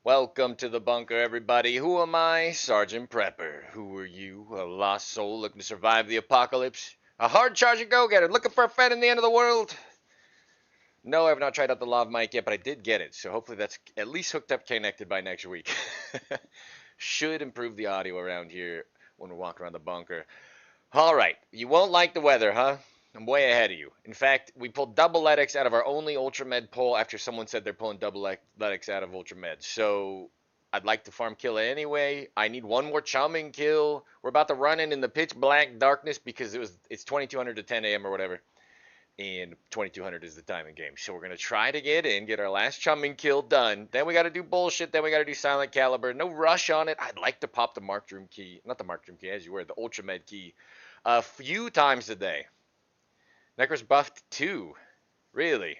Welcome to the bunker, everybody. Who am I? Sergeant Prepper. Who are you? A lost soul looking to survive the apocalypse? A hard-charging go-getter looking for a friend in the end of the world? No, I have not tried out the lav mic yet, but I did get it, so hopefully that's at least hooked up connected by next week. Should improve the audio around here when we're walking around the bunker. Alright, you won't like the weather, huh? I'm way ahead of you. In fact, we pulled double LEDX out of our only Ultramed pull after someone said they're pulling double LEDX out of Ultramed. So, I'd like to farm kill it anyway. I need one more chumming kill. We're about to run in the pitch black darkness because it's 2200 to 10 a.m. or whatever. And 2200 is the time in game. So we're going to try to get in, get our last chumming kill done. Then we got to do bullshit. Then we got to do silent caliber. No rush on it. I'd like to pop the Mark Room key. Not the Mark Room key, as you were. The Ultramed key. A few times a day. Necro's buffed too. Really.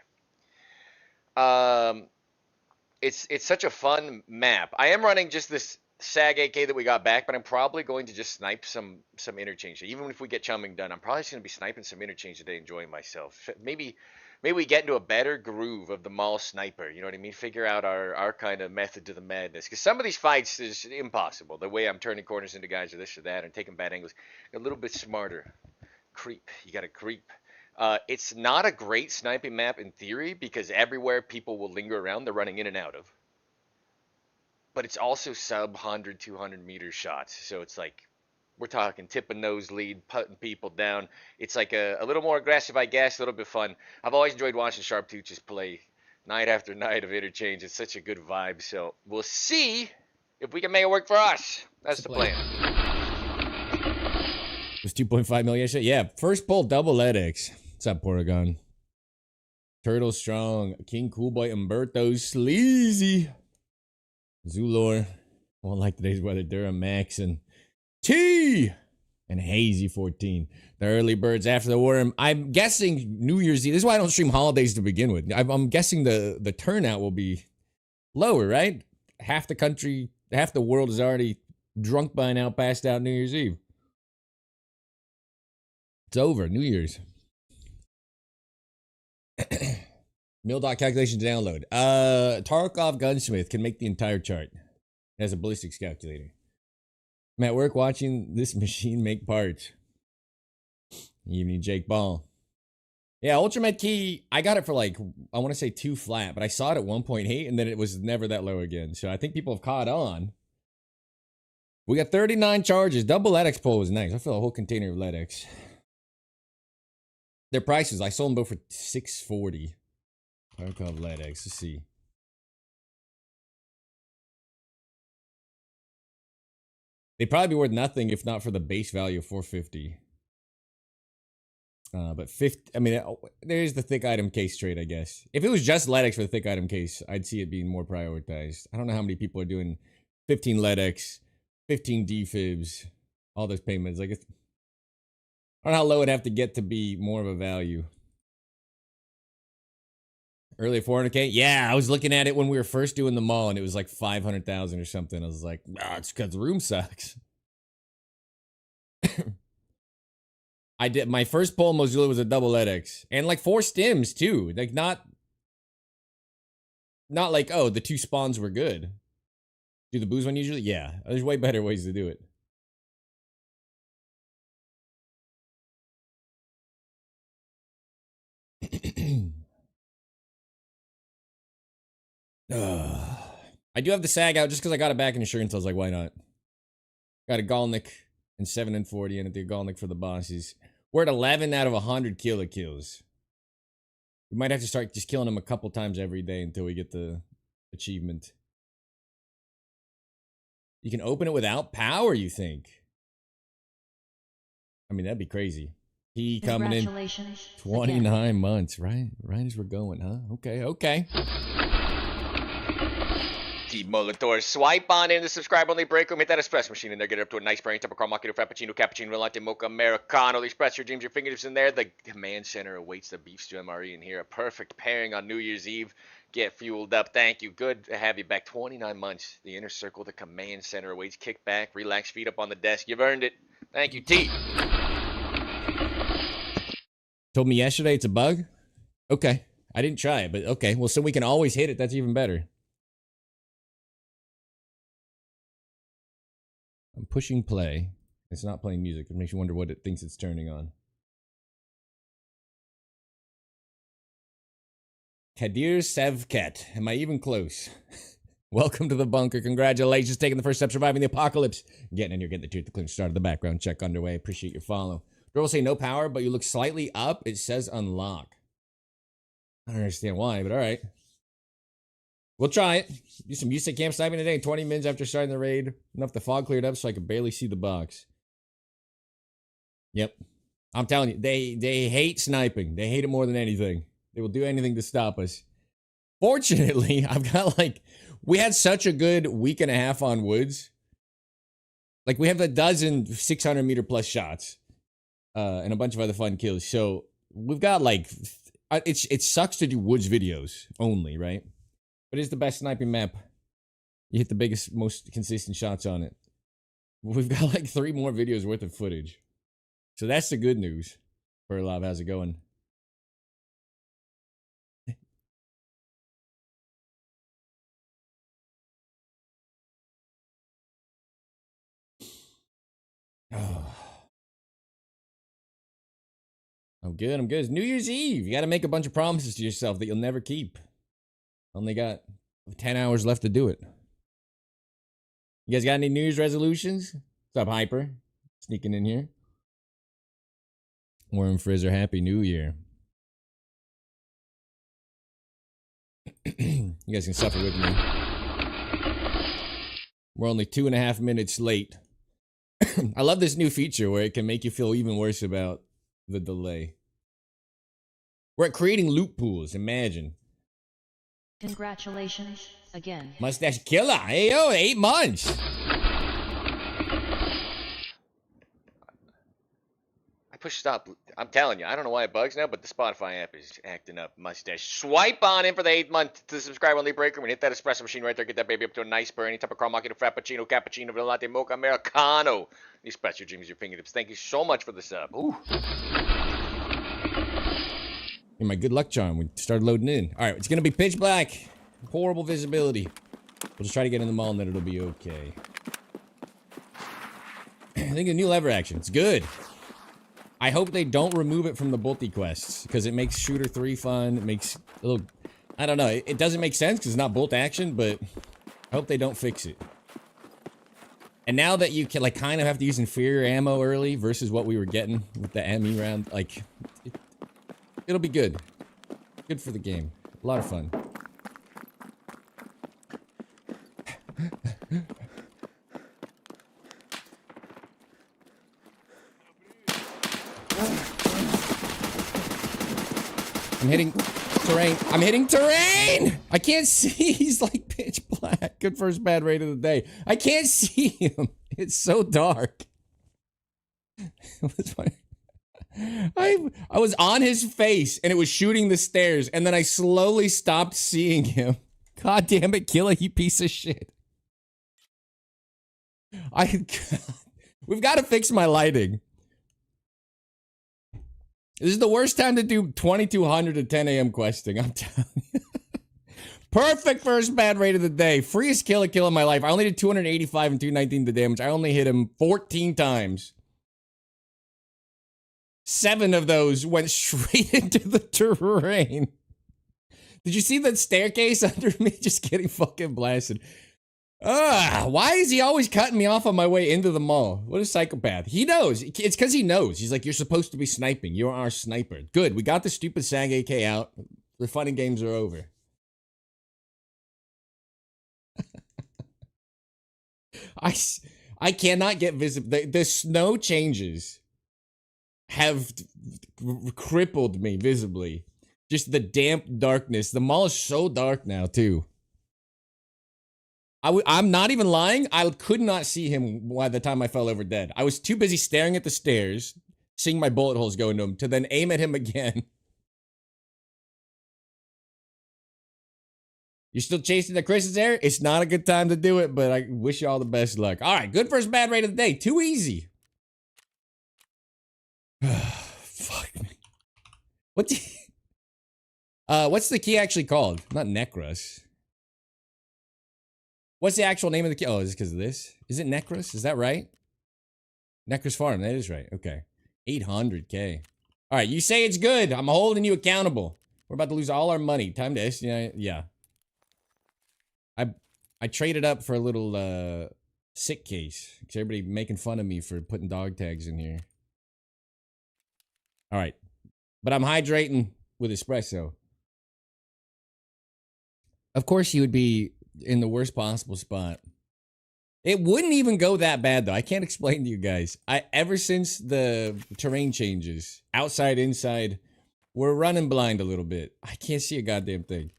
It's such a fun map. I am running just this SAG AK that we got back, but I'm probably going to just snipe some interchange. Even if we get chumming done, I'm probably just going to be sniping some interchange today, enjoying myself. Maybe we get into a better groove of the mall sniper. You know what I mean? Figure out our kind of method to the madness. Because some of these fights is impossible. The way I'm turning corners into guys or this or that and taking bad angles. A little bit smarter. Creep. You got to creep. It's not a great sniping map in theory because everywhere people will linger around, they're running in and out of. But it's also sub 100, 200 meter shots. So it's like, we're talking tip and nose lead, putting people down. It's like a little more aggressive, I guess, a little bit fun. I've always enjoyed watching Sharp Tooth play night after night of interchange. It's such a good vibe. So we'll see if we can make it work for us. That's the plan. It was 2.5 million yesterday. Yeah, first pull double LEDX. What's up, Porygon? Turtle Strong, King Coolboy, Umberto, Sleazy, Zulor, won't like today's weather, Durham Max, and T, and Hazy 14. The early birds after the worm. I'm guessing New Year's Eve. This is why I don't stream holidays to begin with. I'm guessing the turnout will be lower, right? Half the country, half the world is already drunk by now, passed out New Year's Eve. It's over, New Year's. Mil.dot calculation to download. Tarkov Gunsmith can make the entire chart. It has a ballistics calculator. I'm at work watching this machine make parts. Evening, Jake Ball. Yeah, Ultramed key, I got it for like, I want to say 2 flat, but I saw it at 1.8 and then it was never that low again. So I think people have caught on. We got 39 charges. Double LEDX pull was nice. I feel a whole container of LEDX. Their prices, I sold them both for $640. Tarkov LEDX, let's see. They'd probably be worth nothing if not for the base value of $450. But 50, I mean, there's the thick item case trade, I guess. If it was just LEDX for the thick item case, I'd see it being more prioritized. I don't know how many people are doing 15 LEDX, 15 defibs, all those payments. Like, I don't know how low it'd have to get to be more of a value. Early 400K? Yeah, I was looking at it when we were first doing the mall and it was like 500,000 or something. I was like, it's because the room sucks. I did my first pull in Mozilla was a double LEDX. And like 4 stims too. Like not like, oh, the 2 spawns were good. Do the booze one usually? Yeah. There's way better ways to do it. I do have the SAG out just because I got it back in insurance. I was like, why not? Got a Galnick and 7 and 40 and the Galnick for the bosses. We're at 11 out of 100 kills. We might have to start just killing them a couple times every day until we get the achievement. You can open it without power, you think? I mean, that'd be crazy. He coming in 29 months, right? Right as we're going, huh? Okay. YT Multistream. Swipe on in the subscribe only break room. Hit that espresso machine in there. Get it up to a nice brain. Temper, caramel, macchiato, frappuccino, cappuccino, latte, mocha, americano. Express your dreams, your fingertips in there. The command center awaits the beef stew MRE in here. A perfect pairing on New Year's Eve. Get fueled up. Thank you. Good to have you back. 29 months. The inner circle, the command center awaits. Kick back, relax, feet up on the desk. You've earned it. Thank you, T. Told me yesterday it's a bug? Okay. I didn't try it, but okay. Well, so we can always hit it. That's even better. I'm pushing play. It's not playing music. It makes you wonder what it thinks it's turning on. Kadir Sevket. Am I even close? Welcome to the bunker. Congratulations. Taking the first step, surviving the apocalypse. Getting in here, getting the truth, the clean start of the background check underway. Appreciate your follow. Girl will say no power, but you look slightly up. It says unlock. I don't understand why, but all right. We'll try it. Do some music camp sniping today. 20 minutes after starting the raid. Enough the fog cleared up so I could barely see the box. Yep. I'm telling you, they hate sniping. They hate it more than anything. They will do anything to stop us. Fortunately, I've got we had such a good week and a half on woods. Like, we have a dozen 600 meter plus shots. And a bunch of other fun kills. So we've got it sucks to do woods videos only, right? But it's the best sniping map. You hit the biggest, most consistent shots on it. We've got 3 more videos worth of footage. So that's the good news. For Love, how's it going? Oh. I'm good. It's New Year's Eve. You got to make a bunch of promises to yourself that you'll never keep. Only got 10 hours left to do it. You guys got any New Year's resolutions? What's up, Hyper? Sneaking in here. Worm Frizzer, Happy New Year. You guys can suffer with me. We're only 2.5 minutes late. I love this new feature where it can make you feel even worse about the delay. We're at creating loop pools, imagine. Congratulations again. Mustache Killer, hey yo, 8 months. I push stop. I'm telling you, I don't know why it bugs now, but the Spotify app is acting up. Mustache. Swipe on in for the 8th month to the subscribe only breaker and hit that espresso machine right there. Get that baby up to a nice burn. Any type of caramel macchiato, frappuccino, cappuccino, vanilla latte, mocha, americano. These express your dreams, your fingertips. Thank you so much for the sub. Ooh. You're my good luck charm. We started loading in. All right, it's gonna be pitch black, horrible visibility. We'll just try to get in the mall and then it'll be okay. I think a new lever action. It's good. I hope they don't remove it from the Bolty quests because it makes Shooter 3 fun. It makes a little, I don't know. It doesn't make sense because it's not bolt action, but I hope they don't fix it. And now that you can kind of have to use inferior ammo early versus what we were getting with the ME round, it'll be good. Good for the game. A lot of fun. I'm hitting terrain. I'm hitting terrain! I can't see. He's pitch black. Good first bad rate of the day. I can't see him. It's so dark. What's funny? I was on his face and it was shooting the stairs and then I slowly stopped seeing him. God damn it, Killer, you piece of shit. We've got to fix my lighting. This is the worst time to do 2200 to 10 a.m. questing, I'm telling you. Perfect first bad rate of the day. Freest kill in my life. I only did 285 and 219 the damage. I only hit him 14 times. 7 of those went straight into the terrain. Did you see that staircase under me just getting fucking blasted? Why is he always cutting me off on my way into the mall? What a psychopath. He knows. It's because he knows. He's like, you're supposed to be sniping. You're our sniper. Good. We got the stupid SAG AK out. The fun and games are over. I cannot get visible. The snow changes have crippled me visibly. Just the damp darkness. The mall is so dark now, too. I'm not even lying. I could not see him by the time I fell over dead. I was too busy staring at the stairs, seeing my bullet holes go into him, to then aim at him again. You're still chasing the Chris's air? It's not a good time to do it, but I wish you all the best luck. All right, good first bad rate of the day. Too easy. Fuck me. What's the key actually called? Not Necros. What's the actual name of the kill? Oh, is it because of this? Is it Necros? Is that right? Necros Farm. That is right. Okay. 800K. All right. You say it's good. I'm holding you accountable. We're about to lose all our money. Time to yeah. I traded up for a little sick case because everybody making fun of me for putting dog tags in here. All right. But I'm hydrating with espresso. Of course, you would be in the worst possible spot. It wouldn't even go that bad, though. I can't explain to you guys. Ever since the terrain changes, outside, inside, we're running blind a little bit. I can't see a goddamn thing.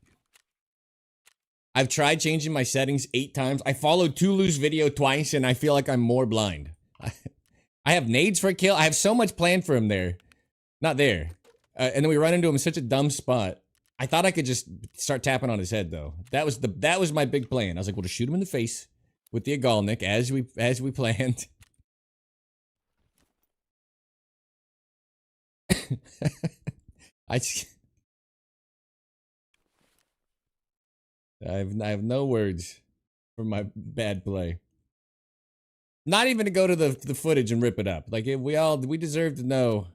I've tried changing my settings 8 times. I followed Tulu's video twice, and I feel like I'm more blind. I have nades for a kill. I have so much planned for him there. Not there. And then we run into him in such a dumb spot. I thought I could just start tapping on his head, though. That was my big plan. I was like, we'll just shoot him in the face with the Agalnik as we planned. I have no words for my bad play. Not even to go to the footage and rip it up. Like we deserve to know.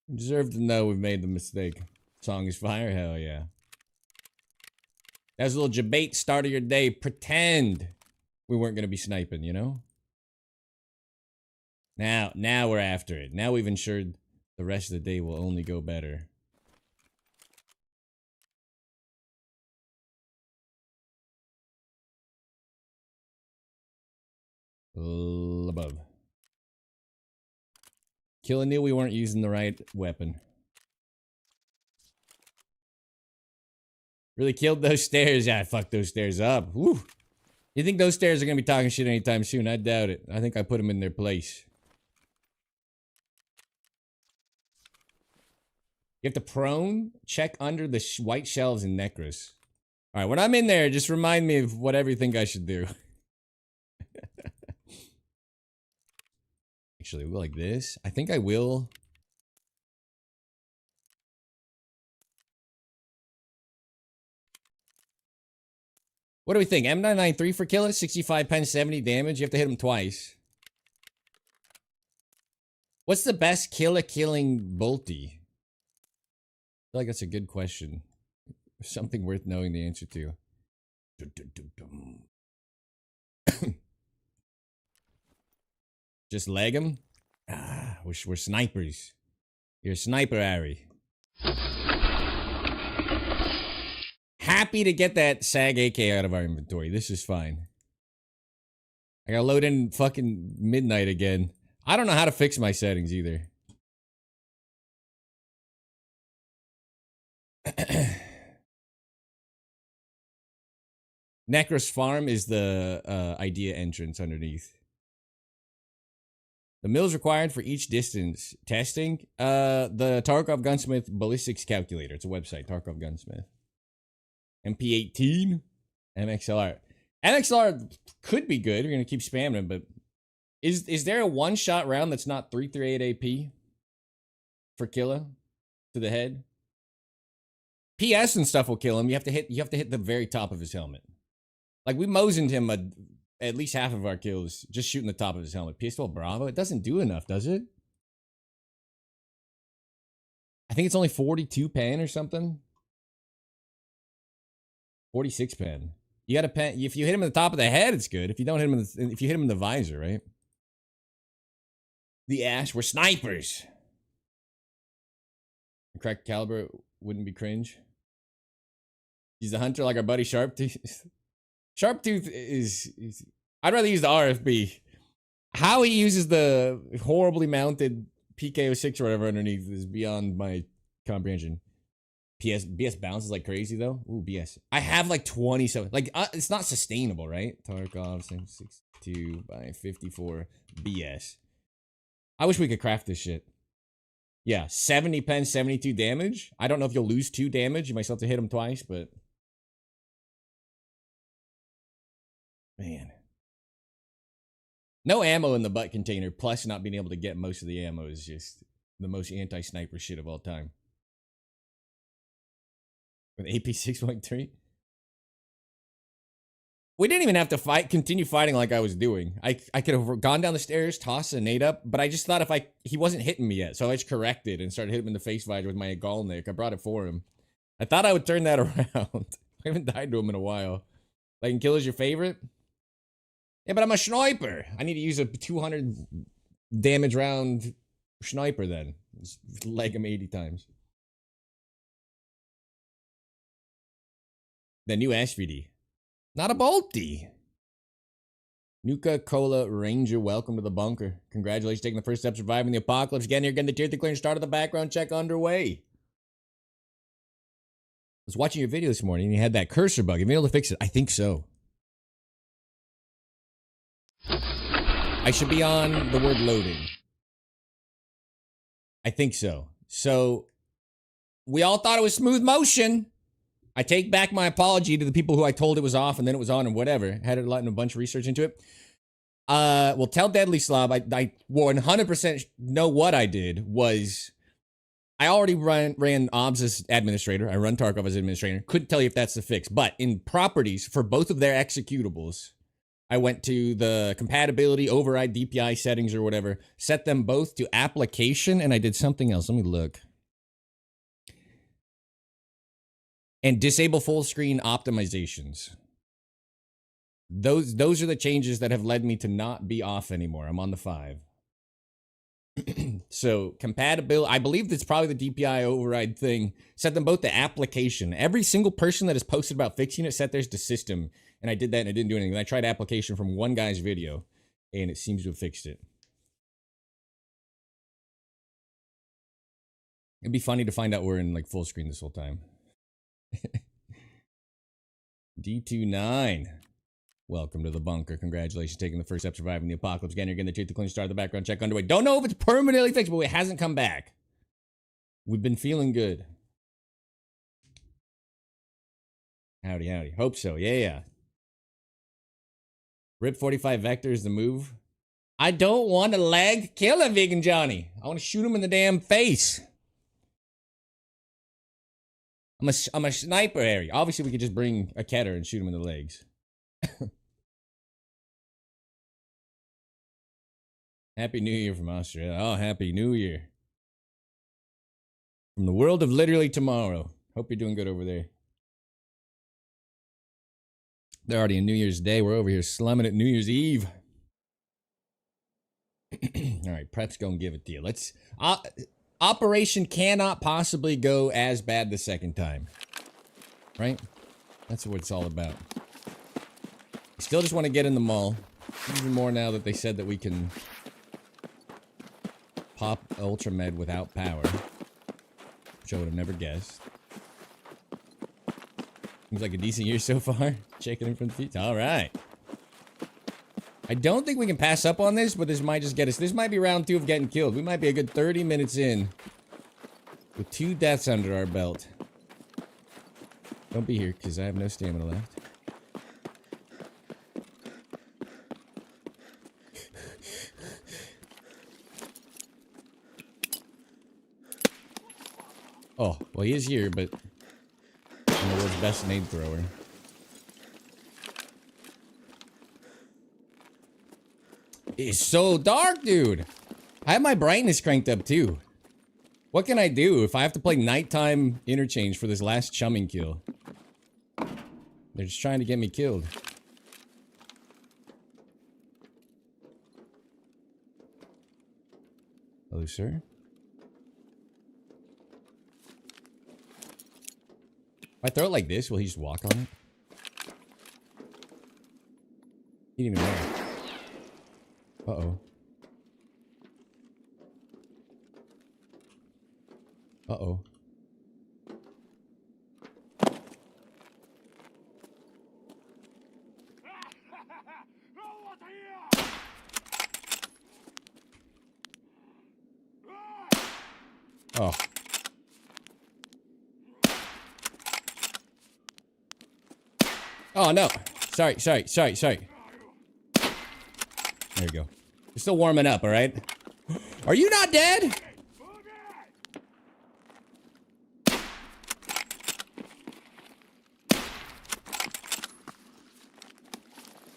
We deserve to know we've made the mistake. Song is fire, hell yeah. That was a little debate start of your day. Pretend we weren't gonna be sniping, you know? Now we're after it. Now we've ensured the rest of the day will only go better. Above. Killer knew we weren't using the right weapon. Really killed those stairs. Yeah, I fucked those stairs up. Woo. You think those stairs are gonna be talking shit anytime soon? I doubt it. I think I put them in their place. You have to prone, check under the white shelves in Necros. Alright, when I'm in there, just remind me of whatever you think I should do. Actually, we'll go like this. I think I will. What do we think? M993 for killer? 65 pen, 70 damage? You have to hit him twice. What's the best killing bolty? I feel like that's a good question. Something worth knowing the answer to. Just leg him? Ah, we're snipers. You're a sniper, Ari. Happy to get that SAG AK out of our inventory. This is fine. I gotta load in fucking midnight again. I don't know how to fix my settings either. Necros Farm is the idea entrance underneath. The mills required for each distance testing. The Tarkov Gunsmith Ballistics Calculator. It's a website, Tarkov Gunsmith. MP18, MXLR. MXLR could be good. We're gonna keep spamming it, but is there a one-shot round that's not 338 AP for killer to the head? PS and stuff will kill him. You have to hit the very top of his helmet. Like we mosened him at least half of our kills just shooting the top of his helmet. PS12 Bravo, it doesn't do enough, does it? I think it's only 42 pen or something. 46 pen. You got to pen. If you hit him in the top of the head, it's good. If you don't hit him if you hit him in the visor, right? The Ash, we're snipers. Cracked caliber wouldn't be cringe. He's a hunter like our buddy Sharptooth. Sharptooth is I'd rather use the RFB. How he uses the horribly mounted PK06 or whatever underneath is beyond my comprehension. BS bounces like crazy though. Ooh, BS. I have like 27. Like, it's not sustainable, right? Tarkov 62 by 54 BS. I wish we could craft this shit. Yeah, 70 pen, 72 damage. I don't know if you'll lose 2 damage. You might still have to hit him twice, but... Man. No ammo in the butt container, plus not being able to get most of the ammo is just the most anti-sniper shit of all time. With AP 6.3? We didn't even have to continue fighting like I was doing. I could have gone down the stairs, tossed a nade up, but I just thought he wasn't hitting me yet, so I just corrected and started hitting him in the face visor with my Galnik. I brought it for him. I thought I would turn that around. I haven't died to him in a while. Like, kill is your favorite? Yeah, but I'm a sniper. I need to use a 200 damage round sniper then. Just leg him 80 times. The new SVD. Not a Bolty. Nuka Cola Ranger, welcome to the bunker. Congratulations taking the first step surviving the apocalypse. Getting here, getting the tier 3 clearance, started the background check underway. I was watching your video this morning and you had that cursor bug. Have you been able to fix it? I think so. I should be on the word loading. I think so. So, we all thought it was smooth motion. I take back my apology to the people who I told it was off and then it was on and whatever. Had a lot and a bunch of research into it. Well, tell Deadly Slob, I 100% know what I did was I already ran OBS as administrator. I run Tarkov as administrator. Couldn't tell you if that's the fix. But in properties, for both of their executables, I went to the compatibility, override DPI settings or whatever, set them both to application, and I did something else. Let me look. And disable full screen optimizations. Those are the changes that have led me to not be off anymore. I'm on the 5. So compatibility, I believe that's probably the DPI override thing. Set them both to application. Every single person that has posted about fixing it set theirs to system. And I did that and it didn't do anything. I tried application from one guy's video and it seems to have fixed it. It'd be funny to find out we're in like full screen this whole time. D29. Welcome to the bunker. Congratulations taking the first step surviving the apocalypse. Again, you're getting the truth to clean start the background check underway. Don't know if it's permanently fixed, but it hasn't come back. We've been feeling good. Howdy, howdy. Hope so. Yeah. Rip 45 Vector is the move. I don't want to lag kill a vegan Johnny. I want to shoot him in the damn face. I'm a sniper, Harry. Obviously, we could just bring a Keter and shoot him in the legs. Happy New Year from Australia. Oh, Happy New Year. From the world of literally tomorrow. Hope you're doing good over there. They're already in New Year's Day. We're over here slumming at New Year's Eve. All right, Prep's gonna give it to you. Let's... Operation cannot possibly go as bad the second time. Right? That's what it's all about. I still just want to get in the mall. Even more now that they said that we can pop Ultra Med without power. Which I would have never guessed. Seems like a decent year so far. Checking in from the feet. Alright. I don't think we can pass up on this, but this might just get us. This might be round 2 of getting killed. We might be a good 30 minutes in with 2 deaths under our belt. Don't be here, because I have no stamina left. Oh, well, he is here, but I'm the world's best nade thrower. It's so dark, dude. I have my brightness cranked up, too. What can I do if I have to play nighttime interchange for this last chumming kill? They're just trying to get me killed. Hello, sir? If I throw it like this, will he just walk on it? He didn't even know. Uh-oh. Uh-oh. Oh. Oh, no. Sorry. There you go. You're still warming up, alright? Are you not dead?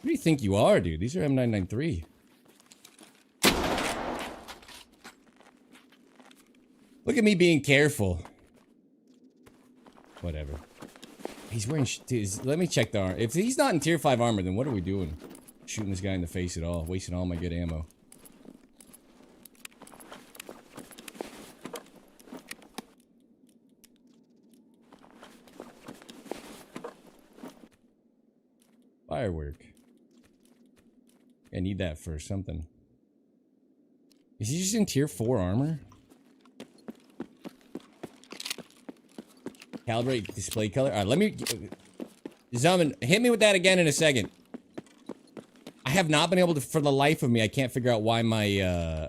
Who do you think you are, dude? These are M993. Look at me being careful. Whatever. He's wearing... Dude, let me check the armor. If he's not in tier 5 armor, then what are we doing? Shooting this guy in the face at all. Wasting all my good ammo. Firework. I need that for something. Is he just in tier 4 armor? Calibrate display color. Alright, let me... Zuman, hit me with that again in a second. I have not been able to... For the life of me, I can't figure out why my,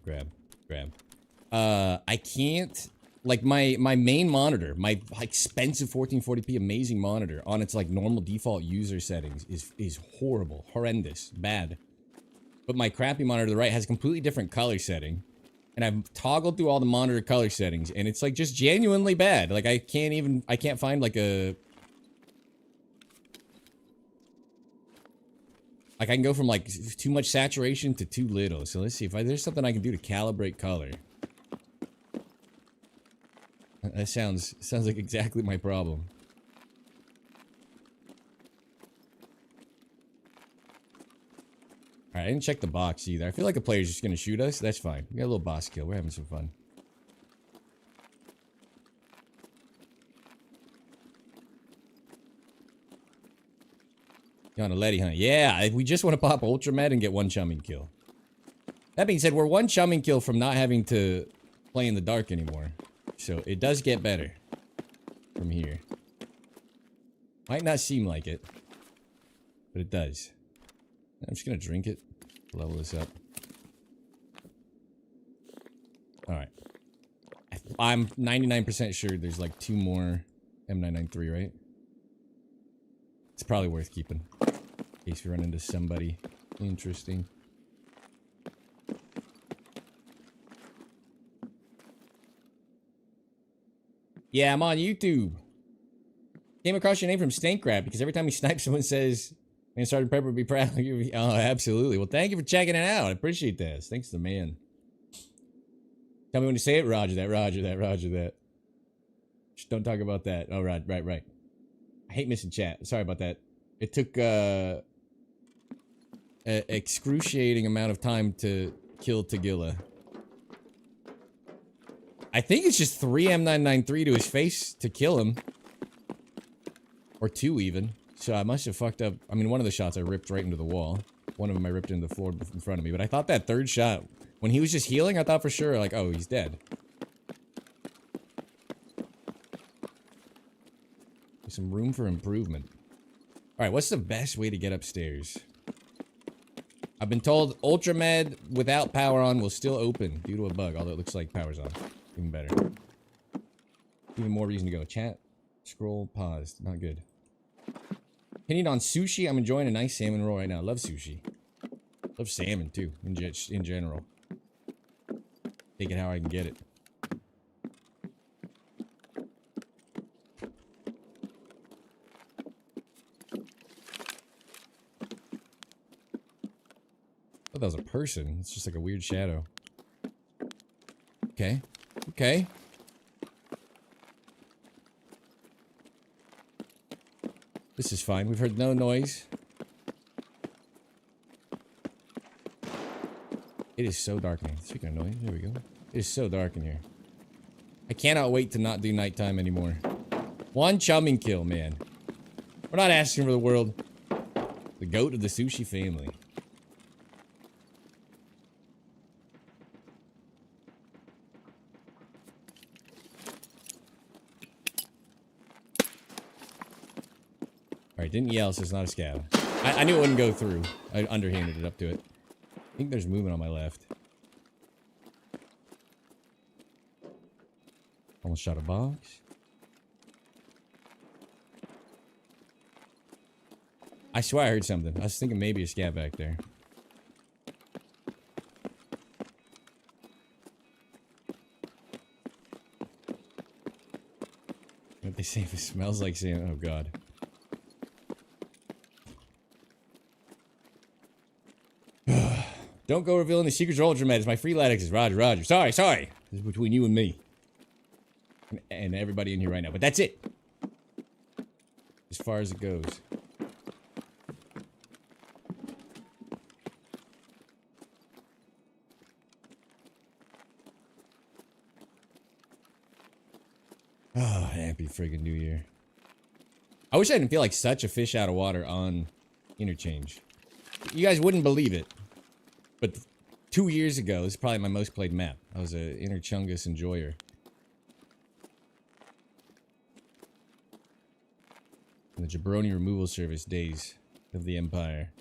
Grab. I can't... Like, my main monitor, my expensive 1440p amazing monitor on its, like, normal default user settings is horrible. Horrendous. Bad. But my crappy monitor to the right has a completely different color setting. And I've toggled through all the monitor color settings, and it's, like, just genuinely bad. Like, I can't find, like, a... Like, I can go from, like, too much saturation to too little. So let's see if there's something I can do to calibrate color. That sounds like exactly my problem. Alright, I didn't check the box either. I feel like the player's just gonna shoot us. That's fine. We got a little boss kill. We're having some fun. You on a Letty hunt? Yeah, we just want to pop Ultra Med and get one chumming kill. That being said, we're one chumming kill from not having to play in the dark anymore. So it does get better from here. Might not seem like it, but it does. I'm just gonna drink it, level this up. Alright. I'm 99% sure there's like 2 more M993, right? It's probably worth keeping. In case we run into somebody interesting. Yeah, I'm on YouTube. Came across your name from Stank Crab because every time you snipe, someone says, "Man, Sergeant Prepper would be proud of you." Oh, absolutely. Well, thank you for checking it out. I appreciate that. Thanks to the man. Tell me when to say it. Roger that, roger that, roger that. Just don't talk about that. Oh, right. I hate missing chat. Sorry about that. It took, an excruciating amount of time to kill Tagilla. I think it's just 3 M993 to his face to kill him. Or 2 even. So I must have fucked up. I mean, one of the shots I ripped right into the wall. One of them I ripped into the floor in front of me. But I thought that third shot, when he was just healing, I thought for sure, like, oh, he's dead. There's some room for improvement. Alright, what's the best way to get upstairs? I've been told Ultra Med without power on will still open due to a bug, although it looks like power's on. Even better. Even more reason to go. Chat, scroll, pause. Not good. Opinion on sushi? I'm enjoying a nice salmon roll right now. Love sushi. Love salmon too, in general. Take it how I can get it. I thought that was a person. It's just like a weird shadow. Okay. Okay. This is fine. We've heard no noise. It is so dark in here. Speaking of noise, there we go. It is so dark in here. I cannot wait to not do nighttime anymore. One chumming kill, man. We're not asking for the world. The goat of the sushi family. Alright, didn't yell, so it's not a scab. I knew it wouldn't go through. I underhanded it up to it. I think there's movement on my left. Almost shot a box. I swear I heard something. I was thinking maybe a scat back there. What they say if it smells like sand. Oh god. Don't go revealing the secrets of Ultramed. It's my free latexes. Roger. Sorry. This is between you and me. And everybody in here right now. But that's it. As far as it goes. Oh, happy friggin' New Year. I wish I didn't feel like such a fish out of water on Interchange. You guys wouldn't believe it. But 2 years ago, this is probably my most played map. I was an Interchungus enjoyer. In the Jabroni Removal Service days of the Empire.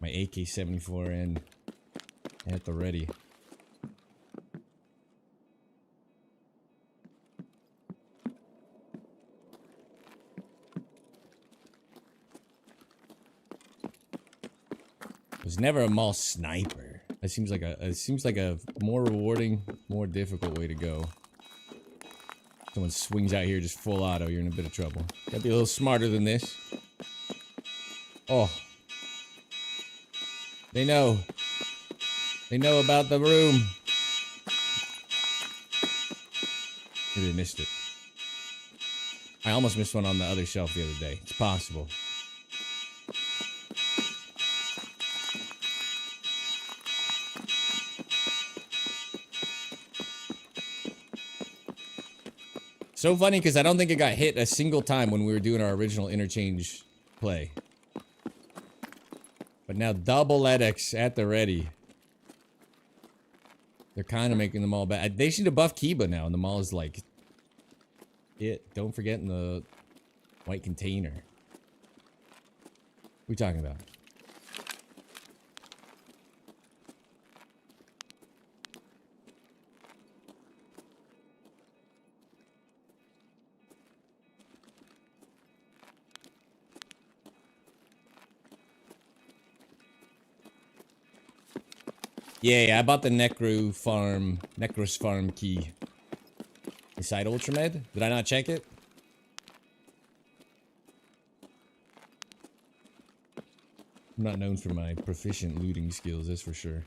My AK-74N at the ready. Was never a mall sniper. That seems like a more rewarding, more difficult way to go. Someone swings out here just full auto, you're in a bit of trouble. Gotta be a little smarter than this. Oh. They know. They know about the room. Maybe they missed it. I almost missed one on the other shelf the other day. It's possible. So funny because I don't think it got hit a single time when we were doing our original Interchange play. But now double edX at the ready. They're kind of making them all bad. They should have buffed Kiba now, and the mall is like it. Don't forget in the white container. What are we talking about? Yeah, I bought the Necros farm key. Inside Ultramed? Did I not check it? I'm not known for my proficient looting skills, that's for sure.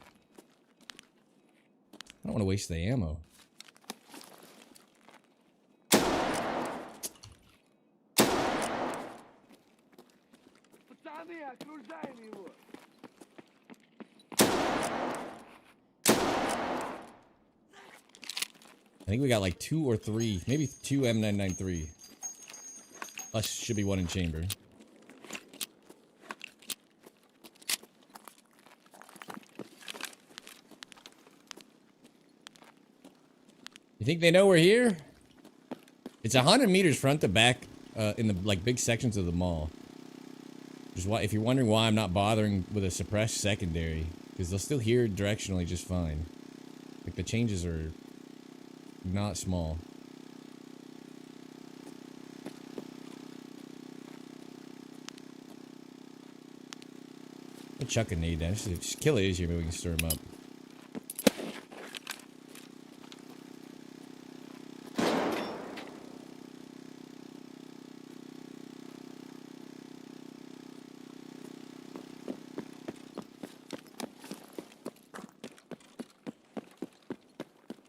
I don't want to waste the ammo. I think we got like 2 or 3, maybe 2 M993. Plus, should be 1 in chamber. You think they know we're here? It's 100 meters front to back in the like big sections of the mall. Just why, if you're wondering why I'm not bothering with a suppressed secondary, because they'll still hear directionally just fine. Like the changes are not small. I'll chuck a nade down. Just kill it easier, maybe we can stir him up.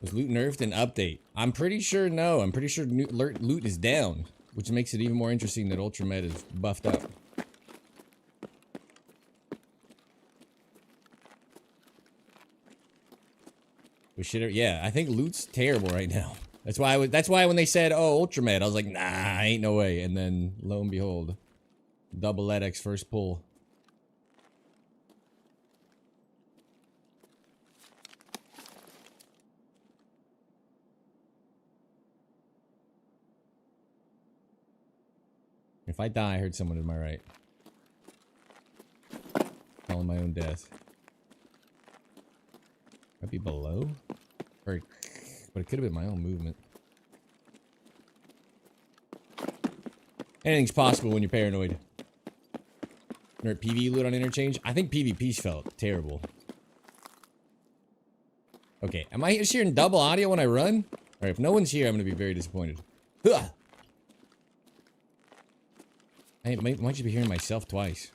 Was loot nerfed in update? I'm pretty sure no. I'm pretty sure loot is down, which makes it even more interesting that Ultramed is buffed up. We should, yeah. I think loot's terrible right now. That's why. That's why when they said, "Oh, Ultramed," I was like, "Nah, ain't no way." And then, lo and behold, double edX first pull. If I die, I heard someone to my right. Calling my own death. Might be below? Or, but it could have been my own movement. Anything's possible when you're paranoid. Nerd PV loot on Interchange? I think PvP's felt terrible. Okay, am I just hearing double audio when I run? Alright, if no one's here, I'm gonna be very disappointed. Huh. I might just be hearing myself twice.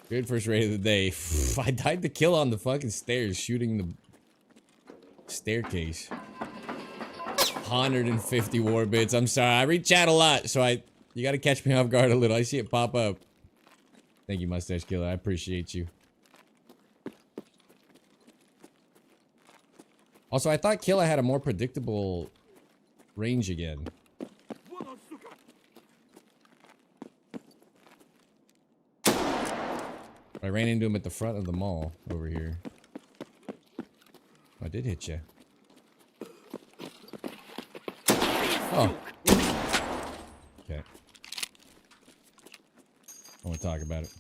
Good first raid of the day. I died to kill on the fucking stairs, shooting the staircase. 150 war bits. I'm sorry. I read chat a lot, so you gotta catch me off guard a little. I see it pop up. Thank you, Mustache Killer. I appreciate you. Also, I thought Killa had a more predictable range again. I ran into him at the front of the mall over here. I did hit you. Oh. Okay. I want to talk about it.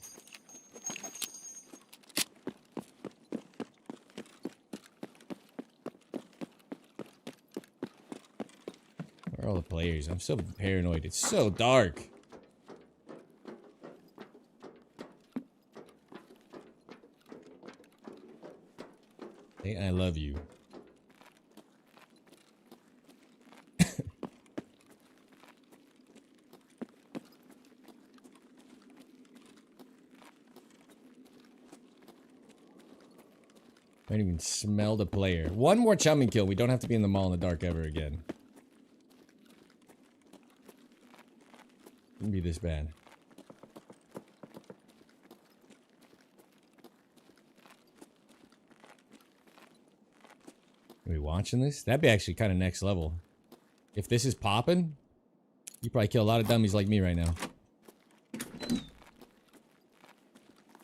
Where are all the players? I'm so paranoid. It's so dark. Hey, I love you. I don't even smell the player. One more chumming kill. We don't have to be in the mall in the dark ever again. Wouldn't be this bad. Are we watching this? That'd be actually kind of next level. If this is popping, you probably kill a lot of dummies like me right now.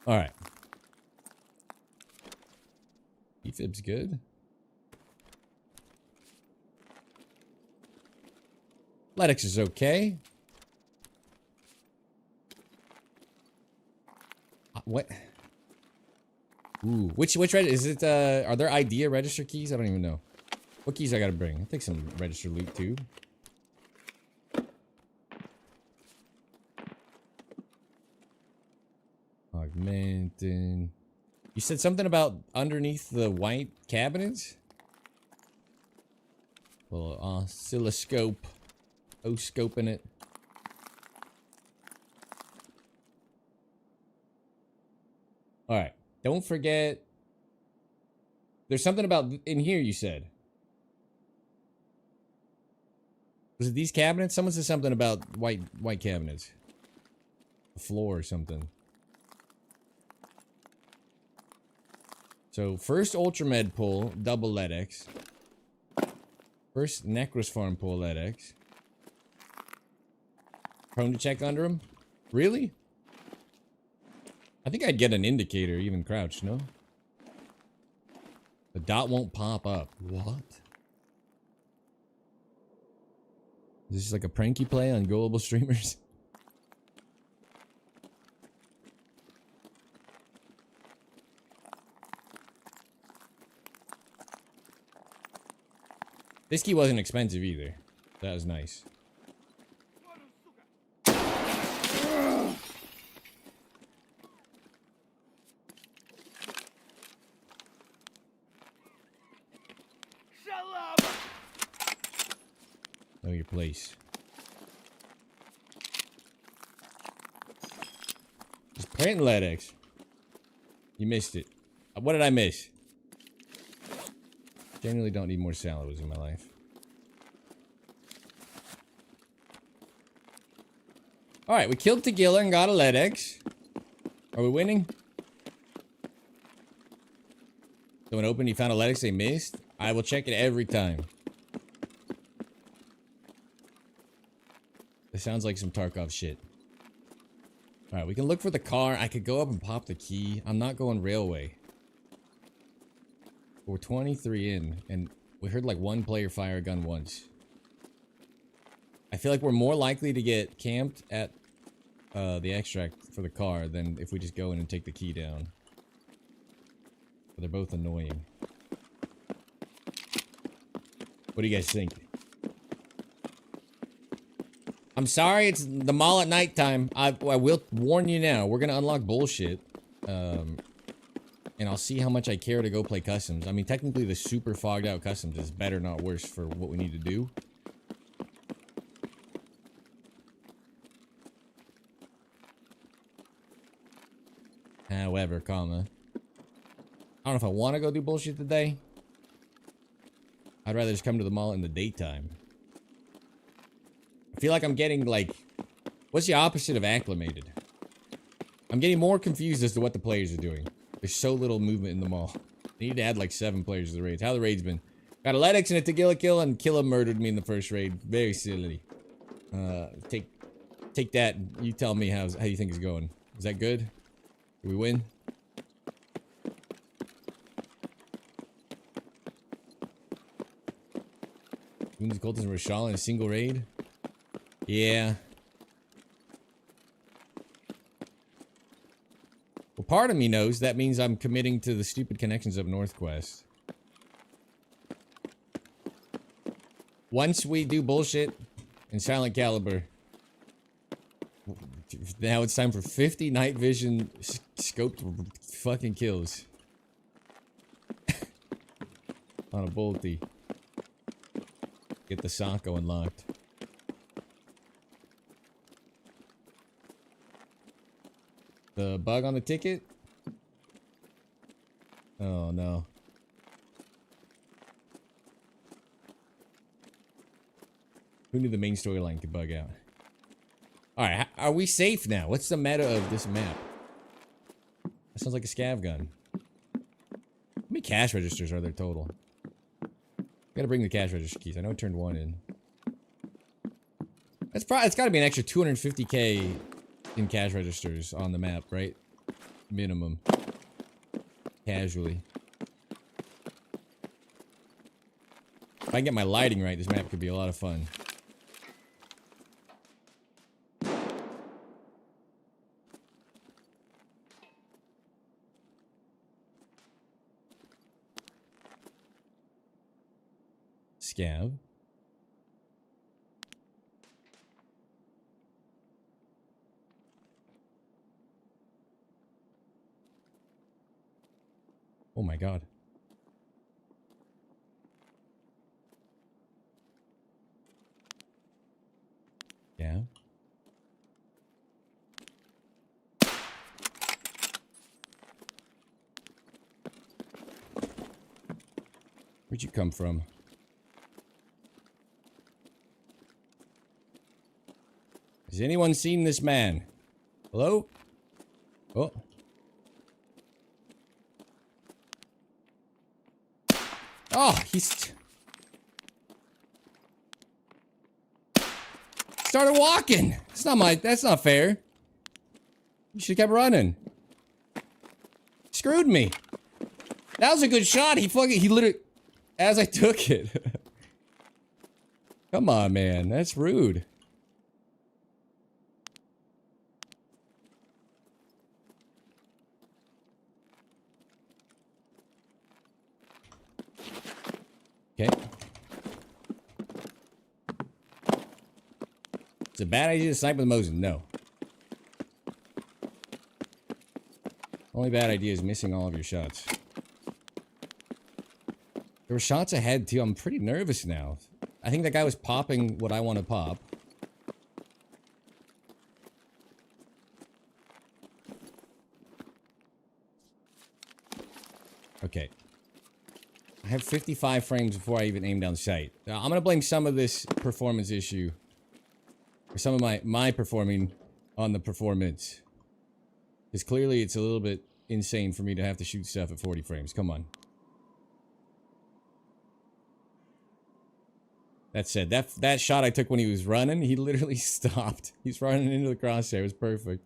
Alright. Efib's good. Athletics is okay. What? Ooh, which is it? Are there idea register keys? I don't even know. What keys I gotta bring? I think some register loot too. Augmenting. You said something about underneath the white cabinets? Well, oscilloscope. O-scoping it. Alright. Don't forget. There's something about in here you said. Was it these cabinets? Someone said something about white cabinets. The floor or something. So first Ultramed pull, double LEDX. First Necros Farm pull LEDX. Prone to check under him? Really? I think I'd get an indicator even crouched, no? The dot won't pop up. What? Is this like a pranky play on gullible streamers? This key wasn't expensive either. That was nice. Know your place. Just print LEDX. You missed it. What did I miss? Generally don't need more salads in my life. Alright, we killed Tagilla and got a LEDX. Are we winning? Someone opened, you found a LEDX they missed? I will check it every time. This sounds like some Tarkov shit. Alright, we can look for the car. I could go up and pop the key. I'm not going railway. We're 23 in, and we heard like one player fire a gun once. I feel like we're more likely to get camped at the extract for the car than if we just go in and take the key down. But they're both annoying. What do you guys think? I'm sorry, it's the mall at nighttime. I will warn you now. We're gonna unlock bullshit. And I'll see how much I care to go play customs. I mean, technically the super fogged out customs is better, not worse, for what we need to do. However, comma. I don't know if I want to go do bullshit today. I'd rather just come to the mall in the daytime. I feel like I'm getting, like... What's the opposite of acclimated? I'm getting more confused as to what the players are doing. There's so little movement in the mall. I need to add like 7 players to the raids. How the raids been? Got a Letix and a Tequila kill, and Killa murdered me in the first raid. Very silly. Take that. You tell me how you think it's going. Is that good? Did we win? Wounded Cultist and Rashal in a single raid? Yeah. Well, part of me knows that means I'm committing to the stupid connections of Northquest. Once we do bullshit in Silent Caliber, now it's time for 50 night vision scoped fucking kills. On a bolty. Get the Sako unlocked. The bug on the ticket? Oh no. Who knew the main storyline could bug out? Alright, are we safe now? What's the meta of this map? That sounds like a scav gun. How many cash registers are there total? Gotta bring the cash register keys. I know I turned 1 in. It's gotta be an extra 250k in cash registers on the map, right? Minimum. Casually. If I can get my lighting right, this map could be a lot of fun. Scav. Oh my god. Yeah. Where'd you come from? Has anyone seen this man? Hello? Oh. Oh, he's... started walking! That's not fair. You should've kept running. Screwed me. That was a good shot. He literally... as I took it. Come on, man. That's rude. Okay. It's a bad idea to snipe with Mosin. No. Only bad idea is missing all of your shots. There were shots ahead too. I'm pretty nervous now. I think that guy was popping what I want to pop. Okay. I have 55 frames before I even aim down sight. Now, I'm gonna blame some of this performance issue, or some of my performing on the performance. Because clearly it's a little bit insane for me to have to shoot stuff at 40 frames. Come on. That said, that shot I took when he was running, he literally stopped. He's running into the crosshair. It was perfect.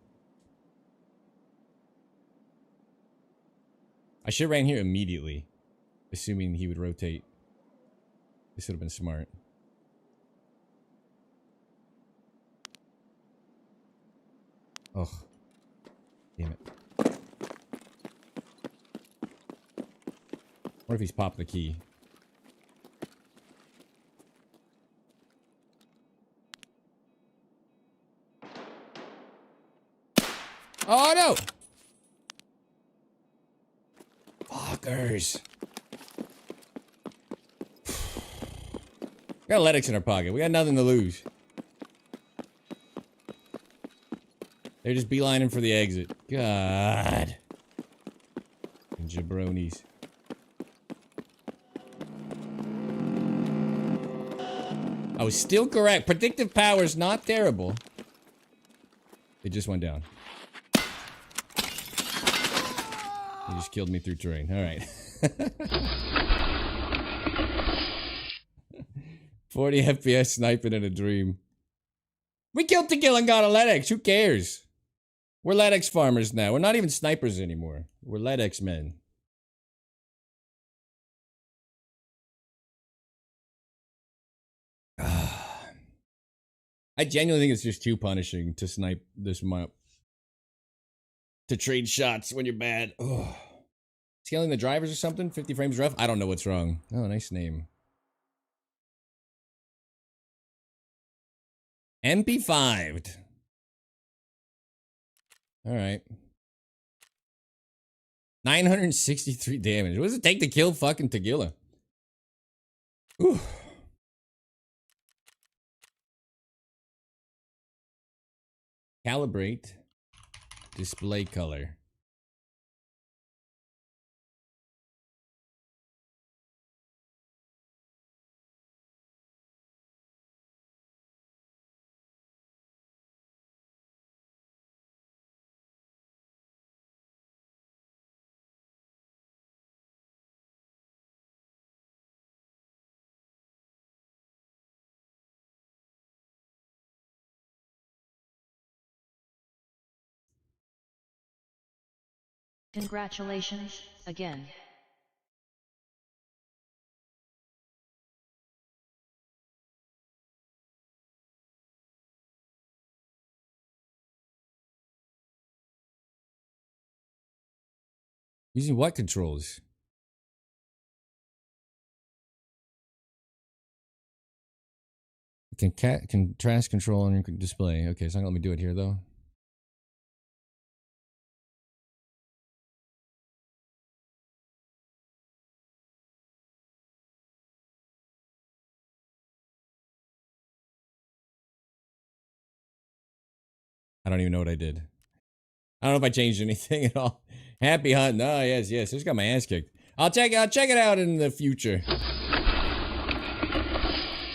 I should have ran here immediately, assuming he would rotate. This would have been smart. Oh. Damn it. What if he's popped the key? Oh no! Fuckers. We got Athletics in our pocket. We got nothing to lose. They're just beelining for the exit. God. Jabronis. I was still correct. Predictive power is not terrible. It just went down. He just killed me through terrain. Alright. 40 FPS sniping in a dream. We killed the kill and got a LEDX. Who cares? We're LEDX farmers now. We're not even snipers anymore. We're LEDX men. I genuinely think it's just too punishing to snipe this map. To trade shots when you're bad. Oh. Scaling the drivers or something? 50 frames rough? I don't know what's wrong. Oh, nice name. MP5'd. Alright. 963 damage. What does it take to kill fucking Tagilla? Ooh. Calibrate. Display color. Congratulations, again. Using what controls? Contrast control on your display. Okay, it's not gonna let me do it here though. I don't even know what I did. I don't know if I changed anything at all. Happy hunting. Oh, yes, yes. I just got my ass kicked. I'll check it out in the future.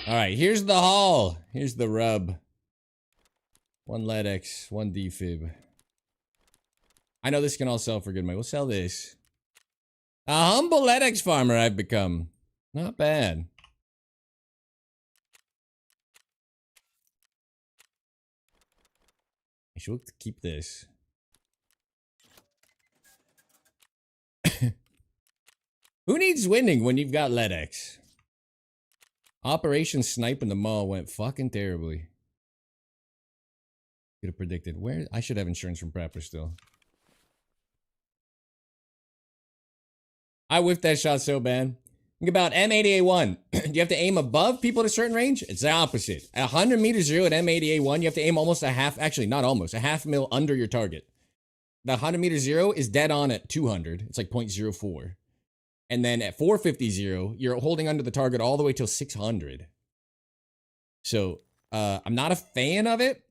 Alright, here's the haul. Here's the rub. 1 LEDX, 1 defib. I know this can all sell for good money. We'll sell this. A humble LEDX farmer I've become. Not bad. I should keep this. Who needs winning when you've got LEDX? Operation Snipe in the mall went fucking terribly. Could have predicted. Where? I should have insurance from Prepper still. I whiffed that shot so bad. Think about M80A1. You have to aim above people at a certain range? It's the opposite. At 100 meters zero at M80A1, you have to aim almost a half, actually not almost, a half mil under your target. The 100 meter zero is dead on at 200. It's like 0.04. And then at 450 zero, you're holding under the target all the way till 600. So, I'm not a fan of it.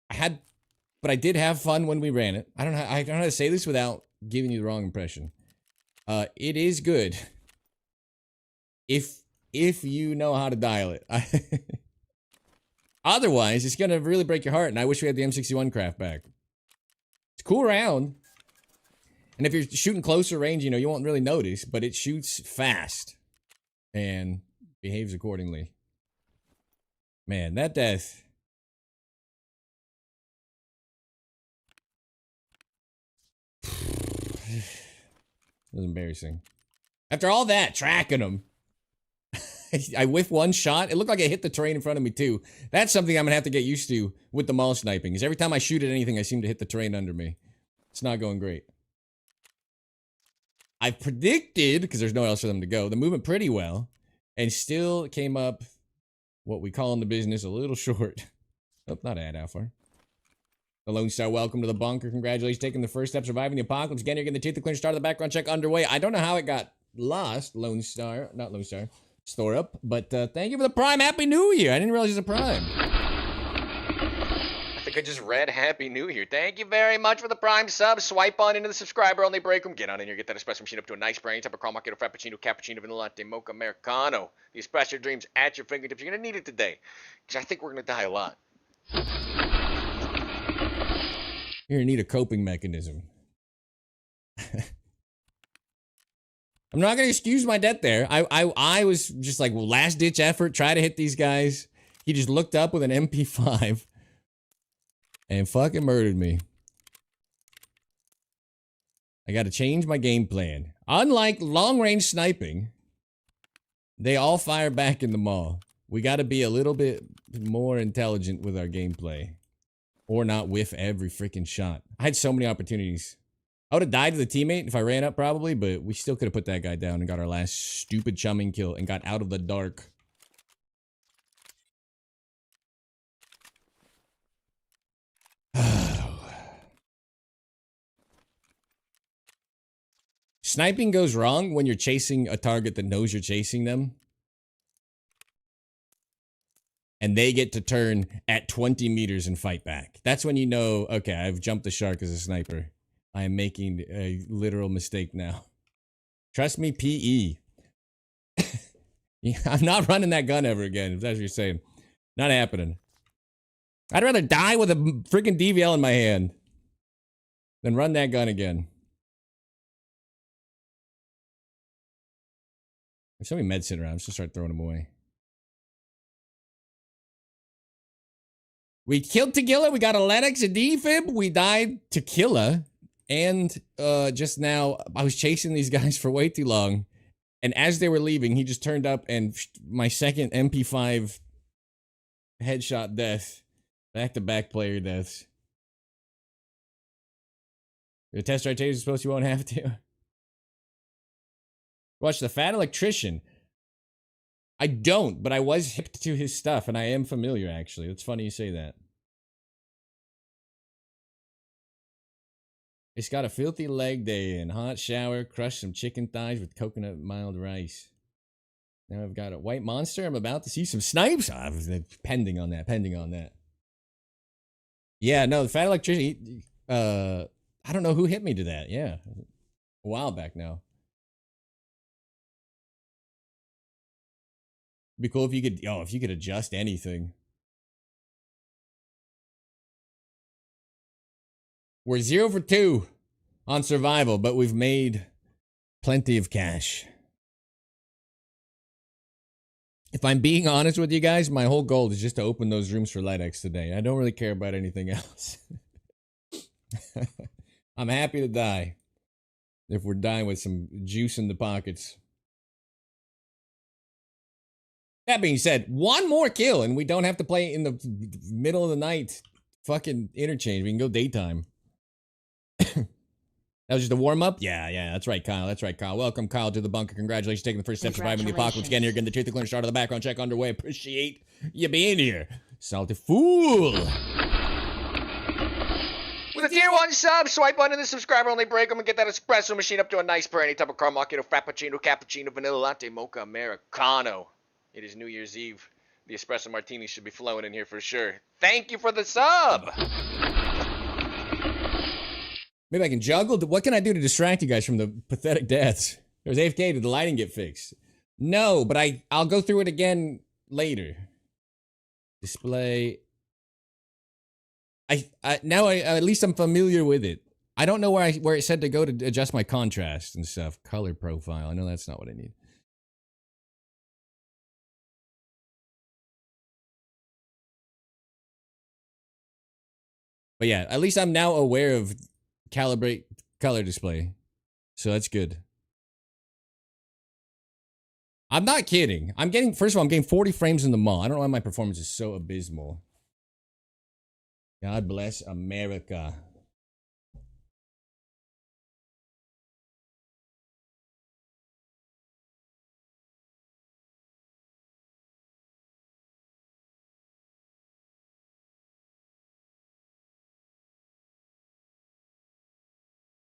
But I did have fun when we ran it. I don't know how to say this without giving you the wrong impression. It is good. If you know how to dial it. Otherwise, it's gonna really break your heart, and I wish we had the M61 craft back. It's a cool round. And if you're shooting closer range, you know, you won't really notice, but it shoots fast. And behaves accordingly. Man, that death. It was embarrassing. After all that, tracking him. I whiffed one shot. It looked like I hit the terrain in front of me, too. That's something I'm going to have to get used to with the mall sniping. Is every time I shoot at anything, I seem to hit the terrain under me. It's not going great. I predicted, because there's nowhere else for them to go, the movement pretty well. And still came up, what we call in the business, a little short. Oh, not ad, how far? The Lone Star, welcome to the bunker. Congratulations, taking the first step, surviving the apocalypse. Again, you're getting the teeth, the clear start of the background check underway. I don't know how it got lost, Lone Star, not Lone Star, Store Up, but thank you for the Prime. Happy New Year. I didn't realize it was a Prime. I think I just read Happy New Year. Thank you very much for the Prime sub. Swipe on into the subscriber only break room. Get on in here, get that espresso machine up to a nice brain. Type of caramel macchiato, frappuccino, cappuccino, vanilla latte, mocha, americano. The espresso dreams at your fingertips. You're going to need it today, because I think we're going to die a lot. You're gonna need a coping mechanism. I'm not gonna excuse my death there. I was just like, well, last ditch effort, try to hit these guys. He just looked up with an MP5 and fucking murdered me. I gotta change my game plan. Unlike long range sniping, they all fire back in the mall. We gotta be a little bit more intelligent with our gameplay. Or not whiff every freaking shot. I had so many opportunities. I would have died to the teammate if I ran up probably, but we still could have put that guy down and got our last stupid chumming kill and got out of the dark. Sniping goes wrong when you're chasing a target that knows you're chasing them. And they get to turn at 20 meters and fight back. That's when you know, okay, I've jumped the shark as a sniper. I am making a literal mistake now. Trust me, PE. I'm not running that gun ever again, if that's what you're saying. Not happening. I'd rather die with a freaking DVL in my hand than run that gun again. There's so many meds sitting around. I'm just gonna start throwing them away. We killed Tequila. We got a Lennox, a defib. We died Tequila. And just now, I was chasing these guys for way too long. And as they were leaving, he just turned up and my second MP5 headshot death. Back-to-back player deaths. The test right taser supposed you won't have to. Watch The Fat Electrician. I don't, but I was hip to his stuff, and I am familiar, actually. It's funny you say that. It's got a filthy leg day and hot shower, crush some chicken thighs with coconut mild rice. Now I've got a white monster. I'm about to see some snipes. Pending on that. Yeah, no, the Fat Electrician, I don't know who hit me to that. Yeah, a while back now. It'd be cool if you could adjust anything. We're 0 for 2 on survival, but we've made plenty of cash. If I'm being honest with you guys, my whole goal is just to open those rooms for LightX today. I don't really care about anything else. I'm happy to die if we're dying with some juice in the pockets. That being said, one more kill and we don't have to play in the middle of the night fucking interchange. We can go daytime. That was just a warm-up? Yeah, that's right, Kyle. Welcome, Kyle, to the bunker. Congratulations taking the first step surviving the apocalypse. Again, you're getting the truth, the clear start of the background check underway. Appreciate you being here. Salty fool. With a tier 1 sub, swipe on in the subscriber only break room and get that espresso machine up to a nice pour. Any type of caramel macchiato, frappuccino, cappuccino, vanilla latte, mocha, americano. It is New Year's Eve. The espresso martini should be flowing in here for sure. Thank you for the sub. Maybe I can juggle. What can I do to distract you guys from the pathetic deaths? There's AFK. Did the lighting get fixed? No, but I'll go through it again later. Display. Now at least I'm familiar with it. I don't know where it said to go to adjust my contrast and stuff. Color profile. I know that's not what I need. But yeah, at least I'm now aware of calibrate color display. So that's good. I'm not kidding. First of all, I'm getting 40 frames in the mall. I don't know why my performance is so abysmal. God bless America.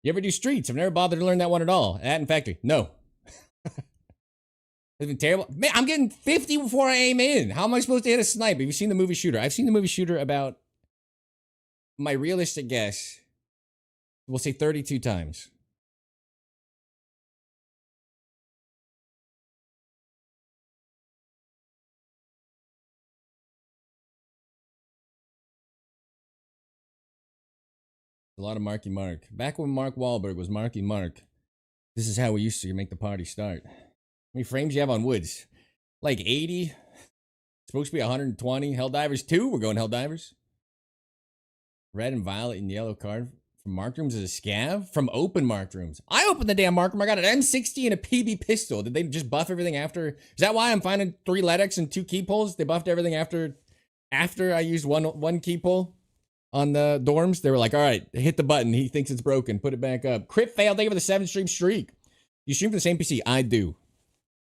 You ever do Streets? I've never bothered to learn that one at all. That and Factory. No. It's been terrible. Man, I'm getting 50 before I aim in. How am I supposed to hit a snipe? Have you seen the movie Shooter? I've seen the movie Shooter about, my realistic guess, we'll say 32 times. A lot of Marky Mark. Back when Mark Wahlberg was Marky Mark, this is how we used to make the party start. How many frames you have on Woods? Like 80. It's supposed to be 120. Helldivers 2. We're going Helldivers. Red and violet and yellow card from marked rooms as a scav? From open marked rooms. I opened the damn marked room. I got an M60 and a PB pistol. Did they just buff everything after? Is that why I'm finding 3 LEDX and 2 key pulls? They buffed everything after I used one key pull on the dorms. They were like, all right, hit the button. He thinks it's broken. Put it back up. Crit failed. Thank you for the 7-stream streak. You stream for the same PC? I do.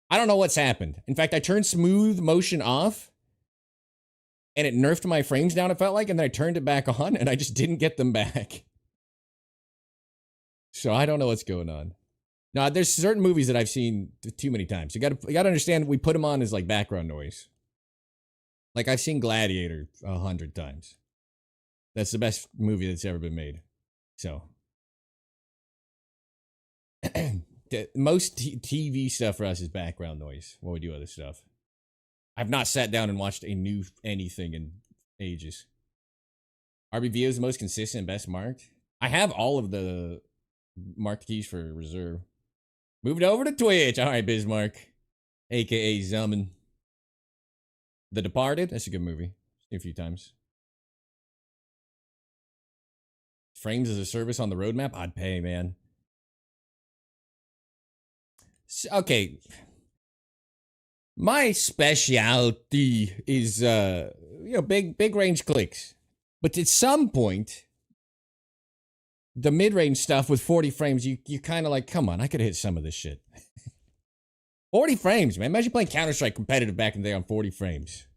I don't know what's happened. In fact, I turned smooth motion off and it nerfed my frames down, it felt like, and then I turned it back on and I just didn't get them back. So I don't know what's going on. Now, there's certain movies that I've seen too many times. You gotta understand, we put them on as like background noise. Like I've seen Gladiator 100 times. That's the best movie that's ever been made. So most TV stuff for us is background noise while we do other stuff. I've not sat down and watched a new anything in ages. RBVO is the most consistent and best marked. I have all of the marked keys for reserve. Moved over to Twitch. All right, Bismarck, aka Zuman. The Departed. That's a good movie. Seen a few times. Frames as a service on the roadmap. I'd pay, man. Okay. My specialty is big range clicks. But at some point, the mid-range stuff with 40 frames, you kind of like, come on, I could hit some of this shit. 40 frames, man. Imagine playing Counter-Strike competitive back in the day on 40 frames.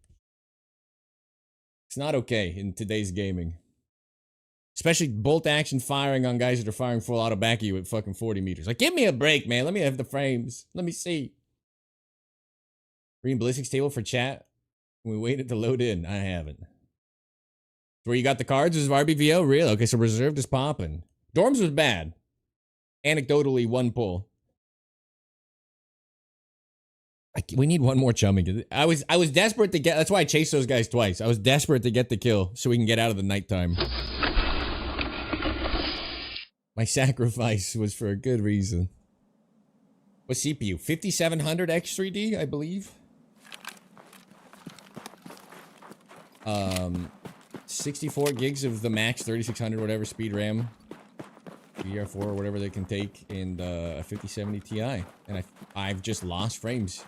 It's not okay in today's gaming. Especially bolt action firing on guys that are firing full auto back at you at fucking 40 meters. Like, give me a break, man. Let me have the frames. Let me see. Reading ballistics table for chat. We waited to load in. I haven't. Where you got the cards is RBVO? Real? Okay, so reserved is popping. Dorms was bad. Anecdotally, one pull. We need one more chumming. I was desperate to get. That's why I chased those guys twice. I was desperate to get the kill so we can get out of the nighttime. My sacrifice was for a good reason. What CPU? 5700 X3D, I believe. 64 gigs of the max 3600 whatever speed RAM, DDR4 or whatever they can take, and a 5070 Ti, and I've just lost frames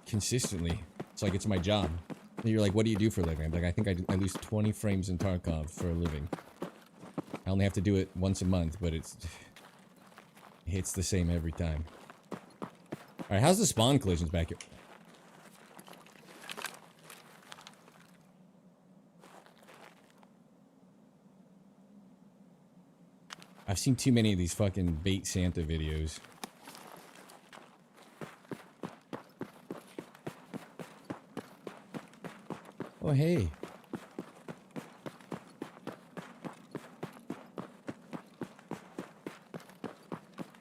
consistently. It's like it's my job. And you're like, what do you do for a living? I'm like, I think I lose 20 frames in Tarkov for a living. I only have to do it once a month, but it hits the same every time. All right, how's the spawn collisions back here? I've seen too many of these fucking bait Santa videos. Oh, hey.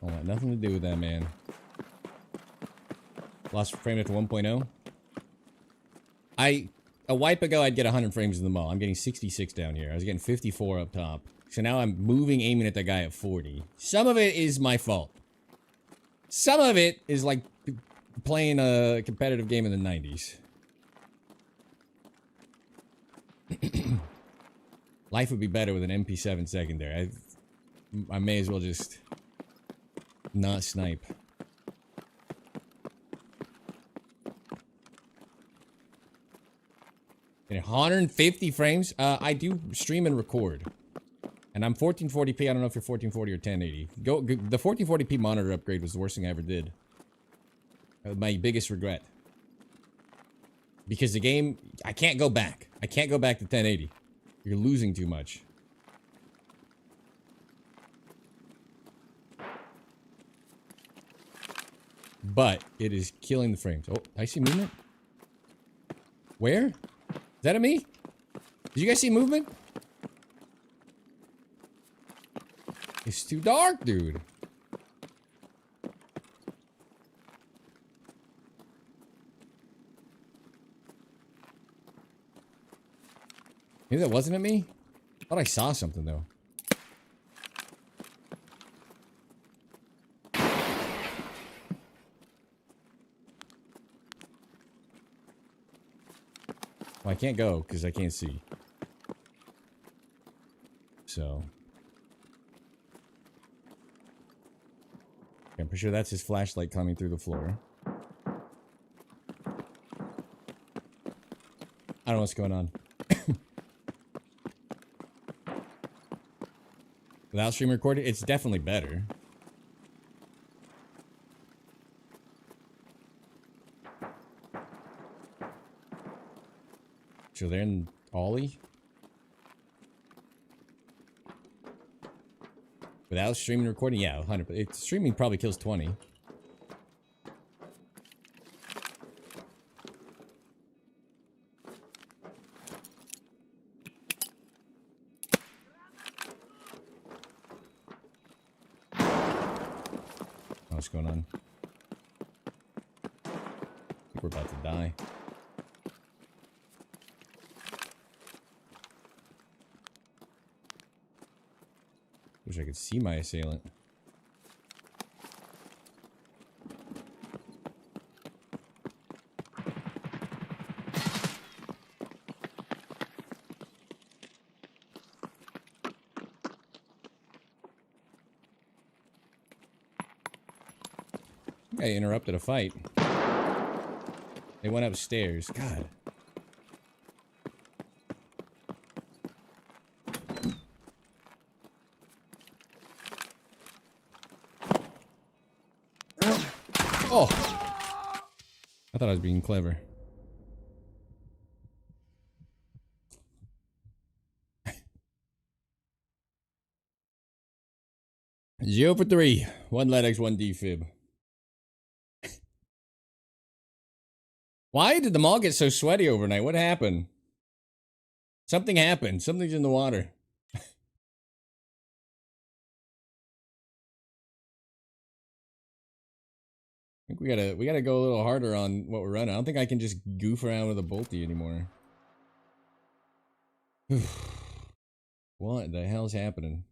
Oh, nothing to do with that, man. Lost frame after 1.0. A wipe ago, I'd get 100 frames in the mall. I'm getting 66 down here. I was getting 54 up top. So now I'm moving, aiming at the guy at 40. Some of it is my fault. Some of it is like playing a competitive game in the 90s. Life would be better with an MP7 secondary. I may as well just not snipe. And 150 frames? I do stream and record. And I'm 1440p. I don't know if you're 1440 or 1080. The 1440p monitor upgrade was the worst thing I ever did. My biggest regret. Because the game, I can't go back. I can't go back to 1080. You're losing too much. but it is killing the frames. Oh, I see movement. Where? Is that at me? Did you guys see movement? It's too dark, dude. Maybe that wasn't at me? I thought I saw something, though. Well, I can't go, because I can't see. So... I'm pretty sure that's his flashlight coming through the floor. I don't know what's going on. Without stream recorded, it's definitely better. So they're in Ollie? Without streaming recording? Yeah, 100%. Streaming probably kills 20. What's going on? I think we're about to die. Wish I could see my assailant. I interrupted a fight. They went upstairs. God. Oh! I thought I was being clever. Zero for 3. 1 LEDX, 1 defib. Why did the mall get so sweaty overnight? What happened? Something happened. Something's in the water. I think we gotta go a little harder on what we're running. I don't think I can just goof around with a bolty anymore. What the hell's happening?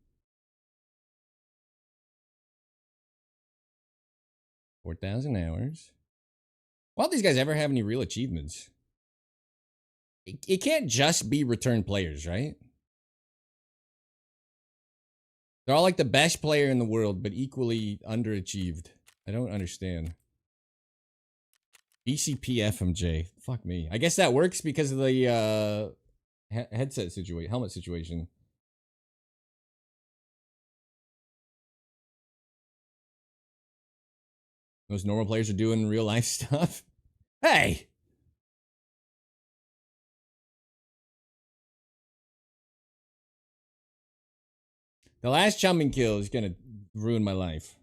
4,000 hours. Why don't these guys ever have any real achievements? It can't just be return players, right? They're all like the best player in the world, but equally underachieved. I don't understand. BCP FMJ. Fuck me. I guess that works because of the headset situation, helmet situation. Those normal players are doing real life stuff. Hey! The last chumming kill is gonna ruin my life.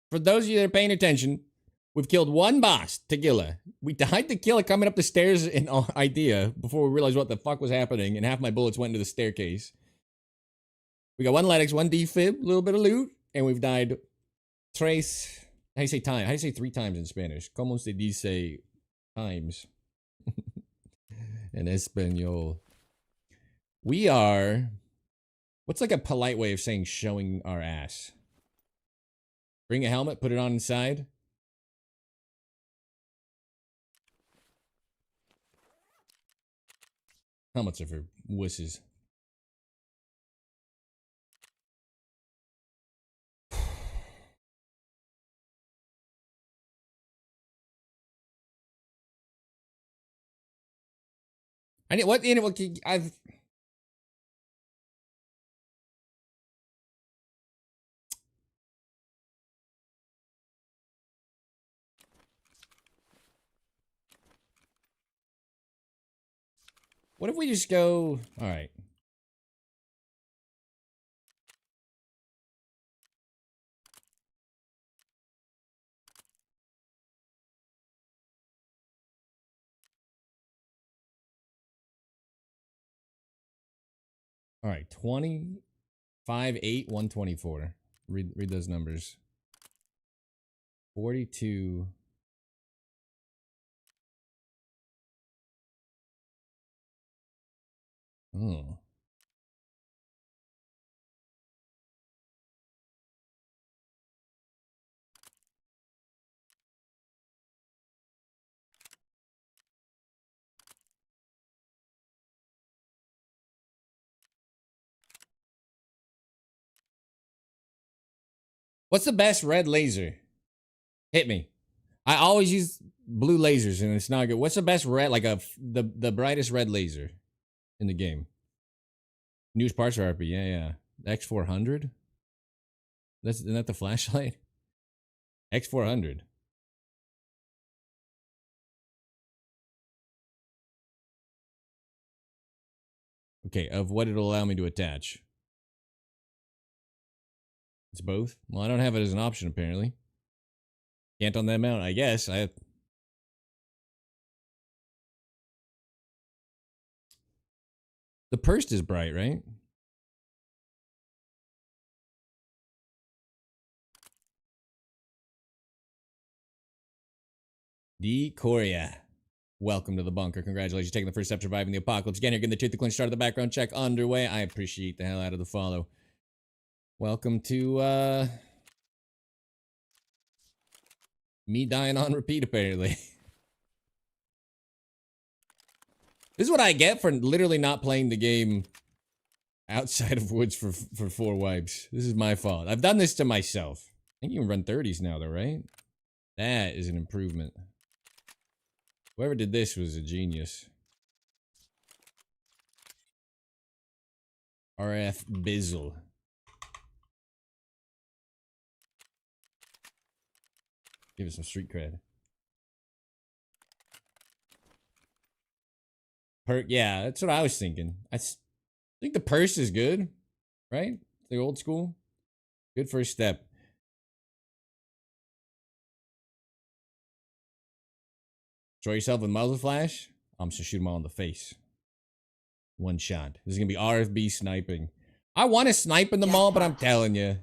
For those of you that are paying attention, we've killed one boss, Tagilla. We died to kill it coming up the stairs in idea before we realized what the fuck was happening, and half my bullets went into the staircase. We got 1 LEDX, 1 defib, a little bit of loot, and we've died tres. How do you say time? How do you say 3 times in Spanish? Como se dice times? In Espanol. We are... What's like a polite way of saying showing our ass? Bring a helmet, put it on inside. Helmets are for wusses. I need what? I've. What if we just go? All right. All right, 25, 8, 124. Read those numbers. 42. Oh. What's the best red laser? Hit me. I always use blue lasers and it's not good. What's the best red, like the brightest red laser in the game? News parts are RP. Yeah. X400? Isn't that the flashlight? X400. Okay, of what it'll allow me to attach. It's both? Well, I don't have it as an option, apparently. Can't on that mount, I guess. The purse is bright, right? Decoria. Welcome to the bunker. Congratulations, taking the first step surviving the apocalypse. Again, you're getting the tooth to cleanse. Start of the background check underway. I appreciate the hell out of the follow. Welcome to me dying on repeat, apparently. This is what I get for literally not playing the game outside of Woods for 4 wipes. This is my fault. I've done this to myself. I think you can run 30s now, though, right? That is an improvement. Whoever did this was a genius. RF Bizzle. Give it some street cred. Yeah, that's what I was thinking. I think the purse is good, right? The old school. Good first step. Show yourself with muzzle flash. I'm just gonna shoot them all in the face. One shot. This is gonna be RFB sniping. I want to snipe in the mall, but I'm telling you,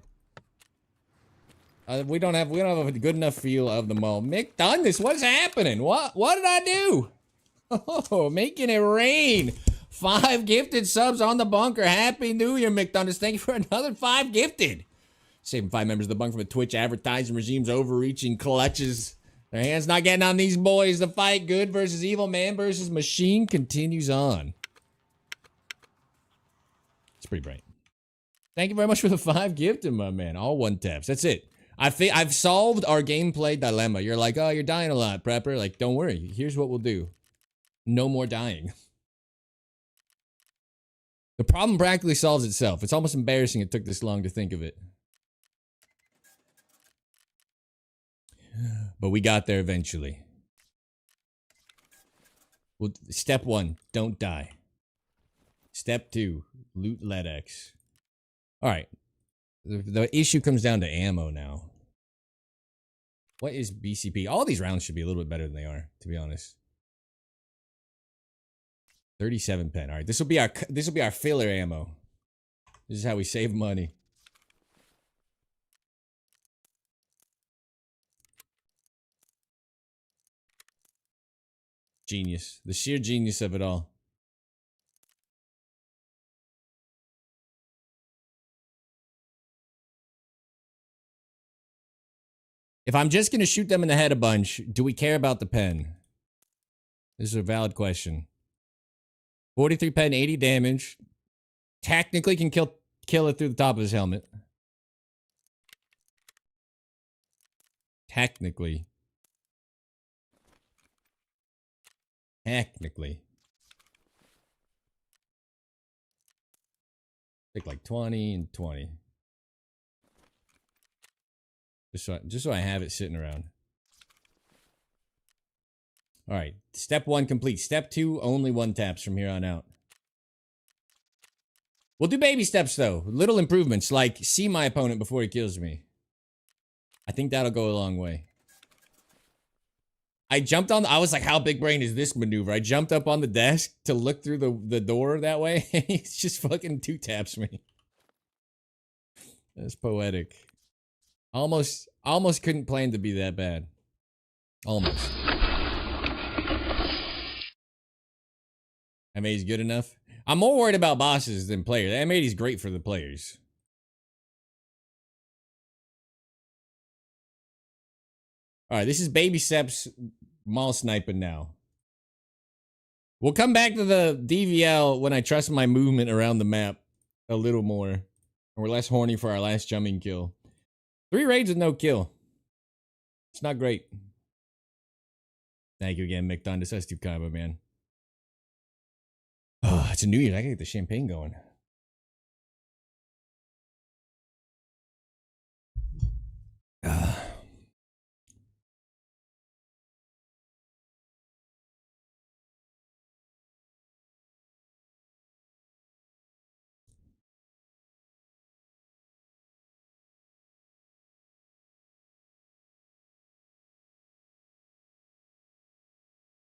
we don't have a good enough feel of the mall. Mick done this. What's happening? What did I do? Oh, making it rain. 5 gifted subs on the bunker. Happy New Year, McDonald's. Thank you for another 5 gifted. Saving 5 members of the bunker from the Twitch advertising regime's overreaching clutches. Their hands not getting on these boys. The fight, good versus evil, man versus machine, continues on. It's pretty bright. Thank you very much for the 5 gifted, my man. All 1 taps. That's it. I've solved our gameplay dilemma. You're like, oh, you're dying a lot, Prepper. Like, don't worry. Here's what we'll do. No more dying. The problem practically solves itself. It's almost embarrassing it took this long to think of it. But we got there eventually. Well, step 1, don't die. Step 2, loot LEDX. Alright. The issue comes down to ammo now. What is BCP? All these rounds should be a little bit better than they are, to be honest. 37 pen. Alright, this will be our filler ammo. This is how we save money. Genius. The sheer genius of it all. If I'm just going to shoot them in the head a bunch, do we care about the pen? This is a valid question. 43 pen, 80 damage. Technically can kill it through the top of his helmet. Technically. Take like 20 and 20. Just so I have it sitting around. Alright, step 1 complete. Step 2, only 1 taps from here on out. We'll do baby steps though. Little improvements, like see my opponent before he kills me. I think that'll go a long way. I jumped on. I was like, "How big brain is this maneuver?" I jumped up on the desk to look through the door that way. And he's just fucking two taps me. That's poetic. Almost couldn't plan to be that bad. Almost. M80's good enough. I'm more worried about bosses than players. M80's great for the players. All right, this is Baby Sep's mall sniping now. We'll come back to the DVL when I trust my movement around the map a little more. And we're less horny for our last jumping kill. 3 raids with no kill. It's not great. Thank you again, McDon. That's too kind of man. Oh, it's a New Year's. I gotta get the champagne going.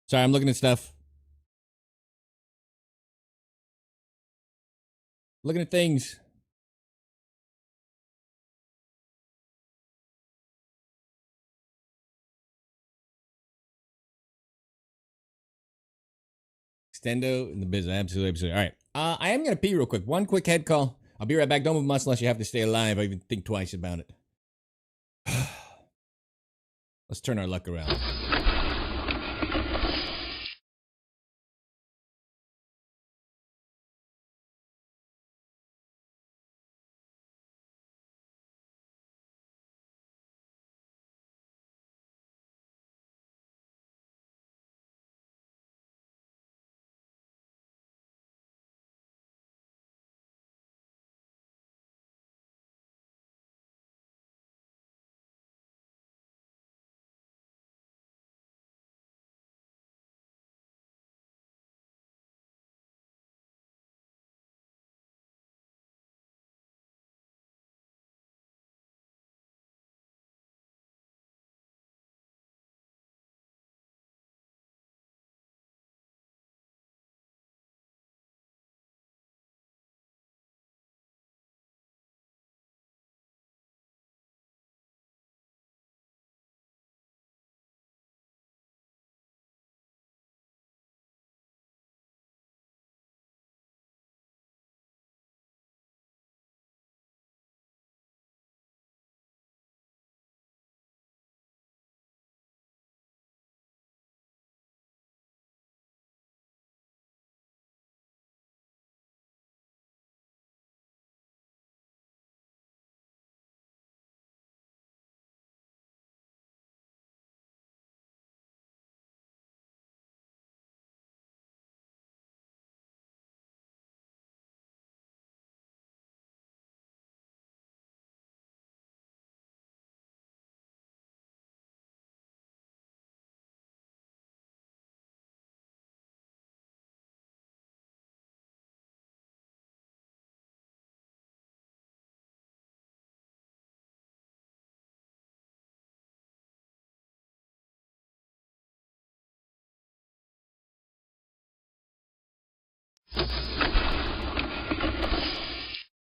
Sorry, I'm looking at stuff. Looking at things. Extendo in the business. Absolutely. All right. I am going to pee real quick. One quick head call. I'll be right back. Don't move much unless you have to stay alive. I even think twice about it. Let's turn our luck around.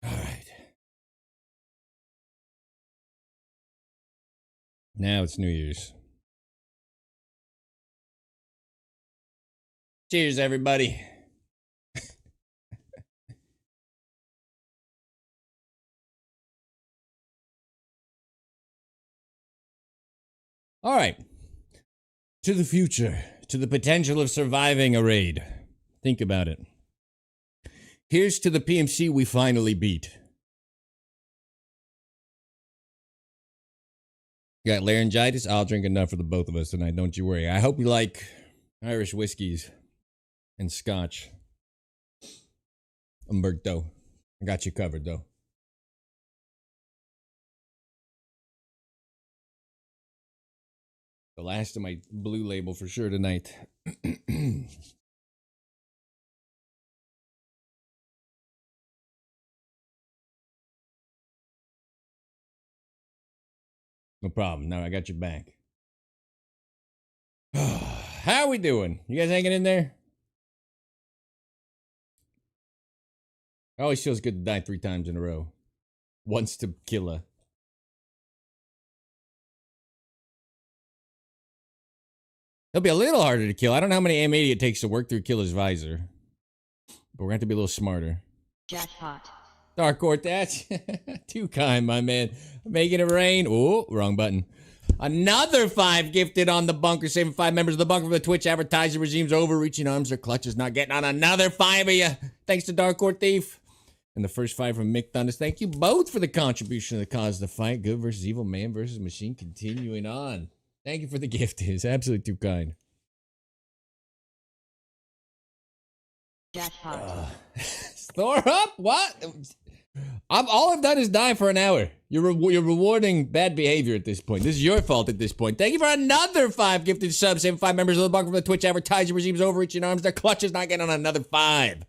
All right. Now it's New Year's. Cheers, everybody. All right. To the future, to the potential of surviving a raid. Think about it. Here's to the PMC we finally beat. You got laryngitis? I'll drink enough for the both of us tonight, don't you worry. I hope you like Irish whiskeys and scotch. Umberto. I got you covered, though. The last of my blue label for sure tonight. No problem. No, I got your back. How are we doing? You guys hanging in there? It always feels good to die 3 times in a row. Once to Killa. It'll be a little harder to kill. I don't know how many M80 it takes to work through Killa's visor. But we're going to have to be a little smarter. Jackpot. Dark Court, that's too kind, my man. Making it rain. Oh, wrong button. Another 5 gifted on the bunker, saving 5 members of the bunker from the Twitch advertising regime's overreaching arms or clutches, not getting on another 5 of you. Thanks to Dark Court Thief. And the first 5 from Mick Thunders. Thank you both for the contribution to the cause of the fight. Good versus evil, man versus machine. Continuing on. Thank you for the gift. It's absolutely too kind. Jackpot. Thor up? What? All I've done is die for an hour. You're rewarding bad behavior at this point. This is your fault at this point. Thank you for another 5 gifted subs. Saving 5 members of the bunker from the Twitch advertising regime's overreaching arms. Their clutches not getting on another 5.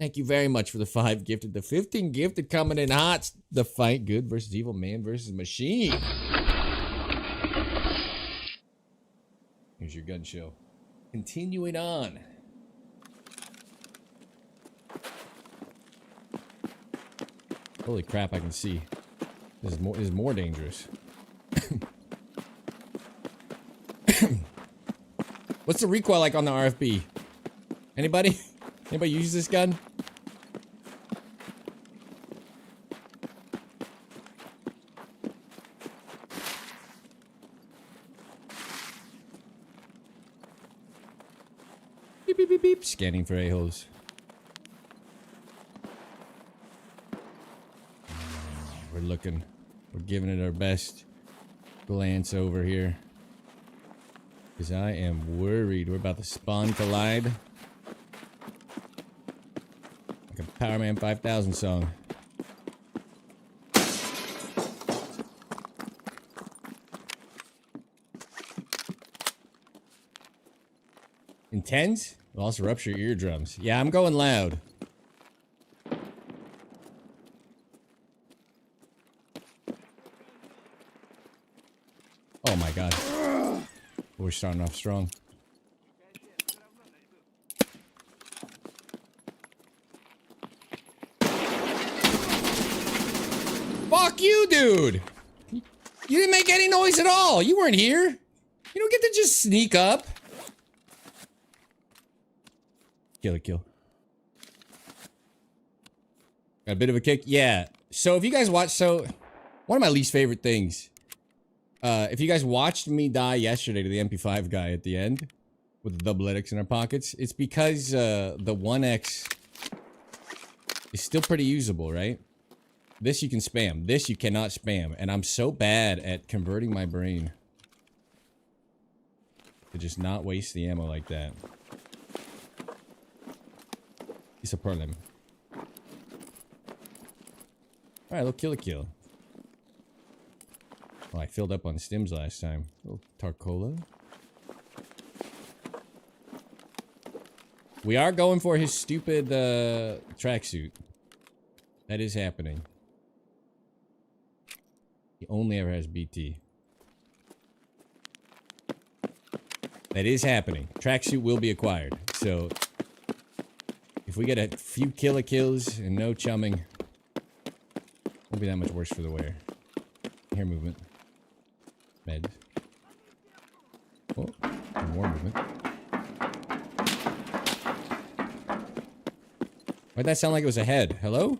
Thank you very much for the 5 gifted. The 15 gifted coming in hot. The fight, good versus evil, man versus machine. Here's your gun show. Continuing on. Holy crap, I can see. This is more dangerous. What's the recoil like on the RFB? Anybody? Anybody use this gun? Beep, beep, beep, beep. Scanning for a-holes. We're looking. We're giving it our best glance over here. Because I am worried. We're about to spawn collide. Like a Power Man 5000 song. Intense? Will also rupture your eardrums. Yeah, I'm going loud. Oh my god. We're starting off strong. Fuck you, dude! You didn't make any noise at all! You weren't here! You don't get to just sneak up. Kill it, kill. Got a bit of a kick? Yeah. So if you guys watch, one of my least favorite things. If you guys watched me die yesterday to the MP5 guy at the end, with the double X in our pockets, it's because, the 1X is still pretty usable, right? This you can spam. This you cannot spam. And I'm so bad at converting my brain to just not waste the ammo like that. It's a problem. Alright, little kill. Oh, I filled up on stims last time. A little Tarcola. We are going for his stupid, tracksuit. That is happening. He only ever has BT. That is happening. Tracksuit will be acquired. So, if we get a few kills and no chumming, won't be that much worse for the wearer. Hair movement. Med. Oh, more movement. Why'd that sound like it was ahead? Hello?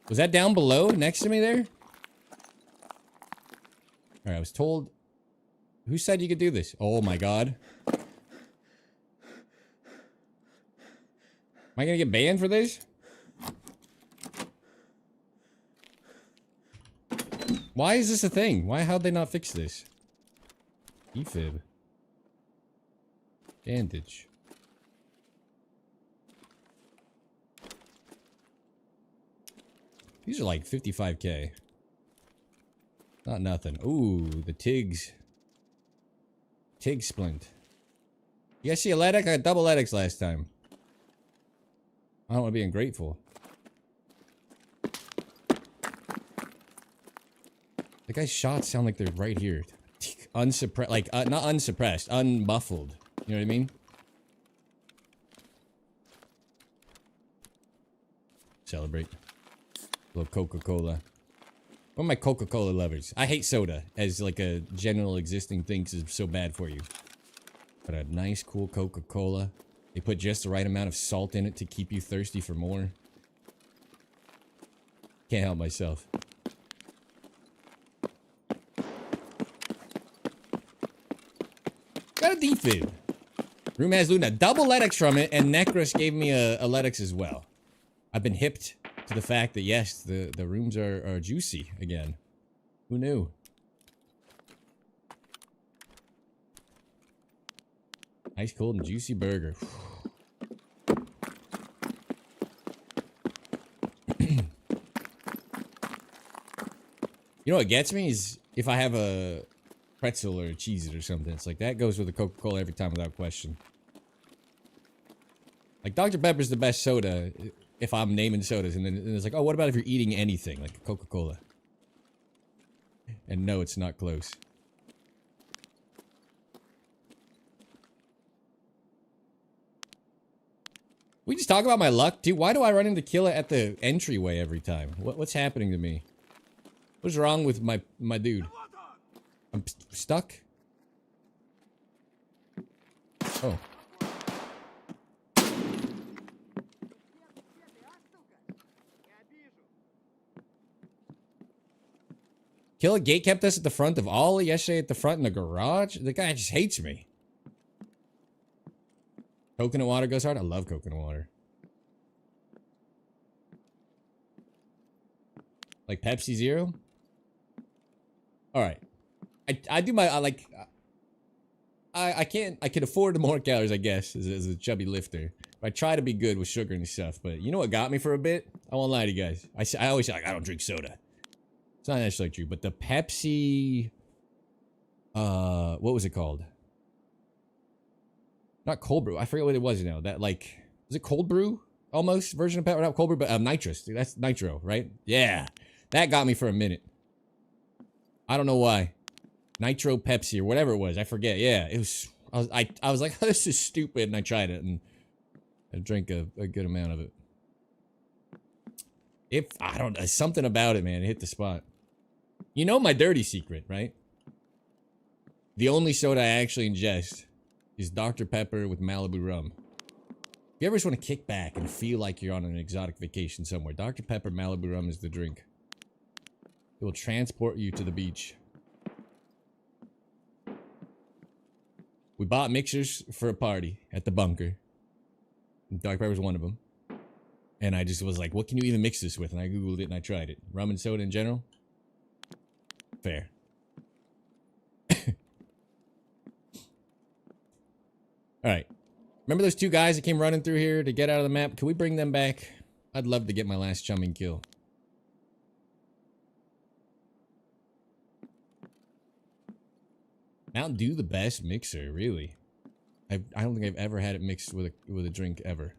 Was that down below, next to me there? Alright, I was told... Who said you could do this? Oh my god. Am I gonna get banned for this? Why is this a thing? How'd they not fix this? Efib. Bandage. These are like 55k. Not nothing. Ooh, the Tigs. Tig splint. You guys see a Ledic? I got double Ledics last time. I don't want to be ungrateful. The guy's shots sound like they're right here. unsuppressed, like, not unsuppressed, unmuffled. You know what I mean? Celebrate. A little Coca-Cola. What are my Coca-Cola lovers? I hate soda as like a general existing thing because it's so bad for you. But a nice, cool Coca-Cola. They put just the right amount of salt in it to keep you thirsty for more. Can't help myself. Got a defib. Room has Luna. Double Ledex from it, and Necros gave me a Ledex as well. I've been hipped to the fact that, yes, the rooms are juicy again. Who knew? Nice, cold, and juicy burger. You know what gets me is if I have a pretzel or a Cheez-It or something. It's like, that goes with a Coca-Cola every time without question. Like, Dr. Pepper's the best soda if I'm naming sodas. And then it's like, oh, what about if you're eating anything? Like Coca-Cola. And no, it's not close. We just talk about my luck, dude. Why do I run into Killa at the entryway every time? What's happening to me? What's wrong with my dude? I'm stuck? Oh. Killa Gate kept us at the front of Ollie yesterday at the front in the garage. The guy just hates me. Coconut water goes hard. I love coconut water. Like Pepsi Zero? Alright. I do my, I can't, I can afford more calories, I guess, as a chubby lifter. I try to be good with sugar and stuff, but you know what got me for a bit? I won't lie to you guys. I always say, like, I don't drink soda. It's not necessarily true, but the Pepsi, what was it called? Not cold brew. I forget what it was now. That, like, was it cold brew? Almost version of Pepsi, not cold brew, but nitrous. Dude, that's nitro, right? Yeah. That got me for a minute. I don't know why. Nitro Pepsi or whatever it was. I forget. Yeah, it was. I was like, this is stupid, and I tried it, and I drank a good amount of it. I don't know, something about it, man. It hit the spot. You know my dirty secret, right? The only soda I actually ingest is Dr. Pepper with Malibu rum. If you ever just want to kick back and feel like you're on an exotic vacation somewhere, Dr. Pepper Malibu rum is the drink. It will transport you to the beach. We bought mixers for a party at the bunker. Dr. Pepper was one of them. And I just was like, what can you even mix this with? And I Googled it and I tried it. Rum and soda in general? Fair. Alright. Remember those two guys that came running through here to get out of the map? Can we bring them back? I'd love to get my last chumming kill. Mountain Dew the best mixer, really. I don't think I've ever had it mixed with a drink ever.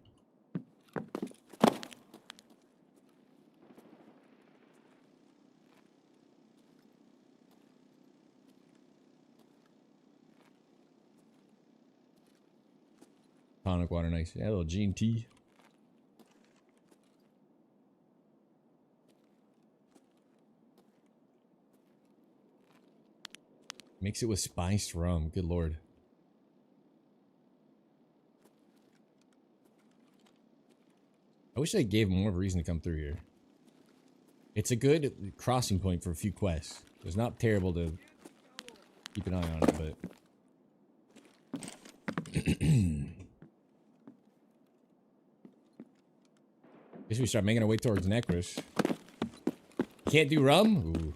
Tonic water, nice. Yeah, a little G&T. Mix it with spiced rum. Good lord. I wish they gave more of a reason to come through here. It's a good crossing point for a few quests. It's not terrible to keep an eye on it, but... Guess we start making our way towards Necros. Can't do rum? Ooh.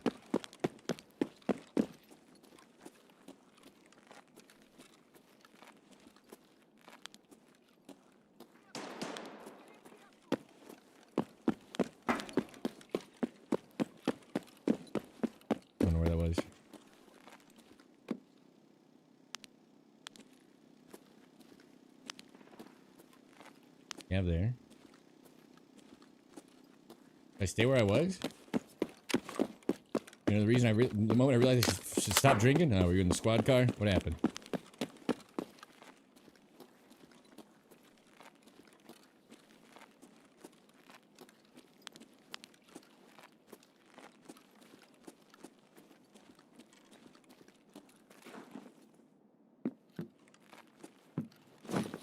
Don't know where that was. Yeah, there. Did I stay where I was? You know the reason the moment I realized I should stop drinking? Oh, were you in the squad car? What happened?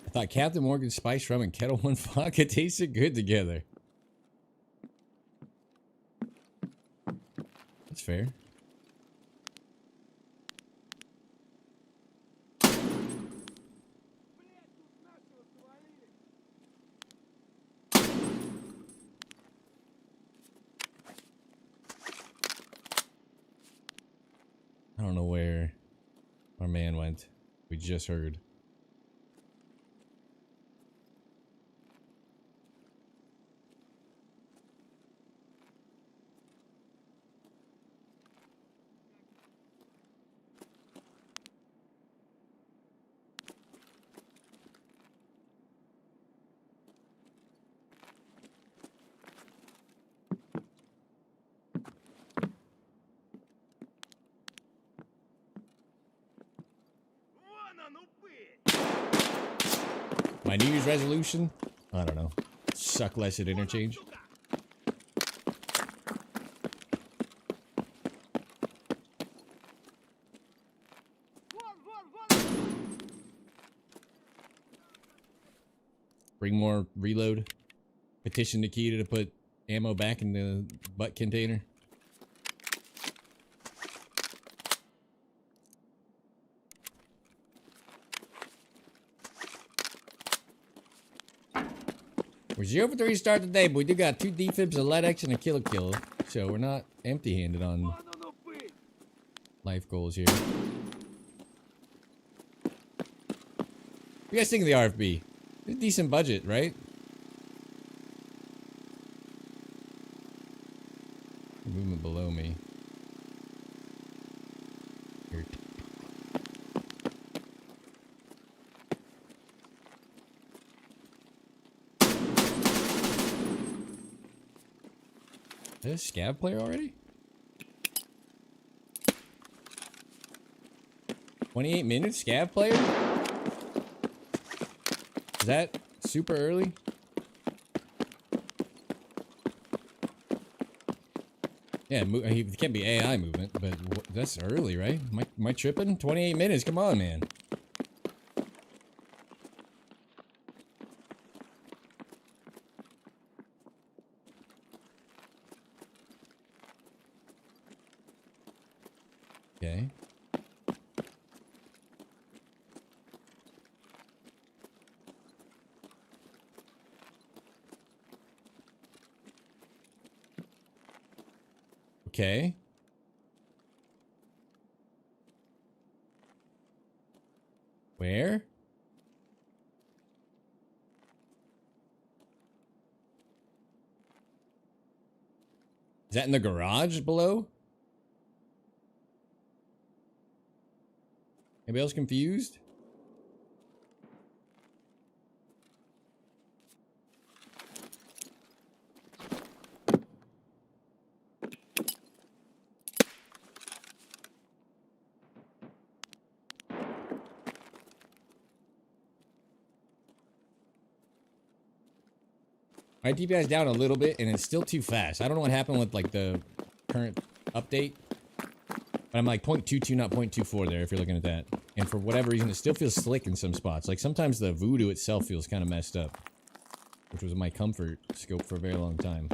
I thought Captain Morgan's spice rum and Kettle One vodka tasted good together. That's fair. I don't know where our man went. We just heard. My New Year's resolution? I don't know. Suck less at interchange. Bring more reload. Petition Nikita to put ammo back in the butt container. We're 0 for 3 start today, but we do got 2 defibs, a LEDX, and a kill. So we're not empty-handed on life goals here. What do you guys think of the RFB? It's a decent budget, right? Movement below me. Here. Is this a scav player already? 28 minutes, scav player? Is that super early? Yeah, it can't be AI movement, but that's early, right? Am I tripping? 28 minutes, come on, man. Okay. Okay. Where? Is that in the garage below? Anybody else confused? My DPI is down a little bit, and it's still too fast. I don't know what happened with, like, the current update. But I'm like 0.22, not 0.24 there, if you're looking at that. And for whatever reason, it still feels slick in some spots. Like, sometimes the voodoo itself feels kind of messed up. Which was my comfort scope for a very long time.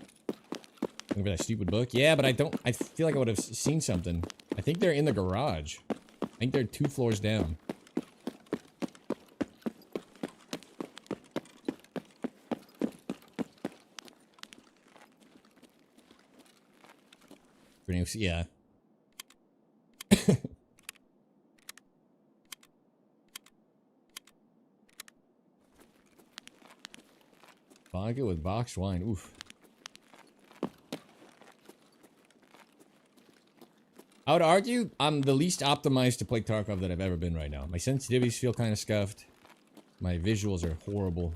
Looking for that stupid book? Yeah, but I feel like I would have seen something. I think they're in the garage. I think they're 2 floors down. Yeah. Vodka with boxed wine. Oof. I would argue I'm the least optimized to play Tarkov that I've ever been right now. My sensitivities feel kind of scuffed. My visuals are horrible.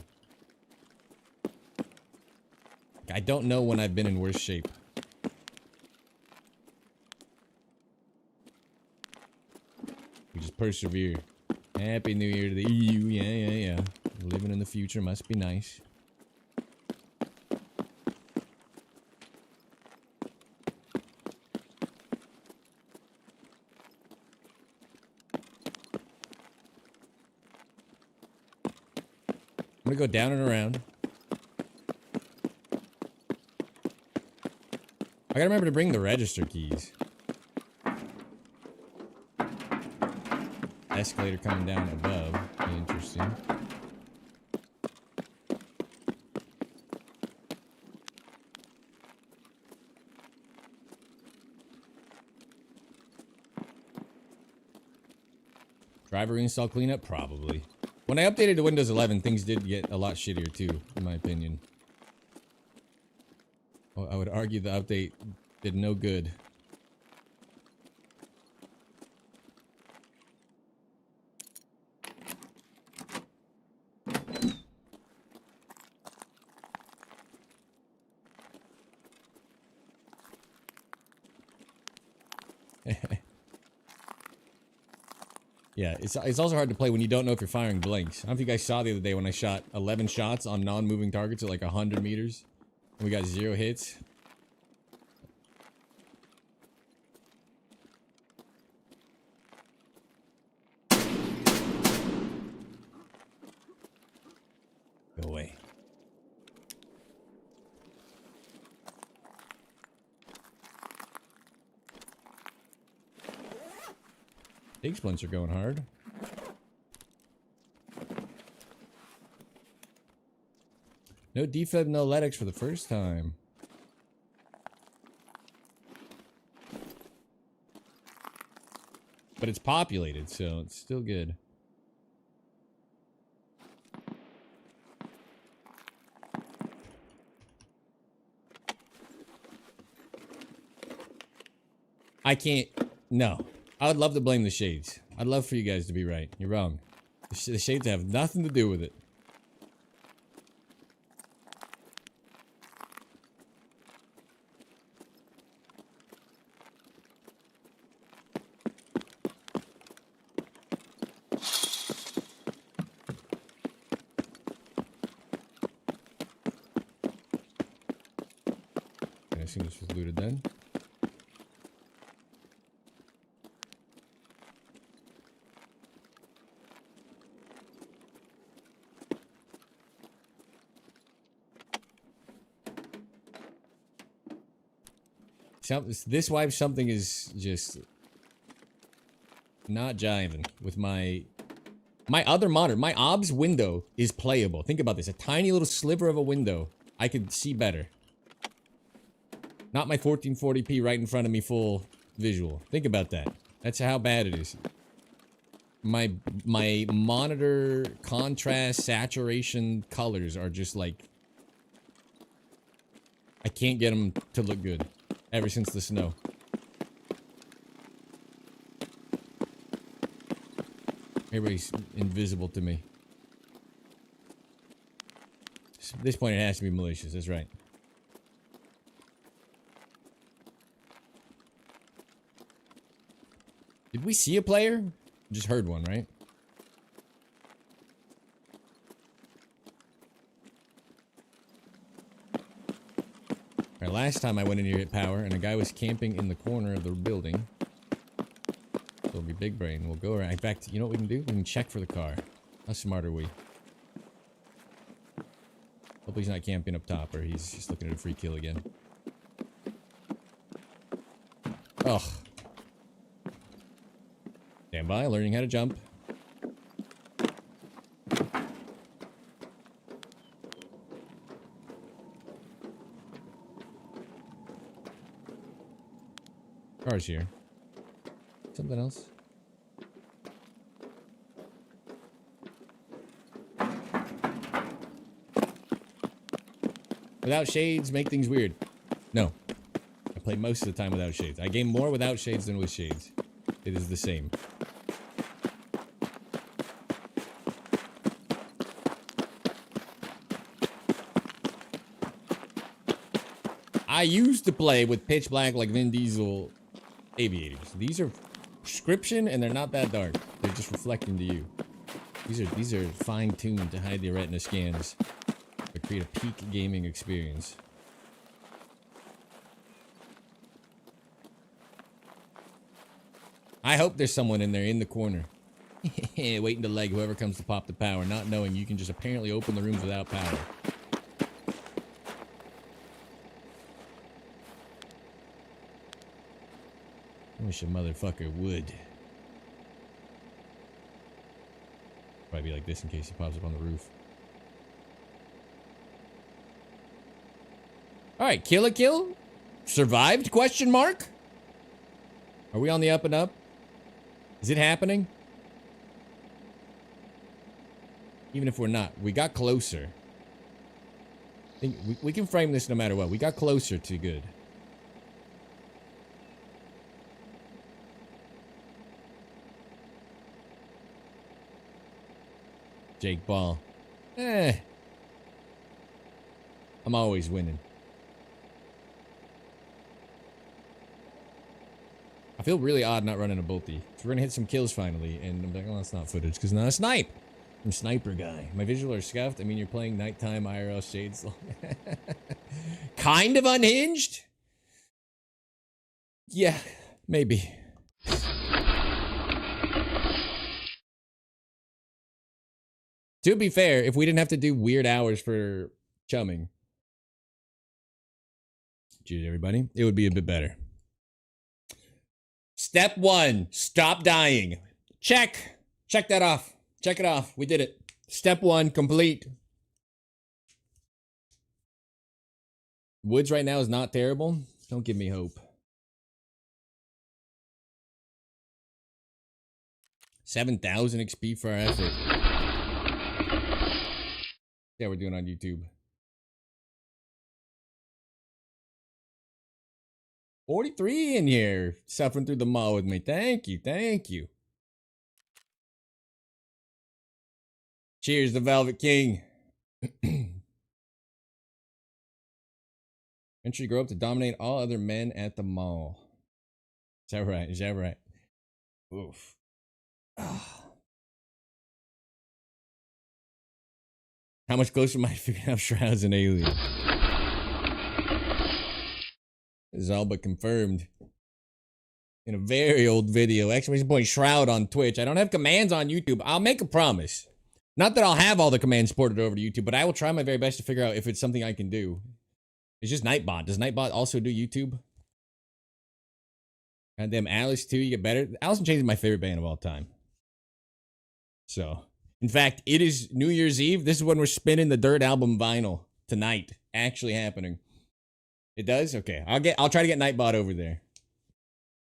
I don't know when I've been in worse shape. persevere. Happy New Year to the EU. Yeah. Living in the future must be nice. I'm gonna go down and around. I gotta remember to bring the register keys. Escalator coming down above. Interesting. Driver install cleanup? Probably. When I updated to Windows 11, things did get a lot shittier too, in my opinion. Well, I would argue the update did no good. Yeah, it's also hard to play when you don't know if you're firing blanks. I don't know if you guys saw the other day when I shot 11 shots on non-moving targets at like 100 meters. And we got 0 hits. Go away. Big splints are going hard. No defib, no LEDX for the first time. But it's populated, so it's still good. I can't... No. I would love to blame the shades. I'd love for you guys to be right. You're wrong. The shades have nothing to do with it. I assume this was looted then. This wipe something is just not jiving with my other monitor. My OBS window is playable. Think about this. A tiny little sliver of a window. I could see better. Not my 1440p right in front of me full visual. Think about that. That's how bad it is. My monitor contrast, saturation, colors are just like... I can't get them to look good. Ever since the snow. Everybody's invisible to me. At this point, it has to be malicious. That's right. Did we see a player? Just heard one, right? Last time I went in here at power, and a guy was camping in the corner of the building. So it'll be big brain. We'll go around. In fact, you know what we can do? We can check for the car. How smart are we? Hope he's not camping up top, or he's just looking at a free kill again. Ugh. Stand by, learning how to jump. Car's here. Something else? Without shades, make things weird. No. I play most of the time without shades. I game more without shades than with shades. It is the same. I used to play with pitch black like Vin Diesel aviators. These are prescription and they're not that dark. They're just reflecting to you. These are fine-tuned to hide the retina scans, but create a peak gaming experience. I hope there's someone in there in the corner. Waiting to leg whoever comes to pop the power, not knowing you can just apparently open the rooms without power. I wish a motherfucker would. Probably be like this in case he pops up on the roof. Alright, kill a kill? Survived? Question mark? Are we on the up and up? Is it happening? Even if we're not, we got closer. I think we can frame this no matter what. We got closer to good. Jake Paul. I'm always winning. I feel really odd not running a bolty. So we're gonna hit some kills finally, and I'm like, oh, that's not footage, because not a snipe. I'm a sniper guy. My visuals are scuffed. I mean, you're playing nighttime IRL shades. Kind of unhinged? Yeah, maybe. To be fair, if we didn't have to do weird hours for chumming, cheers everybody, it would be a bit better. Step 1, stop dying. Check. Check that off. Check it off. We did it. Step 1, complete. Woods right now is not terrible. Don't give me hope. 7,000 XP for our effort. Yeah, we're doing on YouTube. 43 in here, suffering through the mall with me. Thank you, thank you. Cheers, the Velvet King. Eventually grow up to dominate all other men at the mall. Is that right? Is that right? Oof. How much closer am I to figuring out Shroud's an alien? This is all but confirmed. In a very old video. Exclamation point Shroud on Twitch. I don't have commands on YouTube. I'll make a promise. Not that I'll have all the commands ported over to YouTube, but I will try my very best to figure out if it's something I can do. It's just Nightbot. Does Nightbot also do YouTube? Goddamn Alice too, you get better. Alice in Chains is my favorite band of all time. So, in fact, it is New Year's Eve. This is when we're spinning the Dirt album vinyl tonight. Actually happening. It does? Okay. I'll try to get Nightbot over there.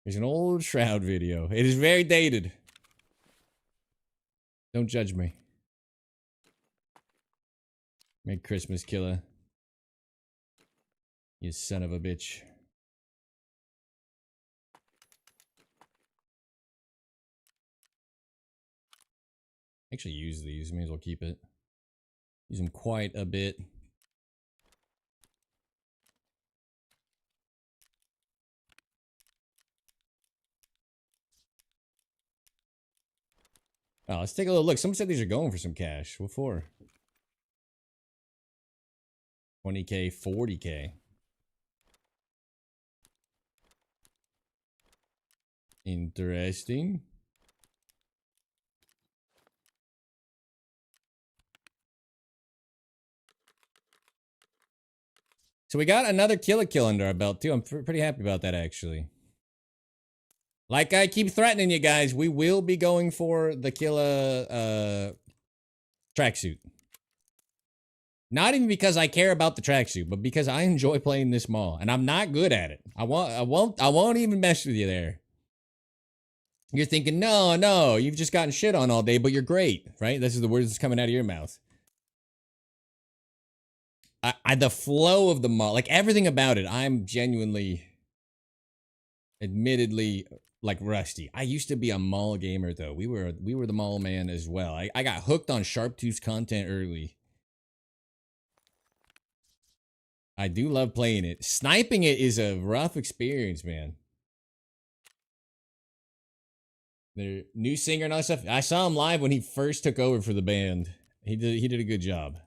There's an old Shroud video. It is very dated. Don't judge me. Merry Christmas, killer. You son of a bitch. Actually use these. May as well keep it. Use them quite a bit. Oh, let's take a little look. Someone said these are going for some cash. What for? 20K, 40K. Interesting. So we got another kill under our belt too. I'm pretty happy about that actually. Like I keep threatening you guys, we will be going for the killer tracksuit. Not even because I care about the tracksuit, but because I enjoy playing this mall, and I'm not good at it. I won't even mess with you there. You're thinking, no, you've just gotten shit on all day, but you're great, right? This is the words that's coming out of your mouth. The flow of the mall, like everything about it, I'm genuinely, admittedly, like rusty. I used to be a mall gamer though. We were the mall man as well. I got hooked on Sharptooth's content early. I do love playing it. Sniping it is a rough experience, man. Their new singer and all that stuff. I saw him live when he first took over for the band. He did a good job.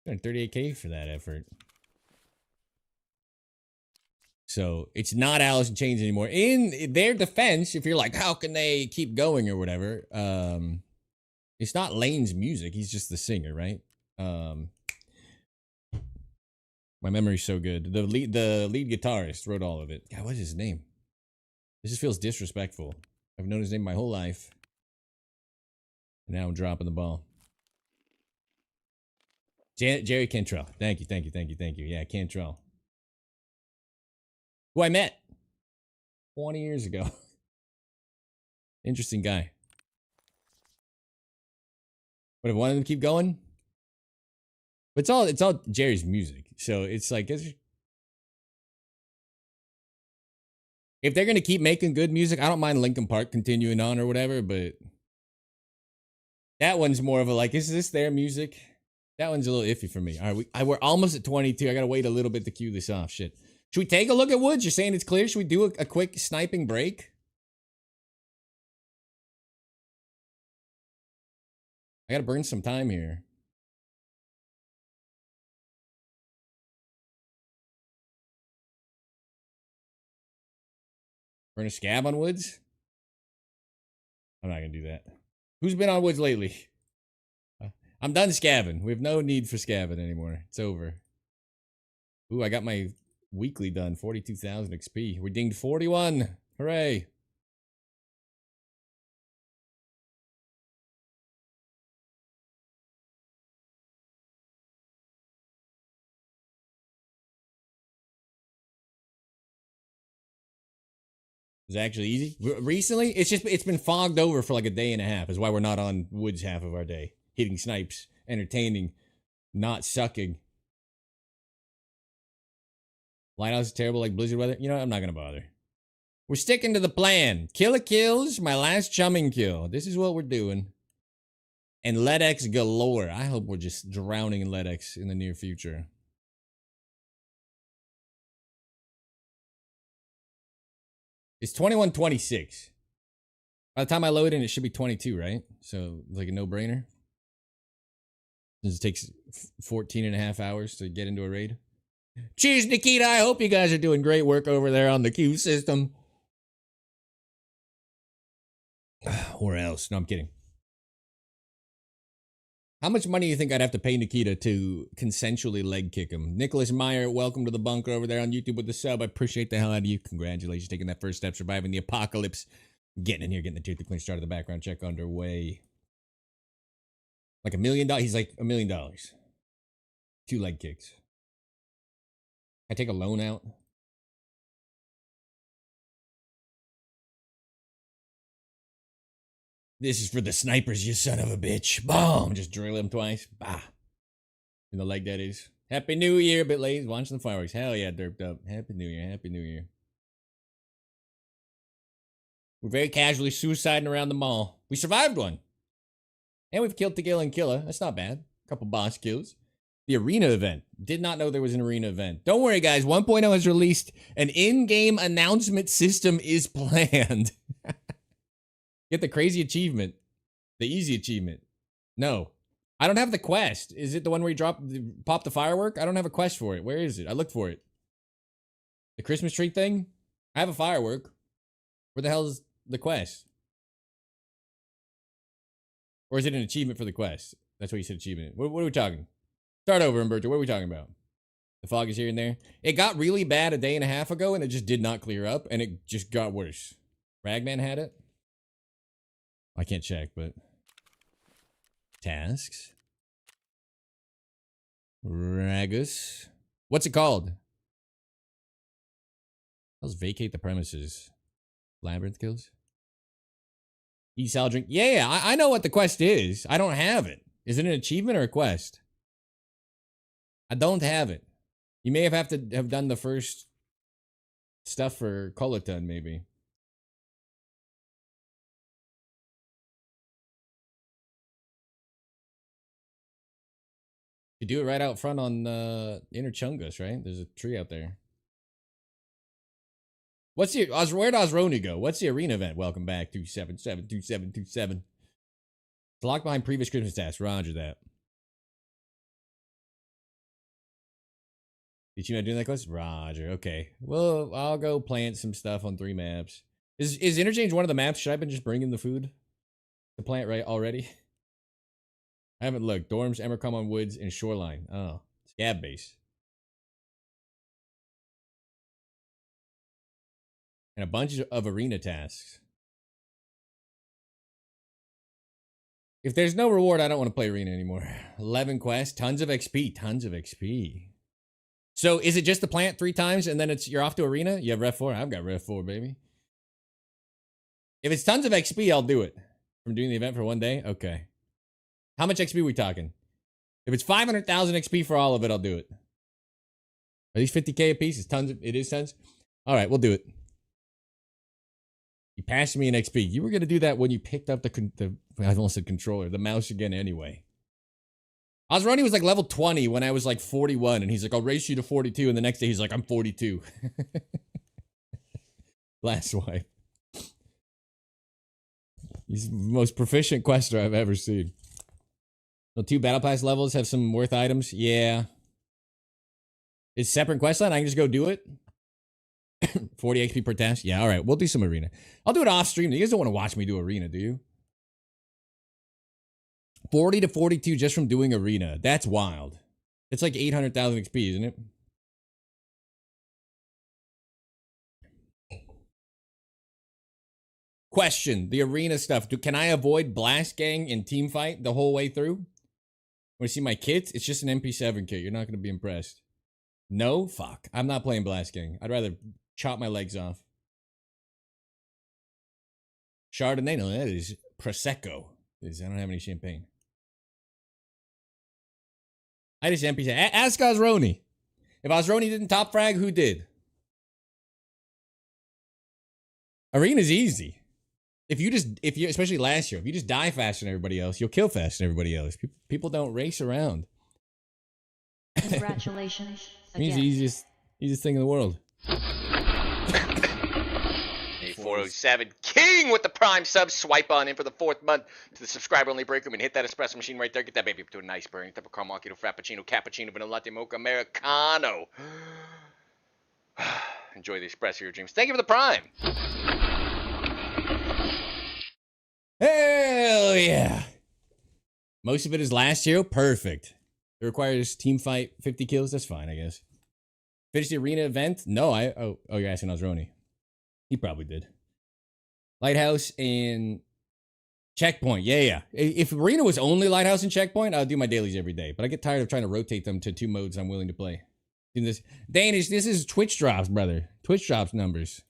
38K for that effort. So it's not Alice in Chains anymore. In their defense, if you're like, how can they keep going or whatever? It's not Lane's music. He's just the singer, right? My memory's so good. The lead guitarist wrote all of it. God, what is his name? This just feels disrespectful. I've known his name my whole life. And now I'm dropping the ball. Jerry Cantrell. Thank you. Yeah, Cantrell. Who I met 20 years ago. Interesting guy. But if one of them keep going, but it's all Jerry's music. So it's like if they're gonna keep making good music, I don't mind Linkin Park continuing on or whatever, but that one's more of a like, is this their music? That one's a little iffy for me. All right, we're almost at 22. I gotta wait a little bit to cue this off. Shit. Should we take a look at Woods? You're saying it's clear. Should we do a quick sniping break? I gotta burn some time here. Burn a scab on Woods? I'm not gonna do that. Who's been on Woods lately? I'm done scabbing. We have no need for scabbing anymore. It's over. Ooh, I got my weekly done. 42,000 XP. We dinged 41. Hooray. It's actually easy. Recently, it's been fogged over for like a day and a half. Is why we're not on Woods half of our day. Hitting snipes, entertaining, not sucking. Lighthouse is terrible like blizzard weather. You know what? I'm not gonna bother. We're sticking to the plan. Killer kills, my last chumming kill. This is what we're doing. And LEDX galore. I hope we're just drowning in LEDX in the near future. It's 21:26. By the time I load in, it should be 22, right? So it's like a no-brainer. Since it takes 14 and a half hours to get into a raid. Cheers, Nikita. I hope you guys are doing great work over there on the queue system. Or else. No, I'm kidding. How much money do you think I'd have to pay Nikita to consensually leg kick him? Nicholas Meyer, welcome to the bunker over there on YouTube with the sub. I appreciate the hell out of you. Congratulations, taking that first step, surviving the apocalypse. Getting in here, getting the tooth to clean, started the background check underway. Like $1 million? He's like $1 million. 2 leg kicks. I take a loan out. This is for the snipers, you son of a bitch. Boom! Just drill him twice. Bah. In the leg, that is. Happy New Year, bit late. Watching the fireworks. Hell yeah, derped up. Happy New Year. Happy New Year. We're very casually suiciding around the mall. We survived one. And we've killed Tequila and Killa. That's not bad. A couple boss kills. The arena event. Did not know there was an arena event. Don't worry, guys. 1.0 has released. An in-game announcement system is planned. Get the crazy achievement. The easy achievement. No. I don't have the quest. Is it the one where you pop the firework? I don't have a quest for it. Where is it? I looked for it. The Christmas tree thing? I have a firework. Where the hell is the quest? Or is it an achievement for the quest? That's what you said achievement. What are we talking? Start over, Umberto. What are we talking about? The fog is here and there. It got really bad a day and a half ago, and it just did not clear up, and it just got worse. Ragman had it? I can't check, but... Tasks. Ragus. What's it called? Let's vacate the premises. Labyrinth kills. Eat salad drink. Yeah, I know what the quest is. I don't have it. Is it an achievement or a quest? I don't have it. You may have to have done the first stuff for Colaton, maybe. You do it right out front on Inner Chungus, right? There's a tree out there. What's the where'd Osroni go? What's the arena event? Welcome back. 2772727. It's locked behind previous Christmas tasks. Roger that. Did you not do that quest? Roger. Okay. Well, I'll go plant some stuff on 3 maps. Is interchange one of the maps? Should I have been just bringing the food to plant right already? I haven't looked. Dorms, Emercom Woods, and Shoreline. Oh, scab base. And a bunch of arena tasks. If there's no reward, I don't want to play arena anymore. 11 quests, tons of XP, tons of XP. So is it just the plant 3 times and then you're off to arena? You have Rev 4? I've got Rev 4, baby. If it's tons of XP, I'll do it. From doing the event for 1 day? Okay. How much XP are we talking? If it's 500,000 XP for all of it, I'll do it. Are these 50k a piece? It's tons. It is tons? All right, we'll do it. You passed me an XP. You were going to do that when you picked up I almost said controller, the mouse again anyway. Osroni was like level 20 when I was like 41, and he's like, I'll race you to 42, and the next day he's like, I'm 42. Last wipe. He's the most proficient quester I've ever seen. So 2 battle pass levels have some worth items? Yeah. It's separate quest line? I can just go do it? 40 XP per task? Yeah, alright. We'll do some arena. I'll do it off stream. You guys don't want to watch me do arena, do you? 40 to 42 just from doing arena. That's wild. It's like 800,000 XP, isn't it? Question. The arena stuff. Can I avoid Blast Gang and Team Fight the whole way through? Want to see my kits? It's just an MP7 kit. You're not going to be impressed. No? Fuck. I'm not playing Blast Gang. I'd rather chop my legs off. Chardonnay? No, that is Prosecco. I don't have any champagne. I just NPC. Ask Osroni. If Osroni didn't top frag, who did? Arena's easy. If you especially last year, if you just die faster than everybody else, you'll kill faster than everybody else. People don't race around. Congratulations. He's the easiest thing in the world. 407 King with the prime sub. Swipe on in for the 4th month to the subscriber only break room and hit that espresso machine right there. Get that baby up to a nice burn. Type of caramel macchiato, frappuccino, cappuccino, vanilla latte, mocha, americano. Enjoy the espresso of your dreams. Thank you for the prime. Hell yeah. Most of it is last year. Perfect. It requires team fight 50 kills. That's fine, I guess. Finish the arena event? No, oh, you're asking Osroni. He probably did. Lighthouse and Checkpoint. Yeah. If arena was only Lighthouse and Checkpoint, I'd do my dailies every day. But I get tired of trying to rotate them to 2 modes I'm willing to play. This is Twitch drops, brother. Twitch drops numbers.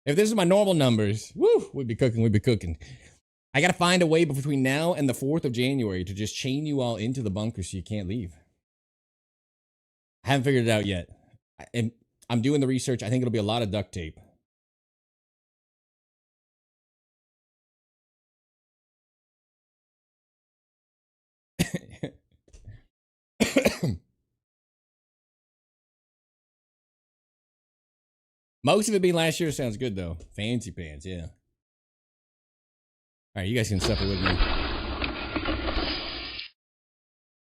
If this is my normal numbers, woo, we'd be cooking. I gotta find a way between now and the 4th of January to just chain you all into the bunker so you can't leave. I haven't figured it out yet. I'm doing the research. I think it'll be a lot of duct tape. Most of it being last year sounds good, though. Fancy pants, yeah. All right, you guys can suffer with me.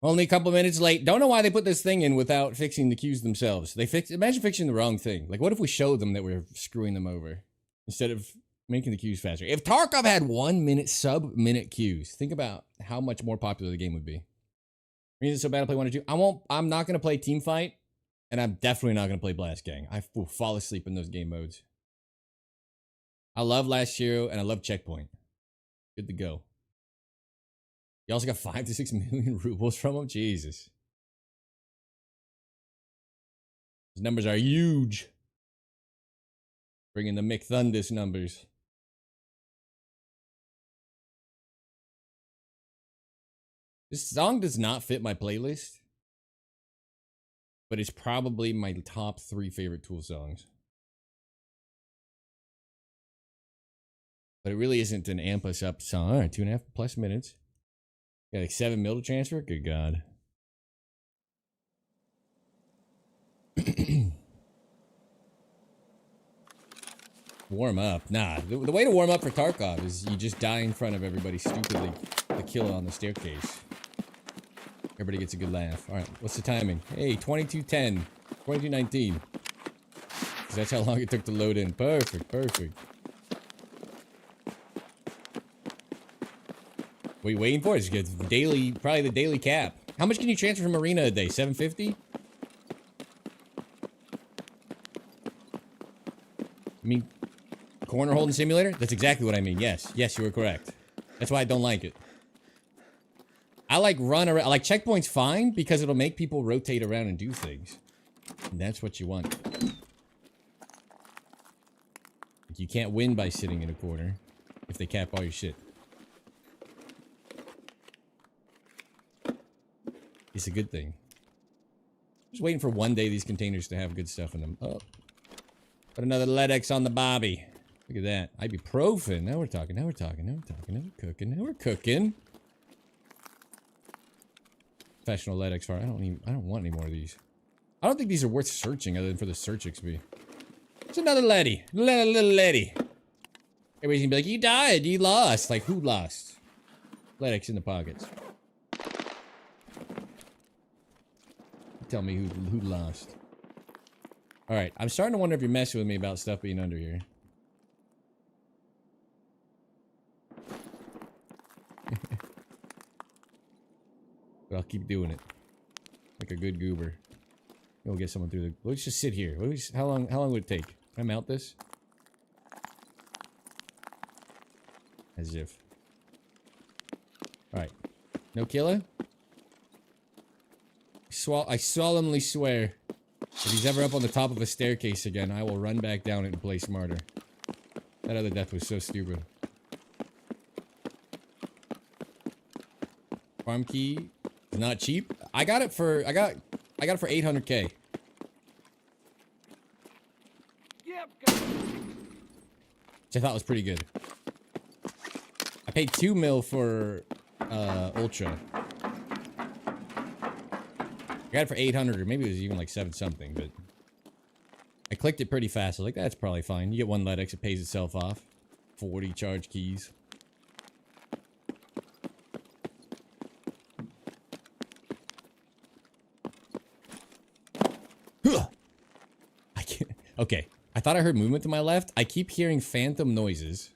Only a couple minutes late. Don't know why they put this thing in without fixing the queues themselves. Imagine fixing the wrong thing. Like, what if we showed them that we're screwing them over instead of making the queues faster? If Tarkov had 1 minute, sub-minute queues, think about how much more popular the game would be. Reason it's so bad to play 1 or 2. I'm not going to play Team Fight, and I'm definitely not going to play Blast Gang. I will fall asleep in those game modes. I love Last Year, and I love Checkpoint. Good to go. You also got 5 to 6 million rubles from them? Jesus. These numbers are huge. Bringing the McThundus numbers. This song does not fit my playlist, but it's probably my top 3 favorite Tool songs. But it really isn't an amp us up song. All right, 2.5+ minutes. Got like 7 mil to transfer? Good God. Warm up. Nah, the way to warm up for Tarkov is you just die in front of everybody stupidly to kill it on the staircase. Everybody gets a good laugh. Alright, what's the timing? Hey, 22:10. 22:19. Because that's how long it took to load in. Perfect, perfect. What are you waiting for? It's daily, probably the daily cap. How much can you transfer from Arena a day? 750? I mean, corner holding simulator? That's exactly what I mean. Yes. Yes, you were correct. That's why I don't like it. I like run around. I like checkpoints fine because it'll make people rotate around and do things. And that's what you want. You can't win by sitting in a corner if they cap all your shit. It's a good thing. Just waiting for one day these containers to have good stuff in them. Oh. Put another LEDX on the bobby. Look at that. Ibuprofen. Now we're talking. Now we're talking. Now we're talking. Now we're cooking. Now we're cooking. Professional LEDX fire. I don't want any more of these. I don't think these are worth searching other than for the search XP. It's another Letty. Little Letty. Everybody's gonna be like, you died. You lost. Like, who lost? LEDX in the pockets. Tell me who lost. Alright, I'm starting to wonder if you're messing with me about stuff being under here. But I'll keep doing it. Like a good goober. We'll get someone through the... Let's just sit here. How long would it take? Can I mount this? As if. Alright. No killer? I solemnly swear, if he's ever up on the top of a staircase again, I will run back down it and play smarter. That other death was so stupid. Farm key is not cheap. I got it for 800K. Which I thought was pretty good. I paid 2 mil for Ultra. I got it for 800, or maybe it was even like 7 something, but I clicked it pretty fast. I was like, that's probably fine. You get one LEDX, it pays itself off. 40 charge keys. I can't. Okay, I thought I heard movement to my left. I keep hearing phantom noises.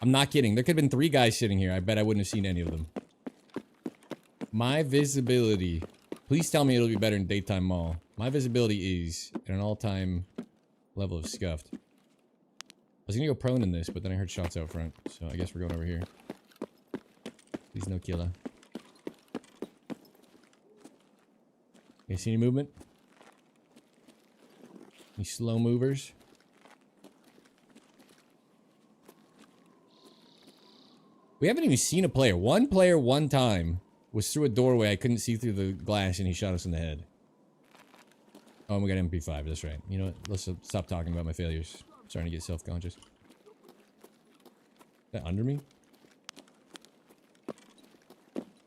I'm not kidding. There could have been 3 guys sitting here. I bet I wouldn't have seen any of them. My visibility... Please tell me it'll be better in daytime mall. My visibility is at an all-time level of scuffed. I was gonna go prone in this, but then I heard shots out front. So I guess we're going over here. Please no killer. You see any movement? Any slow movers? We haven't even seen a player. One player, one time, was through a doorway. I couldn't see through the glass, and he shot us in the head. Oh, and we got MP5. That's right. You know what? Let's stop talking about my failures. I'm starting to get self-conscious. Is that under me?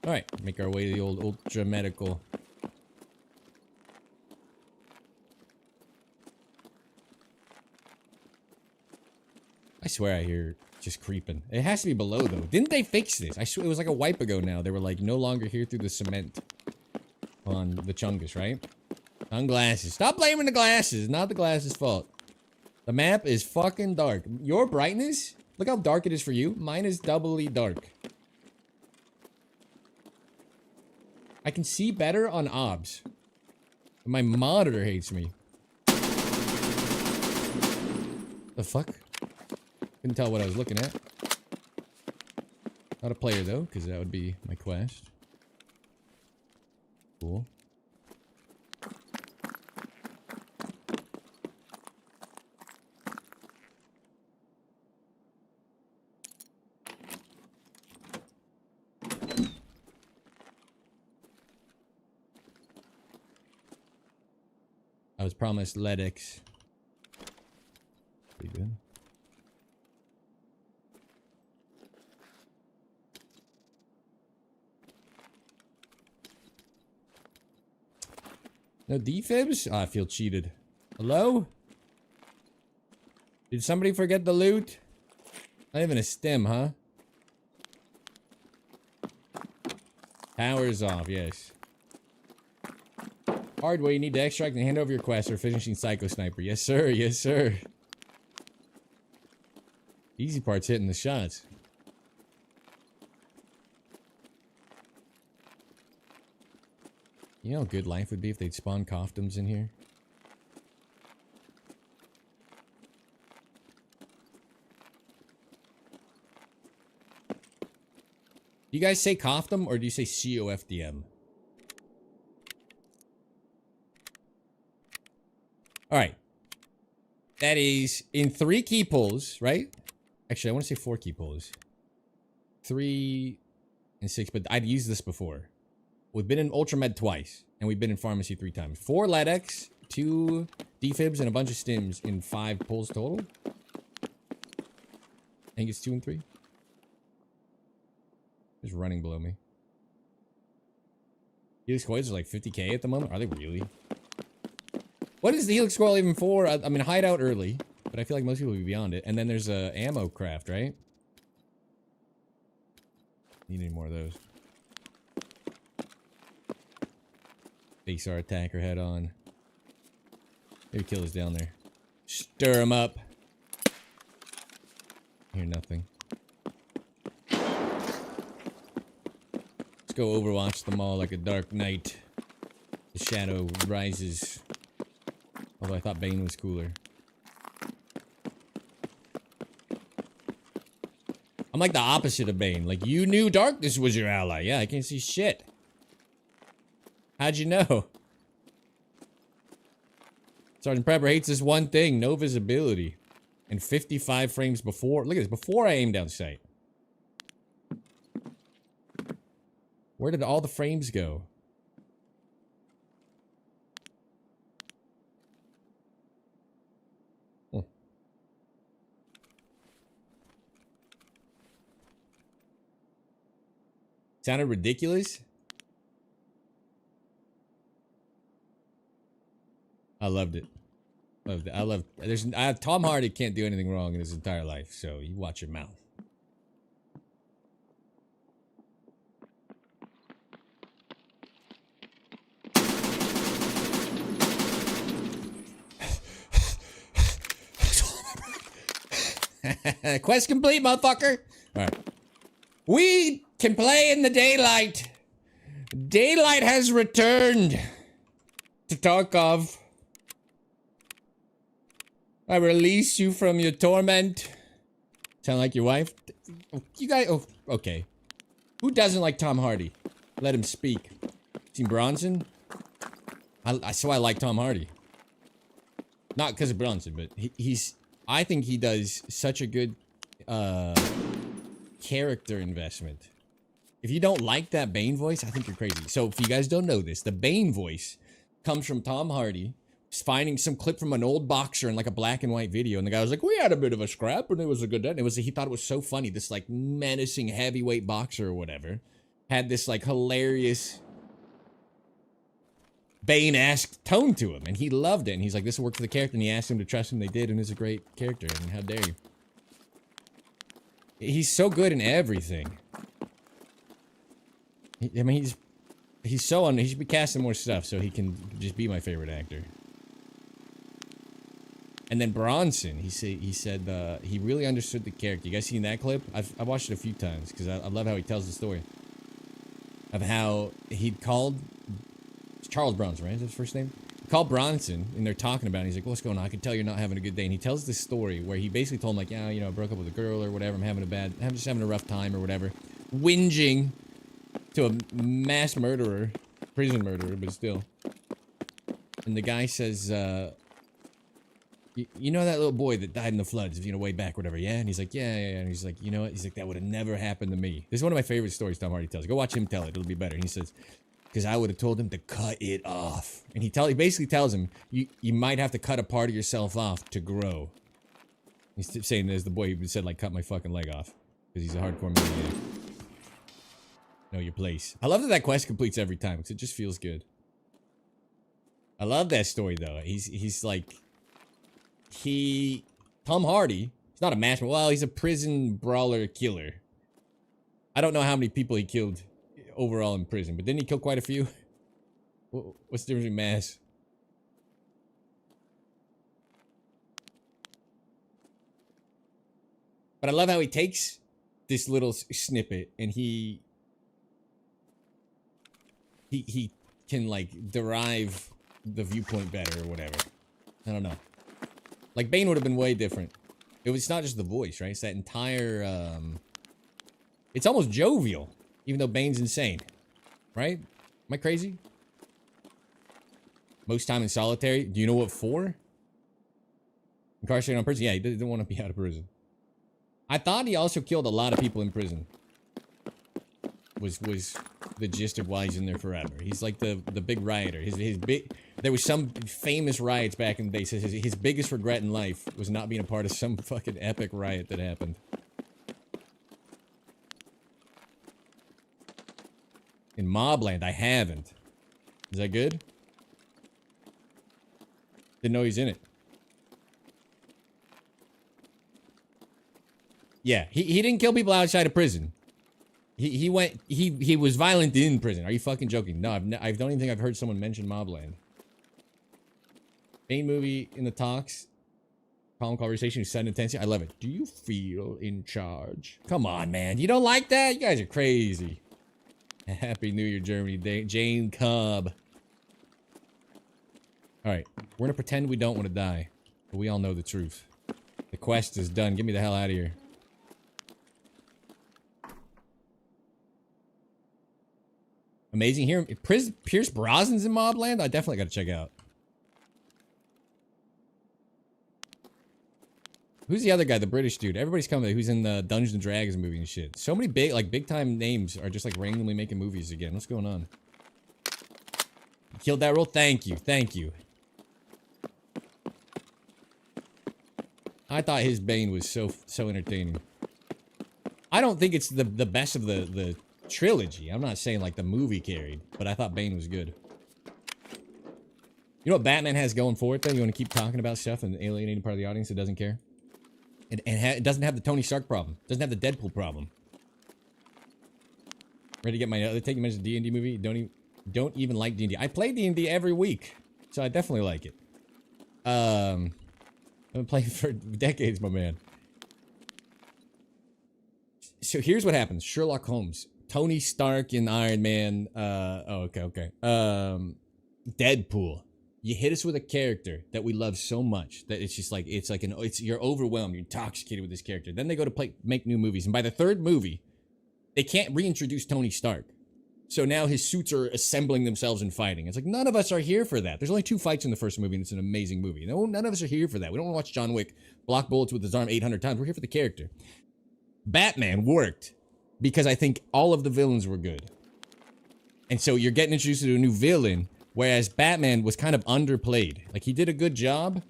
Alright, make our way to the old ultra medical. I swear I hear just creeping. It has to be below, though. Didn't they fix this? I swear it was like a wipe ago now. They were like, no longer here through the cement. On the Chungus, right? On glasses. Stop blaming the glasses. Not the glasses' fault. The map is fucking dark. Your brightness? Look how dark it is for you. Mine is doubly dark. I can see better on OBS. My monitor hates me. The fuck? Couldn't tell what I was looking at. Not a player though, because that would be my quest. Cool. I was promised LEDX. Pretty good. No defibs? Oh, I feel cheated. Hello? Did somebody forget the loot? Not even a stem, huh? Power's off, yes. Hardware, you need to extract and hand over your quest for finishing Psycho Sniper. Yes, sir. Yes, sir. Easy part's hitting the shots. You know how good life would be if they'd spawn Coftums in here? Do you guys say Coftum or do you say COFDM? Alright. That is in 3 key pulls, right? Actually, I want to say 4 key pulls. 3 and 6, but I'd used this before. We've been in Ultramed twice, and we've been in Pharmacy 3 times. 4 LEDX, 2 defibs, and a bunch of stims in 5 pulls total. I think it's 2 and 3. Just running below me. Helix coils are like 50k at the moment. Are they really? What is the Helix coil even for? I mean, hideout early, but I feel like most people will be beyond it. And then there's a ammo craft, right? Need any more of those. Face our attacker head on. Maybe kill us down there. Stir him up. Hear nothing. Let's go Overwatch them all like a dark night. The shadow rises. Although I thought Bane was cooler. I'm like the opposite of Bane. Like, you knew darkness was your ally. Yeah, I can't see shit. How'd you know? Sergeant Prepper hates this one thing. No visibility. And 55 frames before. Look at this. Before I aim down sight. Where did all the frames go? Oh. Sounded ridiculous? I loved it. Loved it. I love. Tom Hardy can't do anything wrong in his entire life, so you watch your mouth. Quest complete, motherfucker. All right. We can play in the daylight. Daylight has returned to Tarkov. I release you from your torment. Sound like your wife? You guys, oh, okay. Who doesn't like Tom Hardy? Let him speak. Seen Bronson? So I like Tom Hardy. Not because of Bronson, but I think he does such a good, character investment. If you don't like that Bane voice, I think you're crazy. So if you guys don't know this, the Bane voice comes from Tom Hardy finding some clip from an old boxer in like a black and white video, and the guy was like, we had a bit of a scrap and it was a good day. And he thought it was so funny, this like menacing heavyweight boxer or whatever had this like hilarious Bane-esque tone to him, and he loved it, and he's like, this will work for the character, and he asked him to trust him. They did, and it's a great character, and how dare you. He's so good in everything. I mean, he's so he should be casting more stuff so he can just be my favorite actor. And then Bronson, he said he really understood the character. You guys seen that clip? I've watched it a few times because I love how he tells the story of how he'd called Charles Bronson, right? Is that his first name? He called Bronson and they're talking about it. He's like, what's going on? I can tell you're not having a good day. And he tells this story where he basically told him like, yeah, you know, I broke up with a girl or whatever. I'm just having a rough time or whatever. Whinging to a mass murderer, prison murderer, but still. And the guy says, you know that little boy that died in the floods, you know, way back, whatever, yeah? And he's like, yeah. And he's like, you know what? He's like, that would have never happened to me. This is one of my favorite stories Tom Hardy tells. Go watch him tell it. It'll be better. And he says, because I would have told him to cut it off. And he basically tells him, you might have to cut a part of yourself off to grow. He's saying there's the boy who said, like, cut my fucking leg off. Because he's a hardcore maniac. Know your place. I love that quest completes every time, because it just feels good. I love that story, though. He's like... Tom Hardy, he's not a master. Well, he's a prison brawler killer. I don't know how many people he killed overall in prison, but didn't he kill quite a few? What's the difference between mass? But I love how he takes this little snippet and he can like derive the viewpoint better or whatever. I don't know. Like Bane would have been way different. It's not just the voice, right? It's that entire it's almost jovial, even though Bane's insane. Right? Am I crazy? Most time in solitary. Do you know what for? Incarcerated on prison? Yeah, he didn't want to be out of prison. I thought he also killed a lot of people in prison. Was the gist of why he's in there forever. He's like the big rioter. His big. There was some famous riots back in the day. Says his biggest regret in life was not being a part of some fucking epic riot that happened. In Mobland, I haven't. Is that good? Didn't know he's in it. Yeah, he didn't kill people outside of prison. He was violent in prison. Are you fucking joking? No, I don't even think I've heard someone mention Mobland. Bane movie in the talks. Calm conversation, sudden intensity. I love it. Do you feel in charge? Come on, man. You don't like that? You guys are crazy. Happy New Year, Germany. Jane Cobb. Alright, we're gonna pretend we don't want to die. But we all know the truth. The quest is done. Get me the hell out of here. Amazing here. Pierce Brosnan's in Mobland? I definitely gotta check out. Who's the other guy? The British dude. Everybody's coming. Who's in the Dungeons and Dragons movie and shit. So many big time names are just like randomly making movies again. What's going on? You killed that role? Thank you. Thank you. I thought his Bane was so entertaining. I don't think it's the best of the trilogy. I'm not saying like the movie carried, but I thought Bane was good. You know what Batman has going for it though? You want to keep talking about stuff and alienating part of the audience that doesn't care? It doesn't have the Tony Stark problem. It doesn't have the Deadpool problem. Ready to get my other take? You mentioned D&D movie. Don't even like D&D. I play D&D every week, so I definitely like it. I've been playing for decades, my man. So here's what happens. Sherlock Holmes. Tony Stark in Iron Man. Okay. Deadpool. You hit us with a character that we love so much that it's just like you're overwhelmed, you're intoxicated with this character. Then they go to make new movies, and by the third movie, they can't reintroduce Tony Stark. So now his suits are assembling themselves and fighting. It's like none of us are here for that. There's only 2 fights in the first movie, and it's an amazing movie. No, none of us are here for that. We don't want to watch John Wick block bullets with his arm 800 times. We're here for the character. Batman worked because I think all of the villains were good, and so you're getting introduced to a new villain. Whereas Batman was kind of underplayed. Like, he did a good job.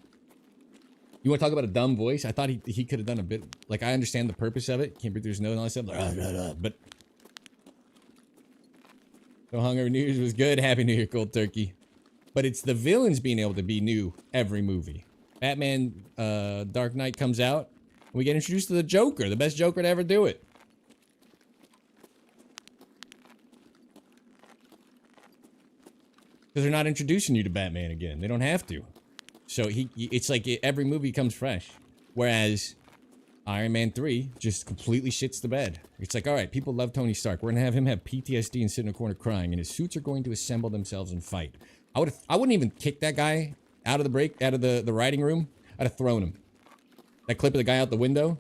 You want to talk about a dumb voice? I thought he could have done a bit... Like, I understand the purpose of it. Can't breathe through his nose and all that stuff. But... So Hunger New Year's was good. Happy New Year, Cold Turkey. But it's the villains being able to be new every movie. Batman Dark Knight comes out. And we get introduced to the Joker. The best Joker to ever do it. Because they're not introducing you to Batman again. They don't have to. So it's like every movie comes fresh. Whereas Iron Man 3 just completely shits the bed. It's like, all right, people love Tony Stark. We're going to have him have PTSD and sit in a corner crying. And his suits are going to assemble themselves and fight. I wouldn't even kick that guy out of the writing room. I'd have thrown him. That clip of the guy out the window.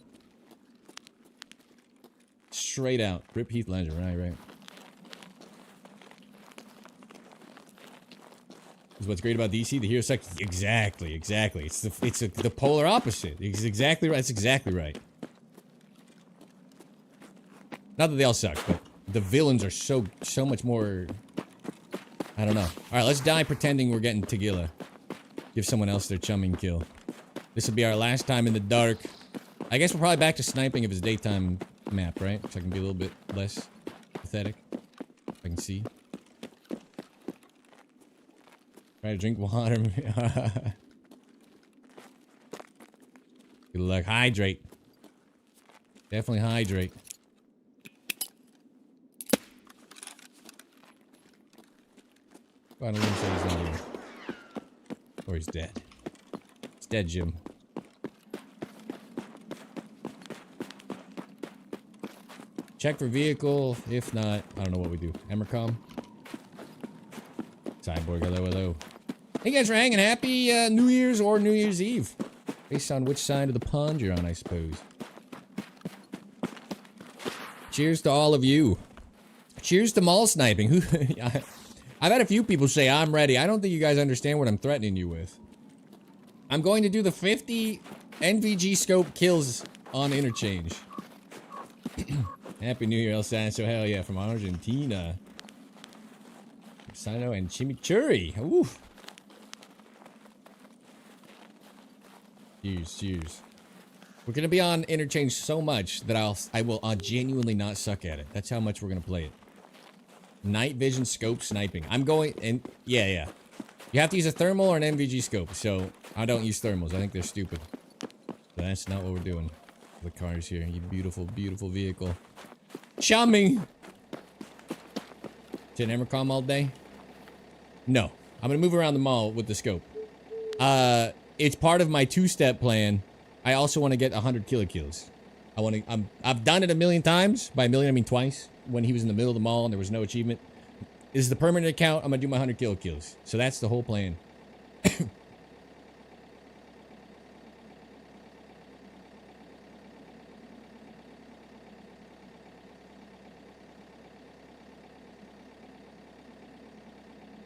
Straight out. Rip Heath Ledger. Right. Is what's great about DC, the hero section. Exactly. It's the polar opposite. It's exactly right. That's exactly right. Not that they all suck, but the villains are so much more. I don't know. All right, let's die pretending we're getting Tagilla. Give someone else their chumming kill. This will be our last time in the dark. I guess we're probably back to sniping if it's daytime map, right? So I can be a little bit less pathetic. If I can see. Try to drink water. Because Good luck. Hydrate. Definitely hydrate. Finally, say he's not here. Or he's dead. He's dead, Jim. Check for vehicle. If not, I don't know what we do. Emercom. Cyborg, hello, hello. Hey guys for hanging. Happy New Year's or New Year's Eve. Based on which side of the pond you're on, I suppose. Cheers to all of you. Cheers to mall sniping. Who? I've had a few people say I'm ready. I don't think you guys understand what I'm threatening you with. I'm going to do the 50 NVG scope kills on interchange. Happy New Year, El Sanso. Hell yeah, from Argentina. Sino and chimichurri. Oof. Cheers, cheers. We're gonna be on interchange so much that I will genuinely not suck at it. That's how much we're gonna play it. Night vision scope sniping. I'm going and yeah. You have to use a thermal or an NVG scope. So I don't use thermals. I think they're stupid. But that's not what we're doing. The cars here. You beautiful, beautiful vehicle. Charming. To an Emercom all day? No. I'm gonna move around the mall with the scope. It's part of my two-step plan. I also want to get 100 kills. I've done it a million times. By a million, I mean twice. When he was in the middle of the mall and there was no achievement. This is the permanent account. I'm gonna do my 100 kills. So that's the whole plan.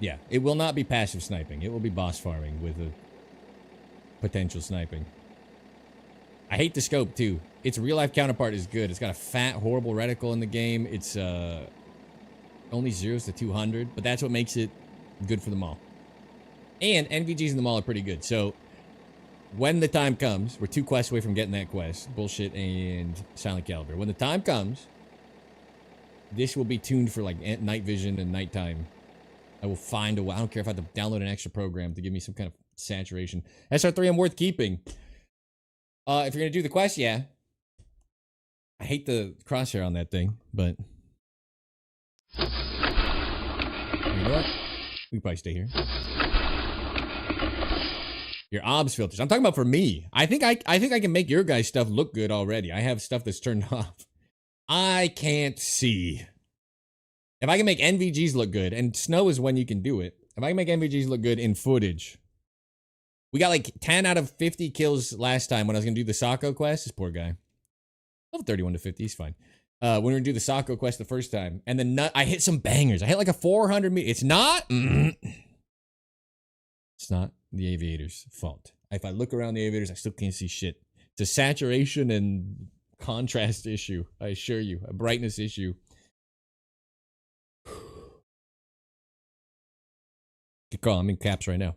Yeah, it will not be passive sniping. It will be boss farming with a potential sniping. I hate the scope too. Its real life counterpart is good. It's got a fat, horrible reticle in the game. It's only 0s to 200, but that's what makes it good for the mall. And NVGs in the mall are pretty good. So when the time comes, we're 2 quests away from getting that quest. Bullshit and Silent Caliber. When the time comes, this will be tuned for like night vision and nighttime. I will find a way. I don't care if I have to download an extra program to give me some kind of saturation. SR3, I'm worth keeping. If you're going to do the quest, yeah. I hate the crosshair on that thing, but... You know what? We can probably stay here. Your obs filters. I'm talking about for me. I think I can make your guys' stuff look good already. I have stuff that's turned off. I can't see. If I can make NVGs look good, and snow is when you can do it. If I can make NVGs look good in footage. We got like 10 out of 50 kills last time when I was going to do the Sako quest. This poor guy. Level 31 to 50, he's fine. When we were going to do the Sako quest the first time. And then I hit some bangers. I hit like a 400 meter. It's not... It's not the aviator's fault. If I look around the aviators, I still can't see shit. It's a saturation and contrast issue. I assure you. A brightness issue. Good call. I'm in caps right now.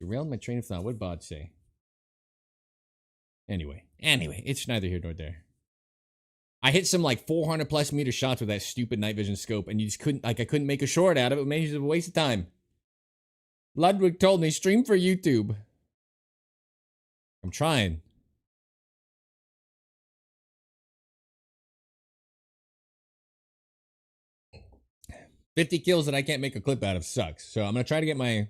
Derailed my train of thought. What bots say? Anyway, it's neither here nor there. I hit some like 400 plus meter shots with that stupid night vision scope, and you just couldn't, like, I couldn't make a short out of it. It made it a waste of time. Ludwig told me, stream for YouTube. I'm trying. $50 kills that I can't make a clip out of sucks. So I'm going to try to get my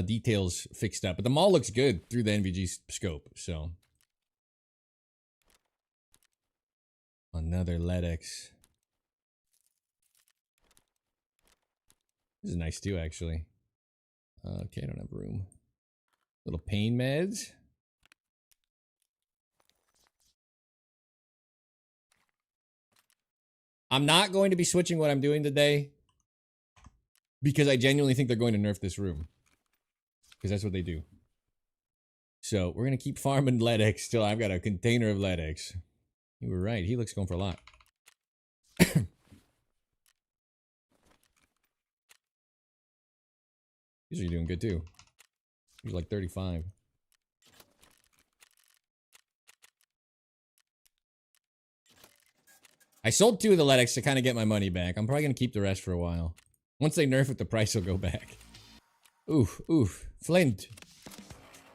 details fixed up. But the mall looks good through the NVG scope, so. Another LEDX. This is nice too, actually. Okay, I don't have room. Little pain meds. I'm not going to be switching what I'm doing today because I genuinely think they're going to nerf this room. Because that's what they do. So we're going to keep farming LEDX till I've got a container of LEDX. You were right. He looks going for a lot. These are doing good too. He's like 35. I sold 2 of the LEDX to kind of get my money back. I'm probably going to keep the rest for a while. Once they nerf it, the price will go back. Oof, oof. Flint.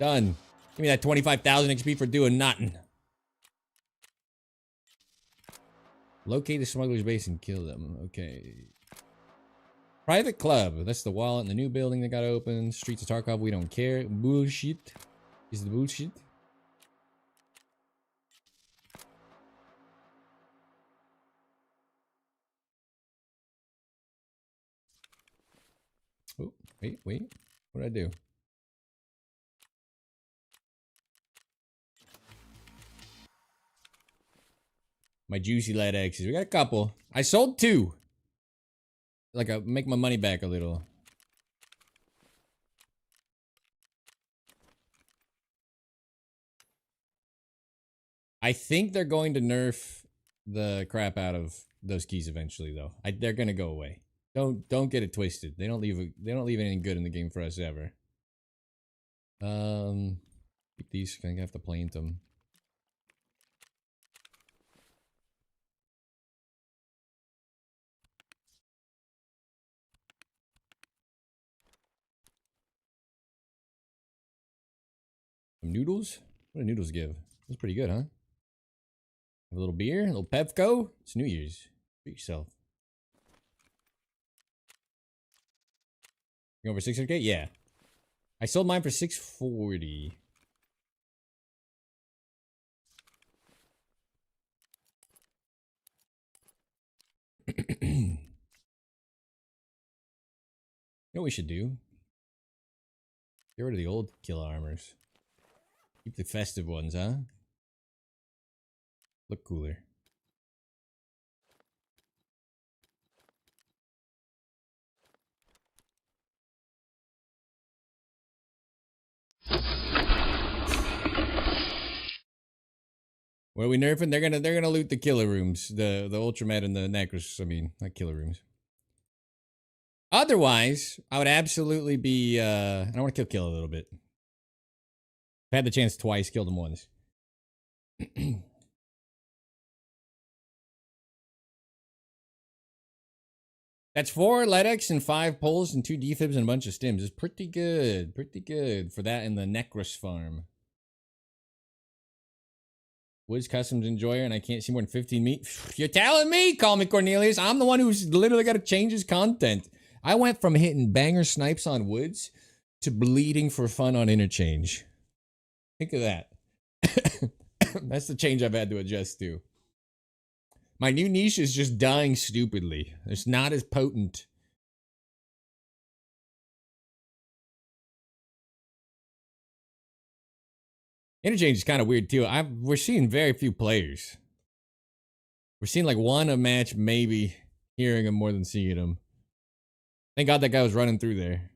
Done. Give me that 25,000 XP for doing nothing. Locate the smuggler's base and kill them. Okay. Private club. That's the wallet in the new building that got open. Streets of Tarkov. We don't care. Bullshit. Is the bullshit? Oh, wait. What did I do? My juicy lead X's. We got a couple. I sold 2. Like, I make my money back a little. I think they're going to nerf the crap out of those keys eventually, though. They're gonna go away. Don't get it twisted. They don't leave anything good in the game for us ever. Keep these. I think I have to plant them. Some noodles. What do noodles give? That's pretty good, huh? Have a little beer, a little Pepco. It's New Year's. Treat yourself. You over 600K? Yeah. I sold mine for 640. You know what we should do? Get rid of the old kill armors. Keep the festive ones, huh? Look cooler. What are we nerfing? They're gonna loot the killer rooms, the ultramed and the necros. I mean, not killer rooms. Otherwise, I would absolutely be. I want to kill a little bit. I've had the chance twice, killed him once. That's 4 LEDX and 5 pulls and 2 defibs and a bunch of stims. It's pretty good. Pretty good for that in the Necros farm. Woods Customs Enjoyer, and I can't see more than 15 meat. You're telling me, call me Cornelius. I'm the one who's literally got to change his content. I went from hitting banger snipes on Woods to bleeding for fun on Interchange. Think of that. That's the change I've had to adjust to. My new niche is just dying stupidly. It's not as potent. Interchange is kind of weird too. We're seeing very few players. We're seeing like one a match, maybe hearing him more than seeing him. Thank God that guy was running through there.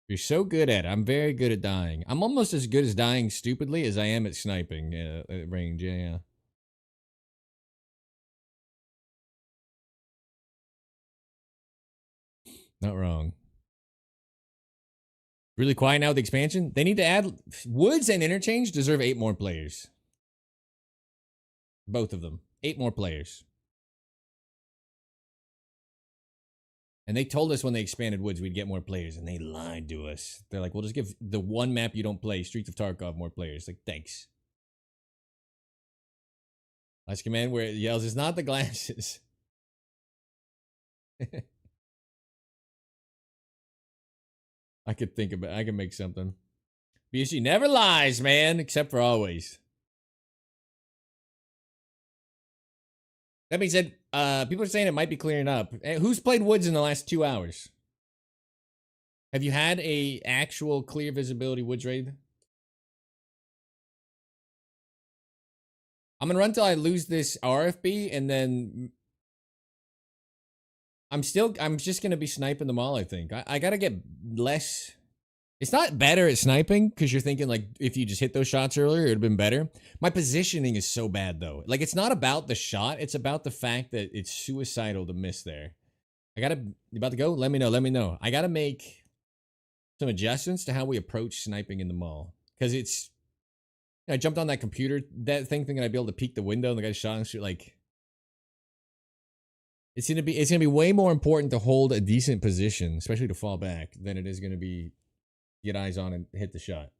You're so good at it. I'm very good at dying. I'm almost as good as dying stupidly as I am at sniping at range. Yeah. Not wrong. Really quiet now with the expansion? They need to add... Woods and Interchange deserve 8 more players. Both of them. 8 more players. And they told us when they expanded Woods we'd get more players, and they lied to us. They're like, we'll just give the one map you don't play, Streets of Tarkov, more players. Like, thanks. Last command where it yells, it's not the glasses. I could think about it. I can make something. BSG never lies, man, except for always. That being said, people are saying it might be clearing up. Who's played Woods in the last 2 hours? Have you had a actual clear visibility Woods raid? I'm gonna run till I lose this RFB, and then I'm just gonna be sniping them all, I think. I gotta get less. It's not better at sniping, because you're thinking, like, if you just hit those shots earlier, it would have been better. My positioning is so bad, though. Like, it's not about the shot. It's about the fact that it's suicidal to miss there. You about to go? Let me know. I gotta make some adjustments to how we approach sniping in the mall. Because I jumped on that computer, that thing thinking I'd be able to peek the window, and the guy shot and shoot, like... It's gonna be way more important to hold a decent position, especially to fall back, than it is gonna be get eyes on and hit the shot.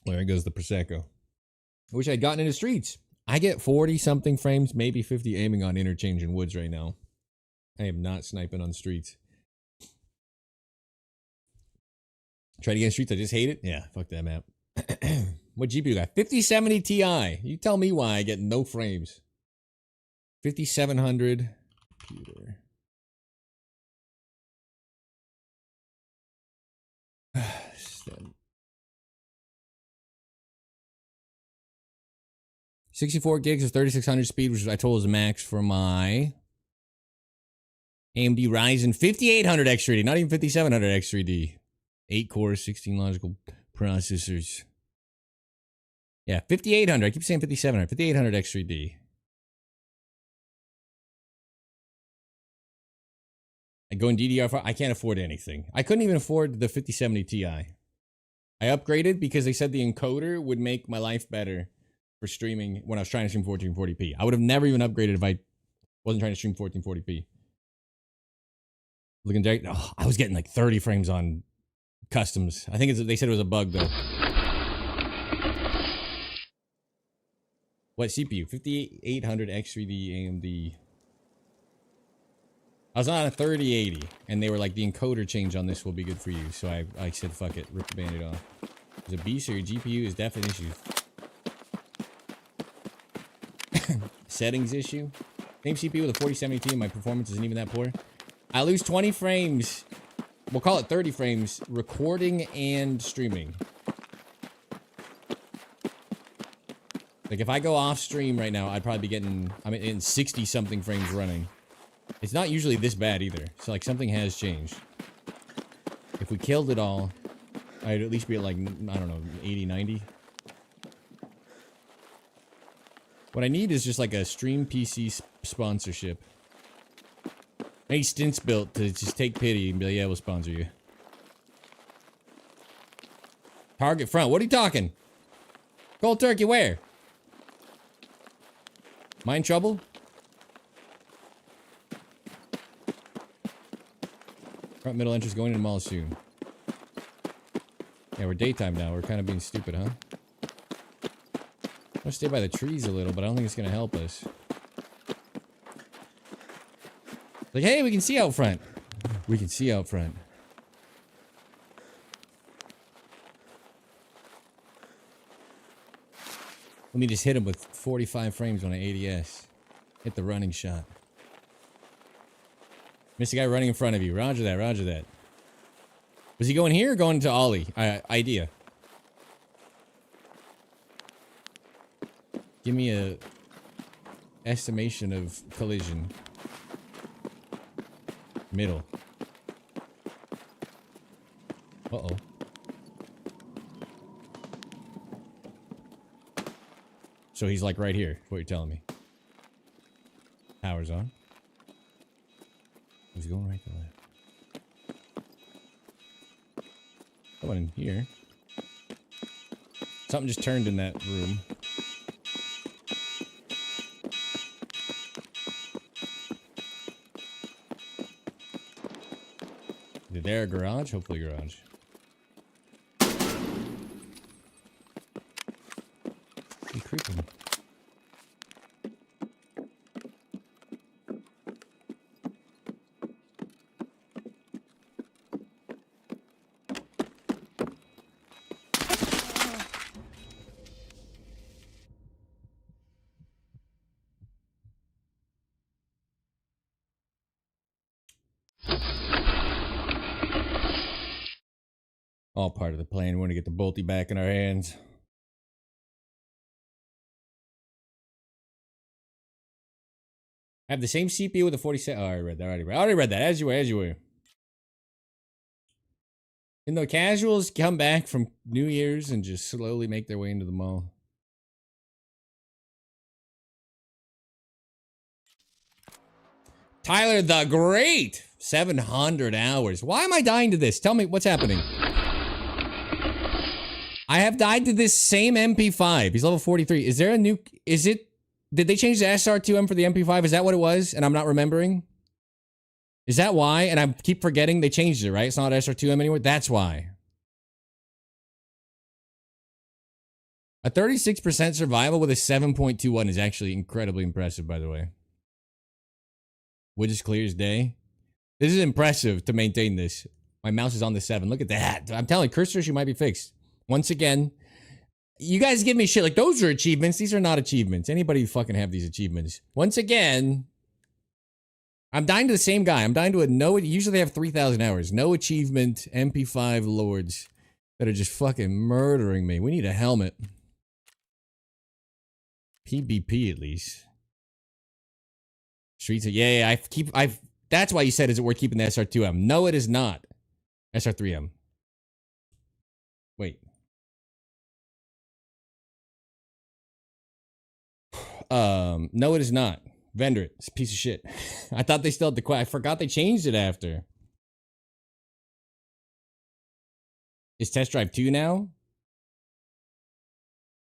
There goes the Prosecco. I wish I'd gotten into streets. I get 40-something frames, maybe 50 aiming on interchange and woods right now. I am not sniping on streets. Try to get in streets, I just hate it? Yeah, fuck that map. What GPU you got? 5070 Ti. You tell me why I get no frames. 5700 computer. Stem. 64 gigs of 3600 speed, which I told was the max for my AMD Ryzen 5800 X3D, not even 5700 X3D. 8 cores, 16 logical processors. Yeah, 5800. I keep saying 5700. 5800 X3D. I go in DDR4. I can't afford anything. I couldn't even afford the 5070 Ti. I upgraded because they said the encoder would make my life better for streaming when I was trying to stream 1440p. I would have never even upgraded if I wasn't trying to stream 1440p. Looking direct. Oh, I was getting like 30 frames on customs. I think they said it was a bug though. What CPU? 5800 X3D AMD. I was on a 3080, and they were like, the encoder change on this will be good for you. So I said, fuck it, rip the band-aid off. There's a beast, or your GPU is definitely issue. Settings issue. Same CPU with a 4070 Ti, my performance isn't even that poor. I lose 20 frames, we'll call it 30 frames, recording and streaming. Like, if I go off stream right now, I'd probably be getting, in 60-something frames running. It's not usually this bad either. So, like, something has changed. If we killed it all, I'd at least be at, like, I don't know, 80, 90. What I need is just, like, a stream PC sponsorship. I need stints built to just take pity and be like, yeah, we'll sponsor you. Target front. What are you talking? Cold turkey, where? Mind trouble? Front middle entrance going into mall soon. Yeah, we're daytime now. We're kind of being stupid, huh? I'm gonna stay by the trees a little, but I don't think it's gonna help us. Like, hey, we can see out front. We can see out front. Let me just hit him with 45 frames on an ADS. Hit the running shot. Missed the guy running in front of you. Roger that, roger that. Was he going here or going to Ollie? Idea. Give me a estimation of collision. Middle. Uh-oh. So he's like right here, what you're telling me. Power's on. He's going right to left. Someone in here. Something just turned in that room. Is there a garage? Hopefully garage. He's creeping. All part of the plan. We want to get the bolty back in our hands. I have the same CPU with the 47. Oh, I already read that. I already read that. As you were. And the casuals come back from New Year's and just slowly make their way into the mall. Tyler the Great! 700 hours. Why am I dying to this? Tell me what's happening. I have died to this same MP5. He's level 43. Is there a new... Did they change the SR2M for the MP5? Is that what it was? And I'm not remembering? Is that why? And I keep forgetting they changed it, right? It's not SR2M anymore? That's why. A 36% survival with a 7.21 is actually incredibly impressive, by the way. Wood is clear as day. This is impressive to maintain this. My mouse is on the 7. Look at that. I'm telling you, cursor issue might be fixed. Once again, you guys give me shit like those are achievements. These are not achievements. Anybody fucking have these achievements. Once again, I'm dying to the same guy. I'm dying to a no. Usually they have 3,000 hours. No achievement. MP5 lords that are just fucking murdering me. We need a helmet. PvP at least. Streets of, yeah, that's why you said, is it worth keeping the SR2M? No, it is not. SR3M. Wait. No, it is not. Vendor it. It's a piece of shit. I thought they still had the quest. I forgot they changed it after. Is Test Drive 2 now?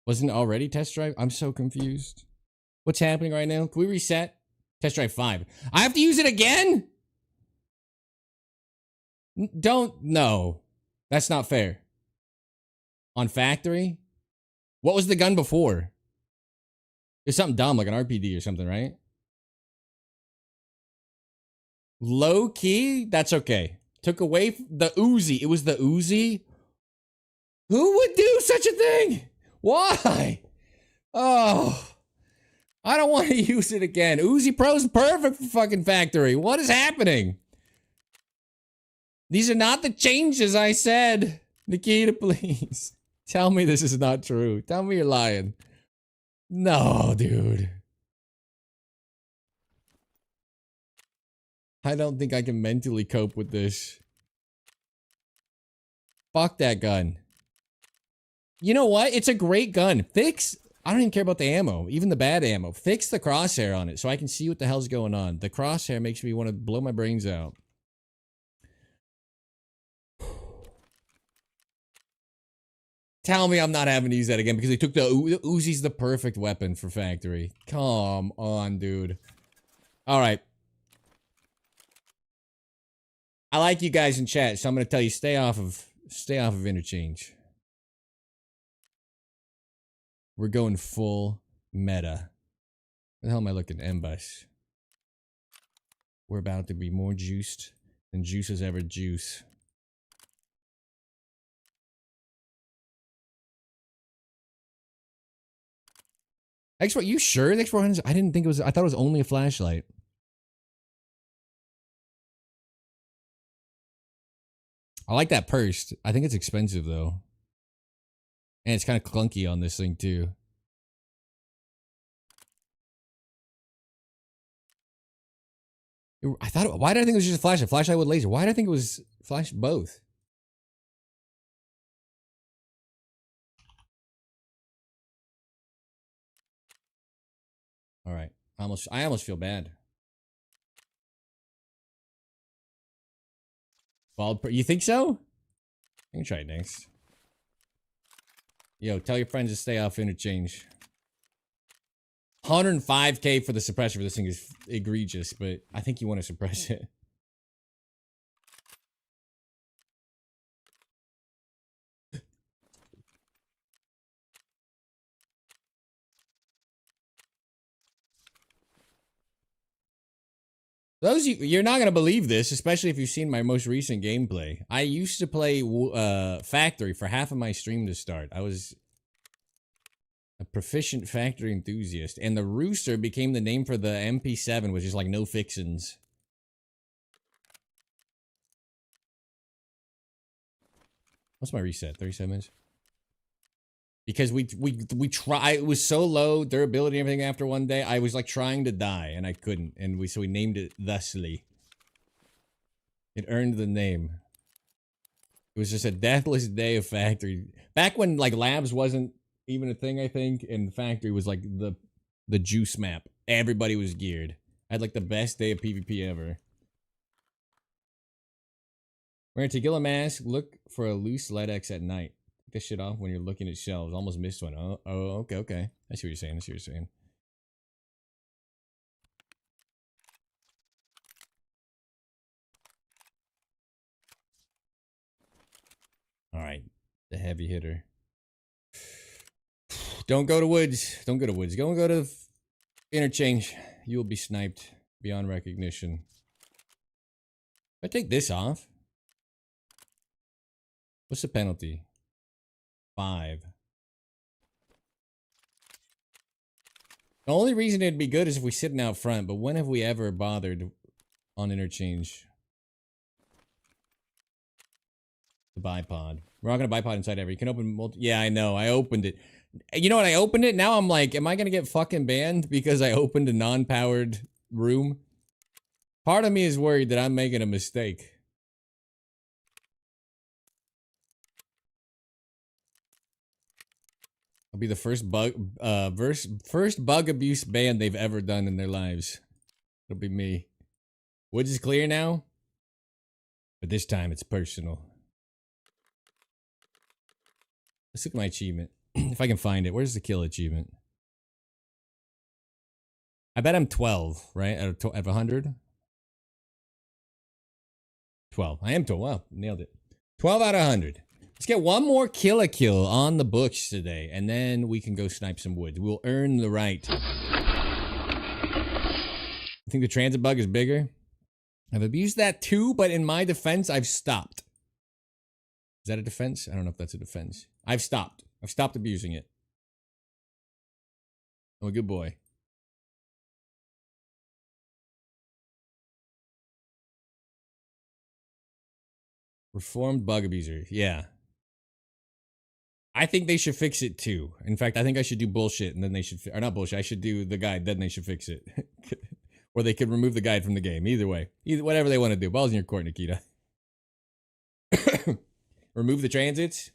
Wasn't it already Test Drive? I'm so confused. What's happening right now? Can we reset? Test Drive 5. I have to use it again? No. That's not fair. On factory? What was the gun before? It's something dumb, like an RPD or something, right? Low key? That's okay. Took away the Uzi. It was the Uzi? Who would do such a thing? Why? Oh. I don't want to use it again. Uzi Pro's perfect for fucking factory. What is happening? These are not the changes I said. Nikita, please. Tell me this is not true. Tell me you're lying. No, dude. I don't think I can mentally cope with this. Fuck that gun. You know what? It's a great gun. I don't even care about the ammo, even the bad ammo. Fix the crosshair on it so I can see what the hell's going on. The crosshair makes me want to blow my brains out. Tell me I'm not having to use that again because they took the Uzi's the perfect weapon for factory. Come on, dude. All right. I like you guys in chat, so I'm going to tell you stay off of interchange. We're going full meta. Where the hell am I looking? M-Bus. We're about to be more juiced than juice has ever juice. Export, you sure? The Export 100? I didn't think it was. I thought it was only a flashlight. I like that purse. I think it's expensive though. And it's kind of clunky on this thing too. I thought, why did I think it was just a flashlight? Flashlight with laser. Why did I think it was flash both? All right. I almost feel bad. You think so? I can try it next. Yo, tell your friends to stay off interchange. 105k for the suppressor for this thing is egregious, but I think you want to suppress it. You're not gonna believe this, especially if you've seen my most recent gameplay. I used to play Factory for half of my stream to start. I was a proficient Factory enthusiast, and the Rooster became the name for the MP7, which is like no fixins. What's my reset? 37 minutes. Because we try. It was so low durability and everything. After one day, I was like trying to die and I couldn't, and we named it thusly. It earned the name. It was just a deathless day of Factory. Back when like Labs wasn't even a thing, I think, and Factory was like the juice map. Everybody was geared. I had like the best day of PvP ever. Wearing a Tagilla mask, look for a loose LEDX at night. Take this shit off when you're looking at shelves. Almost missed one. Oh, okay. I see what you're saying. All right, the heavy hitter. Don't go to woods. Don't go to woods. Go to interchange. You will be sniped beyond recognition. If I take this off, what's the penalty? 5. The only reason it'd be good is if we sitting out front, but when have we ever bothered on interchange? The bipod. We're not gonna bipod inside every. You can open multi. Yeah, I know. I opened it. You know what? I opened it. Now I'm like, am I gonna get fucking banned because I opened a non-powered room? Part of me is worried that I'm making a mistake. I'll be the first bug abuse ban they've ever done in their lives. It'll be me. Woods is clear now, but this time it's personal. Let's look at my achievement. If I can find it. Where's the kill achievement? I bet I'm 12, right? Out of 100? 12. I am 12. Wow, nailed it. 12 out of 100. Let's get one more kill on the books today, and then we can go snipe some woods. We'll earn the right. I think the transit bug is bigger. I've abused that too, but in my defense, I've stopped. Is that a defense? I don't know if that's a defense. I've stopped. I've stopped abusing it. I'm a good boy. Reformed bug abuser. Yeah. I think they should fix it too. In fact, I think I should do bullshit and then they should, or not bullshit, I should do the guide, then they should fix it. Or they could remove the guide from the game. Either way. Whatever they want to do. Ball's in your court, Nikita. Remove the transits.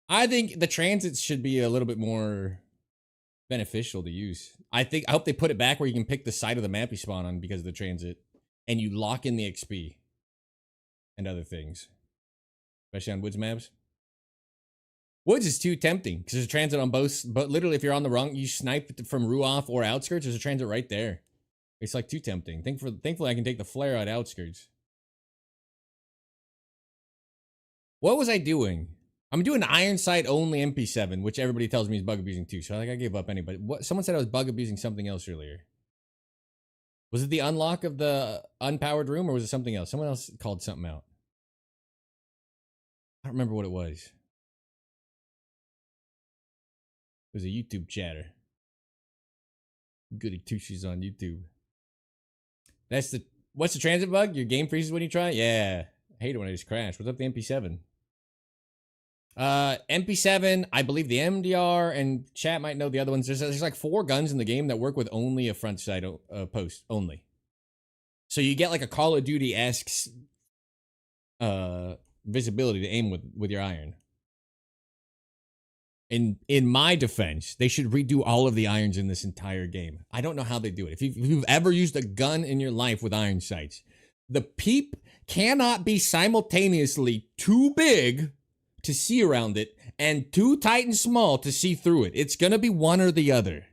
I think the transits should be a little bit more beneficial to use. I hope they put it back where you can pick the side of the map you spawn on because of the transit. And you lock in the XP. And other things. Especially on woods maps. Woods is too tempting because there's a transit on both. But literally, if you're on the wrong, you snipe from Ruoff or outskirts. There's a transit right there. It's like too tempting. Thankfully, I can take the flare out outskirts. What was I doing? I'm doing iron sight only MP7, which everybody tells me is bug abusing too. So I gave up anybody. Someone said I was bug abusing something else earlier. Was it the unlock of the unpowered room or was it something else? Someone else called something out. I don't remember what it was. It was a YouTube chatter. Goody two-shoes on YouTube. What's the transit bug? Your game freezes when you try? Yeah. I hate it when I just crash. What's up the MP7? MP7, I believe the MDR, and chat might know the other ones. There's like 4 guns in the game that work with only a front side post, only. So you get like a Call of Duty-esque visibility to aim with your iron. In my defense, they should redo all of the irons in this entire game. I don't know how they do it. If you've ever used a gun in your life with iron sights, the peep cannot be simultaneously too big to see around it and too tight and small to see through it. It's going to be one or the other.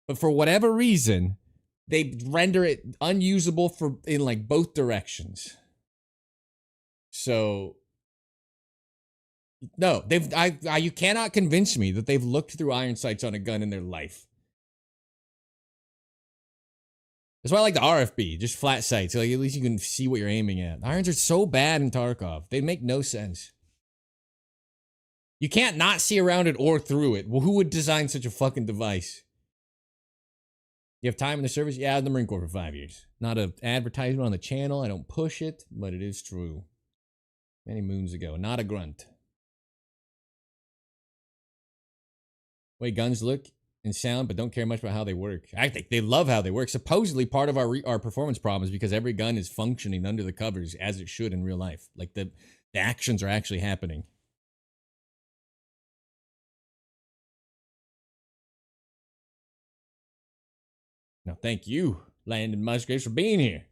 But for whatever reason, they render it unusable in like both directions. So no, you cannot convince me that they've looked through iron sights on a gun in their life. That's why I like the RFB, just flat sights. Like at least you can see what you're aiming at. Irons are so bad in Tarkov. They make no sense. You can't not see around it or through it. Well, who would design such a fucking device? You have time in the service? Yeah, I was in the Marine Corps for 5 years. Not an advertisement on the channel. I don't push it, but it is true. Many moons ago. Not a grunt. Way guns look and sound, but don't care much about how they work. I think they love how they work. Supposedly, part of our performance problem is because every gun is functioning under the covers as it should in real life. Like the actions are actually happening. Now, thank you, Landon Musgraves, for being here.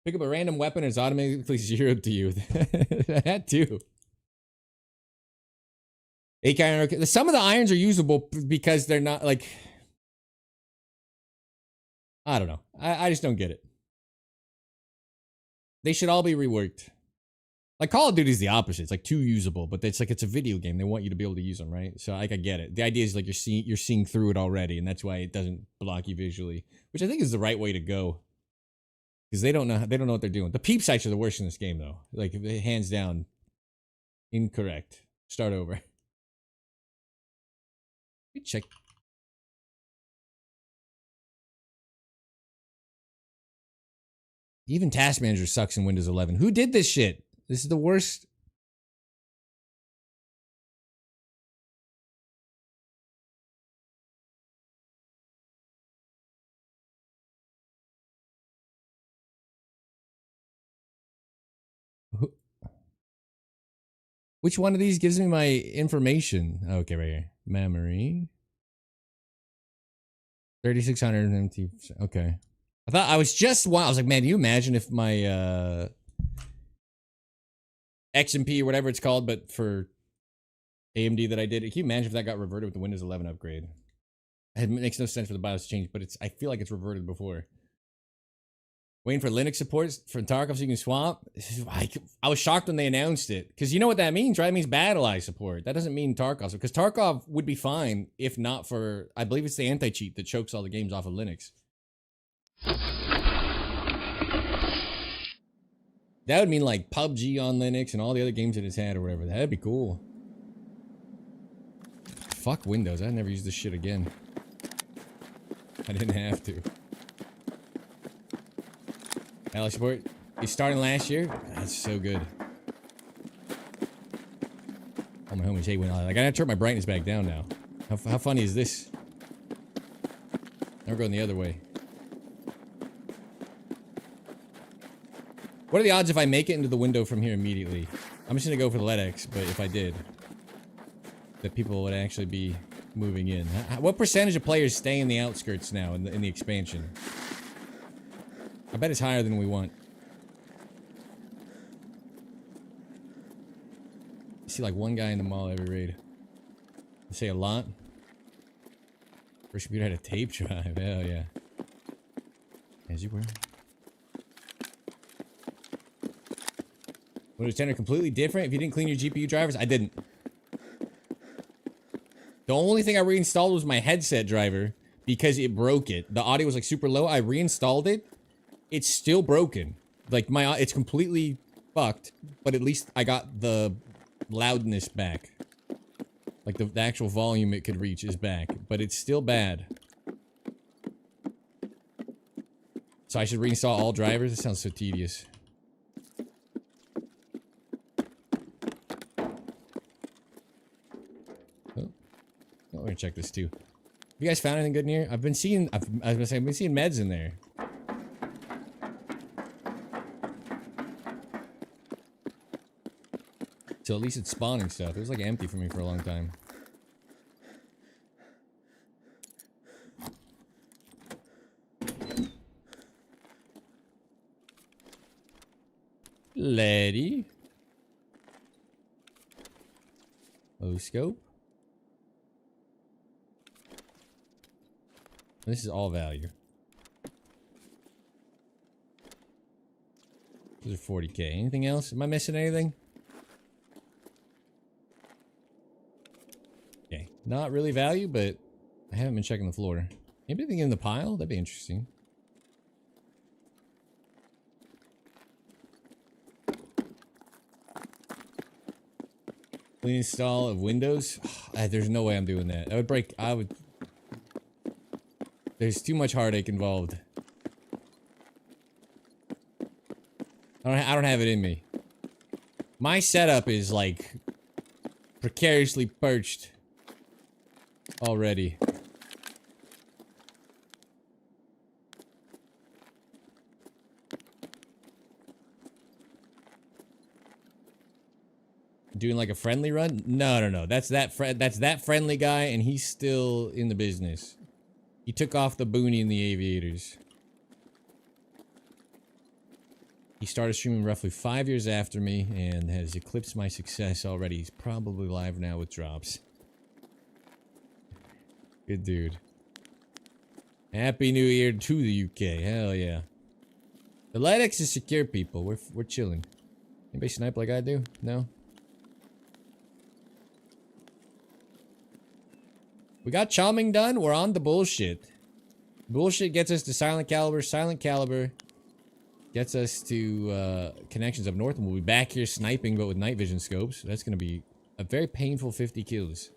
Pick up a random weapon and it's automatically zeroed to you. That too. Some of the irons are usable because they're not like, I don't know. I just don't get it. They should all be reworked. Like Call of Duty is the opposite. It's like too usable, but it's like it's a video game. They want you to be able to use them, right? So like I get it. The idea is like you're seeing through it already, and that's why it doesn't block you visually, which I think is the right way to go. Because they don't know what they're doing. The peep sights are the worst in this game, though. Like hands down, incorrect. Start over. Let me check. Even Task Manager sucks in Windows 11. Who did this shit? This is the worst. Which one of these gives me my information? Okay, right here. Memory. 3,600 empty. Okay. I was like, man, do you imagine if my XMP or whatever it's called, but for AMD that I did, can you imagine if that got reverted with the Windows 11 upgrade? It makes no sense for the BIOS to change, but I feel like it's reverted before. Waiting for Linux support for Tarkov so you can swap. I was shocked when they announced it. Because you know what that means, right? It means BattleEye support. That doesn't mean Tarkov. Because Tarkov would be fine if not for, I believe it's the anti-cheat that chokes all the games off of Linux. That would mean like PUBG on Linux and all the other games that it's had or whatever. That'd be cool. Fuck Windows. I'd never use this shit again. I didn't have to. Ally support. He's starting last year. That's so good. All my homies hate when I gotta turn my brightness back down now. How funny is this? Now we're going the other way. What are the odds if I make it into the window from here immediately? I'm just gonna go for the LEDX, but if I did, that people would actually be moving in. What percentage of players stay in the outskirts now in the expansion? I bet it's higher than we want. I see like one guy in the mall every raid. I say a lot. First computer had a tape drive. Hell yeah. As you were. Windows 10 are completely different if you didn't clean your GPU drivers? I didn't. The only thing I reinstalled was my headset driver because it broke it. The audio was like super low. I reinstalled it. It's still broken. Like it's completely fucked, but at least I got the loudness back. Like the actual volume it could reach is back, but it's still bad. So I should reinstall all drivers? That sounds so tedious. Oh, we're gonna check this too. Have you guys found anything good in here? I've been seeing meds in there. So at least it's spawning stuff. It was like empty for me for a long time. Lady. O-scope. This is all value. Those are 40k. Anything else? Am I missing anything? Okay. Not really value, but I haven't been checking the floor. Anything in the pile? That'd be interesting. Clean install of Windows? There's no way I'm doing that. There's too much heartache involved. I don't have it in me. My setup is like precariously perched already. Doing like a friendly run? No. That's that friendly guy, and he's still in the business. He took off the boonie in the aviators. He started streaming roughly 5 years after me and has eclipsed my success already. He's probably live now with drops. Good dude. Happy New Year to the UK. Hell yeah. The LEDX is secure, people. We're chilling. Anybody snipe like I do? No? We got chomming done. We're on the bullshit. Bullshit gets us to silent caliber. Silent caliber gets us to connections up north. And we'll be back here sniping, but with night vision scopes. That's going to be a very painful 50 kills.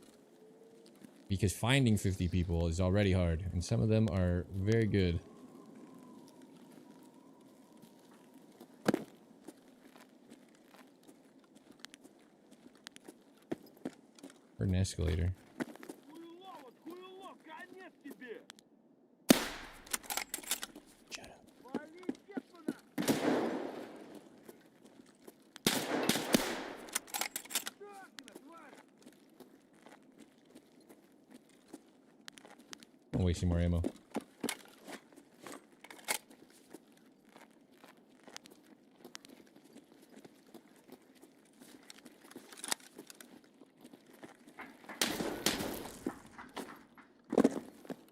Because finding 50 people is already hard. And some of them are very good. Or an escalator. Shut up. Don't waste any more ammo.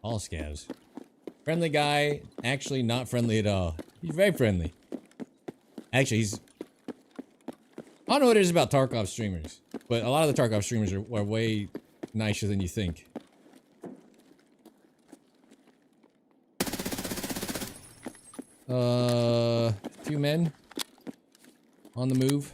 All scavs. Friendly guy, actually not friendly at all. He's very friendly. Actually, he's... I don't know what it is about Tarkov streamers, but a lot of the Tarkov streamers are way nicer than you think. Two men on the move.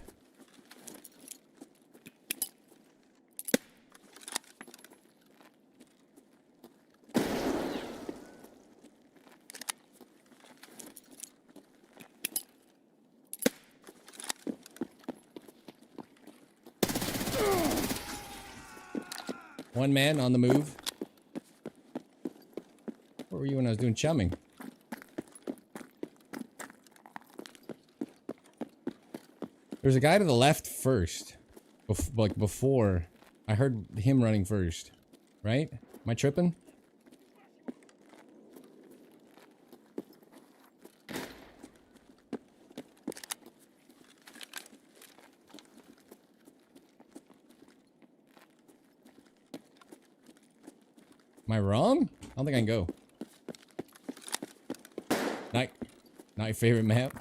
One man on the move. Where were you when I was doing chumming? There's a guy to the left first. Like before. I heard him running first. Right? Am I tripping? Am I wrong? I don't think I can go. Not your favorite map?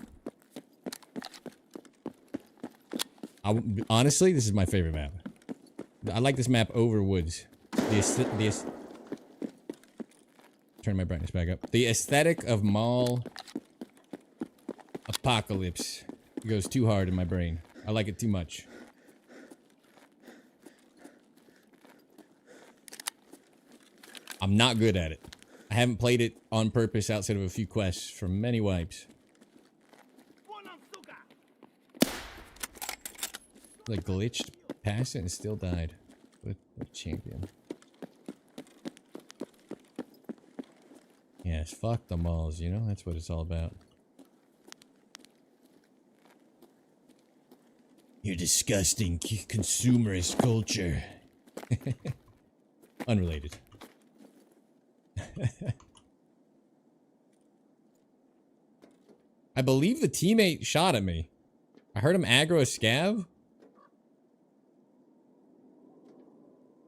Honestly, this is my favorite map. I like this map over Woods. Turn my brightness back up. The aesthetic of Mall Apocalypse goes too hard in my brain. I like it too much. I'm not good at it. I haven't played it on purpose outside of a few quests from many wipes. Like glitched past it and still died. What champion? Yes, fuck the malls, you know? That's what it's all about. Your disgusting consumerist culture. Unrelated. I believe the teammate shot at me. I heard him aggro a scav.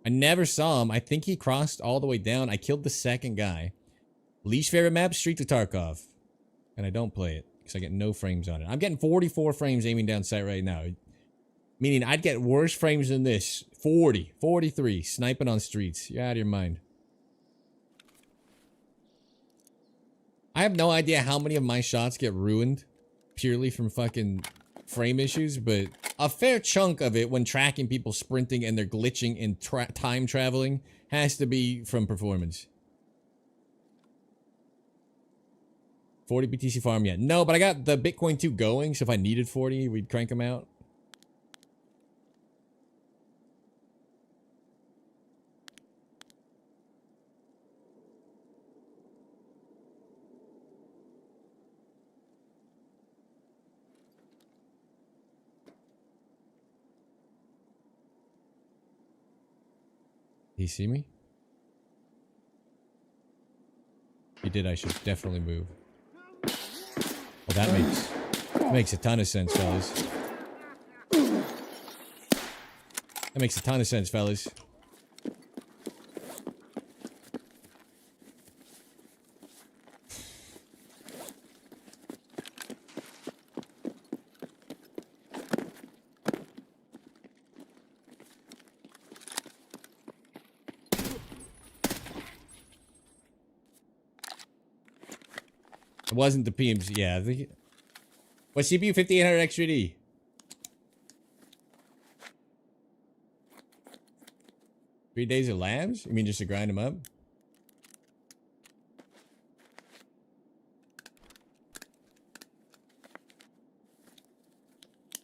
I never saw him. I think he crossed all the way down. I killed the second guy. Least favorite map, Street to Tarkov. And I don't play it because I get no frames on it. I'm getting 44 frames aiming down sight right now. Meaning I'd get worse frames than this. 40, 43, sniping on streets. You're out of your mind. I have no idea how many of my shots get ruined purely from fucking frame issues, but a fair chunk of it when tracking people sprinting and they're glitching and time traveling has to be from performance. 40 BTC farm yet? No, but I got the Bitcoin 2 going, so if I needed 40, we'd crank them out. Did he see me? He did. I should definitely move. Well, that makes a ton of sense, fellas. That makes a ton of sense, fellas. It wasn't the PMC. Yeah, I think. What CPU? 5800 XGD. 3 days of labs? You mean just to grind them up?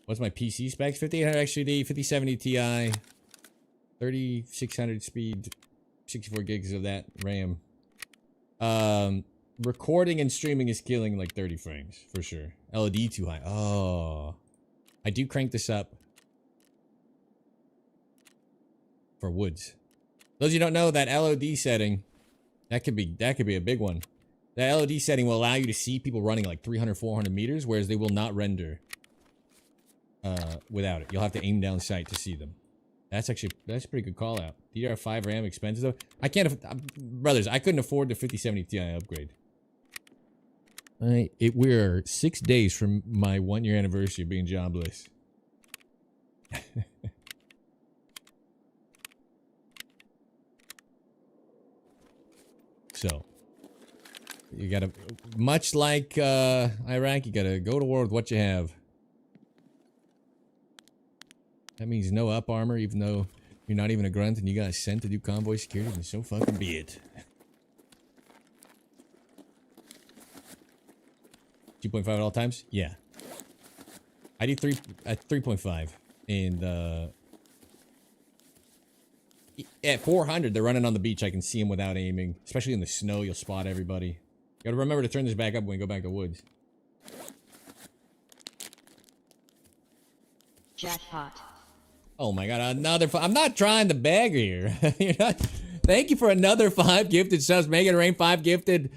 What's my PC specs? 5800 XGD, 5070 Ti, 3600 speed, 64 gigs of that RAM. Recording and streaming is killing like 30 frames for sure. LOD too high. Oh, I do crank this up for woods. Those of you who don't know, that LOD setting, that could be a big one. That LOD setting will allow you to see people running like 300, 400 meters, whereas they will not render without it. You'll have to aim down sight to see them. That's a pretty good call out. DDR5 RAM expensive though. I can't, brothers, I couldn't afford the 5070 Ti upgrade. We're 6 days from my 1-year anniversary of being jobless. So, you gotta, much like Iraq, you gotta go to war with what you have. That means no up armor, even though you're not even a grunt and you got sent to do convoy security, then so fucking be it. 2.5 at all times? Yeah. I do 3.5. And at 400, they're running on the beach. I can see them without aiming. Especially in the snow, you'll spot everybody. You gotta remember to turn this back up when we go back to woods. Jackpot. Oh my god, another I'm not trying to beg here. You're not, thank you for another 5 gifted subs. Megan Rain 5 gifted.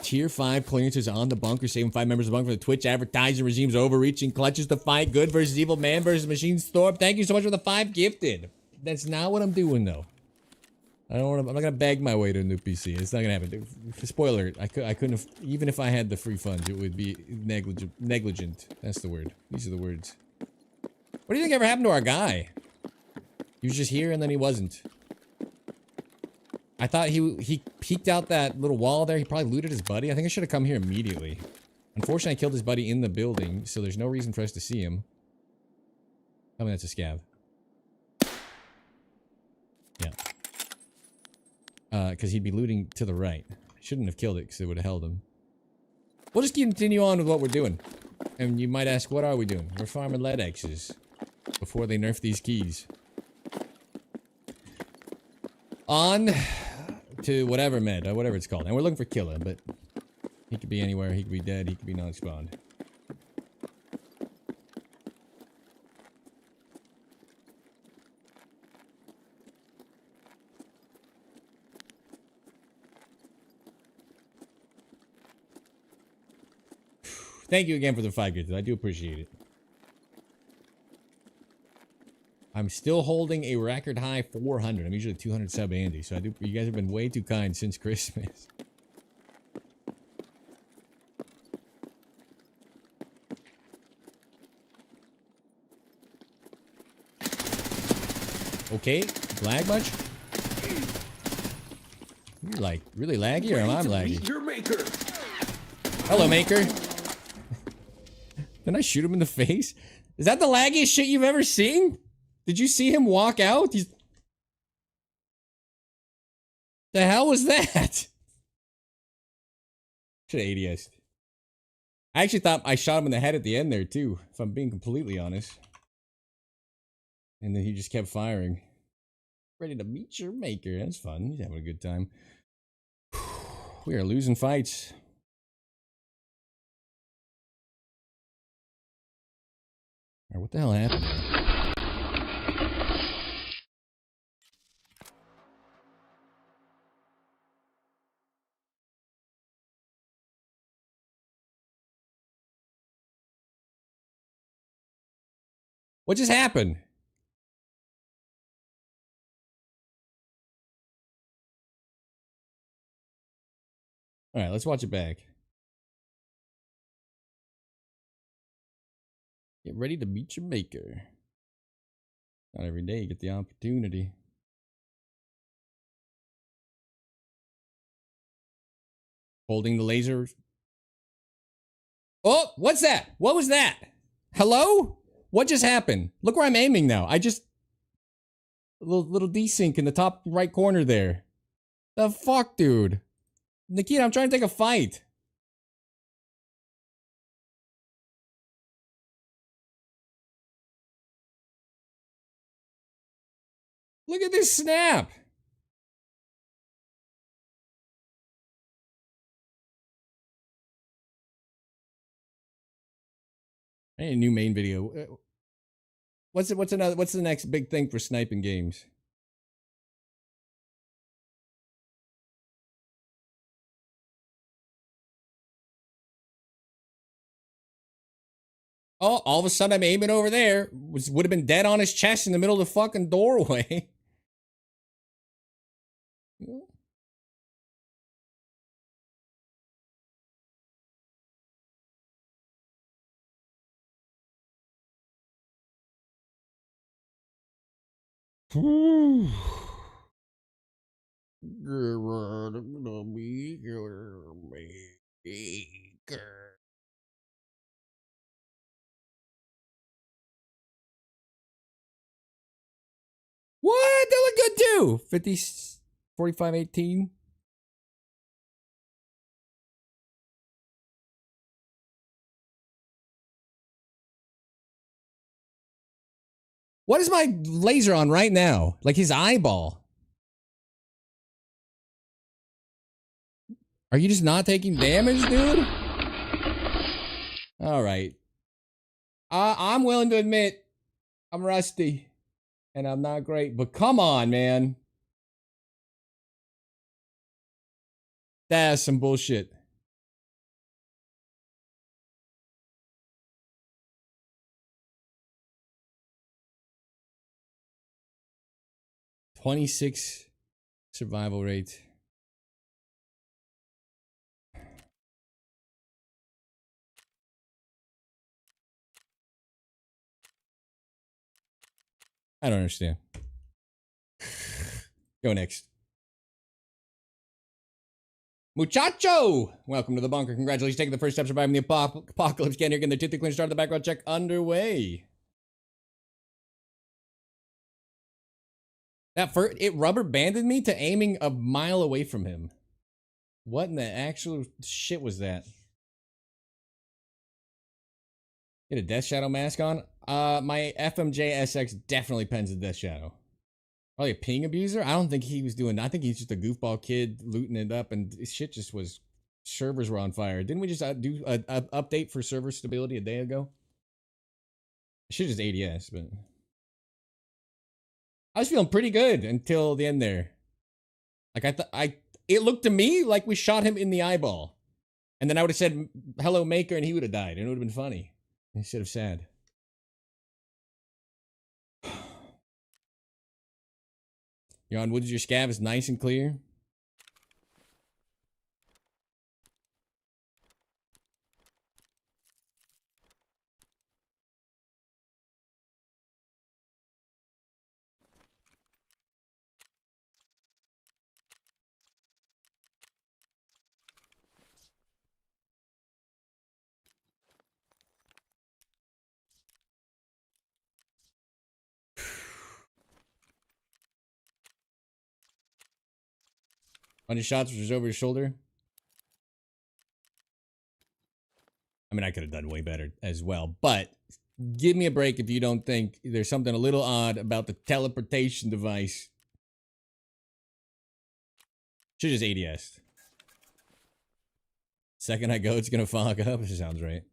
Tier 5 clearances on the bunker, saving 5 members of the bunker for the Twitch advertising regime's overreaching clutches to fight good versus evil, man versus machine storm. Thank you so much for the 5 gifted. That's not what I'm doing though. I'm not gonna beg my way to a new PC. It's not gonna happen. Spoiler: I couldn't have, even if I had the free funds, it would be negligent. That's the word. These are the words. What do you think ever happened to our guy? He was just here and then he wasn't. I thought he peeked out that little wall there. He probably looted his buddy. I think I should have come here immediately. Unfortunately, I killed his buddy in the building, so there's no reason for us to see him. Tell me that's a scav. Yeah. Because he'd be looting to the right. Shouldn't have killed it because it would have held him. We'll just continue on with what we're doing. And you might ask, what are we doing? We're farming lead X's before they nerf these keys. On to whatever med, whatever it's called. And we're looking for Killer, but he could be anywhere. He could be dead. He could be non-spawned. Thank you again for the 5 gifts. I do appreciate it. I'm still holding a record high 400. I'm usually 200 sub Andy, so you guys have been way too kind since Christmas. Okay, lag much? You're like really laggy, or am I laggy? Your maker. Hello, maker. Didn't I shoot him in the face? Is that the laggiest shit you've ever seen? Did you see him walk out? The hell was that? Should have ADS'd. I actually thought I shot him in the head at the end there too, if I'm being completely honest. And then he just kept firing. Ready to meet your maker. That's fun. He's having a good time. We are losing fights. Alright, what the hell happened? What just happened? Alright, let's watch it back. Get ready to meet your maker. Not every day you get the opportunity. Holding the laser Oh, what's that? What was that? Hello? What just happened? Look where I'm aiming now. I just... Little desync in the top right corner there. The fuck, dude? Nikita, I'm trying to take a fight. Look at this snap. I need a new main video. What's the next big thing for sniping games? Oh, all of a sudden I'm aiming over there. Would have been dead on his chest in the middle of the fucking doorway. What? They look good too. 50, 45, 18. What is my laser on right now? Like his eyeball. Are you just not taking damage, dude? All right. I'm willing to admit I'm rusty and I'm not great, but come on, man. That's some bullshit. .26 survival rate. I don't understand. Go next. Muchacho! Welcome to the bunker. Congratulations taking the first step surviving the apocalypse. Getting here, getting the tooth clean, start the background check underway. It rubber banded me to aiming a mile away from him. What in the actual shit was that? Get a Death Shadow mask on? My FMJ SX definitely pens a Death Shadow. Probably a ping abuser? I don't think he was doing... I think he's just a goofball kid looting it up and shit just was... Servers were on fire. Didn't we just do an update for server stability a day ago? Shit just ADS, but... I was feeling pretty good until the end there. Like it looked to me like we shot him in the eyeball. And then I would have said, hello, Maker, and he would have died. And it would have been funny. Instead of sad. Yon Woods, your scab is nice and clear. On his shots, which was over his shoulder. I mean, I could have done way better as well, but give me a break if you don't think there's something a little odd about the teleportation device. Should just ADS. Second I go, it's gonna fog up. It sounds right.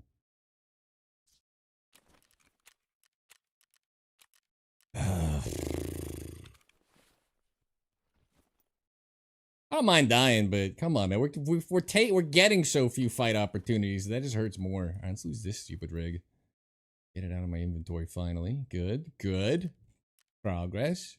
I don't mind dying, but come on, man. We're getting so few fight opportunities. That just hurts more. All right, let's lose this stupid rig. Get it out of my inventory finally. Good, good. Progress.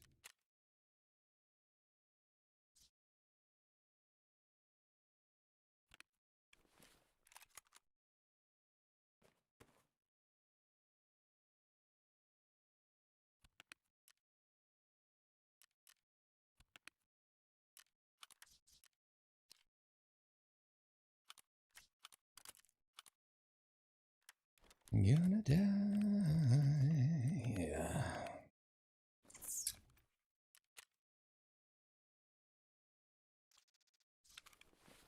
I'm gonna die.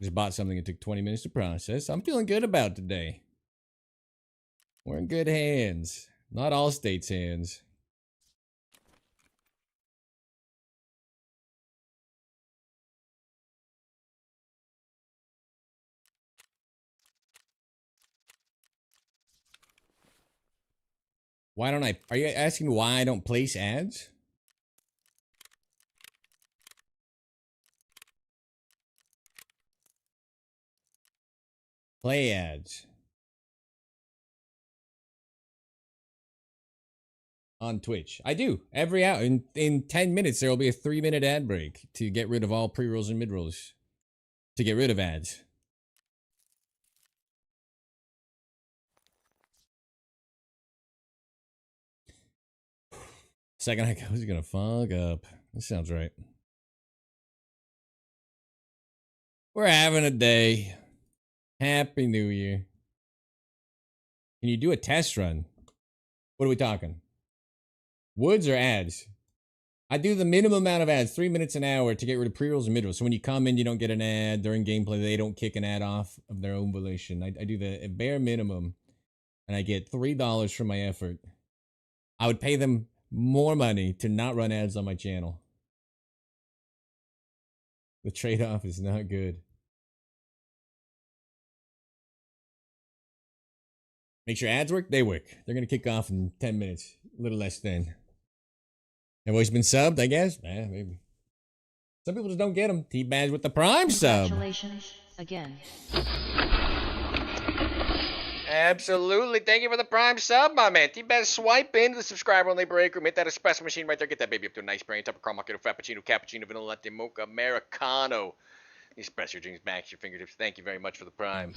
Just bought something that took 20 minutes to process. I'm feeling good about today. We're in good hands. Not all states' hands. Why don't I? Are you asking why I don't place ads? Play ads. On Twitch. I do. Every hour. In 10 minutes, there will be a 3-minute ad break to get rid of all pre-rolls and mid-rolls. To get rid of ads. Second I go, is gonna fuck up. This sounds right. We're having a day. Happy New Year. Can you do a test run? What are we talking? Woods or ads? I do the minimum amount of ads, 3 minutes an hour, to get rid of pre-rolls and mid-rolls. So when you come in, you don't get an ad. During gameplay, they don't kick an ad off of their own volition. I do the bare minimum, and I get $3 for my effort. I would pay them more money to not run ads on my channel. The trade-off is not good. Make sure ads work? They work. They're going to kick off in 10 minutes. A little less than. Everybody's been subbed, I guess? Maybe. Some people just don't get them. T-Badge with the Prime sub. Congratulations again. Absolutely. Thank you for the Prime sub, my man. T-Badge, swipe into the subscriber-only break room. Hit that espresso machine right there. Get that baby up to a nice brain. Top of caramel, macchiato, frappuccino, cappuccino, vanilla, latte, mocha, americano. You express your dreams back to your fingertips. Thank you very much for the Prime.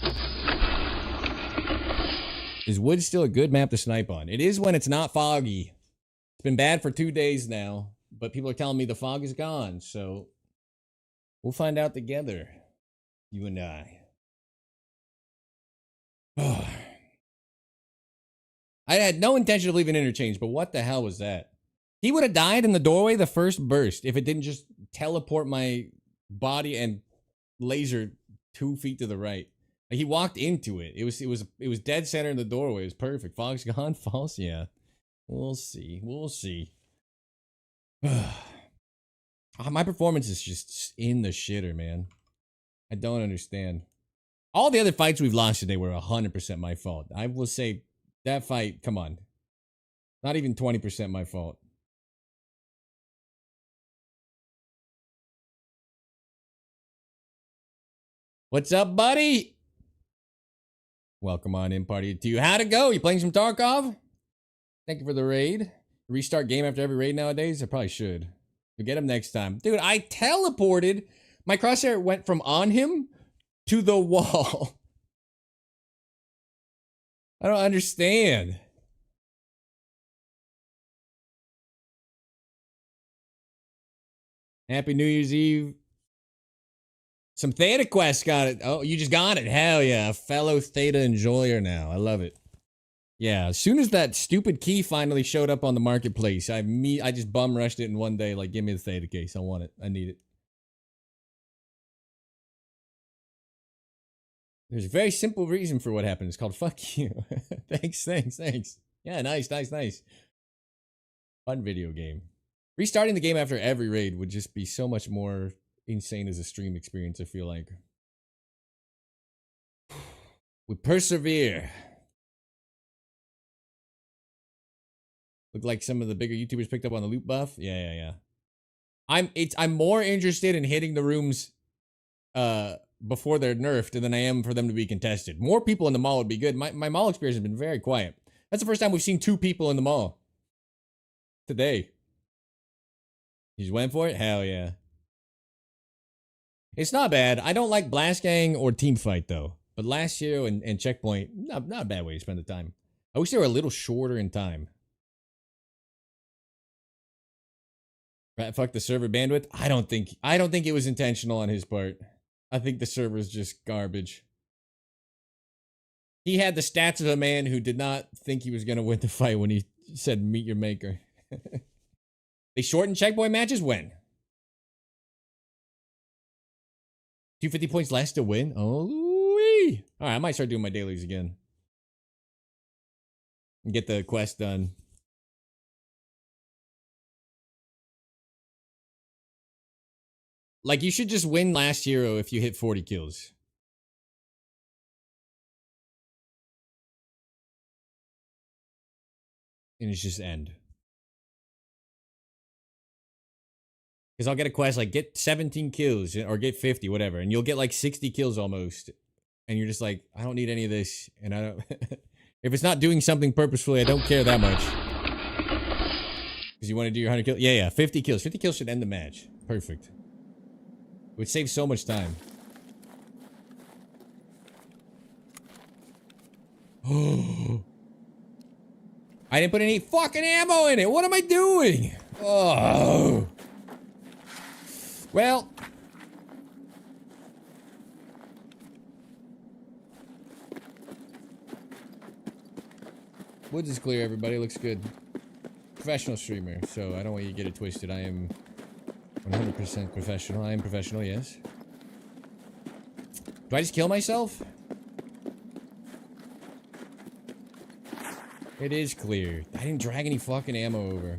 Is Wood still a good map to snipe on? It is when it's not foggy. It's been bad for 2 days now, but people are telling me the fog is gone, so we'll find out together, you and I. I had no intention of leaving interchange, but what the hell was that? He would have died in the doorway the first burst if it didn't just teleport my body and laser 2 feet to the right. Like, he walked into it. It was dead center in the doorway. It was perfect. Fog's gone. False. Yeah. We'll see. We'll see. My performance is just in the shitter, man. I don't understand. All the other fights we've lost today were 100% my fault. I will say that fight, come on. Not even 20% my fault. What's up, buddy? Welcome on in, party to you. How'd it go? You playing some Tarkov? Thank you for the raid. Restart game after every raid nowadays? I probably should. We'll get him next time. Dude, I teleported. My crosshair went from on him to the wall. I don't understand. Happy New Year's Eve. Some Theta Quest got it. Oh, you just got it. Hell yeah. A fellow Theta enjoyer now. I love it. Yeah, as soon as that stupid key finally showed up on the marketplace, I just bum rushed it in one day. Like, give me the Theta case. I want it. I need it. There's a very simple reason for what happened. It's called fuck you. Thanks. Yeah, nice. Fun video game. Restarting the game after every raid would just be so much more insane as a stream experience, I feel like. We persevere. Look like some of the bigger YouTubers picked up on the loot buff. Yeah. I'm more interested in hitting the rooms before they're nerfed than I am for them to be contested. More people in the mall would be good. My mall experience has been very quiet. That's the first time we've seen 2 people in the mall today. You just went for it? Hell yeah. It's not bad. I don't like Blast Gang or Teamfight, though. But Last Year and Checkpoint, not a bad way to spend the time. I wish they were a little shorter in time. Fuck the server bandwidth? I don't think it was intentional on his part. I think the server's just garbage. He had the stats of a man who did not think he was going to win the fight when he said, meet your maker. They shorten checkpoint matches when? 250 points less to win? Oh, alright, I might start doing my dailies again. And get the quest done. Like, you should just win last hero if you hit 40 kills. And it's just end. Because I'll get a quest like, get 17 kills, or get 50, whatever. And you'll get like 60 kills almost. And you're just like, I don't need any of this. And I don't... If it's not doing something purposefully, I don't care that much. Because you want to do your 100 kills? Yeah, 50 kills. 50 kills should end the match. Perfect. It would save so much time. Oh. I didn't put any fucking ammo in it. What am I doing? Oh. Well. Woods is clear, everybody. Looks good. Professional streamer, so I don't want you to get it twisted. I am 100% professional. I am professional, yes. Do I just kill myself? It is clear. I didn't drag any fucking ammo over.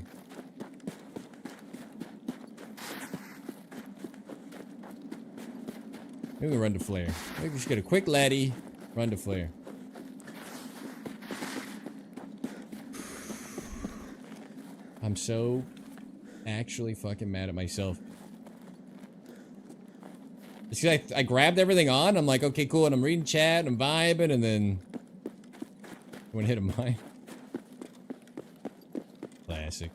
Maybe we run to flare. Maybe we just get a quick laddie, run to flare. I'm so actually fucking mad at myself. See, I grabbed everything on. I'm like, okay, cool. And I'm reading chat, and I'm vibing, and then I went hit a mine. Classic.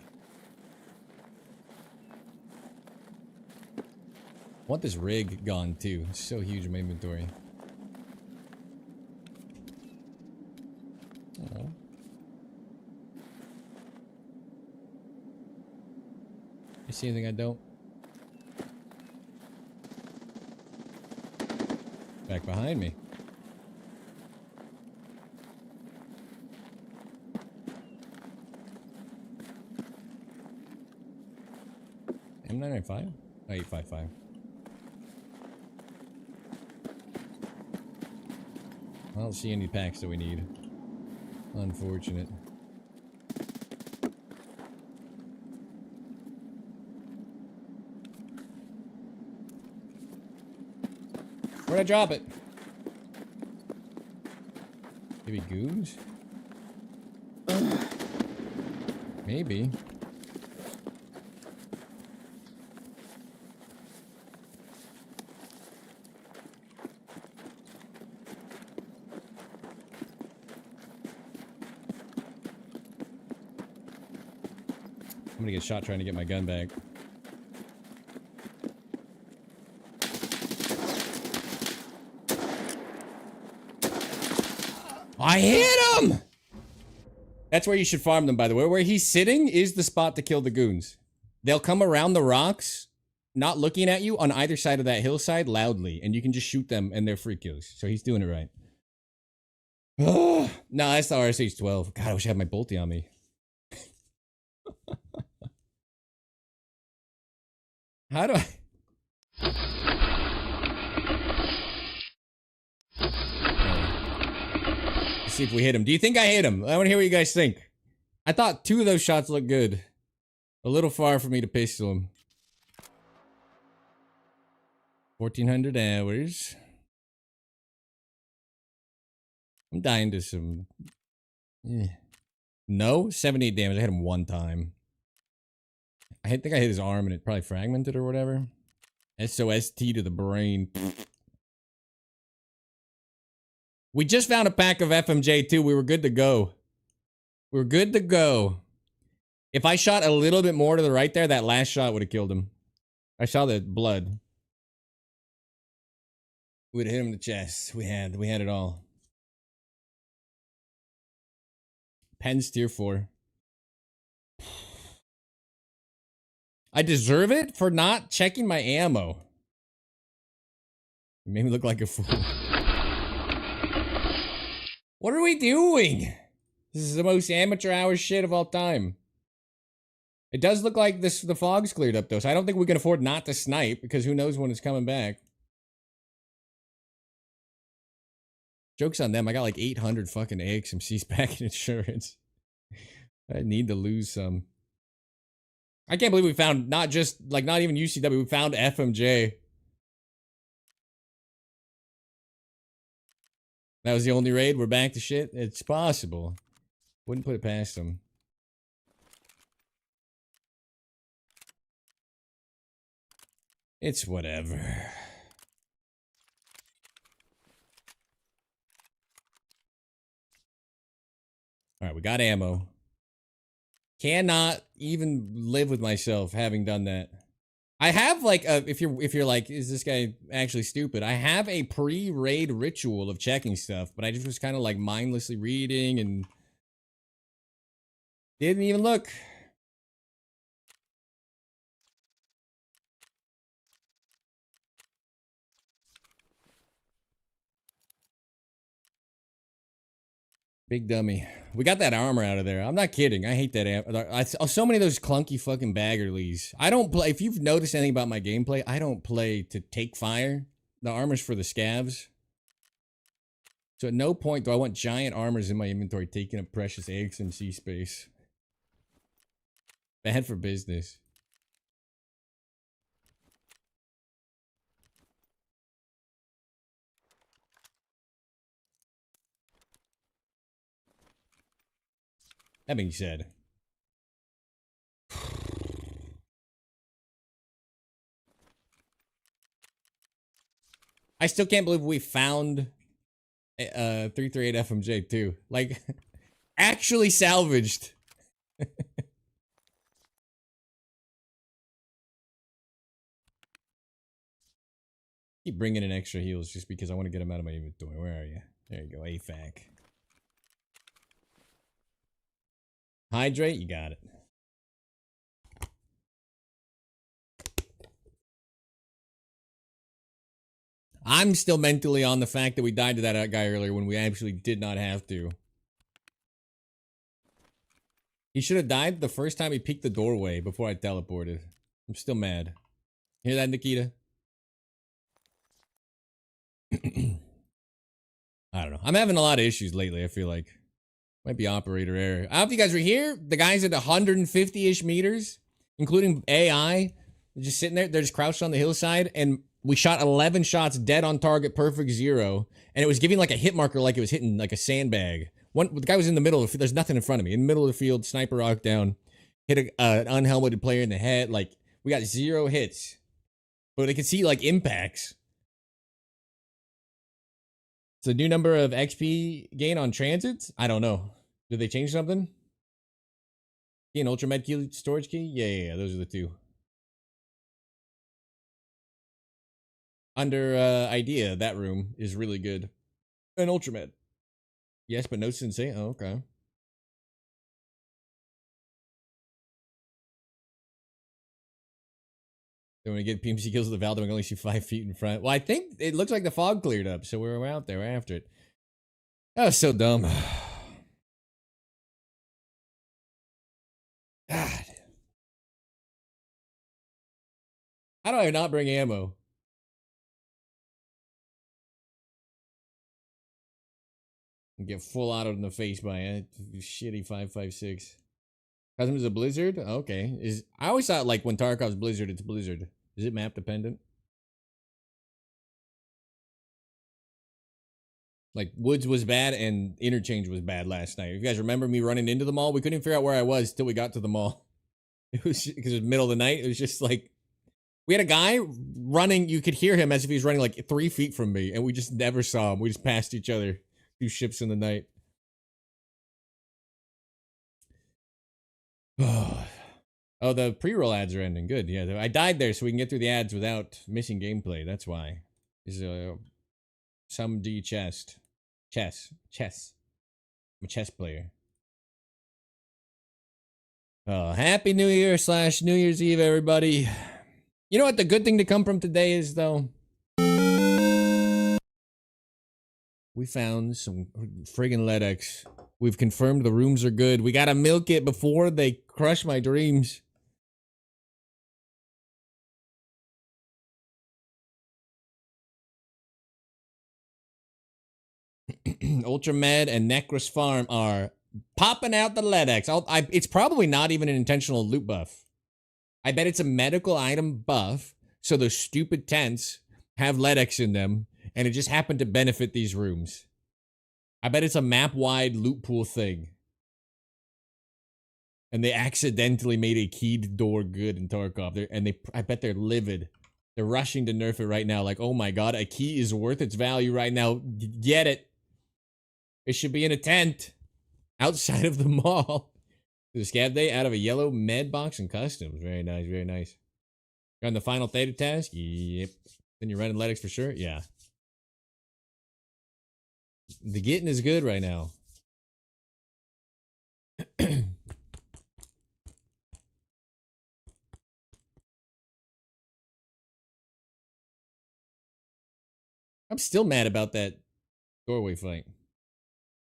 I want this rig gone too. It's so huge in my inventory. Oh. You see anything I don't? Back behind me. M995? Oh, 855. I don't see any packs that we need. Unfortunate. Where'd I drop it? Maybe goons? Maybe. I'm gonna get shot trying to get my gun back. I hit him! That's where you should farm them, by the way. Where he's sitting is the spot to kill the goons. They'll come around the rocks, not looking at you, on either side of that hillside loudly, and you can just shoot them, and they're free kills. So he's doing it right. Oh, no, that's the RSH-12. God, I wish I had my bolty on me. How do I... Let's see if we hit him. Do you think I hit him? I want to hear what you guys think. I thought 2 of those shots looked good. A little far for me to pistol him. 1,400 hours. I'm dying to some... No? 78 damage. I hit him 1 time. I think I hit his arm and it probably fragmented or whatever. SOST to the brain. We just found a pack of FMJ too. We were good to go. We were good to go. If I shot a little bit more to the right there, that last shot would have killed him. I saw the blood. We'd have hit him in the chest. We had it all. Penn's tier 4. I deserve it for not checking my ammo. It made me look like a fool. What are we doing? This is the most amateur hour shit of all time. It does look like the fog's cleared up, though, so I don't think we can afford not to snipe, because who knows when it's coming back. Joke's on them. I got like 800 fucking AXMCs back in insurance. I need to lose some. I can't believe we found not just, like, not even UCW, we found FMJ. That was the only raid? We're back to shit? It's possible. Wouldn't put it past them. It's whatever. Alright, we got ammo. Cannot even live with myself having done that. I have like a, if you're like, is this guy actually stupid? I have a pre-raid ritual of checking stuff, but I just was kind of like mindlessly reading and didn't even look. Big dummy. We got that armor out of there. I'm not kidding. I hate that. So many of those clunky fucking baggerlies. I don't play. If you've noticed anything about my gameplay, I don't play to take fire. The armor's for the scavs. So at no point do I want giant armors in my inventory taking up precious AXMC space. Bad for business. That being said, I still can't believe we found 338 FMJ too. Like, actually salvaged. Keep bringing in extra heals just because I want to get them out of my inventory. Where are you? There you go, AFAC. Hydrate, you got it. I'm still mentally on the fact that we died to that guy earlier when we actually did not have to. He should have died the first time he peeked the doorway before I teleported. I'm still mad. Hear that, Nikita? I don't know. I'm having a lot of issues lately, I feel like. Might be operator error. I don't know if you guys were here. The guys at 150-ish meters, including AI, they're just sitting there. They're just crouched on the hillside, and we shot 11 shots dead on target, perfect 0, and it was giving like a hit marker like it was hitting like a sandbag. The guy was in the middle of the field. There's nothing in front of me. In the middle of the field, sniper rock down, hit an unhelmeted player in the head. Like, we got 0 hits, but I could see like impacts. It's a new number of XP gain on transits? I don't know. Did they change something? Key and ultra med key storage key? Yeah, those are the two. Under idea, that room is really good. An ultra med. Yes, but no sensei. Oh, okay. Then when we get PMC kills with the Valdo, we can only see 5 feet in front. Well, I think it looks like the fog cleared up, so we're out there. We're after it. That was so dumb. God. How do I not bring ammo? And get full auto in the face by a shitty 5.56. Custom is a blizzard? Okay. I always thought like when Tarkov's blizzard, it's blizzard. Is it map dependent? Like, Woods was bad and Interchange was bad last night. If you guys remember me running into the mall, we couldn't figure out where I was till we got to the mall. It was because it was middle of the night. It was just like, we had a guy running. You could hear him as if he was running like 3 feet from me, and we just never saw him. We just passed each other. 2 ships in the night. Oh, the pre-roll ads are ending. Good. Yeah, I died there so we can get through the ads without missing gameplay. That's why. This is some D chest. Chess. I'm a chess player. Oh, Happy New Year / New Year's Eve, everybody. You know what the good thing to come from today is, though? We found some friggin' LEDX. We've confirmed the rooms are good. We gotta milk it before they crush my dreams. Ultramed and Necros Farm are popping out the LEDX. It's probably not even an intentional loot buff. I bet it's a medical item buff, so those stupid tents have LEDX in them, and it just happened to benefit these rooms. I bet it's a map-wide loot pool thing. And they accidentally made a keyed door good in Tarkov. I bet they're livid. They're rushing to nerf it right now. Like, oh my god, a key is worth its value right now. Get it. It should be in a tent. Outside of the mall. The scav day out of a yellow med box and customs. Very nice, very nice. You're on the final theta task? Yep. Then you're running LEDX for sure? Yeah. The getting is good right now. I'm still mad about that doorway fight.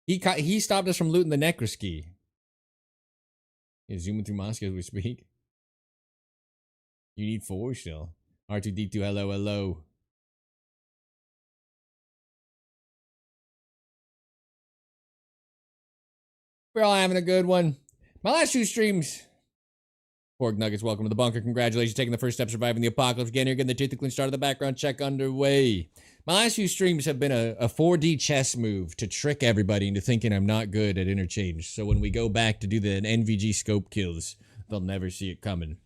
He stopped us from looting the Necroski. He's zooming through Moscow as we speak. You need 4 still. R2D2, hello, hello. We're all having a good one. My last 2 streams. Pork Nuggets, welcome to the bunker. Congratulations, taking the first step, surviving the apocalypse. Again, you're getting the tooth clean start of the background check underway. My last few streams have been a 4D chess move to trick everybody into thinking I'm not good at interchange. So when we go back to do the NVG scope kills, they'll never see it coming.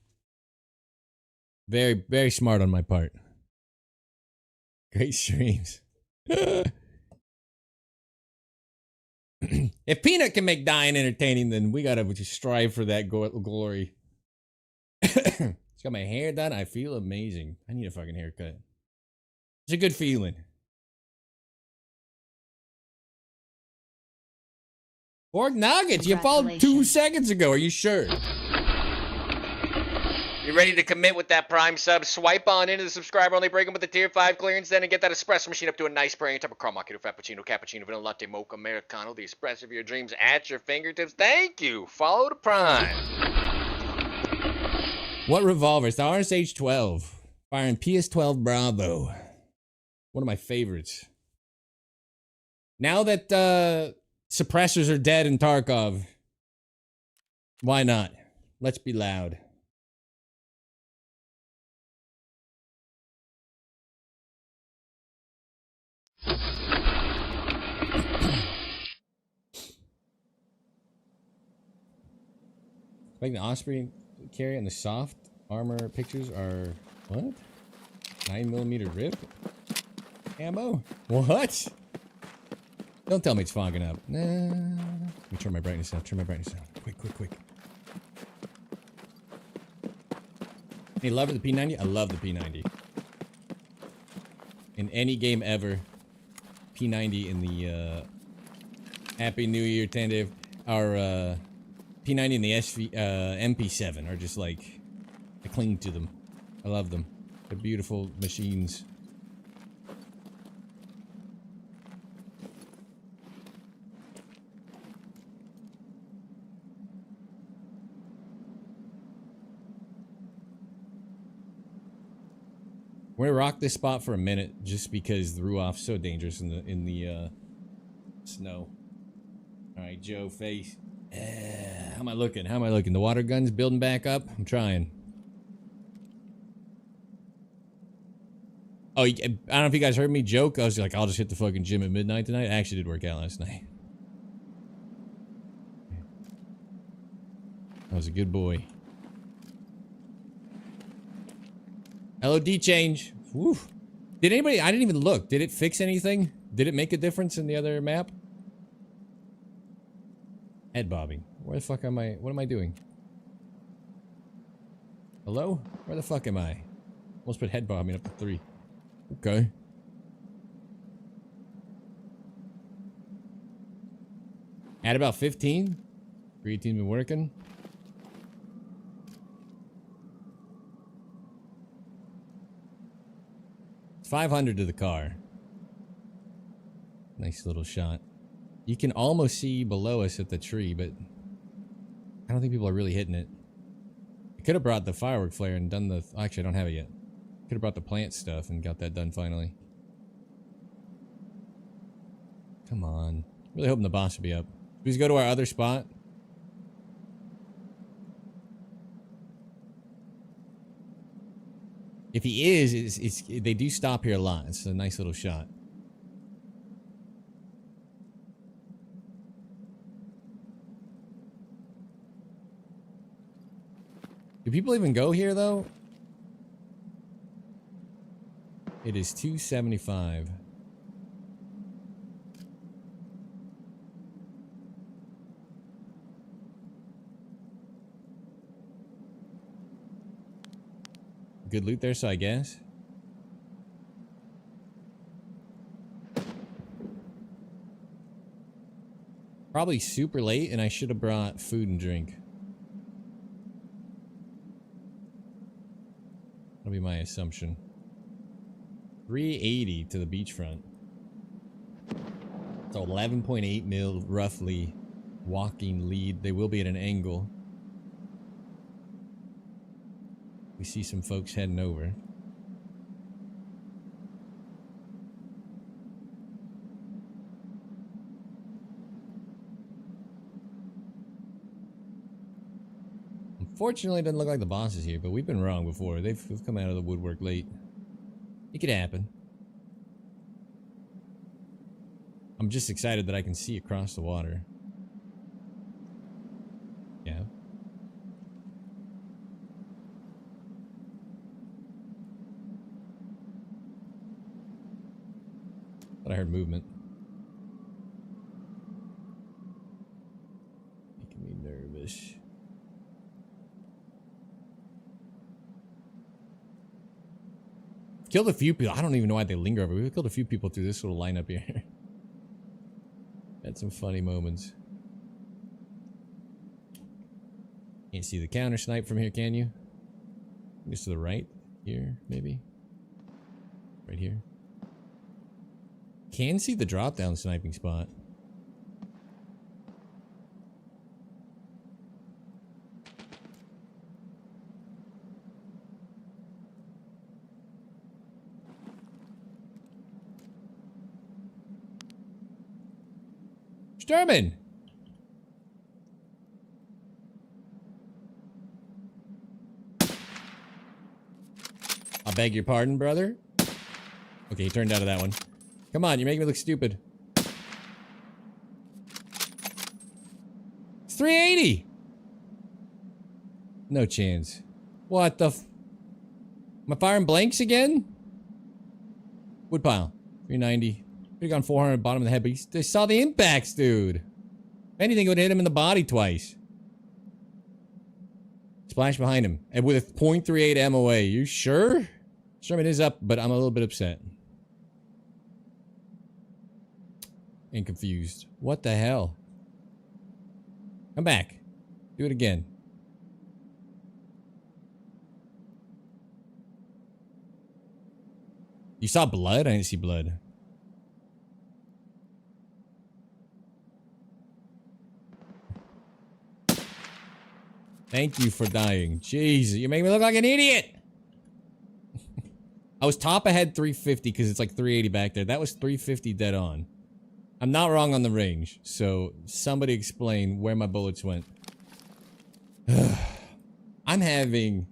Very, very smart on my part. Great streams. If Peanut can make dying entertaining, then we gotta just strive for that glory. Just got my hair done. I feel amazing. I need a fucking haircut. It's a good feeling. Pork Nuggets, you followed 2 seconds ago. Are you sure? You ready to commit with that Prime sub? Swipe on into the subscriber only, break them with the tier 5 clearance, then and get that espresso machine up to a nice spraying type of caramel, macchiato, frappuccino, cappuccino, vanilla latte, mocha, americano, the espresso of your dreams at your fingertips. Thank you. Follow the Prime. What revolver? It's the RSH-12. Firing PS-12 Bravo. One of my favorites. Now that suppressors are dead in Tarkov, why not? Let's be loud. Like the Osprey carry and the soft armor pictures are what? 9mm rip ammo? What? Don't tell me it's fogging up. Nah. Let me turn my brightness down. Turn my brightness down. Quick, quick, quick. Hey, love the P90? I love the P90. In any game ever, P90 in the Happy New Year tentative, our P90 and the MP7 are just like, I cling to them. I love them. They're beautiful machines. We're gonna rock this spot for a minute just because the Ruoff's so dangerous in the snow. Alright, Joe, face. How am I looking? How am I looking? The water gun's building back up? I'm trying. Oh, I don't know if you guys heard me joke. I was like, I'll just hit the fucking gym at midnight tonight. It actually did work out last night. I was a good boy. LOD change. Woo. Did anybody... I didn't even look. Did it fix anything? Did it make a difference in the other map? Head bobbing. Where the fuck am I? What am I doing? Hello? Where the fuck am I? Almost put head bobbing up to 3. Okay. At about 15? Creatine been working? It's 500 to the car. Nice little shot. You can almost see below us at the tree, but I don't think people are really hitting it. I could have brought the firework flare and done the... Actually, I don't have it yet. Could have brought the plant stuff and got that done finally. Come on. Really hoping the boss will be up. Please go to our other spot. If he is, they do stop here a lot. It's a nice little shot. Do people even go here, though? It is 275. Good loot there, so I guess. Probably super late, and I should have brought food and drink. That'll be my assumption. 380 to the beachfront. So 11.8 mil, roughly, walking lead. They will be at an angle. We see some folks heading over. Unfortunately, it doesn't look like the boss is here, but we've been wrong before. They've come out of the woodwork late. It could happen. I'm just excited that I can see across the water. Yeah. Thought I heard movement. Making me nervous. Killed a few people. I don't even know why they linger over. We've killed a few people through this little lineup here. Had some funny moments. Can't see the counter snipe from here, can you? Just to the right here, maybe? Right here. Can see the drop down sniping spot. Sturman! I beg your pardon, brother. Okay, he turned out of that one. Come on, you're making me look stupid. It's 380! No chance. What the f... Am I firing blanks again? Woodpile. 390. Could've gone 400 bottom of the head, but they saw the impacts, dude. If anything, it would hit him in the body twice. Splash behind him. And with a .38 MOA. You sure? Sherman is up, but I'm a little bit upset. And confused. What the hell? Come back. Do it again. You saw blood? I didn't see blood. Thank you for dying. Jeez, you make me look like an idiot! I was top ahead 350 because it's like 380 back there. That was 350 dead on. I'm not wrong on the range, so somebody explain where my bullets went. I'm having...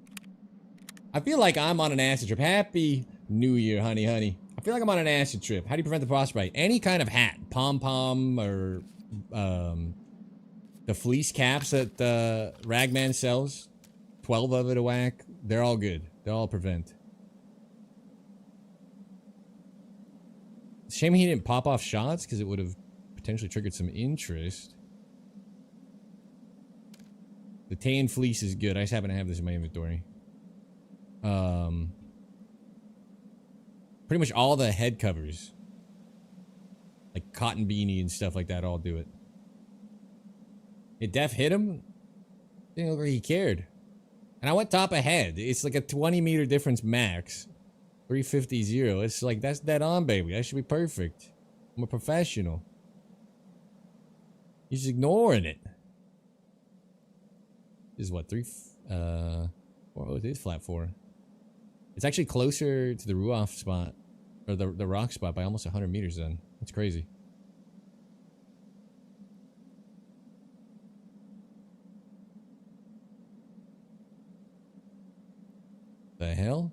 I feel like I'm on an acid trip. Happy New Year, honey, honey. I feel like I'm on an acid trip. How do you prevent the frostbite? Any kind of hat. Pom-pom or... the fleece caps that Ragman sells. 12 of it a whack. They're all good. They'll all prevent. Shame he didn't pop off shots because it would have potentially triggered some interest. The tan fleece is good. I just happen to have this in my inventory. Pretty much all the head covers. Like cotton beanie and stuff like that all do it. It def hit him? Didn't look like he cared. And I went top ahead. It's like a 20-meter difference max. 350-0. It's like, that's dead on, baby. That should be perfect. I'm a professional. He's ignoring it. This is what, oh, it is flat 4. It's actually closer to the Ruoff spot, or the rock spot by almost 100 meters then. That's crazy. The hell?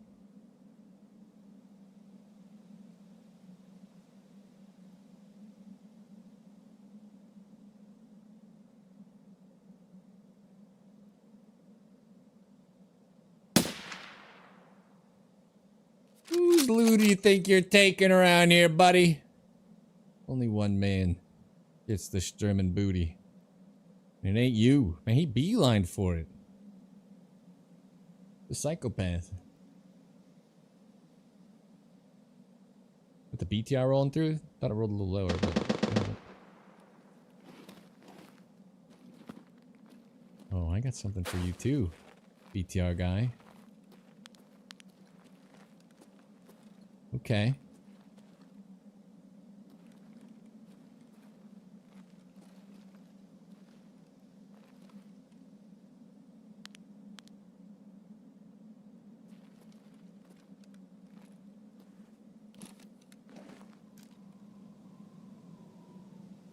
Whose loot do you think you're taking around here, buddy? Only one man gets the German booty. And it ain't you. Man, he beelined for it. The psychopath. With the BTR rolling through? Thought it rolled a little lower, but... Oh, I got something for you too, BTR guy. Okay.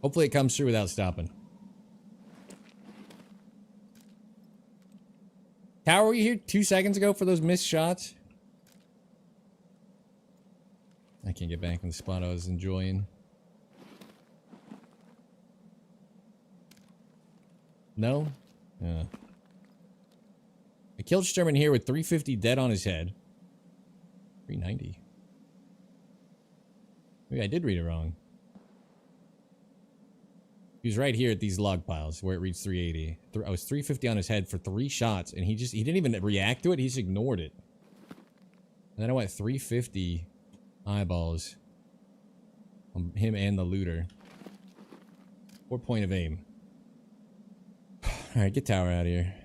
Hopefully it comes through without stopping. Tower, were you here 2 seconds ago for those missed shots? I can't get back in the spot I was enjoying. No? I killed Sturman here with 350 dead on his head. 390. Maybe I did read it wrong. He was right here at these log piles where it reads 380. I was 350 on his head for 3 shots, and he didn't even react to it. He just ignored it. And then I went 350 eyeballs on him and the looter. 4 point of aim. Alright, get tower out of here.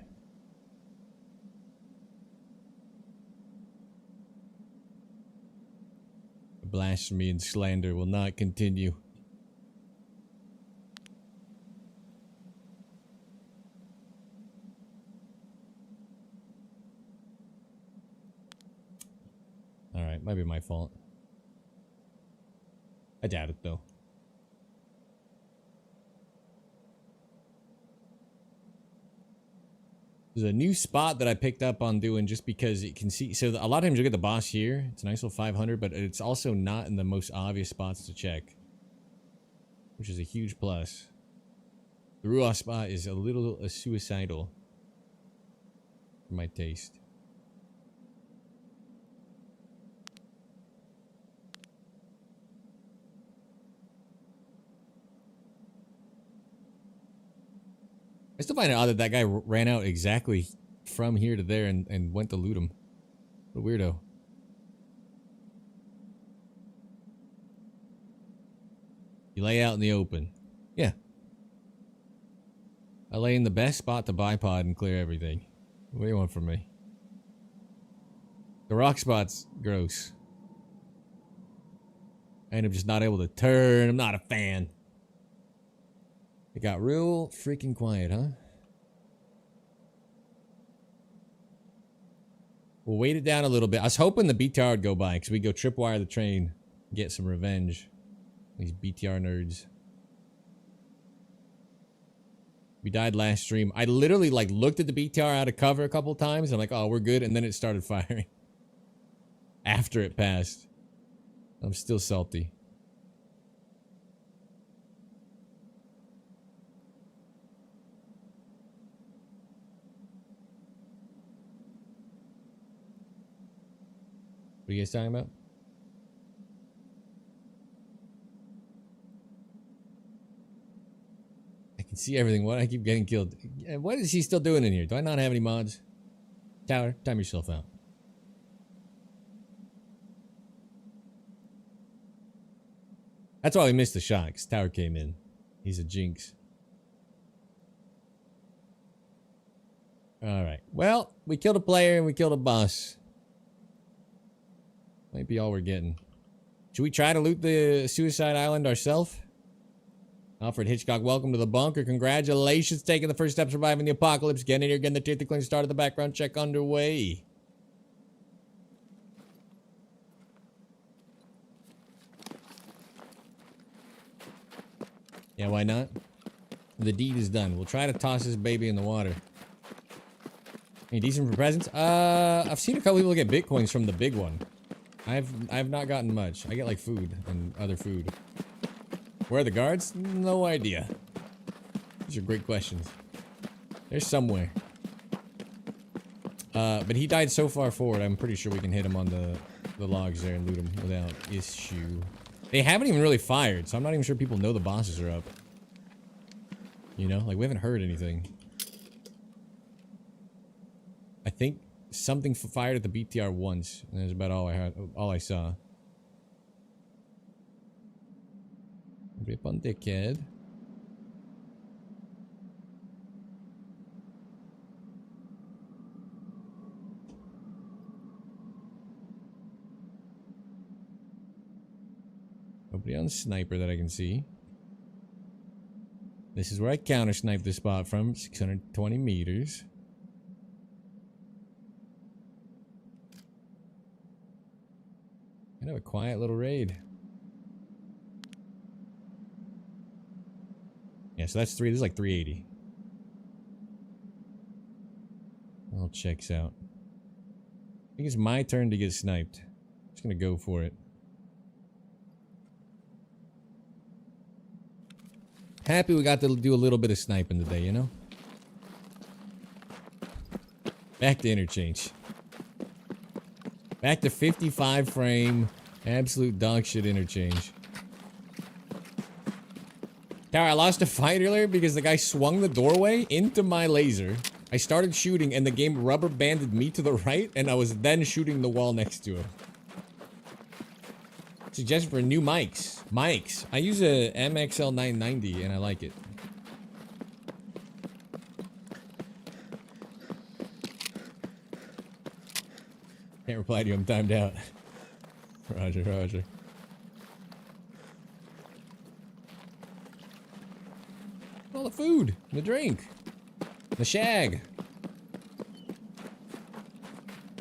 Blasphemy and slander will not continue. Alright, might be my fault. I doubt it though. There's a new spot that I picked up on doing just because you can see. So a lot of times you'll get the boss here. It's a nice little 500, but it's also not in the most obvious spots to check, which is a huge plus. The Ruoff spot is a little suicidal for my taste. I still find it odd that that guy ran out exactly from here to there and went to loot him. What a weirdo. You lay out in the open. Yeah. I lay in the best spot to bipod and clear everything. What do you want from me? The rock spot's gross. I end up just not able to turn. I'm not a fan. It got real freaking quiet, huh? We'll wait it down a little bit. I was hoping the BTR would go by because we go tripwire the train, get some revenge. These BTR nerds. We died last stream. I literally like looked at the BTR out of cover a couple times. I'm like, oh, we're good. And then it started firing. After it passed. I'm still salty. What are you guys talking about? I can see everything. What? I keep getting killed. What is he still doing in here? Do I not have any mods? Tower, time yourself out. That's why we missed the shot, because Tower came in. He's a jinx. Alright. Well, we killed a player and we killed a boss. Might be all we're getting. Should we try to loot the Suicide Island ourselves? Alfred Hitchcock, welcome to the bunker. Congratulations, taking the first step, surviving the apocalypse. Getting in here, getting the teeth to clean, started the background check underway. Yeah, why not? The deed is done. We'll try to toss this baby in the water. Any decent for presents? I've seen a couple people get bitcoins from the big one. I've not gotten much. I get like food and other food. Where are the guards? No idea. These are great questions. They're somewhere. But he died so far forward, I'm pretty sure we can hit him on the logs there and loot him without issue. They haven't even really fired, so I'm not even sure people know the bosses are up. You know, like we haven't heard anything. I think something fired at the BTR once, and that's about all I heard, all I saw. Rip on dickhead. Nobody on sniper that I can see. This is where I counter snipe this spot from, 620 meters. Kind of a quiet little raid. Yeah, so that's this is like 380. All checks out. I think it's my turn to get sniped. I'm just gonna go for it. Happy we got to do a little bit of sniping today, you know? Back to interchange. Back to 55 frame, absolute dog shit interchange. Tower, I lost a fight earlier because the guy swung the doorway into my laser. I started shooting and the game rubber banded me to the right and I was then shooting the wall next to him. Suggestion for new mics. Mics. I use a MXL 990 and I like it. Can't reply to you, I'm timed out. Roger, roger. All the food, the drink, the shag.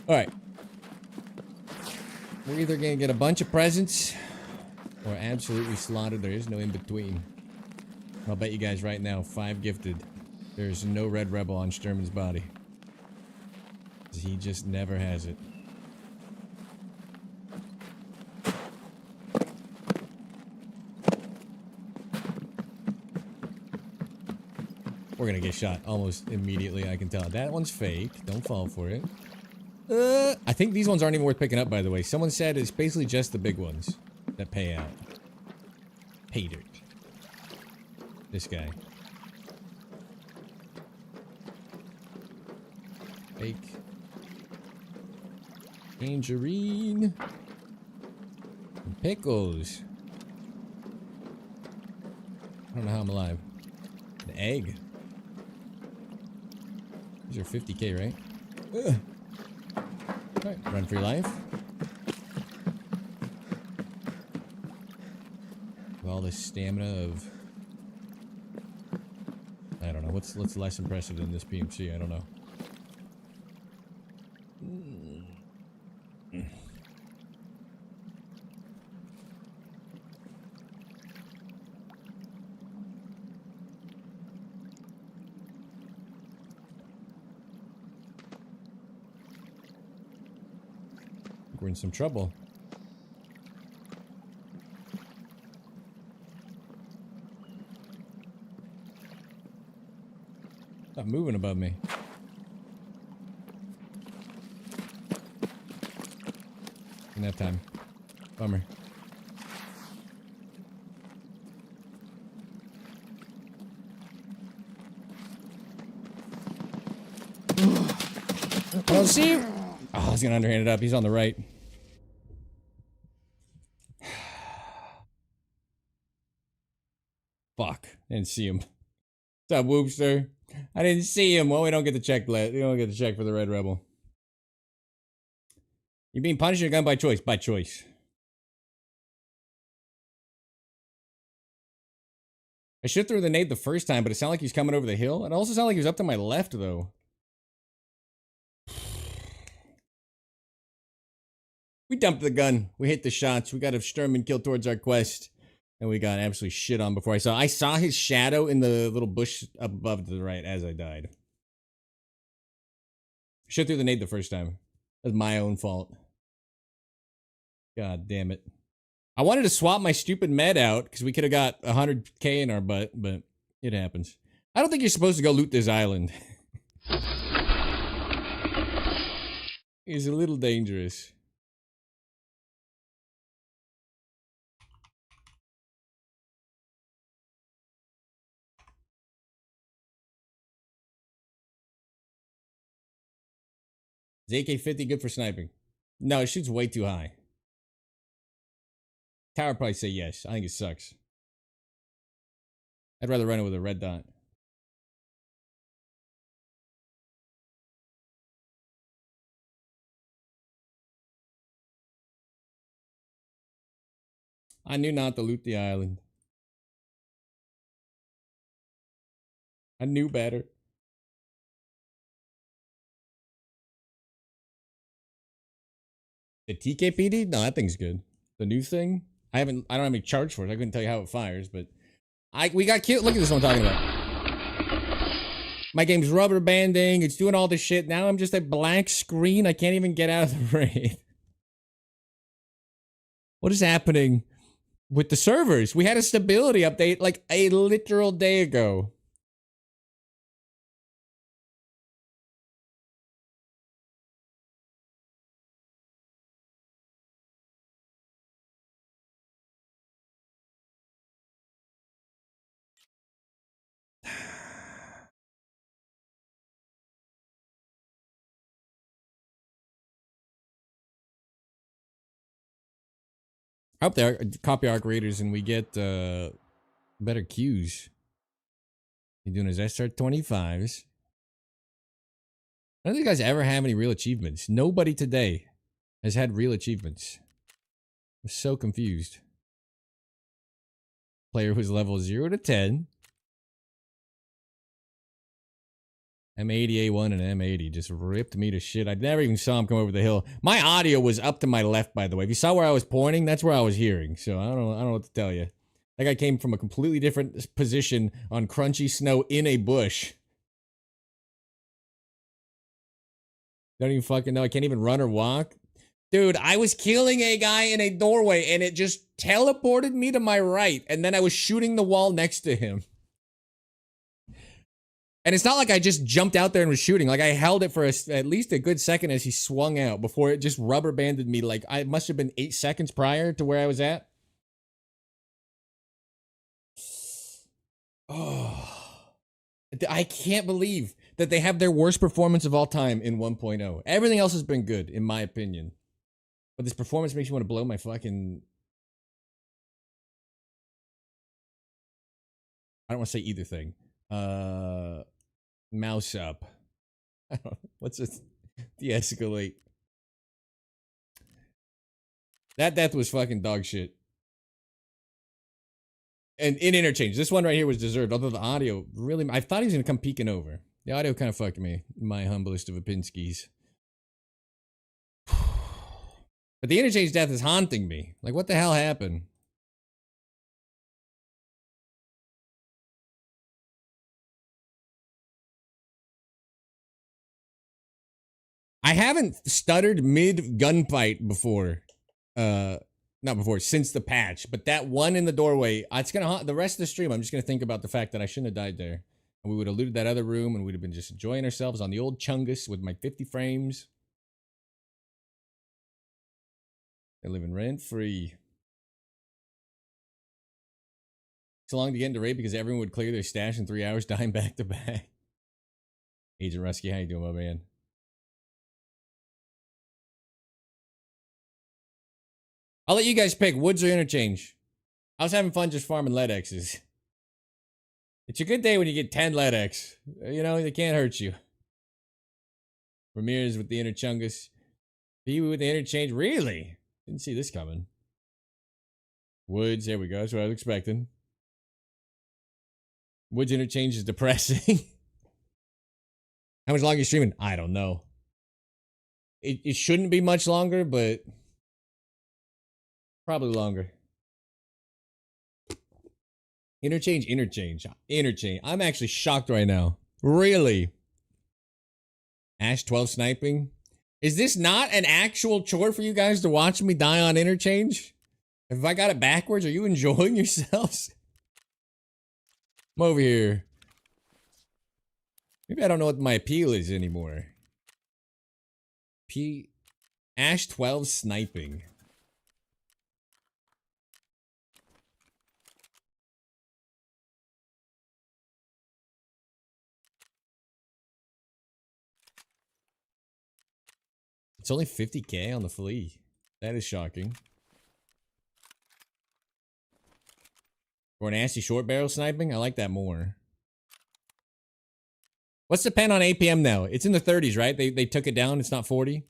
Alright. We're either gonna get a bunch of presents or absolutely slaughtered. There is no in between. I'll bet you guys right now, 5 gifted. There's no red rebel on Sturman's body. He just never has it. We're gonna get shot almost immediately, I can tell. That one's fake. Don't fall for it. I think these ones aren't even worth picking up, by the way. Someone said it's basically just the big ones that pay out. Pay dirt. This guy. Fake. Tangerine. And pickles. I don't know how I'm alive. An egg. These are 50k, right? Ugh. Alright, run for your life. With all this stamina of... I don't know, what's less impressive than this PMC? I don't know. We're in some trouble. Stop moving above me. Didn't have time. Bummer. I don't see you. Oh, I was gonna underhand it up. He's on the right. Fuck. Didn't see him. What's up, Whoopster? I didn't see him. Well, we don't get the check. We don't get the check for the Red Rebel. You're being punished or gun by choice? By choice. I should throw the nade the first time, but it sounded like he was coming over the hill. It also sounded like he was up to my left, though. We dumped the gun. We hit the shots. We got a Sturman kill towards our quest. And we got absolutely shit on before I saw his shadow in the little bush above to the right as I died. Should throw the nade the first time. That's my own fault. God damn it. I wanted to swap my stupid med out because we could have got 100k in our butt, but it happens. I don't think you're supposed to go loot this island. It's a little dangerous. Is AK-50 good for sniping? No, it shoots way too high. Tower would probably say yes. I think it sucks. I'd rather run it with a red dot. I knew not to loot the island. I knew better. The TKPD? No, that thing's good. The new thing? I don't have any charge for it. I couldn't tell you how it fires, but we got killed. Look at this one I'm talking about. My game's rubber banding. It's doing all this shit. Now I'm just a blank screen. I can't even get out of the raid. What is happening with the servers? We had a stability update like a literal day ago. I hope they are copy arc raiders and we get better queues. He's doing his SR25s. None of these guys ever have any real achievements. Nobody today has had real achievements. I'm so confused. Player who's level 0 to 10. M80A1 and M80 just ripped me to shit. I never even saw him come over the hill. My audio was up to my left, by the way. If you saw where I was pointing, that's where I was hearing. So I don't know what to tell you. That guy came from a completely different position on crunchy snow in a bush. Don't even fucking know. I can't even run or walk. Dude, I was killing a guy in a doorway and it just teleported me to my right. And then I was shooting the wall next to him. And it's not like I just jumped out there and was shooting. Like I held it for at least a good second as he swung out before it just rubber banded me. Like I must have been 8 seconds prior to where I was at. Oh, I can't believe that they have their worst performance of all time in 1.0. Everything else has been good, in my opinion. But this performance makes you want to blow my fucking... I don't want to say either thing. Mouse up. I don't know. What's it? De-escalate. That death was fucking dog shit. And in interchange. This one right here was deserved. Although the audio really... I thought he was going to come peeking over. The audio kind of fucked me. My humblest of opinskis. But the interchange death is haunting me. Like, what the hell happened? I haven't stuttered mid gunfight before. Not before, since the patch. But that one in the doorway, it's gonna haunt the rest of the stream. I'm just gonna think about the fact that I shouldn't have died there. And we would have looted that other room and we'd have been just enjoying ourselves on the old Chungus with my 50 frames. They're living rent free. So long to get into raid because everyone would clear their stash in 3 hours, dying back to back. Agent Rusky, how you doing, my man? I'll let you guys pick woods or interchange. I was having fun just farming lead X's. It's a good day when you get 10 lead X. You know, they can't hurt you. Ramirez with the interchungus. Pee with the interchange. Really? Didn't see this coming. Woods, there we go. That's what I was expecting. Woods interchange is depressing. How much longer are you streaming? I don't know. It shouldn't be much longer, but probably longer. Interchange. I'm actually shocked right now. Really? Ash 12 sniping? Is this not an actual chore for you guys to watch me die on interchange? If I got it backwards, are you enjoying yourselves? I'm over here. Maybe I don't know what my appeal is anymore. Ash 12 sniping. It's only 50k on the flea. That is shocking. For an nasty short barrel sniping, I like that more. What's the pen on APM now? It's in the 30s, right? They took it down. It's not 40.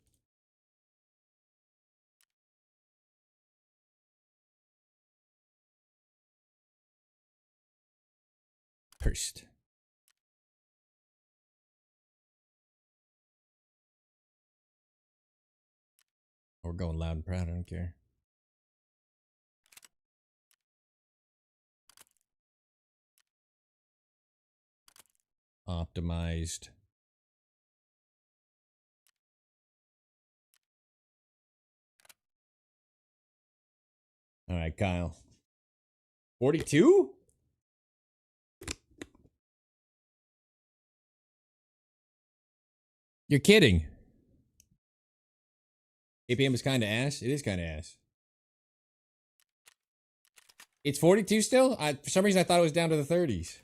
Pursed. We're going loud and proud. I don't care. Optimized. All right, Kyle. 42? You're kidding. APM is kind of ass. It is kind of ass. It's 42 still? For some reason, I thought it was down to the 30s.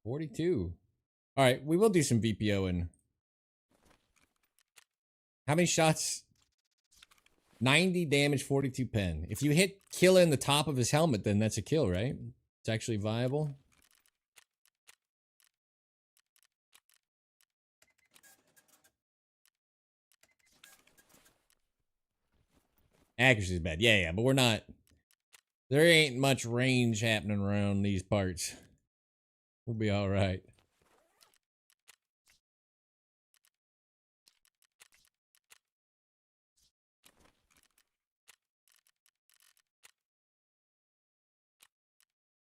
$42. All right, we will do some VPO and how many shots? 90 damage, 42 pen. If you hit kill in the top of his helmet, then that's a kill, right? It's actually viable. Accuracy is bad. Yeah, but we're not. There ain't much range happening around these parts. We'll be all right.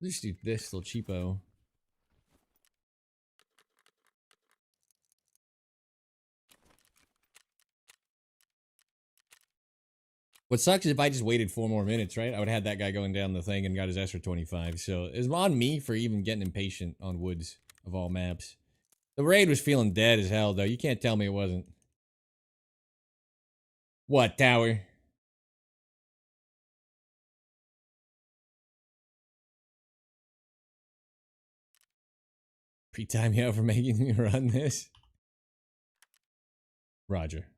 Let's do this little cheapo. What sucks is if I just waited 4 more minutes, right? I would have had that guy going down the thing and got his S for 25. So it's on me for even getting impatient on woods of all maps. The raid was feeling dead as hell, though. You can't tell me it wasn't. What, tower? Pre-time you out for making me run this? Roger.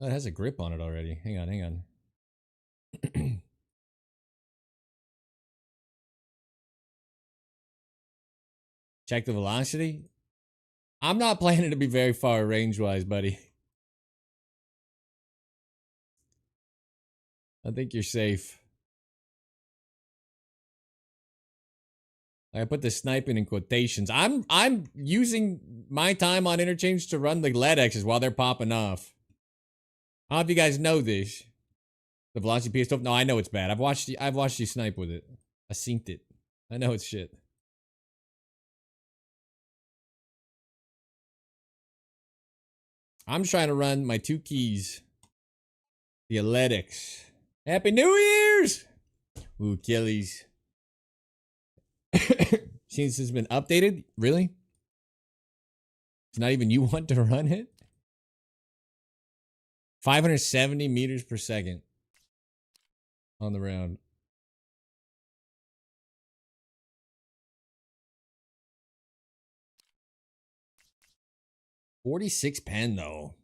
Oh, it has a grip on it already. Hang on. Check the velocity. I'm not planning to be very far range-wise, buddy. I think you're safe. I put the sniping in quotations. I'm using my time on interchange to run the lead X's while they're popping off. I don't know if you guys know this. The velocity PS12. No, I know it's bad. I've watched you snipe with it. I synced it. I know it's shit. I'm trying to run my 2 keys. The athletics. Happy New Year's! Ooh, Achilles. Since it's been updated? Really? It's not even you want to run it? 570 meters per second on the round. $46 pen though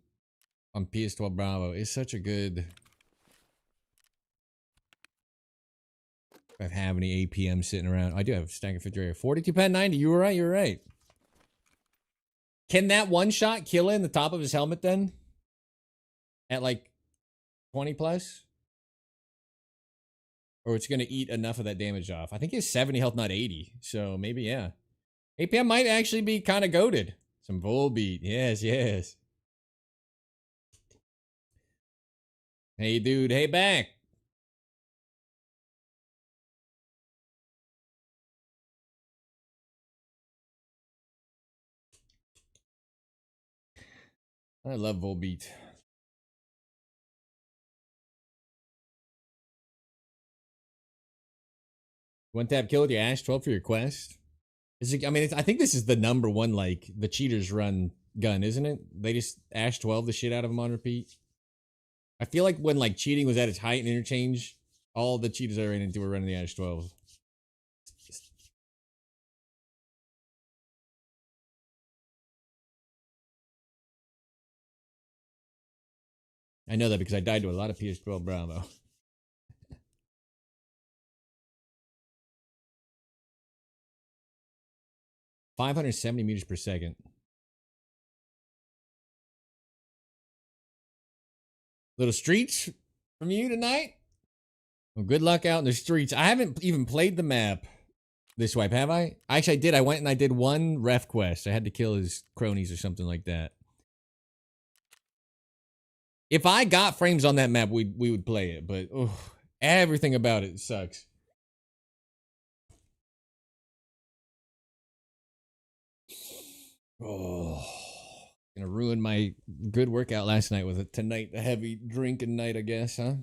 on PS12 Bravo is such a good. If I have any APM sitting around. I do have a stack of 50 right. 42 pen 90. You were right. You were right. Can that one shot kill in the top of his helmet then? At like 20 plus? Or it's going to eat enough of that damage off. I think he has 70 health, not 80. So maybe, yeah. APM might actually be kind of goated. Some Volbeat. Yes, yes. Hey, dude. Hey, back. I love Volbeat. One tap kill with your Ash 12 for your quest. I mean, I think this is the number one, like, the cheaters run gun, isn't it? They just Ash 12 the shit out of them on repeat. I feel like when, like, cheating was at its height in interchange, all the cheaters I ran into were running the Ash 12. I know that because I died to a lot of PS12 Bravo. $570 meters per second. Little streets from you tonight? Well, good luck out in the streets. I haven't even played the map this wipe, have I? Actually, I did. I went and I did one ref quest. I had to kill his cronies or something like that. If I got frames on that map, we would play it, but everything about it sucks. Oh, gonna ruin my good workout last night with tonight, a heavy drinking night, I guess, huh?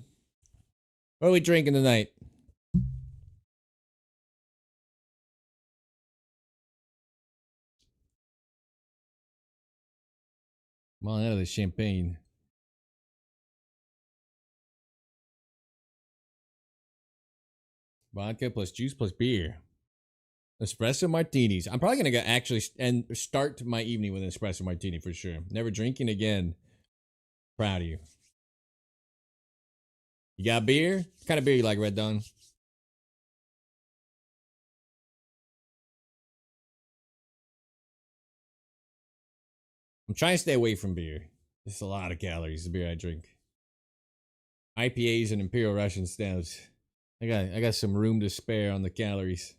What are we drinking tonight? I'm all out of the champagne. Vodka plus juice plus beer. Espresso martinis. I'm probably gonna actually and start my evening with an espresso martini for sure. Never drinking again. Proud of you. You got beer? What kind of beer you like, Red Dawn? I'm trying to stay away from beer. It's a lot of calories, the beer I drink. IPAs and Imperial Russian stouts. I got some room to spare on the calories.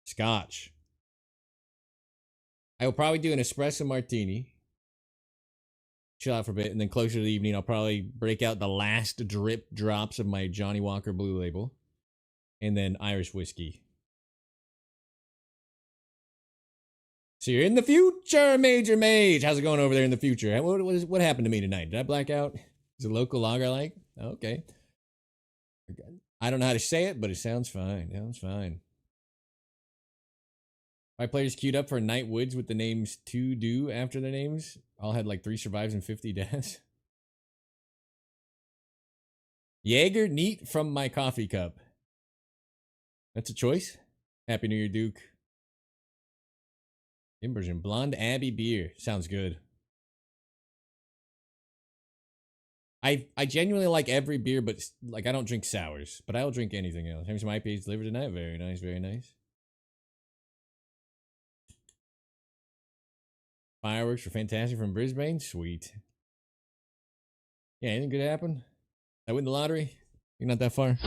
Scotch. I will probably do an espresso martini. Chill out for a bit, and then closer to the evening, I'll probably break out the last drip drops of my Johnny Walker Blue Label, and then Irish whiskey. So you're in the future, Major Mage. How's it going over there in the future? What happened to me tonight? Did I black out? Is it local lager I like? Okay. I don't know how to say it, but it sounds fine. Sounds fine. My players queued up for Night Woods with the names to do after their names. All had like 3 survives and 50 deaths. Jaeger, neat from my coffee cup. That's a choice. Happy New Year, Duke. Inversion. Blonde Abbey beer. Sounds good. I genuinely like every beer, but like I don't drink sours. But I'll drink anything else. Having some IPAs delivered tonight. Very nice, very nice. Fireworks were fantastic from Brisbane. Sweet. Yeah, anything good happen? I win the lottery? You're not that far.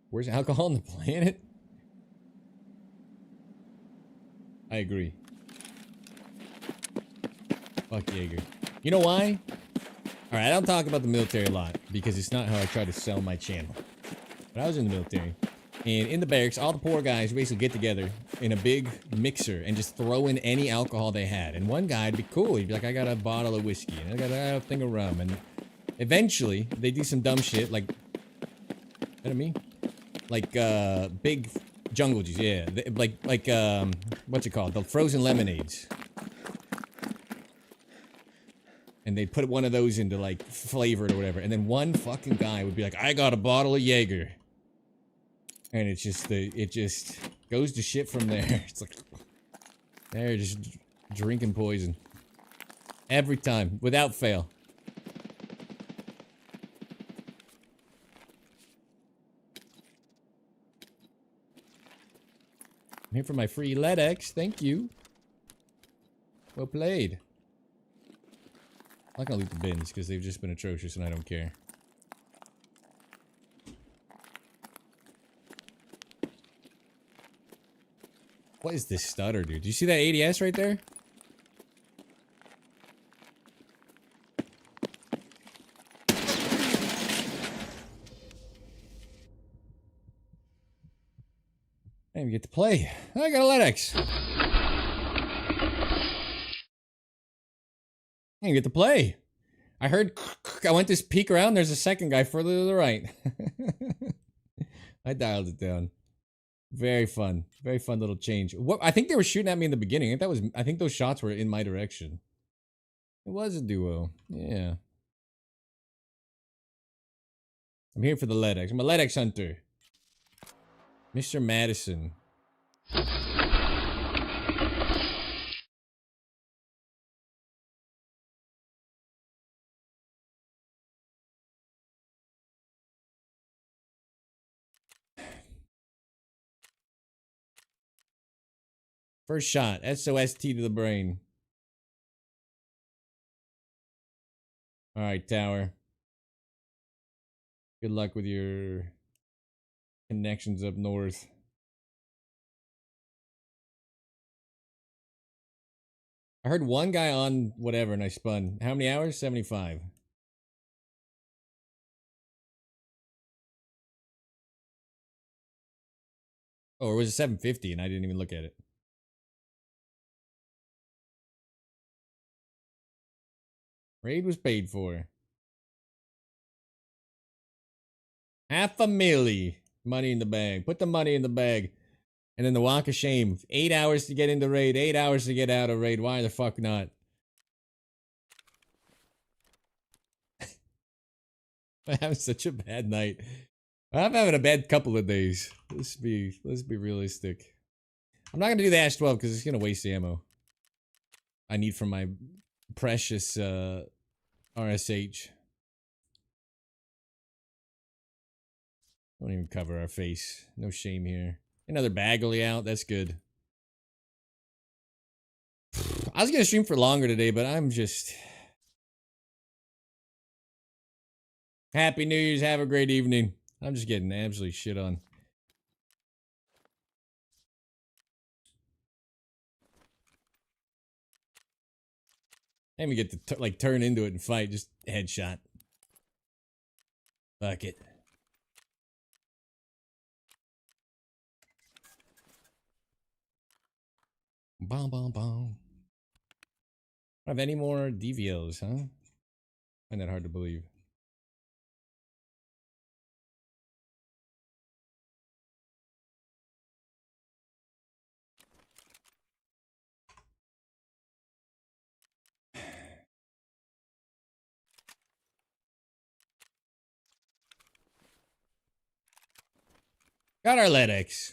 Where's alcohol on the planet? I agree. Fuck Jaeger. You know why? Alright, I don't talk about the military a lot because it's not how I try to sell my channel. But I was in the military. And in the barracks, all the poor guys basically get together in a big mixer and just throw in any alcohol they had. And one guy'd be cool. He'd be like, I got a bottle of whiskey. And I got a thing of rum. And eventually, they do some dumb shit like... What I mean? Like, big jungle juice, yeah. What's it called? The frozen lemonades. And they'd put one of those into, like, flavored or whatever. And then one fucking guy would be like, I got a bottle of Jaeger. And it just goes to shit from there. It's like, they're just drinking poison. Every time, without fail. I'm here for my free LEDX. Thank you. Well played. I'm not gonna loot the bins because they've just been atrocious and I don't care. What is this stutter, dude? Do you see that ADS right there? I didn't even get to play. I got a LEDX. I didn't get to play. I heard. I went to peek around. There's a second guy further to the right. I dialed it down. Very fun. Very fun little change. What? I think they were shooting at me in the beginning. I think those shots were in my direction. It was a duo. Yeah. I'm here for the LEDX. I'm a LEDX hunter. Mr. Madison. First shot. SOST to the brain. Alright, tower. Good luck with your connections up north. I heard one guy on whatever and I spun. How many hours? 75. Oh, or was it 750 and I didn't even look at it? Raid was paid for. $500,000 money in the bag. Put the money in the bag. And then the walk of shame. 8 hours to get into raid. 8 hours to get out of raid. Why the fuck not? I'm having such a bad night. I'm having a bad couple of days. Let's be realistic. I'm not gonna do the Ash 12 because it's gonna waste ammo. I need from my precious RSH. Don't even cover our face. No shame here. Another Bagley out. That's good. I was gonna stream for longer today, but I'm just... Happy New Year's. Have a great evening. I'm just getting absolutely shit on. I didn't even get to like turn into it and fight. Just headshot. Fuck it. Bom bom bom. I don't have any more DVLs, huh? I find that hard to believe. Got our LEDX.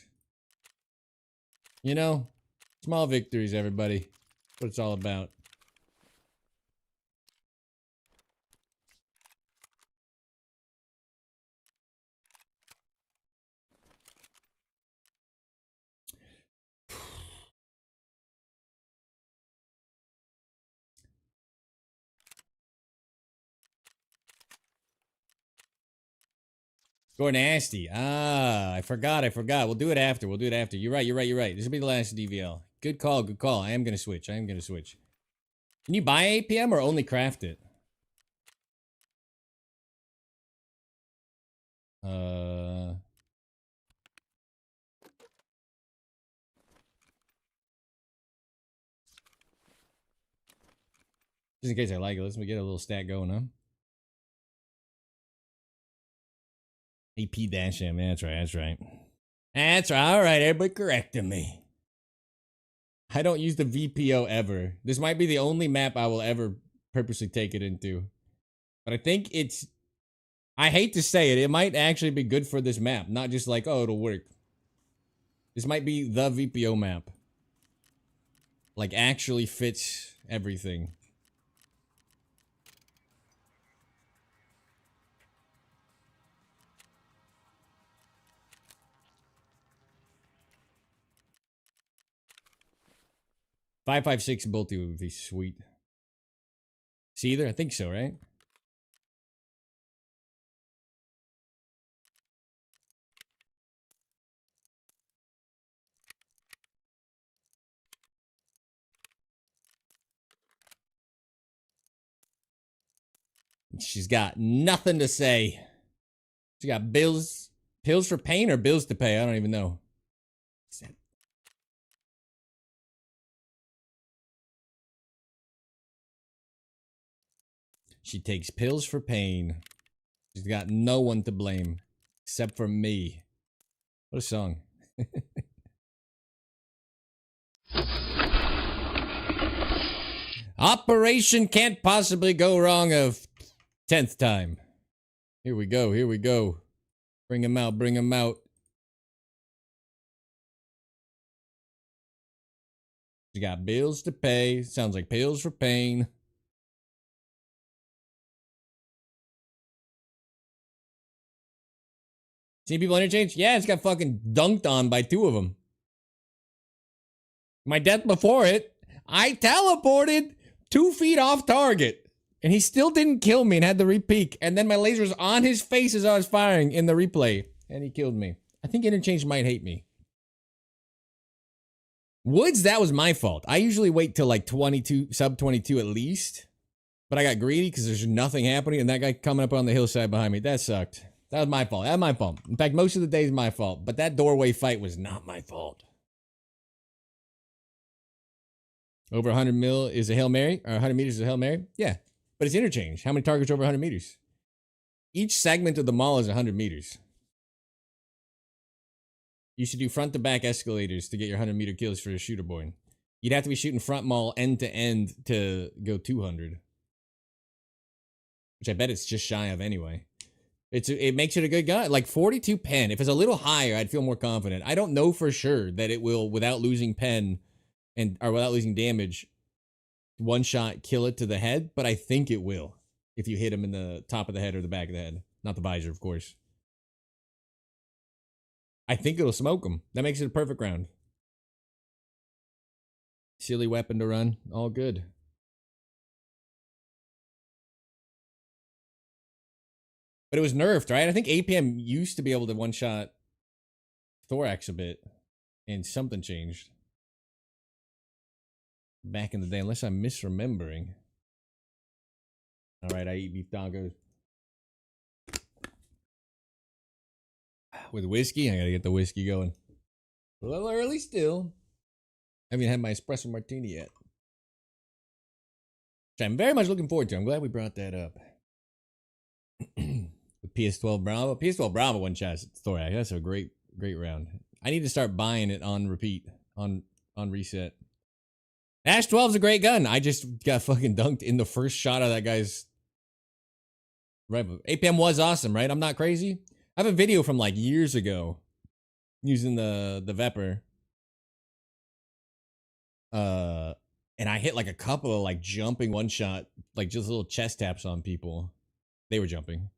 You know, small victories, everybody. That's what it's all about. Go nasty. Ah, I forgot. We'll do it after. You're right. This will be the last DVL. Good call. I am gonna switch. Can you buy APM or only craft it? Just in case I like it, let's get a little stat going, huh? AP dash M. That's right. All right, everybody correcting me. I don't use the VPO ever. This might be the only map I will ever purposely take it into. But I think it's... I hate to say it, it might actually be good for this map. Not just like, oh, it'll work. This might be the VPO map. Like, actually fits everything. 556 Bolty would be sweet. See either? I think so, right? She's got nothing to say. She got pills for pain or bills to pay. I don't even know. She takes pills for pain. She's got no one to blame except for me. What a song. Operation can't possibly go wrong a 10th time. Here we go. Here we go. Bring him out. Bring him out. She got bills to pay. Sounds like pills for pain. Seen people interchange? Yeah, it's got fucking dunked on by 2 of them. My death before it, I teleported 2 feet off target. And he still didn't kill me and had the repeak. And then my laser was on his face as I was firing in the replay. And he killed me. I think interchange might hate me. Woods, that was my fault. I usually wait till like 22, sub 22 at least. But I got greedy because there's nothing happening. And that guy coming up on the hillside behind me, that sucked. That was my fault. That was my fault. In fact, most of the day is my fault. But that doorway fight was not my fault. Over 100 mil is a Hail Mary? Or 100 meters is a Hail Mary? Yeah. But it's interchange. How many targets over 100 meters? Each segment of the mall is 100 meters. You should do front to back escalators to get your 100 meter kills for a shooter boy. You'd have to be shooting front mall end to end to go 200. Which I bet it's just shy of anyway. It makes it a good gun. Like 42 pen. If it's a little higher, I'd feel more confident. I don't know for sure that it will, without losing pen or without losing damage, one shot kill it to the head, but I think it will if you hit him in the top of the head or the back of the head. Not the visor, of course. I think it'll smoke him. That makes it a perfect round. Silly weapon to run. All good. But it was nerfed, right? I think APM used to be able to one-shot thorax a bit, and something changed back in the day, unless I'm misremembering. All right, I eat beef tacos. With whiskey? I gotta get the whiskey going. A little early still. I haven't had my espresso martini yet. Which I'm very much looking forward to. I'm glad we brought that up. The PS12 Bravo. PS12 Bravo one shot thorax. That's a great round. I need to start buying it on repeat. On reset. Ash 12 is a great gun. I just got fucking dunked in the first shot of that guy's rifle. APM was awesome, right? I'm not crazy. I have a video from like years ago using the Vepper. And I hit like a couple of like jumping one shot, like just little chest taps on people. They were jumping.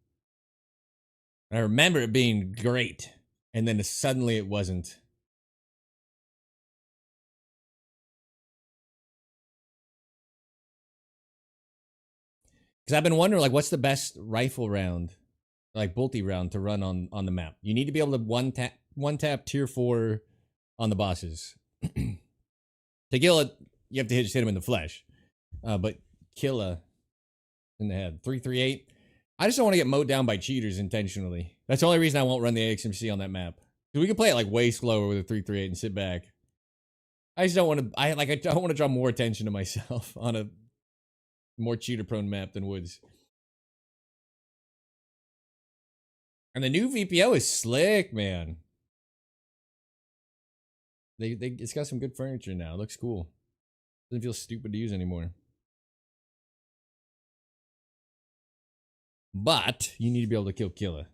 I remember it being great. And then suddenly it wasn't. Because I've been wondering, like, what's the best rifle round, like bolty round, to run on the map? You need to be able to one tap tier 4 on the bosses. To kill it, you have to just hit him in the flesh. But kill in the head. 338. I just don't want to get mowed down by cheaters intentionally. That's the only reason I won't run the AXMC on that map. Because we can play it like way slower with a 338 and sit back. I just don't want to. I don't want to draw more attention to myself on a more cheater-prone map than Woods. And the new VPO is slick, man. It's got some good furniture now. It looks cool. Doesn't feel stupid to use anymore. But you need to be able to kill Killa.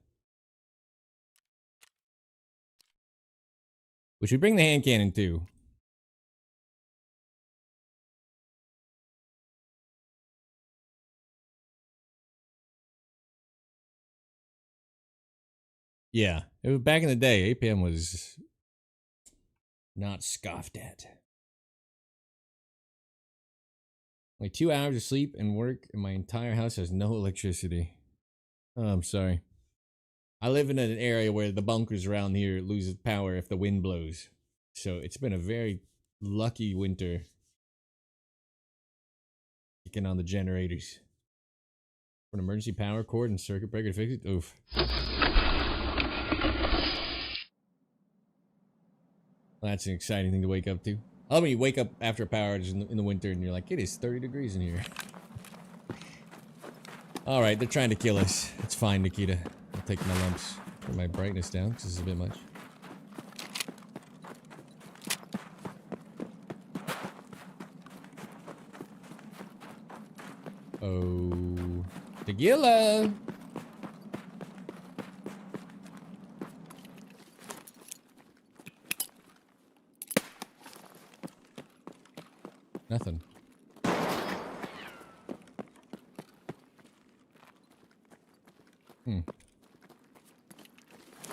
Which would bring the hand cannon too. Yeah, it was back in the day. APM was not scoffed at. Like 2 hours of sleep and work, and my entire house has no electricity. Oh, I'm sorry. I live in an area where the bunkers around here lose power if the wind blows. So it's been a very lucky winter. Kicking on the generators. For an emergency power cord and circuit breaker to fix it? Oof. That's an exciting thing to wake up to. I mean, you wake up after a power outage in the winter and you're like, it is 30 degrees in here. Alright, they're trying to kill us. It's fine, Nikita. I'll take my lumps. Put my brightness down, because this is a bit much. Oh. Tequila! Nothing.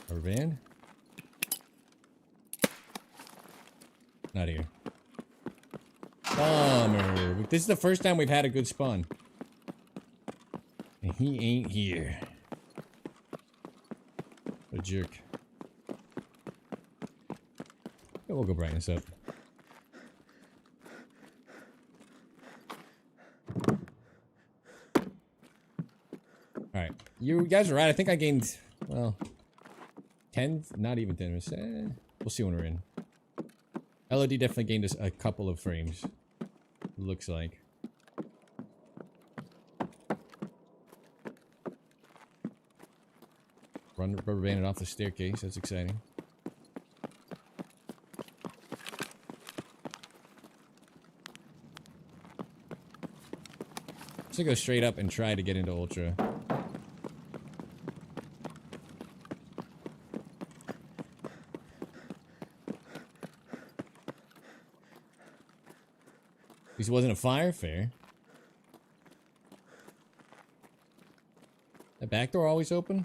Rubber band? Not here. Bummer. This is the first time we've had a good spawn. And he ain't here. What a jerk. Yeah, we'll go brighten this up. Alright. You guys are right. I think I gained, well, 10? Not even 10%. We'll see when we're in. LOD definitely gained us a couple of frames. Looks like. Rubber banded off the staircase. That's exciting. Let's go straight up and try to get into Ultra. This wasn't a fire fair. That back door always open?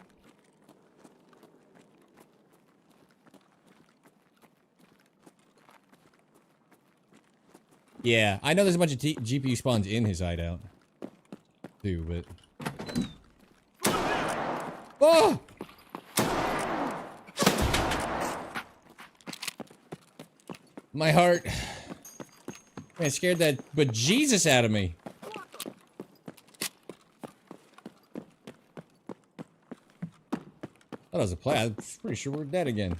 Yeah, I know there's a bunch of GPU spawns in his hideout. Too, but... Oh! My heart... Man, scared that bejesus out of me. That was a play. I'm pretty sure we're dead again.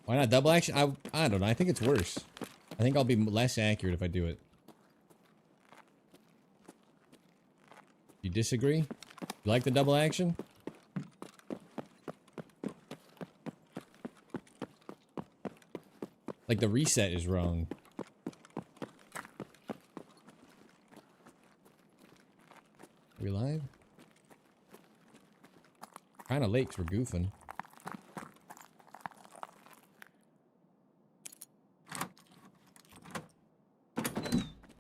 Why not double action? I don't know. I think it's worse. I think I'll be less accurate if I do it. You disagree? You like the double action? Like the reset is wrong. Are we live? Kinda late 'cause we're goofing.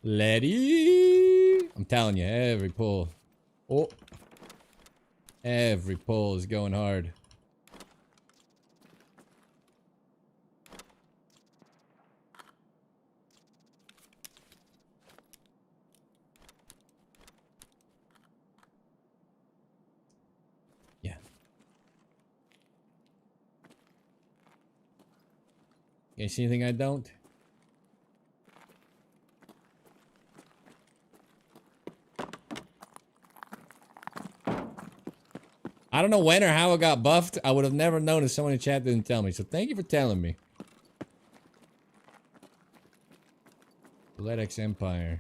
Letty! I'm telling you, every pull. Oh. Every pull is going hard. Yeah. You see anything I don't? I don't know when or how it got buffed. I would have never known if someone in chat didn't tell me. So thank you for telling me. LEDX Empire.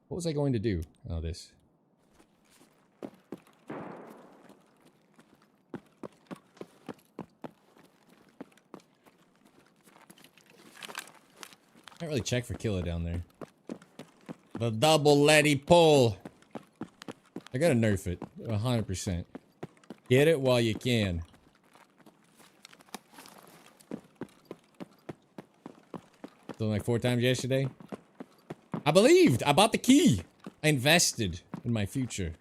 What was I going to do? Oh, this. Can't really check for killer down there. The double Letty pull. I gotta nerf it. 100%. Get it while you can. Done like 4 times yesterday. I believed. I bought the key. I invested in my future.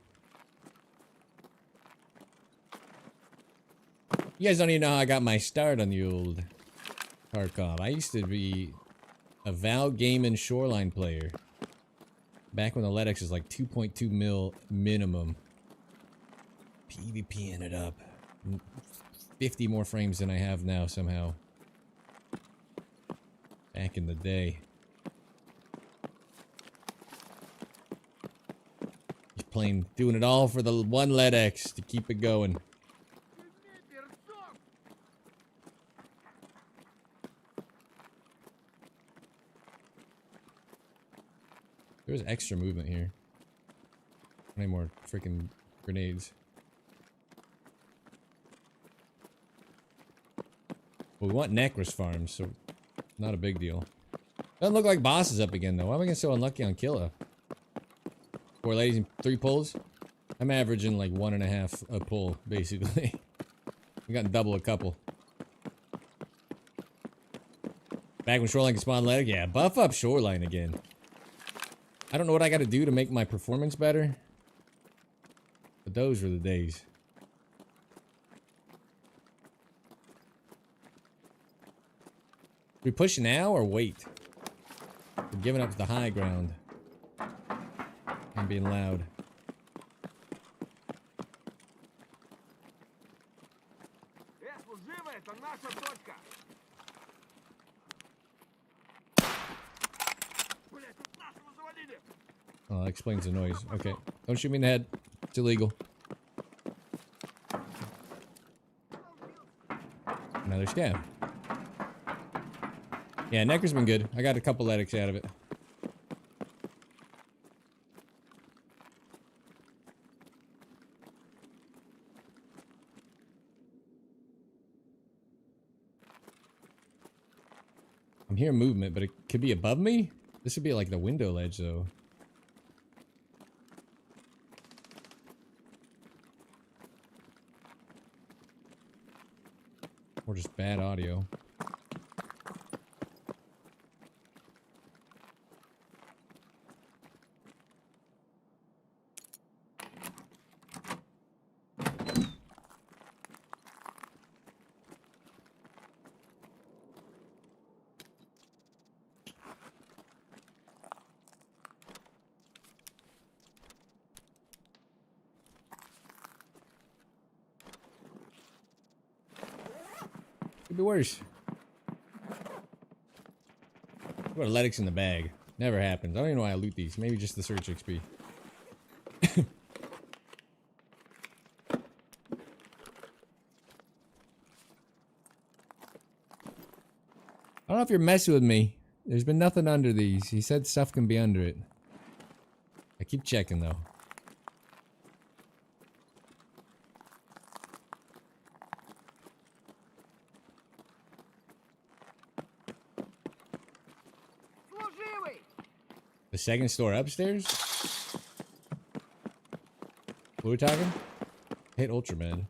You guys don't even know how I got my start on the old Tarkov. I used to be a Val Gaming Shoreline player. Back when the LEDX was like 2.2 mil minimum. PvPing it up. 50 more frames than I have now somehow. Back in the day. Just playing, doing it all for the one LEDX to keep it going. There was extra movement here. How many more freaking grenades? Well, we want Necros farms, so not a big deal. Doesn't look like boss is up again, though. Why am I getting so unlucky on Killa? 4 ladies and 3 pulls? I'm averaging like 1.5 a pull, basically. We got double a couple. Back when Shoreline can spawn leg? Yeah, buff up Shoreline again. I don't know what I gotta do to make my performance better. But those were the days. We push now or wait? We're giving up the high ground. I'm being loud. Oh, that explains the noise. Okay. Don't shoot me in the head. It's illegal. Another scab. Yeah, Necker's been good. I got a couple edicts out of it. I'm hearing movement, but it could be above me? This would be like the window ledge, though. Or just bad audio. Could be worse. What athletics in the bag? Never happens. I don't even know why I loot these. Maybe just the search XP. I don't know if you're messing with me. There's been nothing under these. He said stuff can be under it. I keep checking though. The second store upstairs? What are we talking? Hit Ultraman.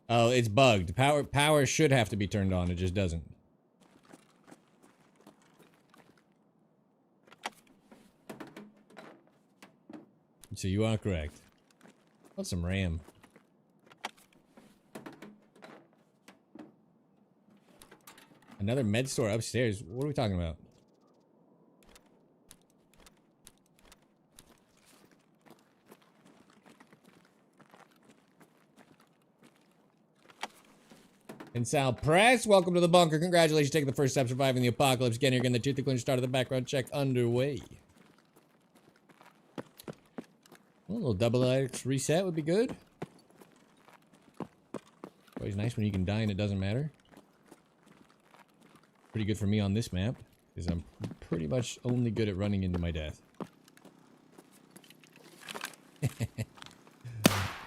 Oh, it's bugged. Power should have to be turned on. It just doesn't. So you are correct. Want some RAM. Another med store upstairs. What are we talking about? And Sal Press, welcome to the bunker. Congratulations, taking the first step, surviving the apocalypse. Again, you're getting the tooth to clean start of the background check underway. Well, a little double X reset would be good. Always nice when you can die and it doesn't matter. Pretty good for me on this map, because I'm pretty much only good at running into my death.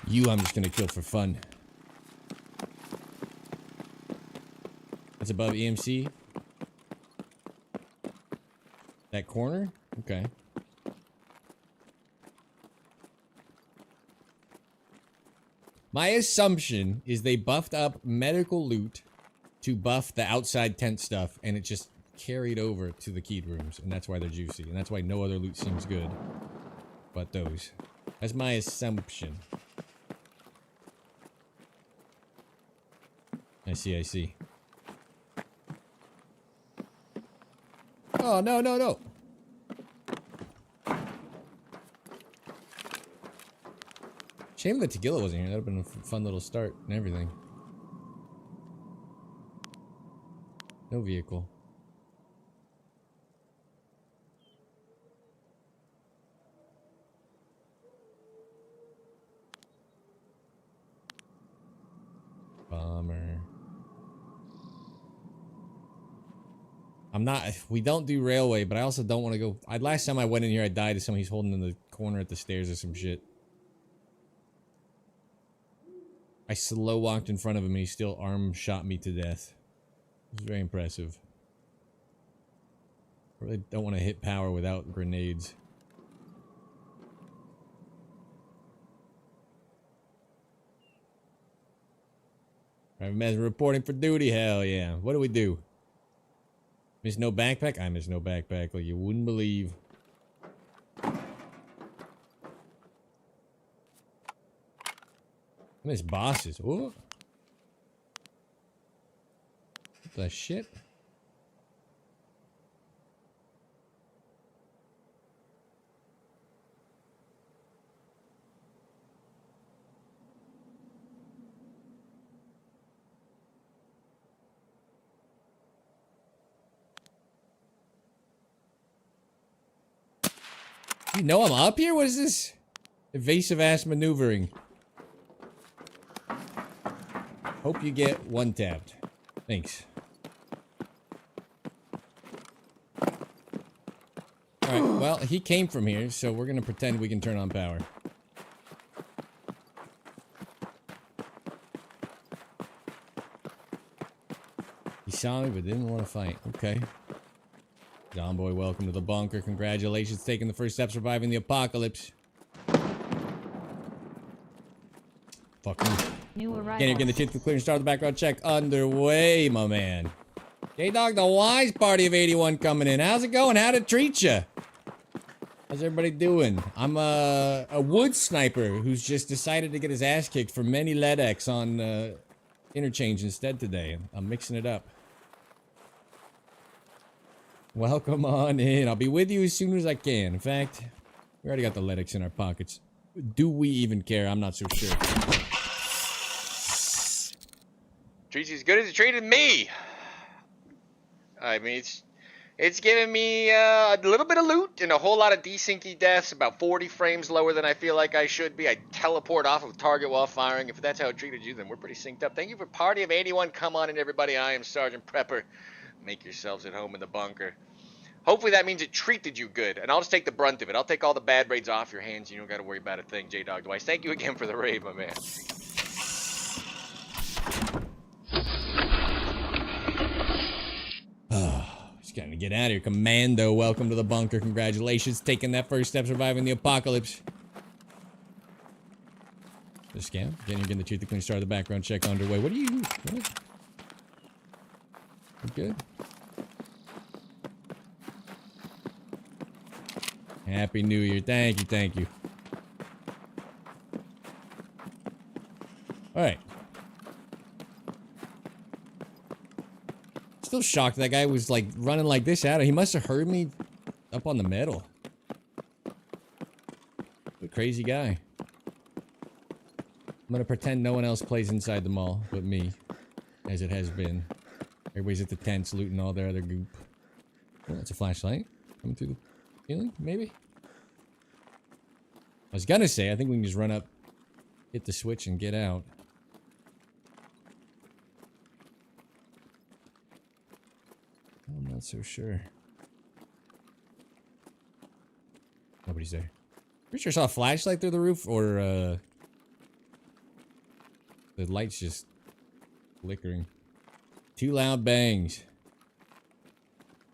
You, I'm just gonna kill for fun. That's above EMC. That corner? Okay. My assumption is they buffed up medical loot to buff the outside tent stuff, and it just carried over to the keyed rooms, and that's why they're juicy, and that's why no other loot seems good but those. That's my assumption. I see. Oh, no, no, no. Shame that Tagilla wasn't here. That would have been a fun little start and everything. No vehicle. Bummer. I'm not, we don't do railway, but I also don't want to go. Last time I went in here, I died to someone he's holding in the corner at the stairs or some shit. I slow walked in front of him and he still arm shot me to death. It was very impressive. I really don't want to hit power without grenades. Private Master reporting for duty, hell yeah. What do we do? Miss no backpack? I miss no backpack like you wouldn't believe. I miss bosses. Ooh. What the shit? You know I'm up here? What is this? Evasive ass maneuvering. Hope you get one tapped. Thanks. Alright, well, he came from here, so we're gonna pretend we can turn on power. He saw me but didn't want to fight. Okay. John Boy, welcome to the bunker. Congratulations, taking the first step, surviving the apocalypse. Fucking. Getting the chance to clear and start the background check underway, my man. J-Dog, the wise party of 81 coming in. How's it going? How'd it treat you? How's everybody doing? I'm a wood sniper who's just decided to get his ass kicked for many LEDX on interchange instead today. I'm mixing it up. Welcome on in. I'll be with you as soon as I can. In fact, we already got the LEDX in our pockets. Do we even care? I'm not so sure. Treats you as good as it treated me. I mean, it's giving me a little bit of loot and a whole lot of desyncy deaths, about 40 frames lower than I feel like I should be. I teleport off of target while firing. If that's how it treated you, then we're pretty synced up. Thank you for Party of 81. Come on in, everybody. I am Sergeant Prepper. Make yourselves at home in the bunker. Hopefully that means it treated you good, and I'll just take the brunt of it. I'll take all the bad raids off your hands. You don't got to worry about a thing, J-Dog Twice. Thank you again for the raid, my man. Just going to get out of here. Commando, welcome to the bunker. Congratulations, taking that first step, surviving the apocalypse. The scam. Getting the truth, the clean start of the background check underway. What are you? What? You good? Happy New Year. Thank you, thank you. Alright. Still shocked that guy was like running like this out. He must have heard me up on the metal. What a crazy guy. I'm gonna pretend no one else plays inside the mall but me, as it has been. Everybody's at the tents looting all their other goop. Oh, that's a flashlight coming through the ceiling, maybe? I was gonna say, I think we can just run up, hit the switch, and get out. I'm not so sure. Nobody's there. Pretty sure I saw a flashlight through the roof, or, the light's just flickering. Two loud bangs.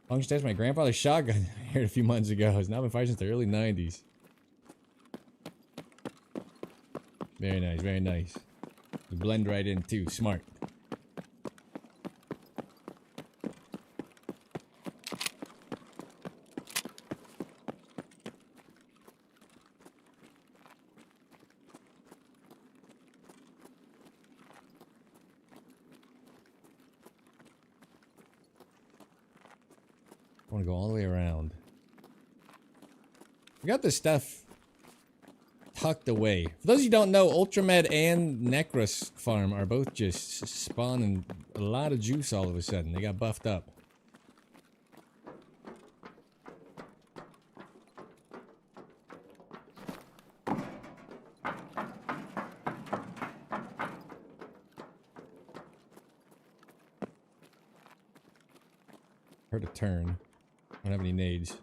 Function test my grandfather's shotgun I heard a few months ago. It's not been fired since the early 90s. Very nice, very nice. You blend right in too. Smart. I want to go all the way around. We got this stuff tucked away. For those of you who don't know, Ultramed and Necros Farm are both just spawning a lot of juice all of a sudden. They got buffed up. Heard a turn. I don't have any nades.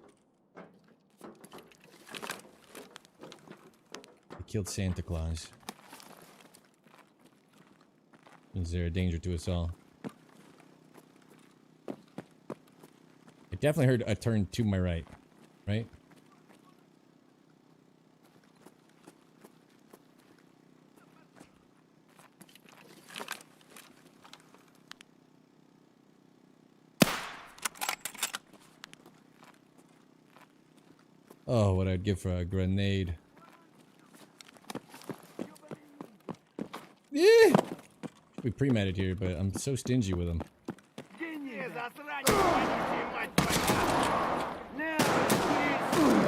They killed Santa Claus. Means they're a danger to us all. I definitely heard a turn to my right. Right? Oh, what I'd give for a grenade. Yeah! Should be pre-meted here, but I'm so stingy with them.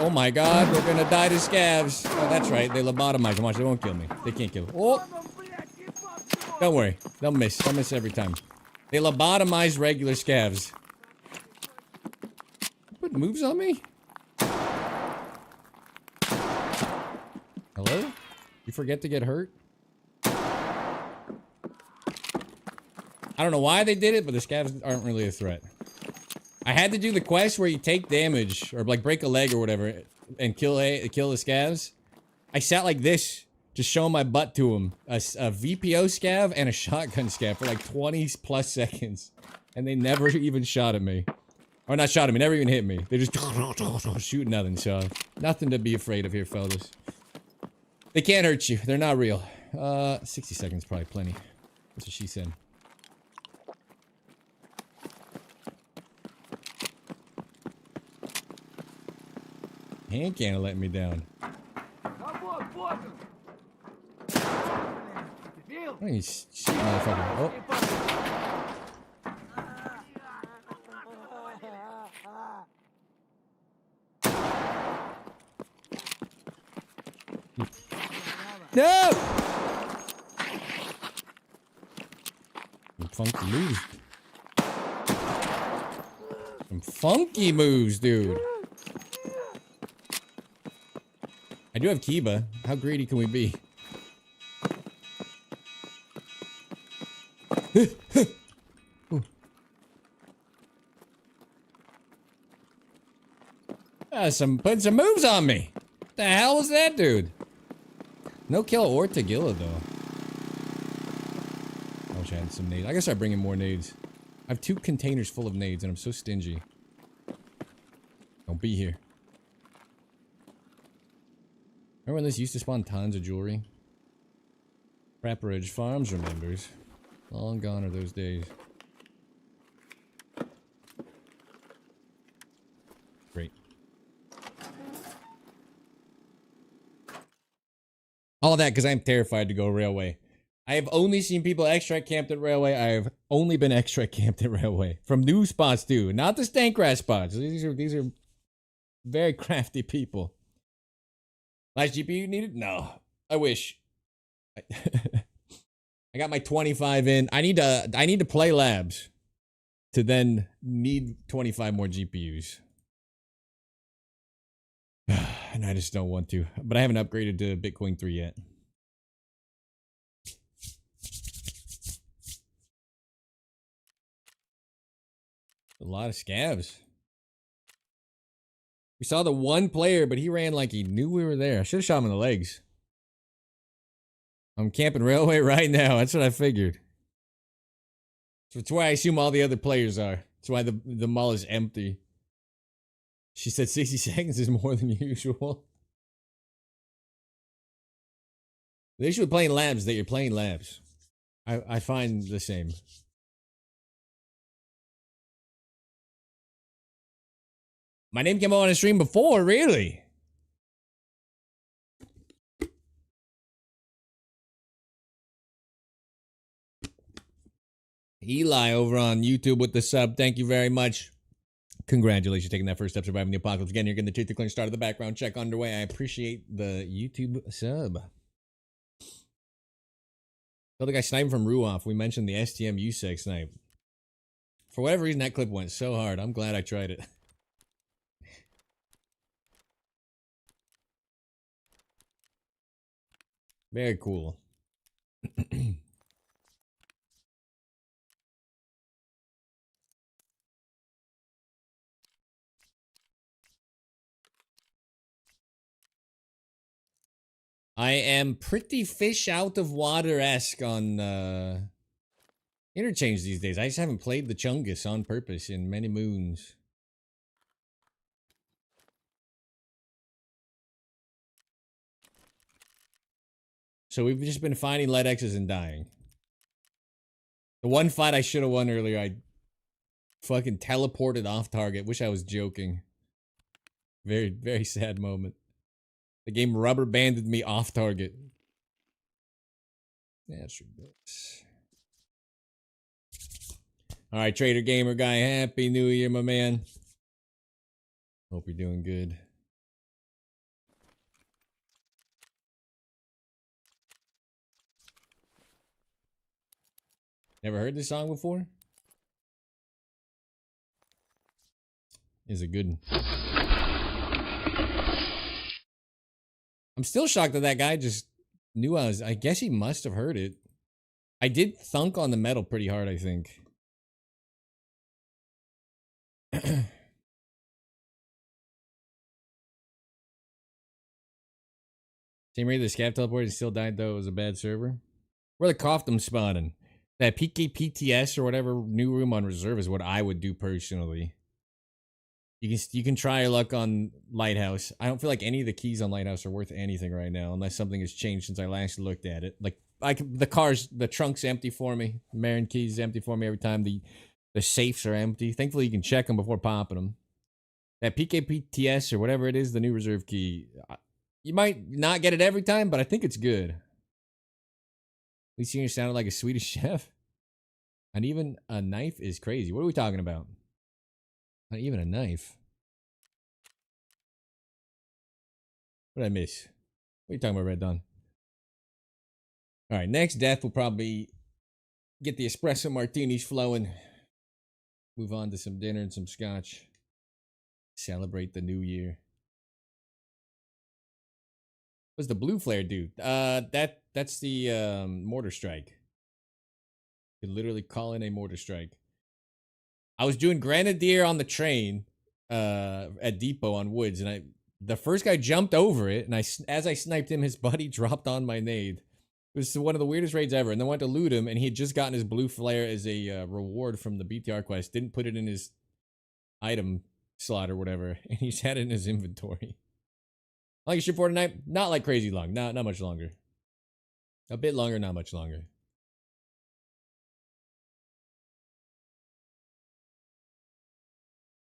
Oh my god, we're gonna die to scavs. Oh, that's right, they lobotomize them. Watch, they won't kill me. They can't kill me. Oh! Don't worry, they'll miss. They'll miss every time. They lobotomize regular scavs. Put moves on me? Hello? You forget to get hurt? I don't know why they did it, but the scavs aren't really a threat. I had to do the quest where you take damage, or like break a leg or whatever, and kill the scavs. I sat like this, just showing my butt to them. A VPO scav and a shotgun scav for like 20 plus seconds. And they never even shot at me. Or not shot at me, never even hit me. They just shoot nothing, so nothing to be afraid of here, fellas. They can't hurt you. They're not real. 60 seconds probably plenty. That's what she said. Hand can't let me down. Oh, you shit, motherfucker. Oh. No! Some funky moves. Some funky moves, dude. I do have Kiba. How greedy can we be? Putting some moves on me. What the hell was that, dude? No kill or Tagilla, though. I wish I had some nades. I guess I bring in more nades. I have 2 containers full of nades, and I'm so stingy. Don't be here. Remember when this used to spawn tons of jewelry? Prepperidge Farms remembers. Long gone are those days. Great. All that because I'm terrified to go railway. I have only seen people extract camped at railway. I have only been extract camped at railway. From new spots too. Not the stank grass spots. These are very crafty people. Last GPU needed? No. I wish. I got my 25 in. I need to play labs to then need 25 more GPUs. And I just don't want to. But I haven't upgraded to Bitcoin 3 yet. A lot of scavs. We saw the one player, but he ran like he knew we were there. I should have shot him in the legs. I'm camping railway right now. That's what I figured. That's why I assume all the other players are. That's why the mall is empty. She said 60 seconds is more than usual. The issue with playing labs is that you're playing labs. I find the same. My name came on a stream before, really? Eli over on YouTube with the sub. Thank you very much. Congratulations taking that first step surviving the apocalypse. Again, you're getting the tooth to clean start of the background check underway. I appreciate the YouTube sub. Tell the guy sniping from Ruoff. We mentioned the STM USEC snipe. For whatever reason, that clip went so hard. I'm glad I tried it. Very cool. I am pretty fish out of water-esque on interchange these days. I just haven't played the Chungus on purpose in many moons. So we've just been finding lead X's and dying. The one fight I should have won earlier, I fucking teleported off target. Wish I was joking. Very, very sad moment. The game rubber banded me off target. Yeah, that's ridiculous. Alright, Trader Gamer Guy, Happy New Year, my man. Hope you're doing good. Never heard this song before? Is it good? I'm still shocked that that guy just knew I was. I guess he must have heard it. I did thunk on the metal pretty hard, I think. Same rate the scav teleported still died though. It was a bad server. Where the Coftum spawning? That PKPTS or whatever new room on reserve is what I would do personally. You can try your luck on Lighthouse. I don't feel like any of the keys on Lighthouse are worth anything right now, unless something has changed since I last looked at it. Like the trunk's empty for me. Marin keys empty for me every time. The safes are empty. Thankfully, you can check them before popping them. That PKPTS or whatever it is, the new reserve key. You might not get it every time, but I think it's good. At least you sounded like a Swedish chef. And even a knife is crazy. What are we talking about? Not even a knife. What did I miss? What are you talking about, Red Dawn? Alright, next death will probably get the espresso martinis flowing. Move on to some dinner and some scotch. Celebrate the new year. What's the blue flare do? That's the mortar strike. You could literally call in a mortar strike. I was doing Grenadier on the train at Depot on Woods, and the first guy jumped over it, and as I sniped him, his buddy dropped on my nade. It was one of the weirdest raids ever, and then went to loot him, and he had just gotten his blue flare as a reward from the BTR quest. Didn't put it in his item slot or whatever, and he's had it in his inventory. Like a ship for tonight, not like crazy long, not much longer. A bit longer, not much longer.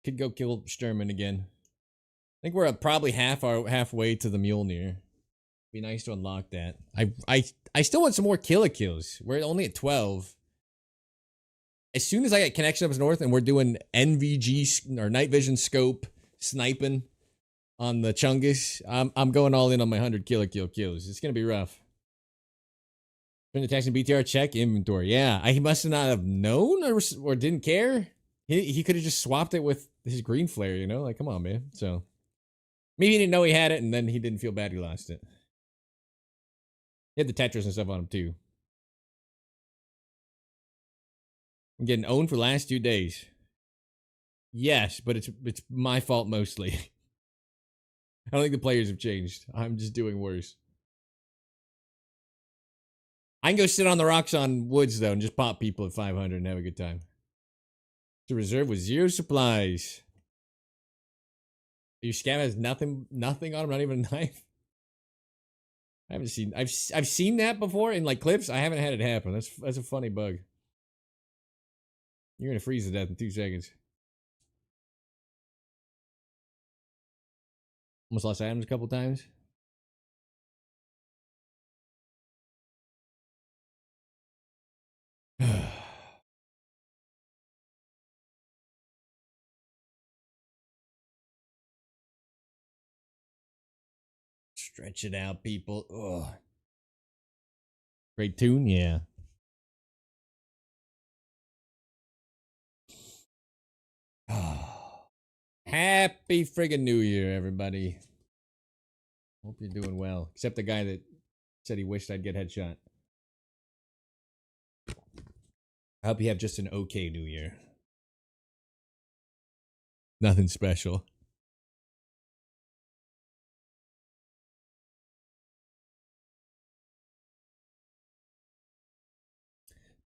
Could go kill Sturman again. I think we're probably halfway to the Mjolnir. Be nice to unlock that. I still want some more kills. We're only at 12. As soon as I get connection up north and we're doing NVG or night vision scope sniping on the Chungus, I'm going all in on my 100 kills. It's gonna be rough. Turn the text in BTR, check inventory. Yeah, he must have not have known or didn't care. He could have just swapped it with his green flare, you know? Like, come on, man. So maybe he didn't know he had it, and then he didn't feel bad he lost it. He had the Tetris and stuff on him too. I'm getting owned for the last 2 days. Yes, but it's my fault mostly. I don't think the players have changed. I'm just doing worse. I can go sit on the rocks on Woods, though, and just pop people at 500 and have a good time. To reserve with 0 supplies. Your scam has nothing on him, not even a knife. I haven't seen. I've seen that before in like clips. I haven't had it happen. That's a funny bug. You're gonna freeze to death in 2 seconds. Almost lost Adams a couple times. Stretch it out, people. Ugh. Great tune, yeah. Happy friggin' New Year, everybody. Hope you're doing well. Except the guy that said he wished I'd get headshot. I hope you have just an okay New Year. Nothing special.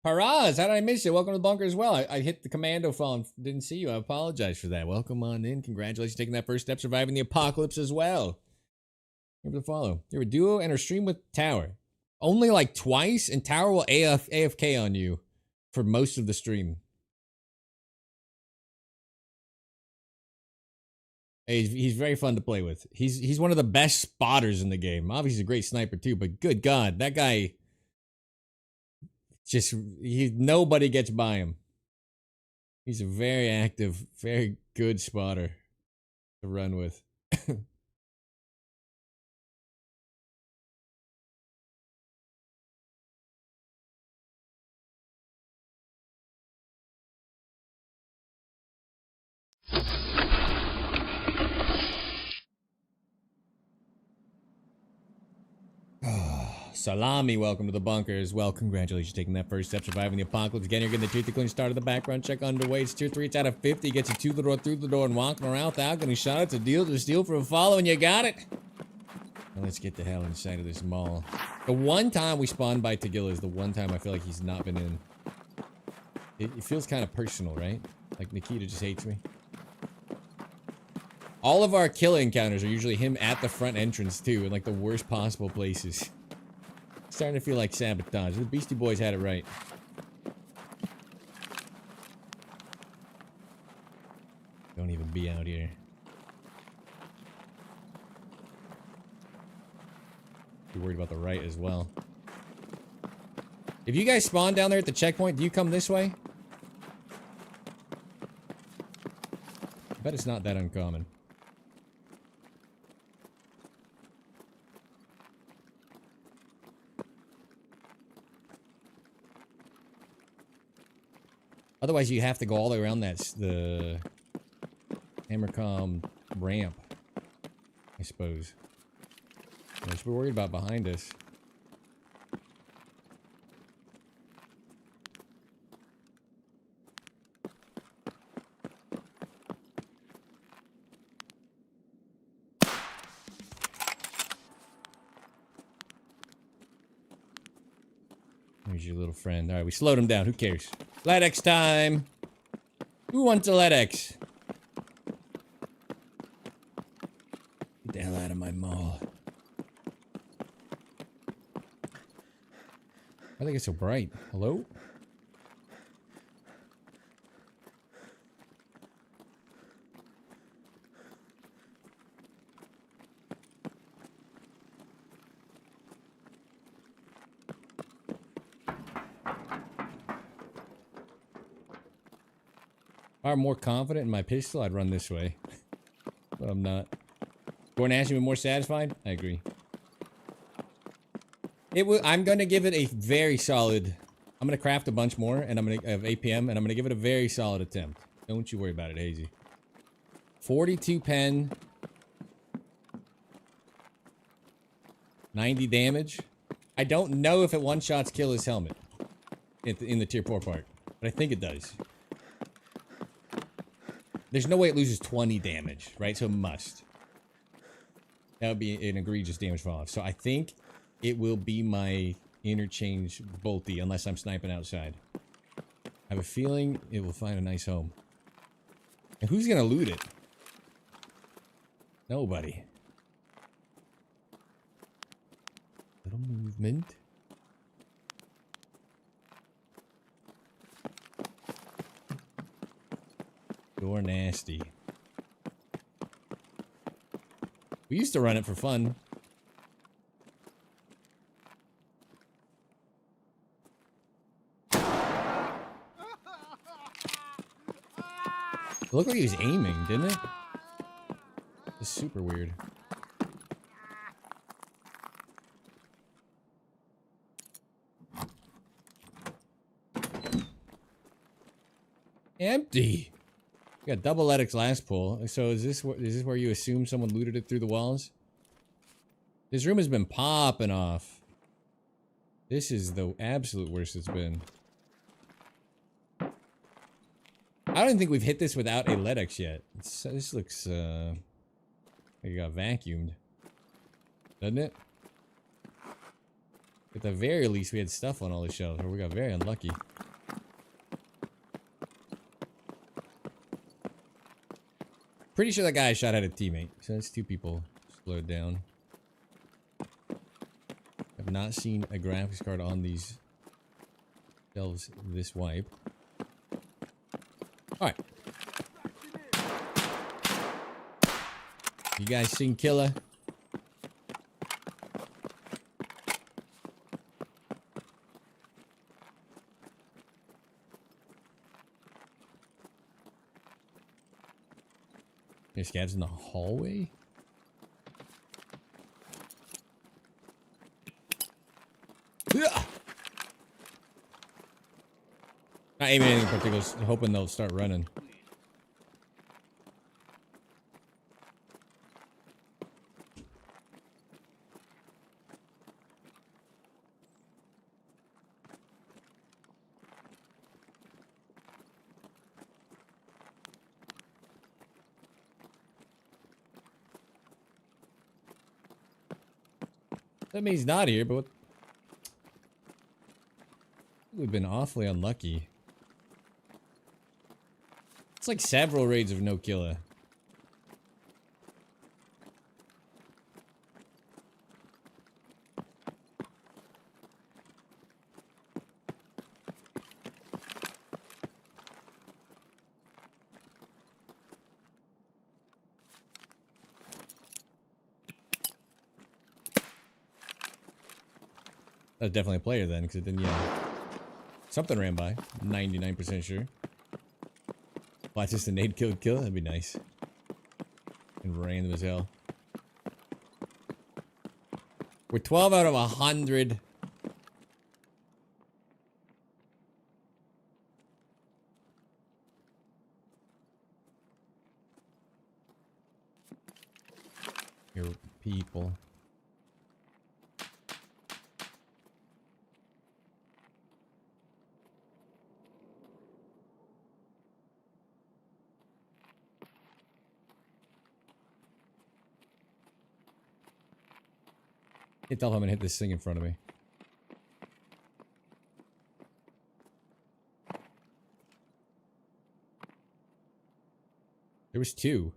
Paraz, how did I miss you? Welcome to the bunker as well. I hit the commando phone. Didn't see you. I apologize for that. Welcome on in. Congratulations taking that first step, surviving the apocalypse as well. Remember to follow. You're a duo and a stream with Tower. Only like twice, and Tower will AFK on you for most of the stream. Hey, he's very fun to play with. He's one of the best spotters in the game. Obviously, he's a great sniper too, but good God, that guy... nobody gets by him. He's a very active, very good spotter to run with. Salami, welcome to the bunker as well. Congratulations taking that first step, surviving the apocalypse. Again, you're getting the truth, the clean start of the background check underway. It's tier 3, it's out of 50. Gets you to the door, through the door, and walking around without getting shot. It's a deal to steal for a follow, and you got it. Now let's get the hell inside of this mall. The one time we spawned by Tagilla is the one time I feel like he's not been in. It feels kind of personal, right? Like Nikita just hates me. All of our kill encounters are usually him at the front entrance too, in like the worst possible places. Starting to feel like sabotage. The Beastie Boys had it right. Don't even be out here. Be worried about the right as well. If you guys spawn down there at the checkpoint, do you come this way? I bet it's not that uncommon. Otherwise, you have to go all the way around the Hammercom ramp, I suppose. I should be worried about behind us. There's your little friend. Alright, we slowed him down. Who cares? LEDX time! Who wants a LEDX? Get the hell out of my mall. Why do they get so bright? Hello? If I were more confident in my pistol, I'd run this way. But I'm not. Gordon Ashton been more satisfied? I agree. I'm gonna give it a very solid... I'm gonna craft a bunch more, and I'm gonna have APM, and I'm gonna give it a very solid attempt. Don't you worry about it, Hazy. 42 pen. 90 damage. I don't know if it one-shots kill his helmet. In the tier 4 part. But I think it does. There's no way it loses 20 damage, right? So it must. That would be an egregious damage fall off. So I think it will be my interchange bolty, unless I'm sniping outside. I have a feeling it will find a nice home. And who's gonna loot it? Nobody. Little movement. Door nasty. We used to run it for fun. It looked like he was aiming, didn't it? It's super weird. Empty. We got double Edix last pull. So is this where you assume someone looted it through the walls? This room has been popping off. This is the absolute worst it's been. I don't think we've hit this without a Ledix yet. This looks, like it got vacuumed. Doesn't it? At the very least, we had stuff on all the shelves, or we got very unlucky. Pretty sure that guy shot at a teammate. So that's two people slowed down. I've not seen a graphics card on these shelves this wipe. Alright. You guys seen Killer? There's scavs in the hallway? Not aiming anything in particular, just hoping they'll start running. That means he's not here, but we've been awfully unlucky. It's like several raids of no killer. That was definitely a player then, because it didn't, yeah. Something ran by. 99% sure. Watch this, a nade kill. That'd be nice. And random as hell. We're 12 out of 100. Your people. Can't tell if I'm gonna hit this thing in front of me. There was two.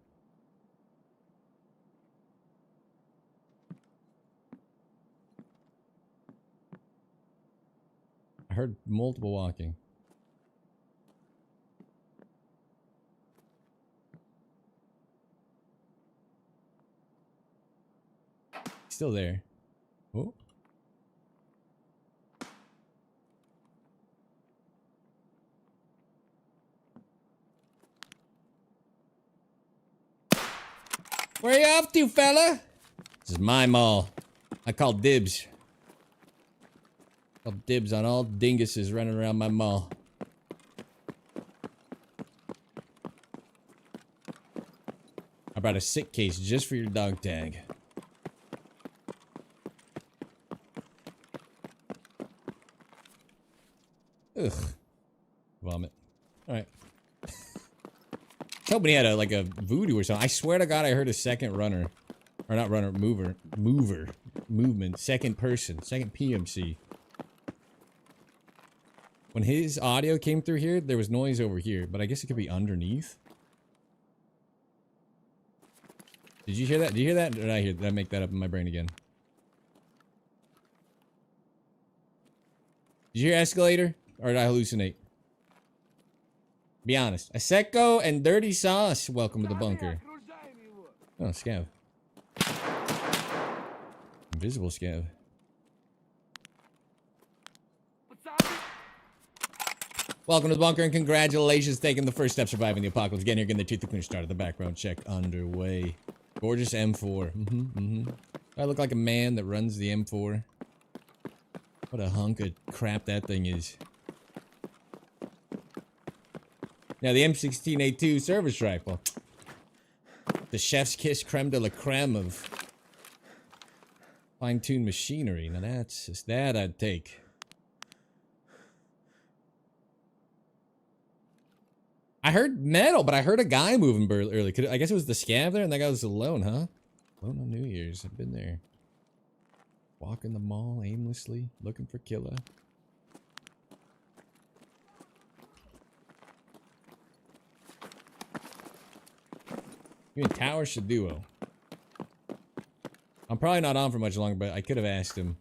I heard multiple walking. Still there. Oh. Where you off to, fella? This is my mall. I call dibs. Call dibs on all dinguses running around my mall. I brought a sick case just for your dog tag. Ugh. Vomit. Alright. Hoping he had a, like a voodoo or something. I swear to God I heard a second runner. Or not runner, mover. Movement. Second person. Second PMC. When his audio came through here, there was noise over here. But I guess it could be underneath. Did you hear that? Did you hear that? Or did I make that up in my brain again? Did you hear escalator? Or did I hallucinate? Be honest. Aseko and Dirty Sauce. Welcome to the bunker. Oh, scav. Invisible scav. Welcome to the bunker and congratulations taking the first step surviving the apocalypse. Getting here, getting the teeth to clear started. The background check underway. Gorgeous M4. I look like a man that runs the M4. What a hunk of crap that thing is. Now the M16A2 service rifle. The chef's kiss creme de la creme of fine-tuned machinery. Now that's just that I'd take. I heard metal, but I heard a guy moving early. I guess it was the scav there, and that guy was alone, huh? Alone on New Year's. I've been there. Walking the mall aimlessly, looking for killer. You mean Tower Shaduo? I'm probably not on for much longer, but I could have asked him.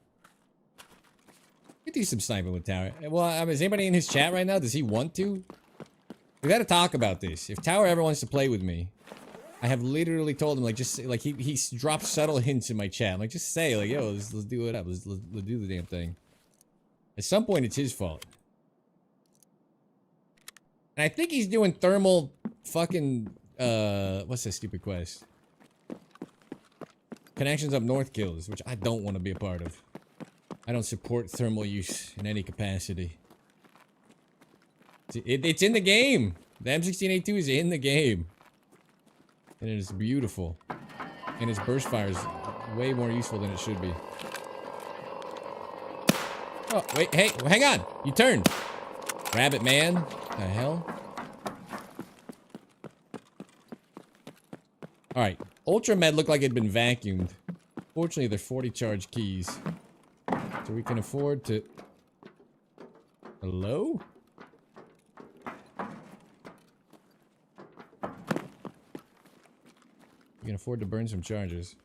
We could do some sniping with Tower. Well, I mean, is anybody in his chat right now? Does he want to? We gotta talk about this. If Tower ever wants to play with me, I have literally told him, like, just like he dropped subtle hints in my chat. I'm like, just say, like, yo, let's do it up. Let's do the damn thing. At some point, it's his fault. And I think he's doing thermal fucking what's that stupid quest? Connections up north kills, which I don't want to be a part of. I don't support thermal use in any capacity. It's in the game. The M16A2 is in the game. And it is beautiful. And its burst fire is way more useful than it should be. Oh, wait, hey, hang on. You turned. Rabbit man. The hell? Alright. Ultra Med looked like it'd been vacuumed. Fortunately, they're 40 charge keys. So we can afford to... Hello? We can afford to burn some charges.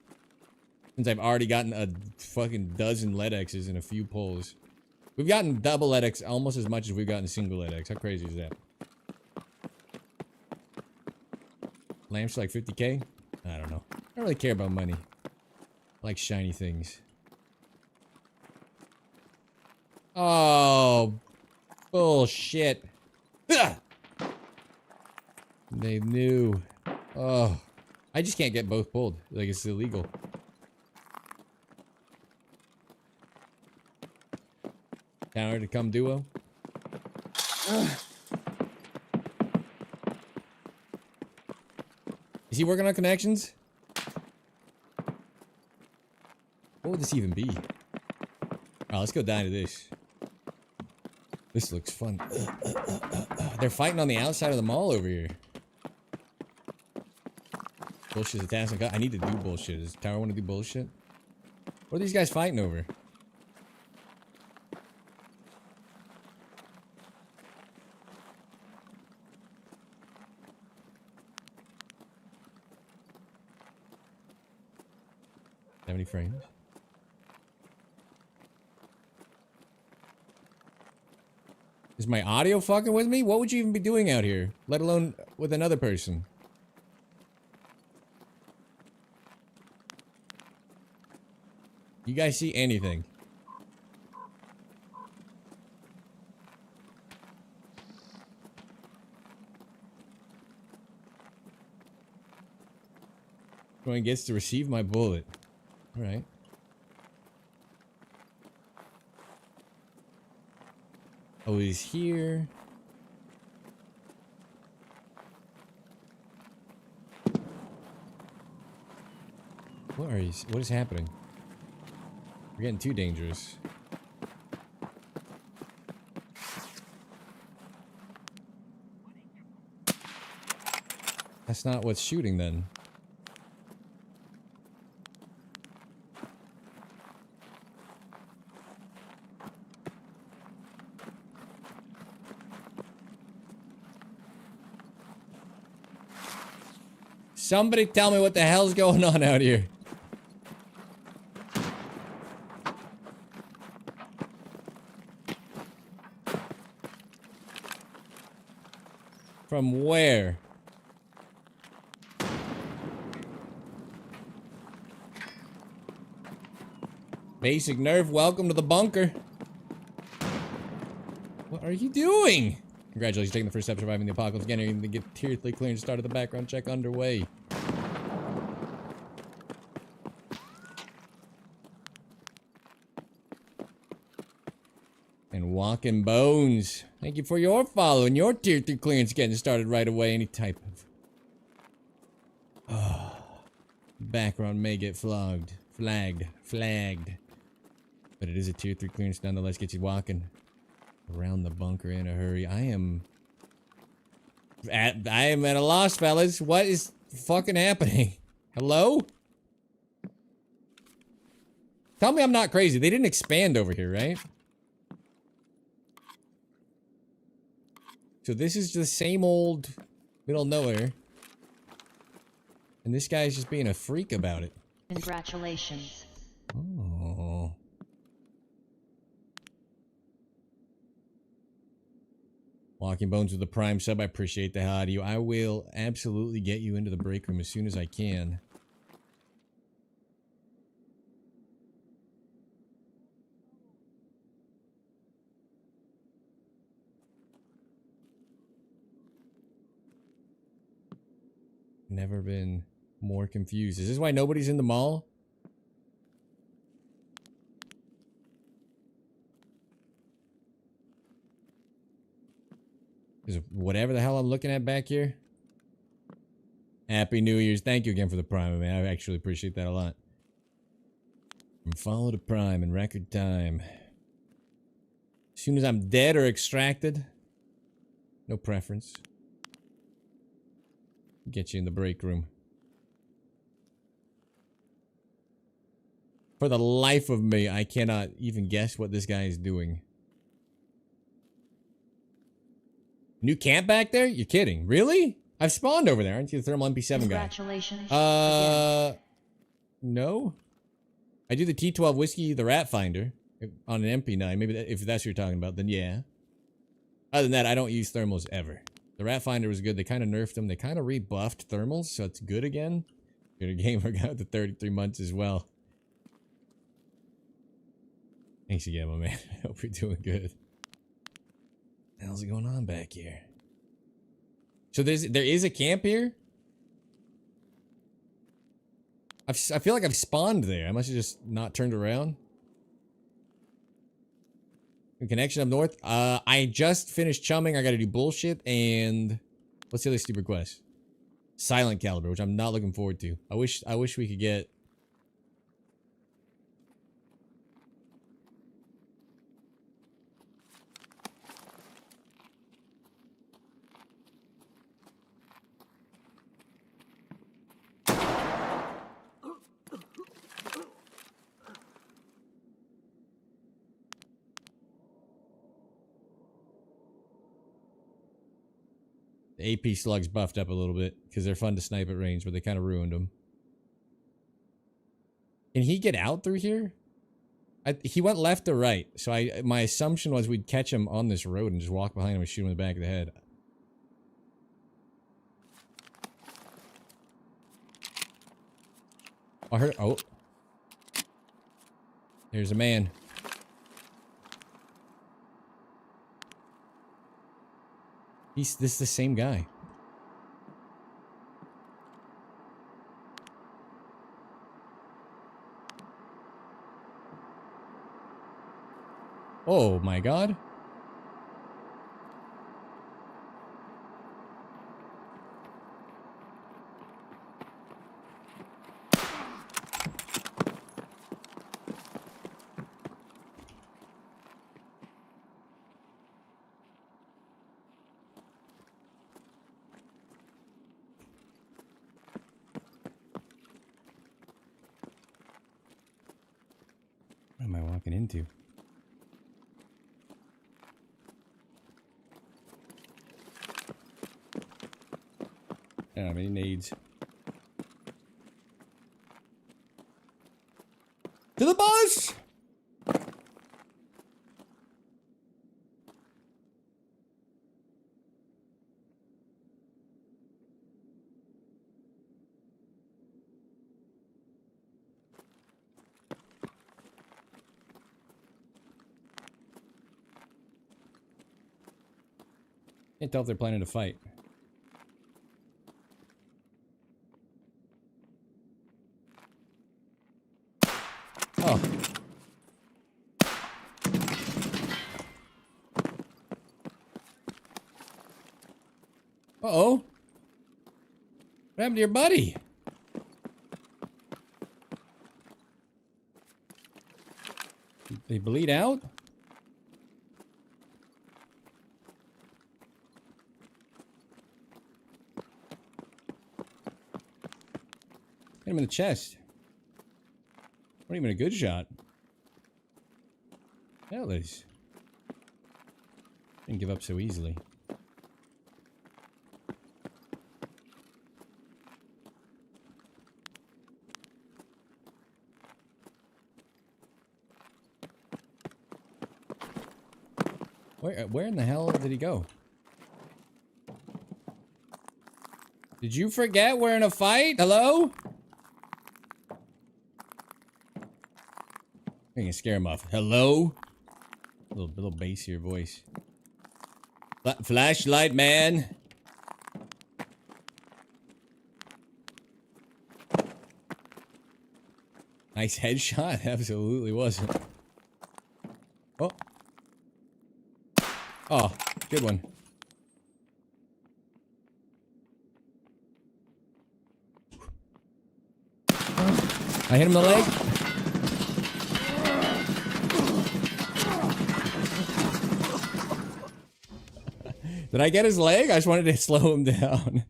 Since I've already gotten a fucking dozen LEDXs and a few pulls. We've gotten double LEDX almost as much as we've gotten single LEDX. How crazy is that? Lamps like 50k? I don't know. I don't really care about money. I like shiny things. Oh, bullshit. Ugh! They knew. Oh, I just can't get both pulled. Like, it's illegal. Tower to come duo. Is he working on connections? What would this even be? Oh, let's go down to this. This looks fun. They're fighting on the outside of the mall over here. Bullshit's a task. I need to do bullshit. Does Tower want to do bullshit? What are these guys fighting over? How many frames? Is my audio fucking with me? What would you even be doing out here? Let alone with another person. You guys see anything? Going gets to receive my bullet. Alright. Oh, he's here. What is happening? We're getting too dangerous. That's not what's shooting then. Somebody tell me what the hell's going on out here. From where? Basic nerf, welcome to the bunker. What are you doing? Congratulations, taking the first step surviving the apocalypse. Getting to get tier 3 clearance, started the background check underway. And Walking Bones, thank you for your follow and your tier 3 clearance getting started right away. Any type of background may get flagged. But it is a tier 3 clearance nonetheless. Get you walking around the bunker in a hurry. I am at a loss, fellas. What is fucking happening? Hello? Tell me I'm not crazy. They didn't expand over here, right? So this is the same old middle of nowhere. And this guy's just being a freak about it. Congratulations. Oh. Walking Bones with the prime sub. I appreciate the hell out of you. I will absolutely get you into the break room as soon as I can. Never been more confused. Is this why nobody's in the mall? Is whatever the hell I'm looking at back here? Happy New Year's. Thank you again for the prime, man. I actually appreciate that a lot. From follow to prime in record time. As soon as I'm dead or extracted, no preference. Get you in the break room. For the life of me, I cannot even guess what this guy is doing. New camp back there? You're kidding. Really? I've spawned over there. Aren't you the thermal MP7 guy? Congratulations. No. I do the T12 whiskey, the rat finder on an MP9. Maybe if that's what you're talking about, then yeah. Other than that, I don't use thermals ever. The rat finder was good. They kind of nerfed them. They kind of rebuffed thermals, so it's good again. Good gamer got the 33 months as well. Thanks again, my man. I hope you're doing good. What the hell's going on back here? So there is a camp here? I feel like I've spawned there. I must have just not turned around. Connection up north. I just finished chumming. I gotta do bullshit and what's the other stupid quest? Silent Caliber, which I'm not looking forward to. I wish we could get. The AP slugs buffed up a little bit because they're fun to snipe at range, but they kind of ruined them. Can he get out through here? He went left or right, so my assumption was we'd catch him on this road and just walk behind him and shoot him in the back of the head. I heard. Oh, there's a man. This is the same guy. Oh my god. What am I walking into? I don't have any nades. To the bus! Can't tell if they're planning to fight. Oh. Uh-oh. What happened to your buddy? Did they bleed out? Hit him in the chest. Not even a good shot. Hell is. Didn't give up so easily. Where in the hell did he go? Did you forget we're in a fight? Hello? I can scare him off. Hello? Little bassier voice. Flashlight, man. Nice headshot. Absolutely wasn't. Oh. Oh, good one. I hit him in the leg. Did I get his leg? I just wanted to slow him down.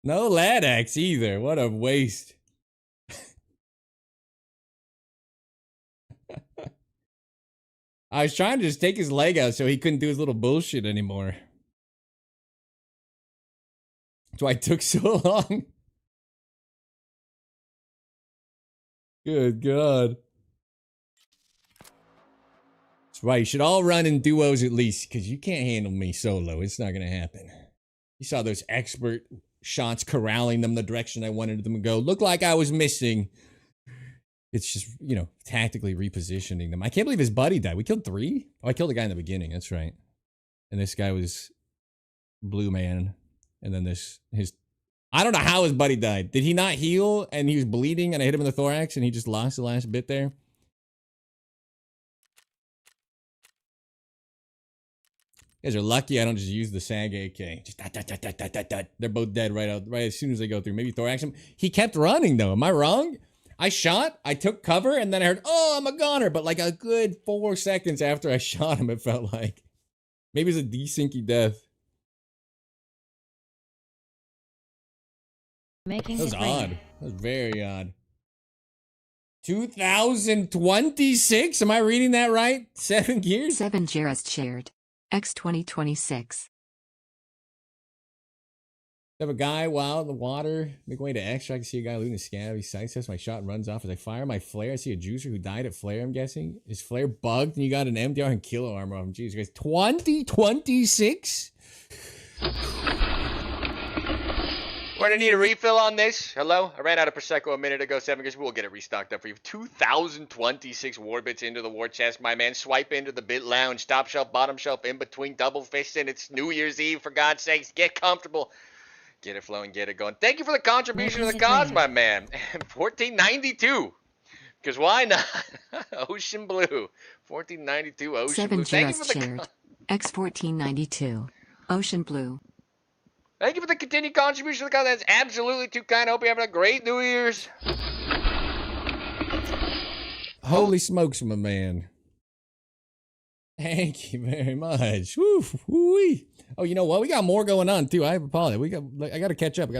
No LADX either. What a waste. I was trying to just take his leg out so he couldn't do his little bullshit anymore. That's why it took so long. Good God. That's right. You should all run in duos at least, because you can't handle me solo. It's not going to happen. You saw those expert shots corralling them the direction I wanted them to go. Looked like I was missing. It's just, you know, tactically repositioning them. I can't believe his buddy died. We killed 3? Oh, I killed the guy in the beginning. That's right. And this guy was Blue Man. And then I don't know how his buddy died. Did he not heal and he was bleeding and I hit him in the thorax and he just lost the last bit there? You guys are lucky I don't just use the SAG AK. Just dot. They're both dead right as soon as they go through. Maybe thorax him. He kept running though. Am I wrong? I shot, I took cover, and then I heard, oh, I'm a goner. But like a good 4 seconds after I shot him, it felt like. Maybe it was a desyncy death. That was odd. That was very odd. 2026? Am I reading that right? 7 years? 7 just shared. X 2026. Have a guy while in the water, make way to X. I can see a guy looting a scav. He sights us. My shot runs off as I fire my flare. I see a juicer who died at flare, I'm guessing. Is flare bugged and you got an MDR and kilo armor off him? Jeez, guys. 2026? We're gonna need a refill on this. Hello? I ran out of Prosecco a minute ago, 7 years. We'll get it restocked up for you. 2026 war bits into the war chest, my man. Swipe into the bit lounge. Top shelf, bottom shelf, in between, double fists, and it's New Year's Eve, for God's sakes. Get comfortable. Get it flowing, get it going. Thank you for the contribution to the cause, my man. 1492. Because why not? Ocean Blue. 1492 Ocean 7 Blue. Thank you just for the shared. X 1492. Ocean Blue. Thank you for the continued contribution to the cause. That's absolutely too kind. I hope you're having a great New Year's. Holy smokes, my man. Thank you very much. Woo, woo-wee. Oh, you know what? We got more going on too. I apologize. I got to catch up.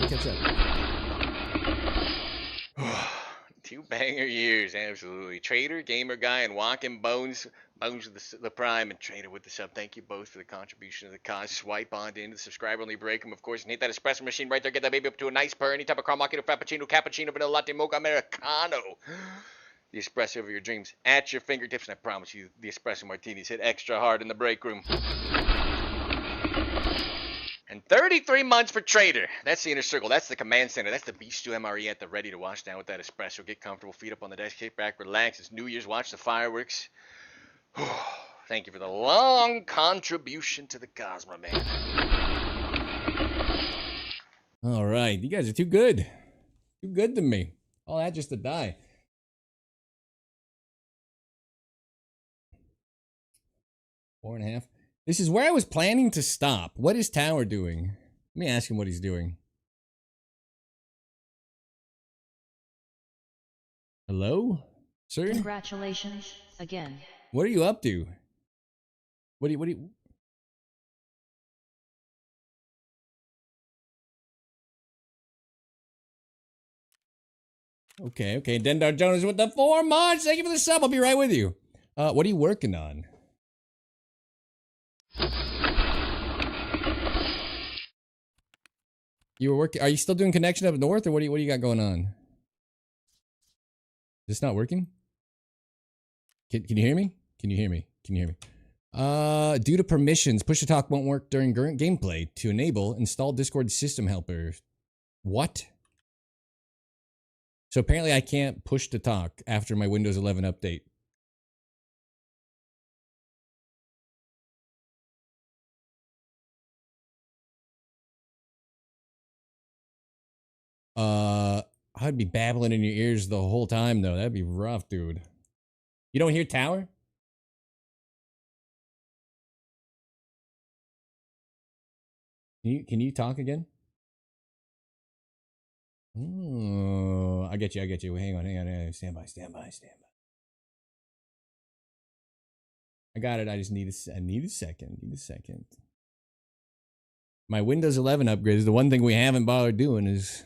2 banger years, absolutely. Trader, Gamer Guy, and Walking Bones. Bones with the Prime and Trader with the sub. Thank you both for the contribution to the cause. Swipe on into the subscriber only break them, of course, and hit that espresso machine right there. Get that baby up to a nice purr. Any type of caramel macchiato, frappuccino, cappuccino, vanilla latte, mocha, americano. The espresso of your dreams at your fingertips, and I promise you, the espresso martinis hit extra hard in the break room. And 33 months for Trader. That's the inner circle. That's the command center. That's the beef stew MRE at the ready to wash down with that espresso. Get comfortable, feet up on the desk, kick back, relax. It's New Year's. Watch the fireworks. Thank you for the long contribution to the cause, my man. All right, you guys are too good. Too good to me. All that just to die. Four and a half. This is where I was planning to stop. What is Tower doing? Let me ask him what he's doing. Hello? Sir? Congratulations again. What are you up to? What do you... Okay, okay. Dendar Jonas with the 4 months. Thank you for the sub. I'll be right with you. What are you working on? You were working. Are you still doing connection up north, or what do you got going on? Is this not working? Can you hear me? Can you hear me? Can you hear me? Due to permissions, push to talk won't work during gameplay. To enable, install Discord system helper. What? So apparently I can't push to talk after my Windows 11 update. I'd be babbling in your ears the whole time though. That'd be rough, dude. You don't hear Tower? Can you talk again? Oh, I get you. I get you. Hang on. Stand by. I got it. I just need I need a second. My Windows 11 upgrade is the one thing we haven't bothered doing is...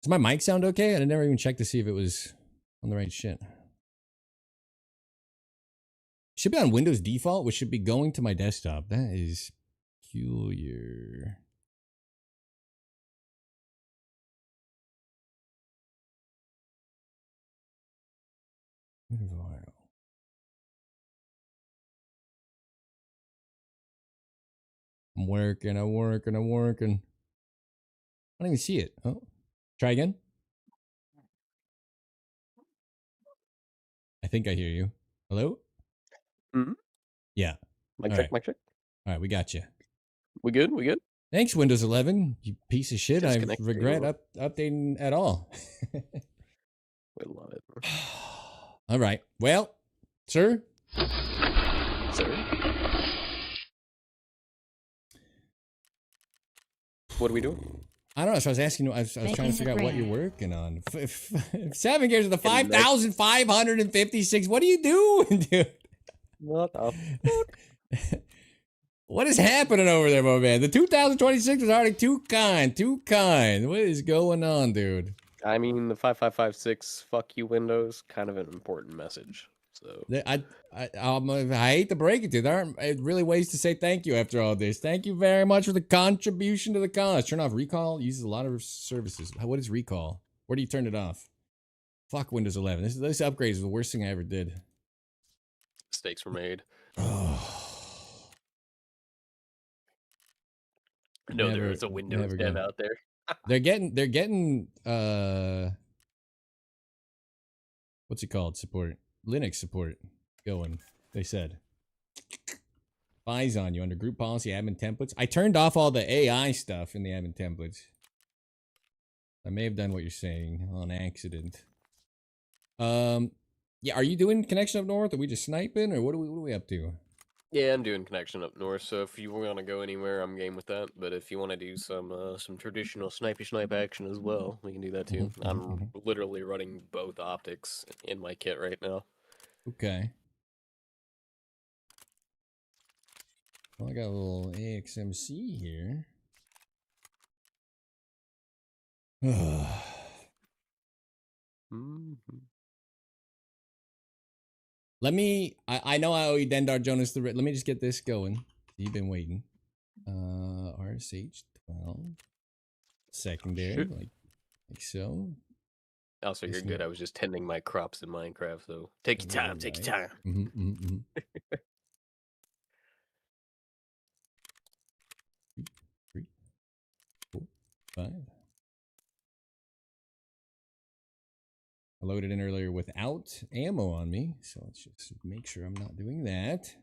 Does my mic sound okay? I never even checked to see if it was on the right shit. Should be on Windows default, which should be going to my desktop. That is peculiar. I'm working. I don't even see it. Oh, try again. I think I hear you. Hello? Mm-hmm. Yeah. Mic All check, right. mic check. All right, we got you. We good? We good? Thanks, Windows 11. You piece of shit. I Disconnect regret you. updating at all. We love it. All right. Well, sir. Sir? What are we doing? I don't know. So I was asking you. I was trying to Making figure it out what rain. you're working on. 7 years of the Getting back- 5,556. What are you doing, dude? What the What is happening over there, my man? The 2026 is already too kind. What is going on, dude? I mean, the 5556 fuck you Windows, kind of an important message. So I hate to break it to you. There aren't really ways to say thank you after all this. Thank you very much for the contribution to the cause. Turn off recall. Uses a lot of services. What is recall? Where do you turn it off? Fuck Windows 11. This upgrade is the worst thing I ever did. mistakes were made. No, Never- there is a Windows never dev again. out there. They're getting what's it called? Support. Linux support going, they said. Spies on you under group policy admin templates. I turned off all the AI stuff in the admin templates. I may have done what you're saying on accident. Yeah, are you doing connection up north? Are we just sniping or what are we up to? Yeah, I'm doing connection up north, so if you want to go anywhere, I'm game with that. But if you want to do some traditional snipey snipe action as well, we can do that too. I'm literally running both optics in my kit right now. Okay. Well, I got a little AXMC here. Mhm. Let me. I know I owe you Dendar Jonas the. Let me just get this going. You've been waiting. RSH 12. Secondary, Shit. like so. Also, you're This good. new- I was just tending my crops in Minecraft, so take your time. Take your time. Mm-hmm. 2, 3, 4, 5. I loaded in earlier without ammo on me, so let's just make sure I'm not doing that.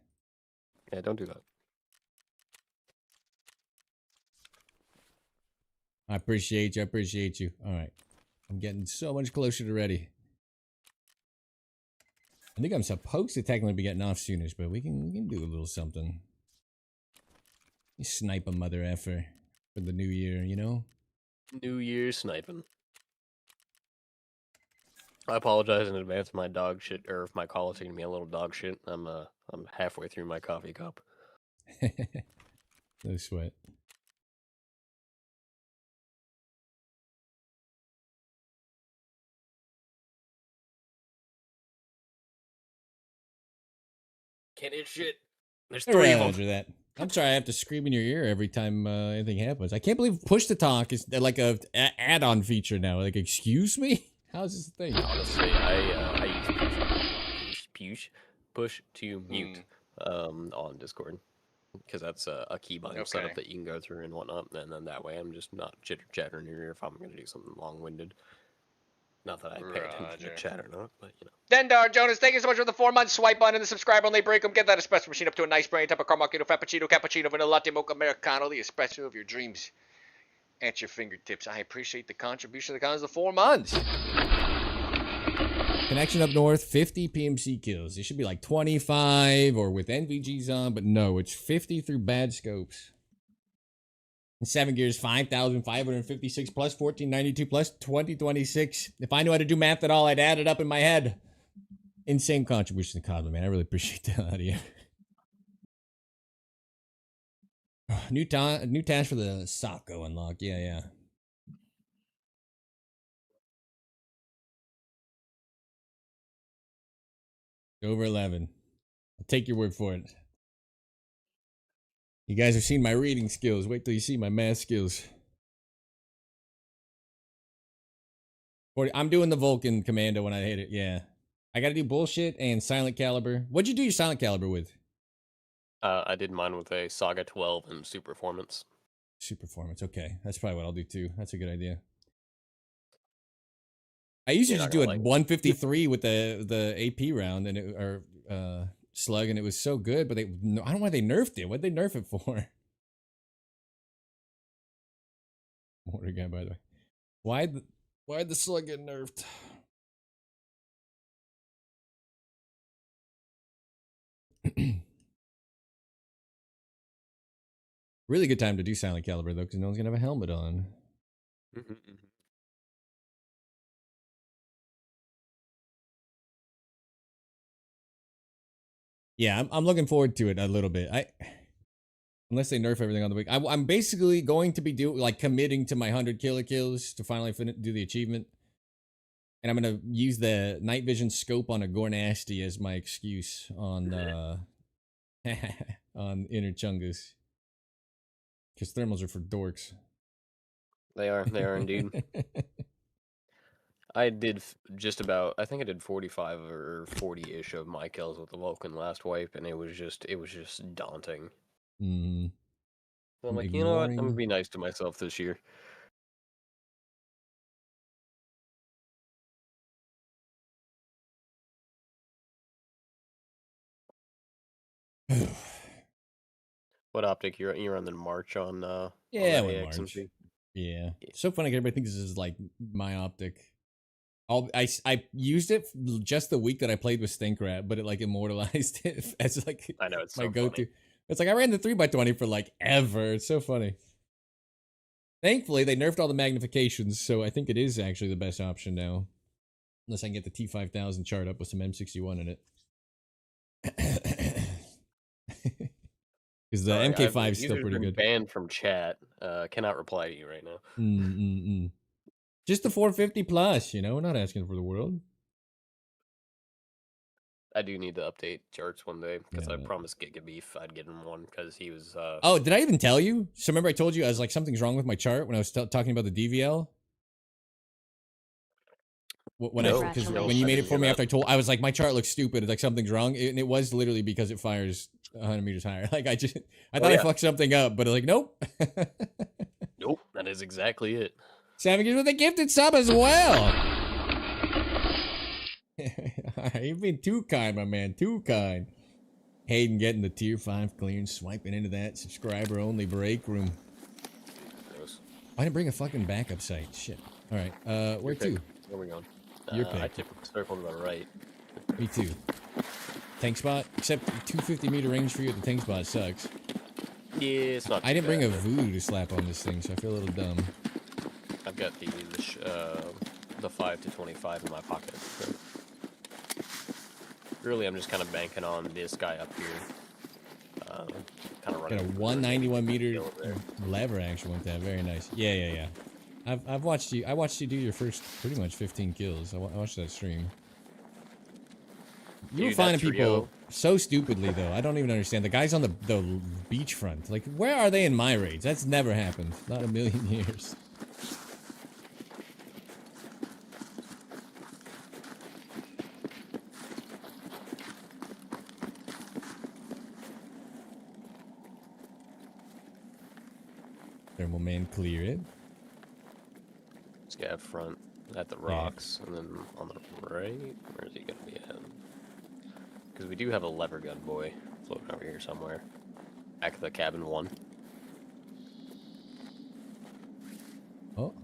Yeah, don't do that. I appreciate you. I appreciate you. All right. I'm getting so much closer to ready. I think I'm supposed to technically be getting off soonish, but we can do a little something. You snipe a mother effer for the new year, you know? New Year sniping. I apologize in advance if my dog shit or if my call is taking me a little dog shit. I'm halfway through my coffee cup. No sweat. Can't hit shit. There's 3 of them. Roger that. I'm sorry I have to scream in your ear every time anything happens. I can't believe push to talk is like a add-on feature now. Like, excuse me? How's this a thing? Honestly, I use push to mute on Discord because that's a keybind setup that you can go through and whatnot, and then that way I'm just not chitter chattering in your ear if I'm gonna do something long-winded. Not that I pay attention to chat or not, but you know. Dendar Jonas, thank you so much for the 4 months. Swipe on and the subscribe only break 'em. Get that espresso machine up to a nice brain type of caramel, frappuccino, cappuccino, vanilla latte, mocha, americano, the espresso of your dreams at your fingertips. I appreciate the contribution of the cons of the 4 months. Connection up north, 50 PMC kills. It should be like 25 or with NVGs on, but no, it's 50 through bad scopes. And 7 gears, 5,556 plus 1,492 plus 2026. If I knew how to do math at all, I'd add it up in my head. Insane contribution to Cosmo, man. I really appreciate that out of you. New task for the Sako unlock. Yeah. Over 11. I'll take your word for it. You guys have seen my reading skills. Wait till you see my math skills. 40. I'm doing the Vulcan commando when I hit it. Yeah. I gotta do bullshit and silent caliber. What'd you do your silent caliber with? I did mine with a Saga 12 and Super Performance. Super performance. Okay. That's probably what I'll do too. That's a good idea. I used to just do it 153 with the AP round and slug, and it was so good, but I don't know why they nerfed it. What'd they nerf it for? Mortar gun, by the way. Why'd the slug get nerfed? Really good time to do silent caliber though, because no one's gonna have a helmet on. Yeah, I'm looking forward to it a little bit. Unless they nerf everything on the week, I'm basically going to be committing to my 100 killer kills to finally do the achievement, and I'm gonna use the night vision scope on a Gornasty as my excuse on on Inner Chungus, because thermals are for dorks. They are indeed. I did just about, I think I did 45 or 40-ish of my kills with the Vulcan last wipe, and it was just daunting. Mm. So I'm like, you know what? I'm gonna be nice to myself this year. What optic you're on the March on? Yeah, on with AXMC? March. Yeah. So funny. Everybody thinks this is like my optic. I used it just the week that I played with Stinkrat, but it like immortalized it as like I know, it's my so go-to. funny. It's like I ran the 3x20 for like ever. It's so funny. Thankfully, they nerfed all the magnifications, so I think it is actually the best option now. Unless I can get the T5000 chart up with some M61 in it. Because the MK5 is still pretty good. Banned from chat. Cannot reply to you right now. Just the 450 plus, you know, we're not asking for the world. I do need to update charts one day because Yeah, I man. promised Giga Beef I'd get him one because he was. Oh, did I even tell you? So remember I told you I was like, something's wrong with my chart when I was talking about the DVL? When No, because no, when you I made it didn't for hear me that. after I was like, my chart looks stupid. It's like something's wrong, and it was literally because it fires 100 meters higher. Like I thought I yeah. fucked something up, but like nope. Nope, that is exactly it. Savages with a gifted sub as well. You've been too kind, my man. Too kind. Hayden getting the tier 5 clearance, swiping into that subscriber only break room. Gross. I didn't bring a fucking backup site. Shit. All right. Where Your pick. to? Where we going? Your I pick. took the circle to the right. Me too. Tank spot. Except 250 meter range for you at the tank spot sucks. Yeah, it's not. I didn't bring a bad, voodoo to slap on this thing, so I feel a little dumb. I've got the 5 to 25 in my pocket. So. Really, I'm just kind of banking on this guy up here. Kind of running. Got a 191 meter lever action with that. Very nice. Yeah. I've watched you. I watched you do your first pretty much 15 kills. I watched that stream. You were Dude, finding that people trio- so stupidly though. I don't even understand. The guys on the beachfront. Like, where are they in my raids? That's never happened. Not a million years. Thermal man, clear it. This guy up front at the rocks, and then on the right, where is he gonna be at? Because we do have a lever gun boy floating over here somewhere. Back of the cabin 1. Oh.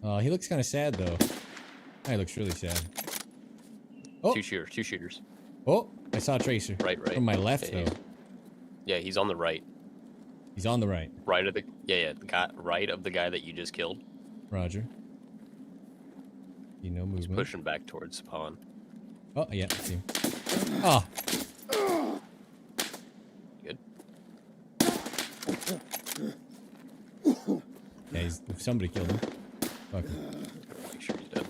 Oh, he looks kind of sad though. He looks really sad. Oh. 2 shooters. Oh, I saw a tracer. Right. From my left though. Yeah, he's on the right. He's on the right. Right of the the guy right of the guy that you just killed. Roger. You know movement. He's pushing back towards spawn. Oh yeah, I see him. Oh. Good. Yeah, somebody killed him. Fuck. Make sure he's dead.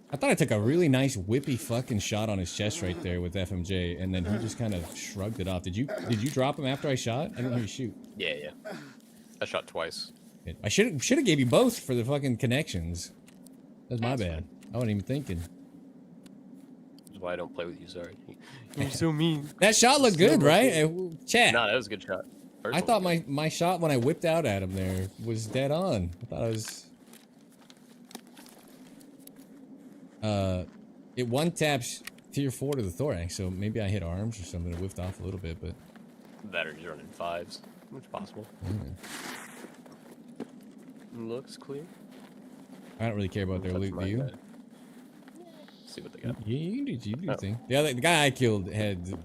I thought I took a really nice whippy fucking shot on his chest right there with FMJ, and then he just kind of shrugged it off. Did you drop him after I shot? I didn't hear you shoot. Yeah. I shot twice. I should have gave you both for the fucking connections. That's my bad. I wasn't even thinking. That's why I don't play with you, sorry. You're so mean. That shot looked good, right? Chat. No, that was a good shot. I thought my shot when I whipped out at him there was dead on. I thought I was... it one taps tier 4 to the thorax, so maybe I hit arms or something. It whiffed off a little bit, but... Battery's running 5s. Which possible. Looks clear. I don't really care about their That's loot, my do you? guy. See what they got. Yeah, you do your Oh. thing. The guy I killed had the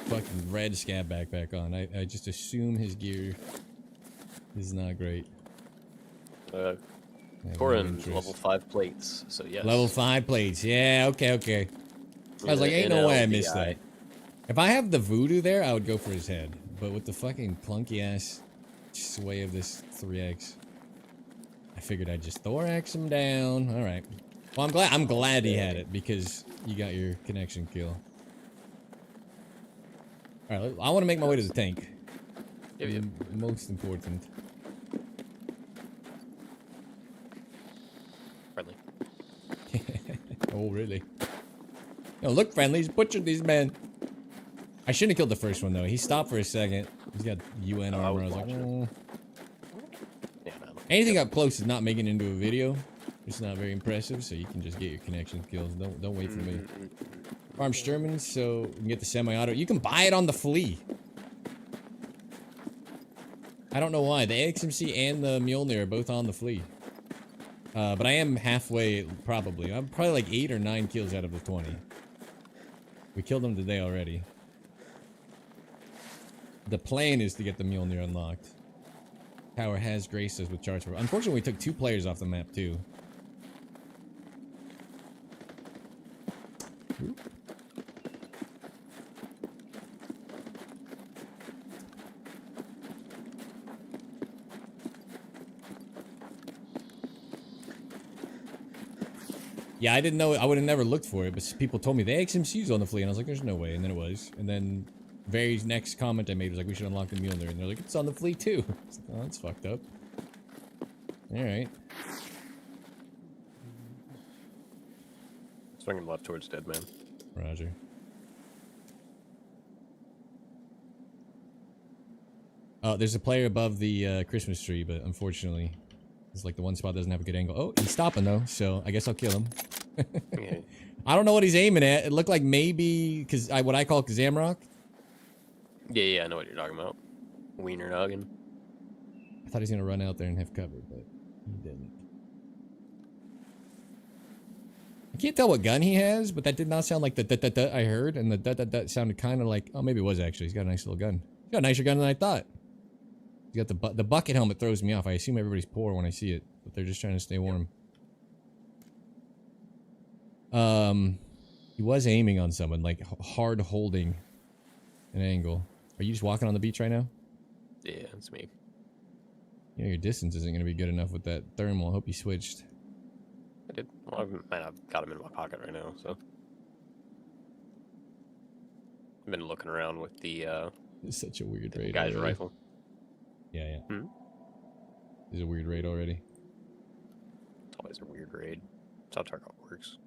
fucking red scab backpack on. I just assume his gear is not great. I have no Corin's interest. level 5 plates, so yes. Level 5 plates. Yeah, okay. I was like, ain't no way I missed that. If I have the voodoo there, I would go for his head. But with the fucking clunky ass sway of this 3x, I figured I'd just thorax him down. All right. Well, I'm glad he had it because you got your connection kill. All right, I want to make my way to the tank. Yep. Most important. Friendly. Oh, really? No, look, friendly. He's butchered these men. I shouldn't have killed the first one, though. He stopped for a second. He's got UN armor. I was like, watching. Yeah, no. anything up close is not making it into a video. It's not very impressive, so you can just get your connection kills. Don't wait for me. Farm Sturman, so you can get the semi-auto. You can buy it on the flea. I don't know why. The XMC and the Mjolnir are both on the flea. But I am halfway, probably. I'm probably like 8 or 9 kills out of the 20. We killed them today already. The plan is to get the Mjolnir unlocked. Tower has graced us with charge. Unfortunately, we took 2 players off the map, too. Yeah, I didn't know. I would have never looked for it, but people told me they XMCs on the fleet, and I was like, "There's no way," and then it was. And then, very next comment I made was like, "We should unlock the Mjolnir," and they're like, "It's on the fleet too." I was like, "Oh, that's fucked up." All right. Swinging left towards Dead Man. Roger. Oh, there's a player above the Christmas tree, but unfortunately, it's like the one spot doesn't have a good angle. Oh, he's stopping though, so I guess I'll kill him. Yeah. I don't know what he's aiming at. It looked like maybe because what I call Zamrock. Yeah, I know what you're talking about. Wiener noggin. I thought he was gonna run out there and have cover, but he didn't. I can't tell what gun he has, but that did not sound like the da I heard, and the da sounded kind of like, oh, maybe it was actually. He's got a nice little gun. He's got a nicer gun than I thought. He's got the bucket helmet throws me off. I assume everybody's poor when I see it, but they're just trying to stay warm. He was aiming on someone, like hard holding an angle. Are you just walking on the beach right now? Yeah, it's me. You know, your distance isn't going to be good enough with that thermal. I hope you switched. I did. Well, I've got him in my pocket right now, so. I've been looking around with the It's such a weird raid. guy's already. rifle. Yeah. Hmm? It's a weird raid already. It's always a weird raid. That's how Tarkov works.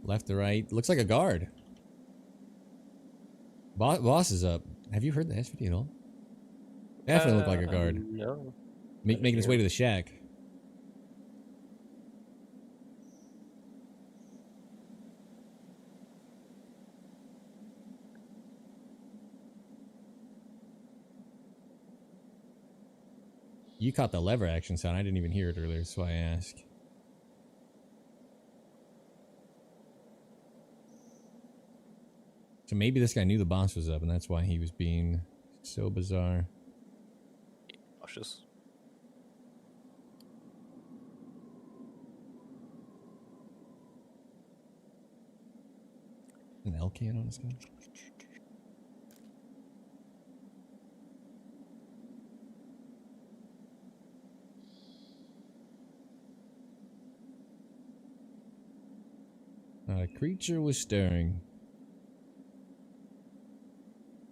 Left to right. Looks like a guard. Boss is up. Have you heard the SVD at all? Definitely look like a guard. No. Making his way to the shack. You caught the lever action sound. I didn't even hear it earlier, so I asked. So maybe this guy knew the boss was up, and that's why he was being so bizarre. Cautious. An L can on his gun? A creature was stirring.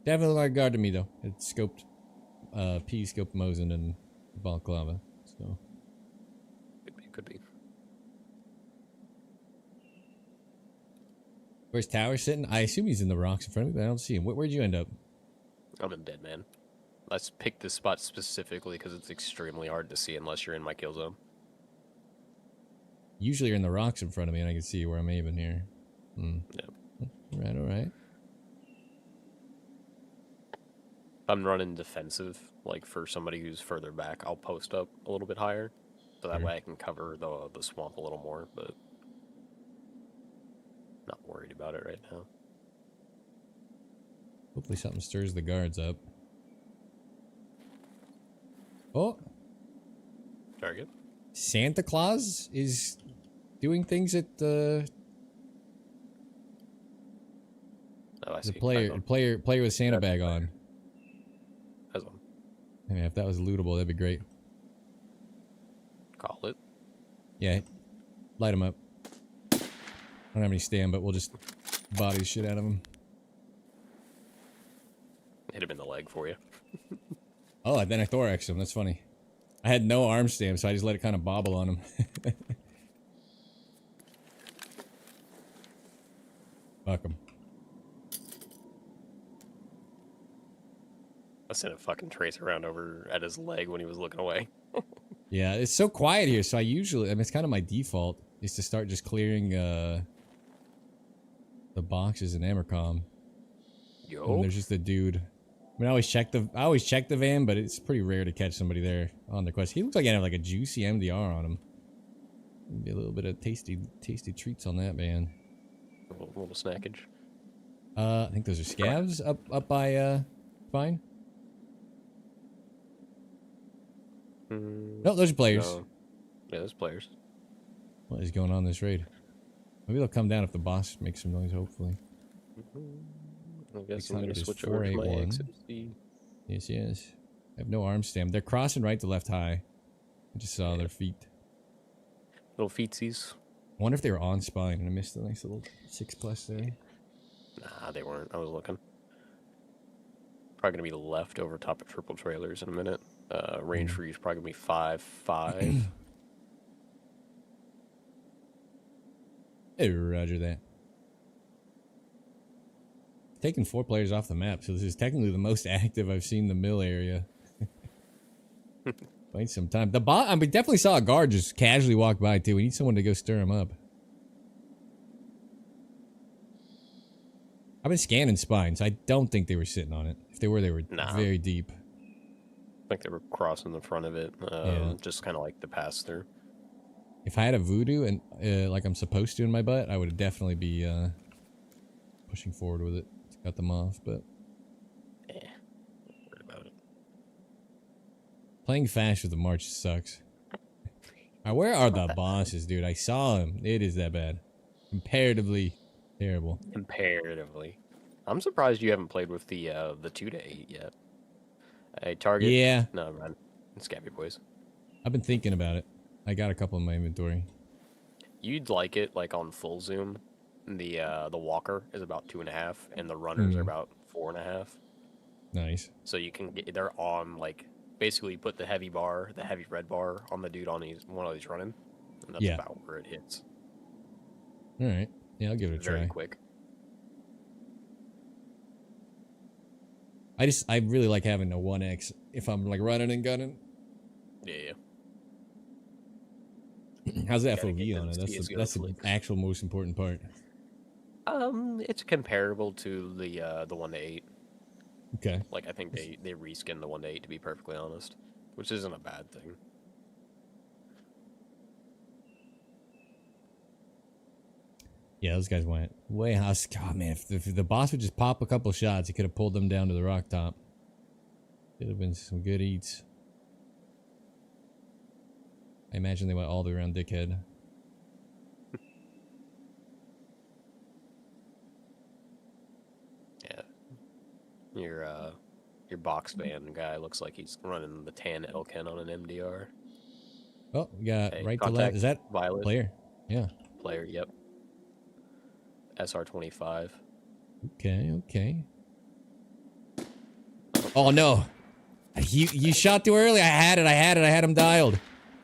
Definitely like a guard to me though. It scoped P scoped Mosin and Balaclava. So Could be. where's Tower sitting? I assume he's in the rocks in front of me, but I don't see him. Where'd you end up? I'm in Dead Man. Let's pick this spot specifically because it's extremely hard to see unless you're in my kill zone. Usually you're in the rocks in front of me and I can see where I'm aiming here. Yeah. Alright. I'm running defensive, like for somebody who's further back, I'll post up a little bit higher, so that Sure. way I can cover the swamp a little more, but not worried about it right now. Hopefully something stirs the guards up. Oh! Target. Santa Claus is doing things at the Oh, I see. player with Santa bag on. That's one. I mean, if that was lootable, that'd be great. Call it. Yeah, light him up. I don't have any stand, but we'll just body the shit out of him. Hit him in the leg for you. Oh, then I thoraxed him. That's funny. I had no arm stamp, so I just let it kind of bobble on him. Fuck him. I sent a fucking trace around over at his leg when he was looking away. Yeah, it's so quiet here, so I usually, I mean, it's kind of my default, is to start just clearing, the boxes in Amercom. Yo. When there's just a dude. I mean, I always check the van, but it's pretty rare to catch somebody there on the quest. He looks like he had like a juicy MDR on him. Maybe a little bit of tasty treats on that van. A little snackage. I think those are scavs up by, Fine. No, those are players. No. Yeah, those players. What is going on in this raid? Maybe they'll come down if the boss makes some noise, hopefully. I guess I'm 600 gonna is switch over to my 481. XMC. Yes, yes. I have no arm stem. They're crossing right to left high. I just saw their feet. Little feetsies. I wonder if they were on spine and I missed the nice little 6+ there. Nah, they weren't. I was looking. Probably gonna be left over top of triple trailers in a minute. Range for you is probably gonna be 5-5. Hey, roger that. Taking 4 players off the map, so this is technically the most active I've seen the mill area. Quite some time. The bot, I mean, definitely saw a guard just casually walk by too. We need someone to go stir him up. I've been scanning spines. I don't think they were sitting on it. If they were very deep. I think they were crossing the front of it. Just kind of like the pass through. If I had a voodoo and like I'm supposed to in my butt, I would definitely be pushing forward with it to cut them off. But Not worried about it. playing fast with the march sucks. Where are the bosses, dude? I saw him. It is that bad. Comparatively terrible. Comparatively, I'm surprised you haven't played with the 2-8 yet. A target. Yeah. No, run. Scabby boys. I've been thinking about it. I got a couple in my inventory. You'd like it like on full zoom. The walker is about 2.5, and the runners are about 4.5. Nice. So you can get they're on like basically you put the heavy red bar on the dude on one of these running, and that's about where it hits. All right. Yeah, I'll give it a try. Very quick. I really like having a 1x if I'm like running and gunning. Yeah. How's the Gotta get FOV on it? them That's the flicks. actual most important part. It's comparable to the 1-8. Okay. Like I think they reskin the 1-8 to be perfectly honest, which isn't a bad thing. Yeah, those guys went way house. God, man, if the boss would just pop a couple shots, he could have pulled them down to the rock top. Could have been some good eats. I imagine they went all the way around Dickhead. Yeah. Your box van guy looks like he's running the tan Elken on an MDR. Oh, we got Hey, right to left. Is that Violet player? Yeah. player? Yep. SR25. Okay. Oh no! You shot too early. I had him dialed.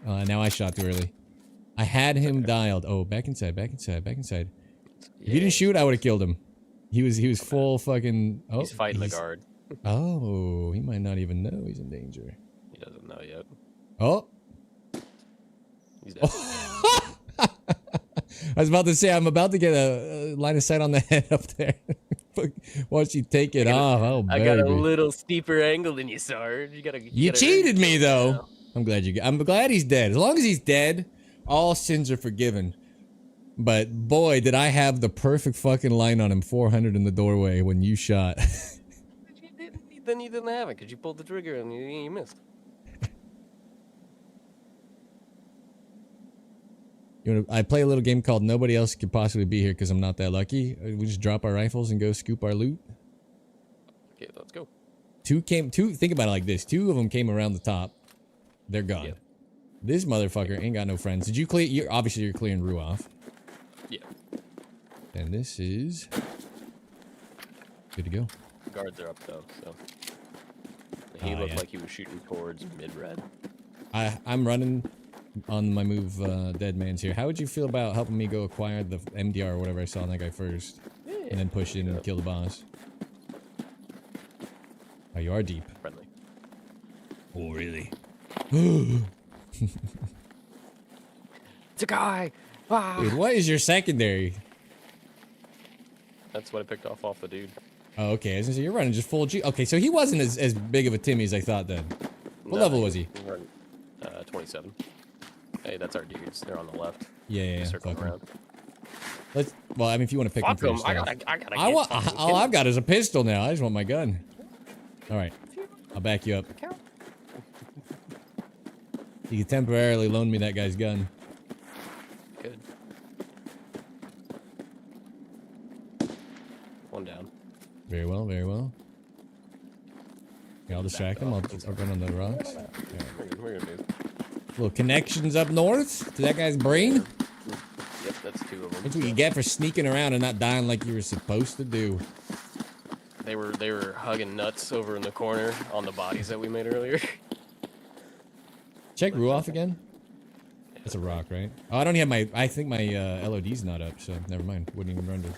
Now I shot too early. I had him dialed. Oh, back inside. If you didn't shoot, I would have killed him. He was full fucking. Oh, He's fighting the guard. Oh, he might not even know he's in danger. He doesn't know yet. Oh. He's dead. I was about to say, I'm about to get a line of sight on the head up there. Once you take it off, oh, I got a little steeper angle than you, Sarge. You cheated me, though. I'm glad he's dead. As long as he's dead, all sins are forgiven. But boy, did I have the perfect fucking line on him, 400 in the doorway when you shot. Then you didn't have it because you pulled the trigger and you missed. I play a little game called Nobody Else Could Possibly Be Here because I'm not that lucky. We just drop our rifles and go scoop our loot. Okay, let's go. Think about it like this. 2 of them came around the top. They're gone. Yep. This motherfucker ain't got no friends. Did you clear? Obviously, you're clearing Rue off. Yeah. And this is good to go. Guards are up though, so he looked like he was shooting towards mid-red. I'm running on my move. Dead man's here. How would you feel about helping me go acquire the MDR or whatever I saw in that guy first, and then push in and kill the boss? Oh, you are deep. Friendly. Oh, really? It's a guy. Ah! Dude, what is your secondary? That's what I picked off the dude. Oh, okay. I was gonna say, you're running just full G. Okay, so he wasn't as big of a Timmy as I thought then. What level was he? 27. Hey, that's our dudes. They're on the left. Yeah. Circle around. Well, I mean, if you want to pick him for yourself. I gotta all I've got is a pistol now. I just want my gun. All right, I'll back you up. You can temporarily loan me that guy's gun. Good. One down. Very well, very well. Yeah, I'll distract him. I'll run on the rocks. Yeah. We're gonna do. Little connections up north to that guy's brain. Yep, that's 2 of them. That's what you get for sneaking around and not dying like you were supposed to do. They were hugging nuts over in the corner on the bodies that we made earlier. Check Rue off again. That's a rock, right? Oh, I don't have my. I think my LOD's not up, so never mind. Wouldn't even run to.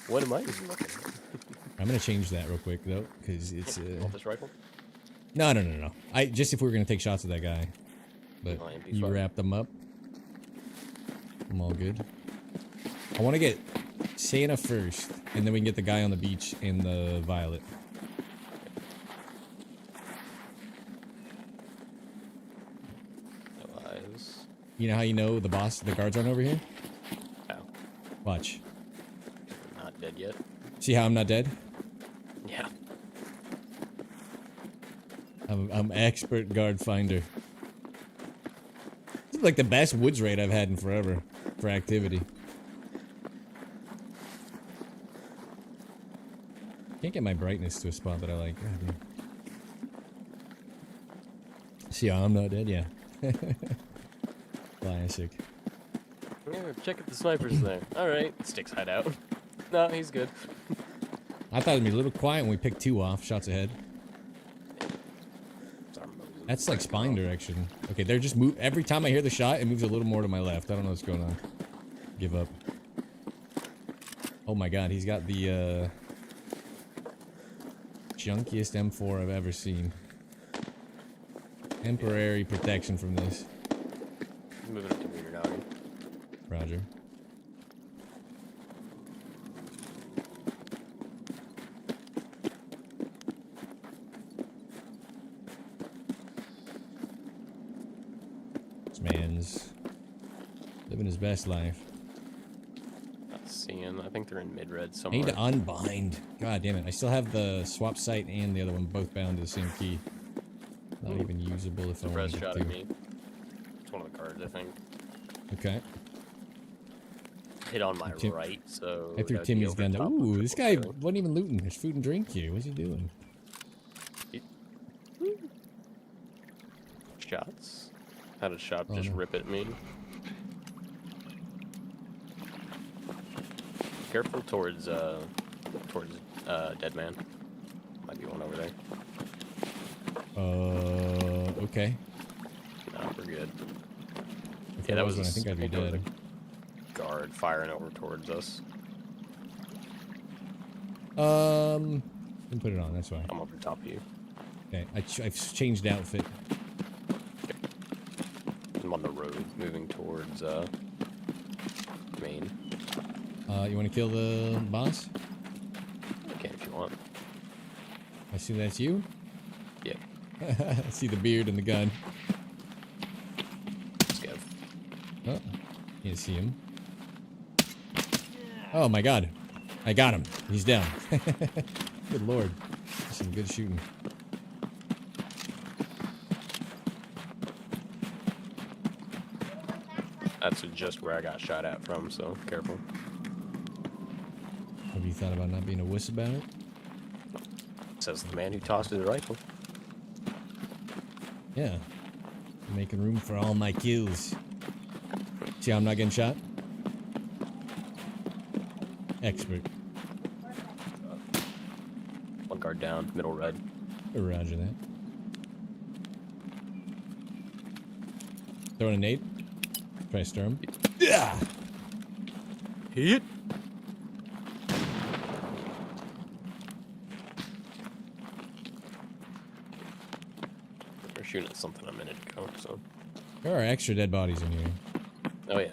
What am I even looking at? I'm gonna change that real quick though, because it's. Want this rifle? No. I just if we were gonna take shots at that guy, but Oh, MP5. you wrapped them up. I'm all good. I want to get Santa first, and then we can get the guy on the beach in the violet. No eyes. You know how you know the guards aren't over here? Oh, Watch. not dead yet. See how I'm not dead? Yeah. I'm expert guard finder. This is like the best woods raid I've had in forever for activity. Can't get my brightness to a spot that I like. God, damn. See how I'm not dead? Yeah. Classic. Yeah, check if the sniper's there. Alright, Sticks hideout. No, he's good. I thought it'd be a little quiet when we picked 2 off, shots ahead. That's like spine direction. Okay, they're just move. Every time I hear the shot, it moves a little more to my left. I don't know what's going on. Give up. Oh my god, he's got the junkiest M4 I've ever seen. Temporary protection from this. Moving up to meter now. Roger. This man's living his best life. Not seeing. I think they're in mid-red I somewhere. need to unbind. God damn it. I still have the swap site and the other one both bound to the same key. Not even usable if I Res wanted shot to. at me. It's one of the cards, I think. Okay. Hit on my Tim- right, so. I threw that'd be Timmy's over gun top down. of Ooh, the this guy triple wasn't even looting. There's food and drink here. What's he doing? kill. Shots. Had a shot Oh, just no. rip at me. Careful towards dead man. Might be one over there. Okay. No, we're good. If Yeah, I that was. one, I think I'd be that was dead. a guard firing over towards us. Didn't put it on. That's why. I'm over top of you. Okay, I've changed outfit. I'm on the road, moving towards main. You want to kill the boss? Okay, if you want. I assume that's you. Yeah. I see the beard and the gun. Skev. Oh, can't see him. Oh my god. I got him. He's down. Good lord. Some good shooting. That's just where I got shot at from, so careful. Have you thought about not being a wuss about it? Says the man who tossed his rifle. Yeah. Making room for all my kills. See how I'm not getting shot? Expert. One guard down, middle red. Roger that. Throwing a nade. Try to stir him. Yeah. Hit. We're shooting at something a minute ago, so. There are extra dead bodies in here. Oh yeah.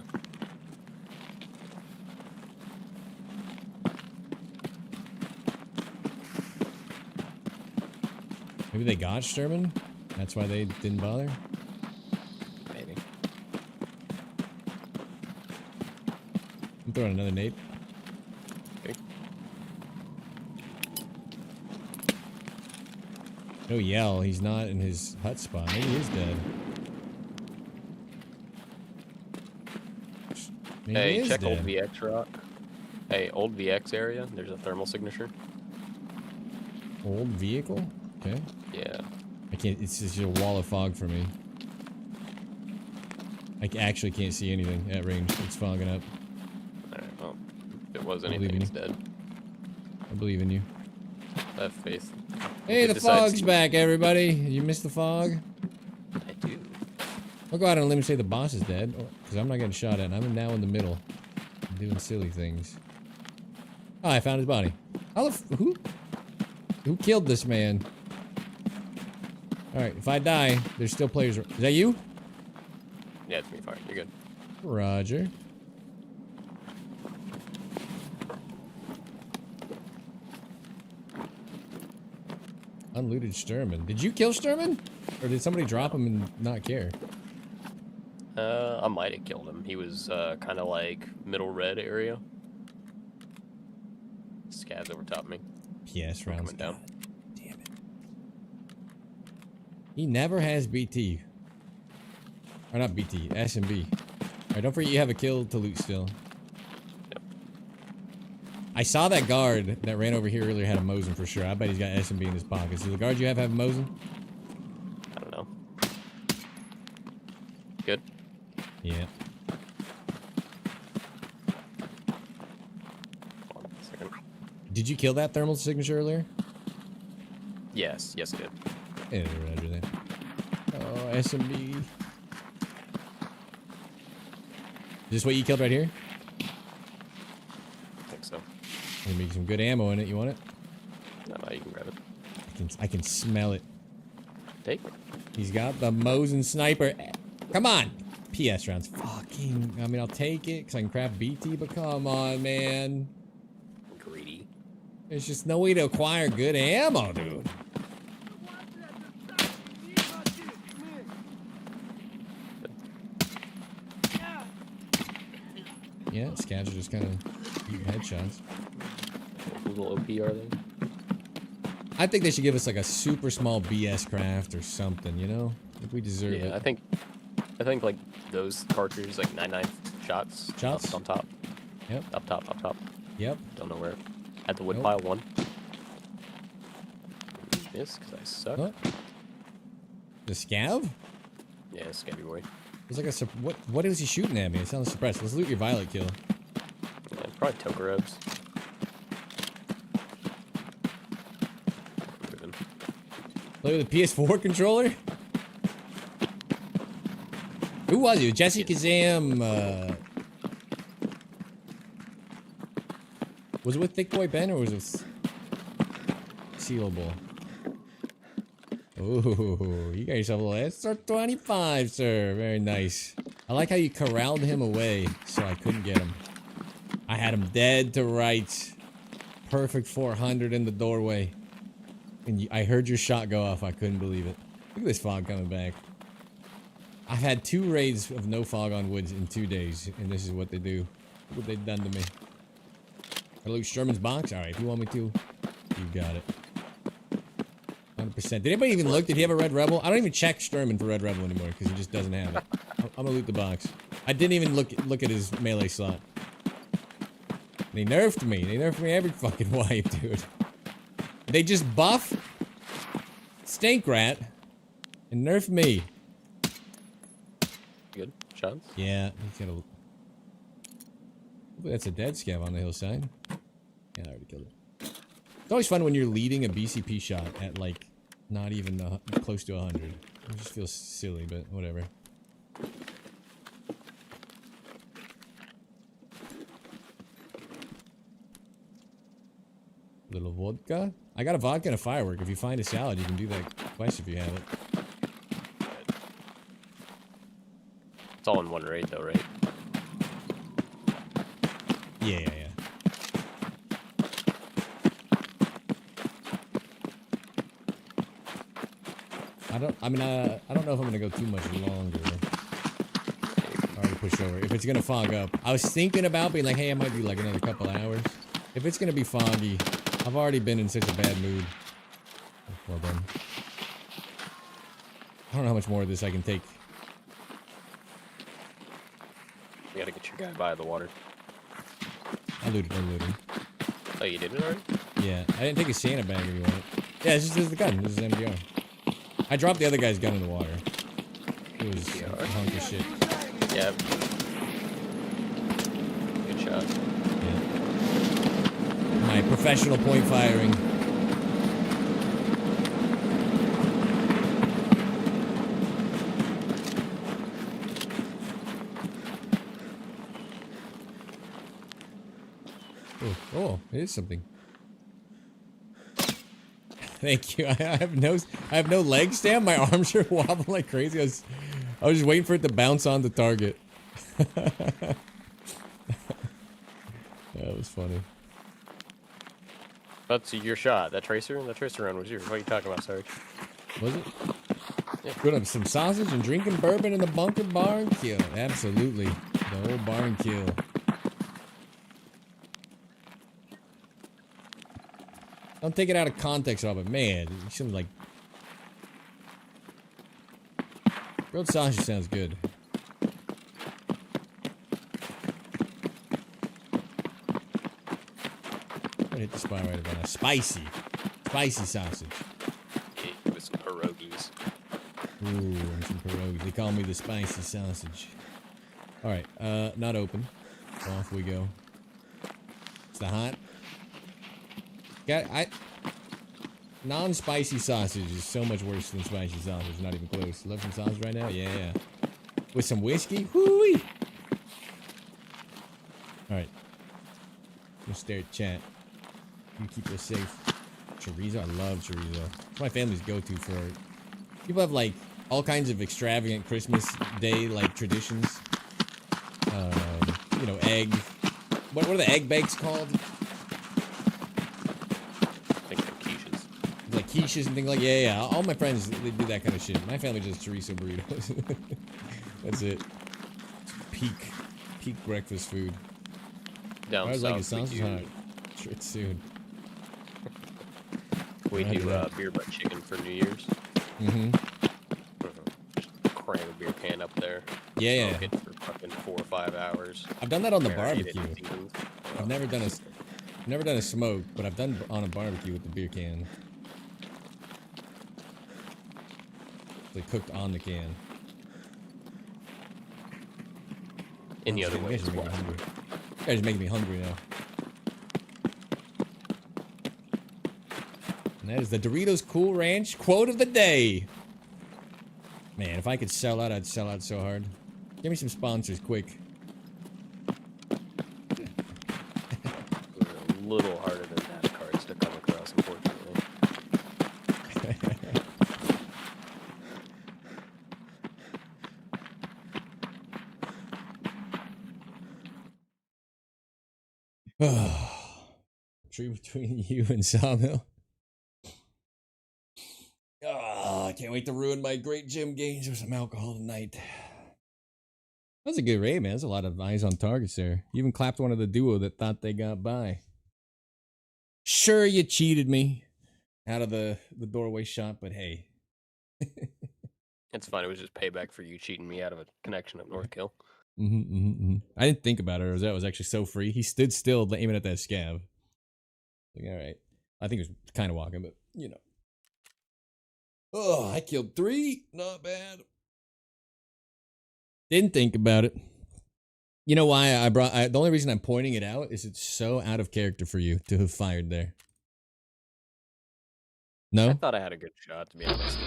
Maybe they got Sturman? That's why they didn't bother? Maybe. I'm throwing another nade. Okay. No yell, he's not in his hut spot. Maybe he is dead. Maybe he Hey, is check dead. old VX rock. Hey, old VX area. There's a thermal signature. Old vehicle? Okay. Yeah. I can't, it's just a wall of fog for me. I actually can't see anything at range. It's fogging up. Alright, well, if it was I believe anything, in it's you. dead. I believe in you. I have faith. Hey, If the it decides fog's to- back, everybody. You missed the fog? I do. I'll go out on a limb and say the boss is dead, because I'm not getting shot at, and I'm now in the middle. I'm doing silly things. Oh, I found his body. How the who killed this man? Alright, if I die, there's still players. Is that you? Yeah, it's me. Fire. You're good. Roger. Unlooted Sturman. Did you kill Sturman? Or did somebody drop him and not care? I might have killed him. He was kind of like middle red area. Scavs over top of me. PS I'm rounds. coming down. Damn it. He never has BT. Or not BT, S and B. Alright, don't forget you have a kill to loot still. Yep. I saw that guard that ran over here earlier had a Mosin for sure. I bet he's got S and B in his pockets. Does the guard you have a Mosin? I don't know. Good. Yeah. Hold on a second. Did you kill that thermal signature earlier? Yes. Yes, I did. Yeah, roger that. Oh, S and B. Is this what you killed right here? I think so. Gonna make some good ammo in it. You want it? No, you can grab it. I can smell it. Take it. He's got the Mosin sniper. Come on! PS rounds. Fucking. I mean, I'll take it because I can craft BT, but come on, man. Greedy. There's just no way to acquire good ammo, dude. Yeah, scavs are just kind of eating headshots. What little OP are they? I think they should give us like a super small BS craft or something, you know? If we deserve Yeah, it. I think like those cartridges, like 99 shots. Shots? Up on top. Yep. Up top. Up top. Yep. Don't know where. At the wood Nope. pile 1. Miss, because I suck. What? The scav? Yeah, scabby boy. It's like a what is he shooting at me? It sounds suppressed. Let's loot your violet kill. Yeah, probably Tokarobs. Look at the PS4 controller. Who was it? Jesse Kazam. Was it with Thick Boy Ben or was it Sealable? Ooh, you got yourself a little SR25, sir. Very nice. I like how you corralled him away so I couldn't get him. I had him dead to rights. Perfect 400 in the doorway. And I heard your shot go off. I couldn't believe it. Look at this fog coming back. I've had 2 raids of no fog on woods in 2 days, and this is what they do. Look what they've done to me. I loot Sherman's box? Alright, if you want me to, you got it. 100%. Did anybody even look? Did he have a Red Rebel? I don't even check Sturman for Red Rebel anymore, because he just doesn't have it. I'm gonna loot the box. I didn't even look at his melee slot. They nerfed me. They nerfed me every fucking wipe, dude. They just buff Stink Rat and nerf me. Good. Shots? Yeah, he's got a... Hopefully that's a dead scav on the hillside. Yeah, I already killed it. It's always fun when you're leading a BCP shot at, like, not even close to 100. It just feels silly, but whatever. Little vodka? I got a vodka and a firework. If you find a salad, you can do that quest if you have it. It's all in one raid, though, right? Yeah. I don't know if I'm gonna go too much longer. Already push over. If it's gonna fog up. I was thinking about being like, hey, I might do like another couple hours. If it's gonna be foggy, I've already been in such a bad mood. Well done. I don't know how much more of this I can take. You gotta get your guy by the water. I looted, I looted. Oh, you did it already? Yeah, I didn't take a Santa bag if you want it. Yeah, this is the gun. This is MDR. I dropped the other guy's gun in the water. It was a hunk of shit. Yeah. Good shot. Yeah. My professional point firing. Oh, it is something. Thank you. I have no leg stand. My arms are wobbling like crazy. I was just waiting for it to bounce on the target. That was funny. That's your shot. That tracer round was yours. What are you talking about, Sarge? Was it? Yeah. Good up some sausage and drinking bourbon in the bunker bar and kill. Absolutely. The old bar and kill. Don't take it out of context of it, man. You shouldn't like. Grilled sausage sounds good. I'm gonna hit the spot right about now. Spicy sausage. Yeah, with some pierogies. Ooh, and some pierogies. They call me the spicy sausage. All right, not open. Off we go. It's the hot. Non-spicy sausage is so much worse than spicy sausage. Not even close. Love some sausage right now? Yeah. With some whiskey? Whoo-wee! Alright. Let's stare at chat. You keep this safe. Chorizo? I love chorizo. It's my family's go-to for... People have, like, all kinds of extravagant Christmas Day, like, traditions. You know, egg... What are the egg bakes called? Like quiches and things like yeah. All my friends they do that kind of shit. My family does chorizo burritos. That's it. It's peak breakfast food. Down I was like, it south, sounds hot. Sure, it's soon. We do beer butt chicken for New Year's. Mm-hmm. Just cram a beer can up there. Yeah. Smoke it for fucking 4 or 5 hours. I've done that on the Marinate it barbecue. in seasons. I've never done a smoke, but I've done on a barbecue with the beer can. They cooked on the can. Any other way You as well. guys are making me hungry now. And that is the Doritos Cool Ranch quote of the day. Man, if I could sell out, I'd sell out so hard. Give me some sponsors, quick. A little harder than that cards to come across, unfortunately. Tree between you and Sawmill. I can't wait to ruin my great gym gains with some alcohol tonight. That was a good raid, man. There's a lot of eyes on targets there. You even clapped one of the duo that thought they got by. Sure, you cheated me out of the doorway shot, but hey. It's fine. It was just payback for you cheating me out of a connection at North Kill. I didn't think about it. That was actually so free. He stood still aiming at that scab. Like, all right. I think he was kind of walking, but you know. Oh, I killed 3. Not bad. Didn't think about it. You know why the only reason I'm pointing it out is it's so out of character for you to have fired there. No? I thought I had a good shot, to be honest.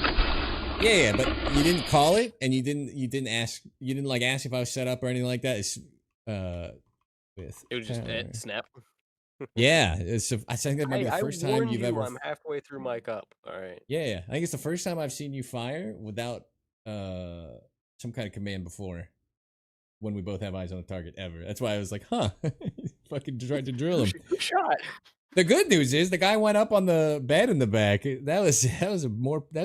Yeah, but you didn't call it, and you didn't ask if I was set up or anything like that. It's with It was just snap. Yeah, I think that might be the first time you've ever. I'm halfway through my cup. All right. Yeah, I think it's the first time I've seen you fire without some kind of command before. When we both have eyes on the target ever. That's why I was like, huh. Fucking tried to drill him. Good shot. The good news is the guy went up on the bed in the back. That was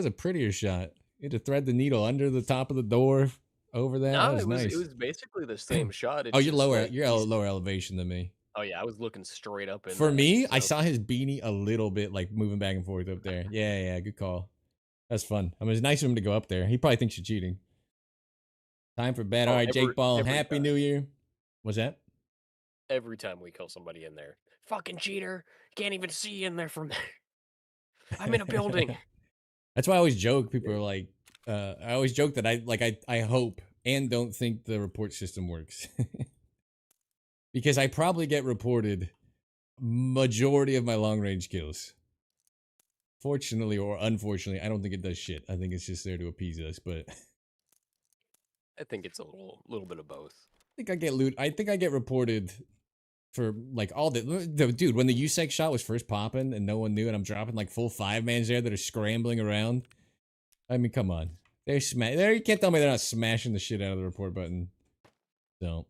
a prettier shot. You had to thread the needle under the top of the door over that. No, That was nice. It was basically the same shot. Oh, you're lower. You're at a lower elevation than me. Oh yeah, I was looking straight up. For me, I saw his beanie a little bit like moving back and forth up there. Yeah, good call. That's fun. I mean, it's nice of him to go up there. He probably thinks you're cheating. Time for bed. All right, Jake Ball. Happy New Year. What's that? every time we kill somebody in there. Fucking cheater! Can't even see in there from there. I'm in a building. That's why I always joke. People are like, I always joke that I hope and don't think the report system works. Because I probably get reported majority of my long range kills. Fortunately or unfortunately, I don't think it does shit. I think it's just there to appease us, but I think it's a little bit of both. I think I get loot. I think I get reported for like all the dude when the USEC shot was first popping and no one knew, and I'm dropping like full 5-mans there that are scrambling around. I mean, come on, they're there. You can't tell me they're not smashing the shit out of the report button. So,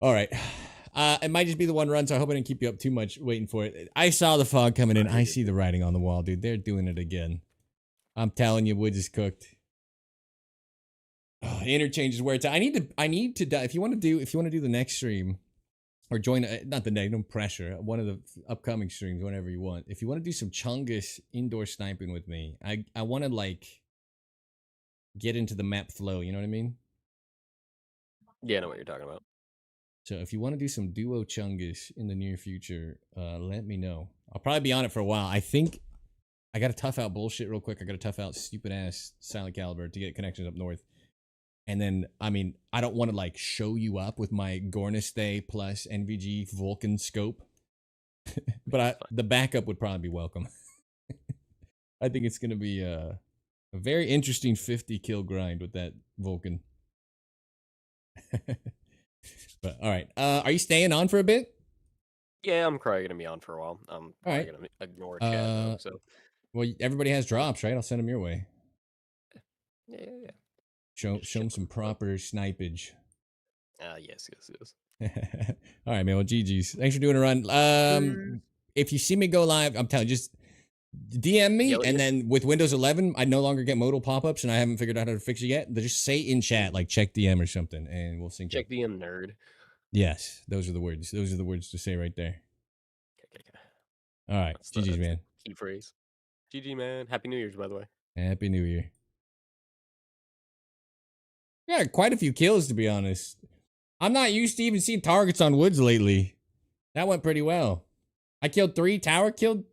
all right. It might just be the one run, so I hope I didn't keep you up too much waiting for it. I saw the fog coming in. I see the writing on the wall, dude. They're doing it again. I'm telling you, wood is cooked. Oh, interchange is where it's at. I need to if you want to do the next stream or join not the next, no pressure, one of the upcoming streams whenever you want. If you want to do some Chungus indoor sniping with me, I want to like get into the map flow, you know what I mean? Yeah, I know what you're talking about. So if you want to do some duo Chungus in the near future, let me know. I'll probably be on it for a while. I think I got to tough out bullshit real quick. I got to tough out stupid ass Silent Caliber to get connections up north. And then, I mean, I don't want to like show you up with my Gornistay plus NVG Vulcan scope. But the backup would probably be welcome. I think it's going to be a very interesting 50 kill grind with that Vulcan. But all right, are you staying on for a bit? Yeah, I'm probably gonna be on for a while. I'm probably right. gonna ignore chat though. So well, everybody has drops, right? I'll send them your way. yeah. Show them some proper snipage. Yes. All right, man. Well, GG's. Thanks for doing a run. If you see me go live, I'm telling you, just DM me, and then with Windows 11, I no longer get modal pop-ups, and I haven't figured out how to fix it yet. They just say in chat, like check DM or something, and we'll sync. Check DM, nerd. Yes, those are the words. Those are the words to say right there. Okay. All right, GG's, man. Key phrase. GG, man. Happy New Year's, by the way. Happy New Year. Yeah, quite a few kills, to be honest. I'm not used to even seeing targets on woods lately. That went pretty well. I killed 3. Tower killed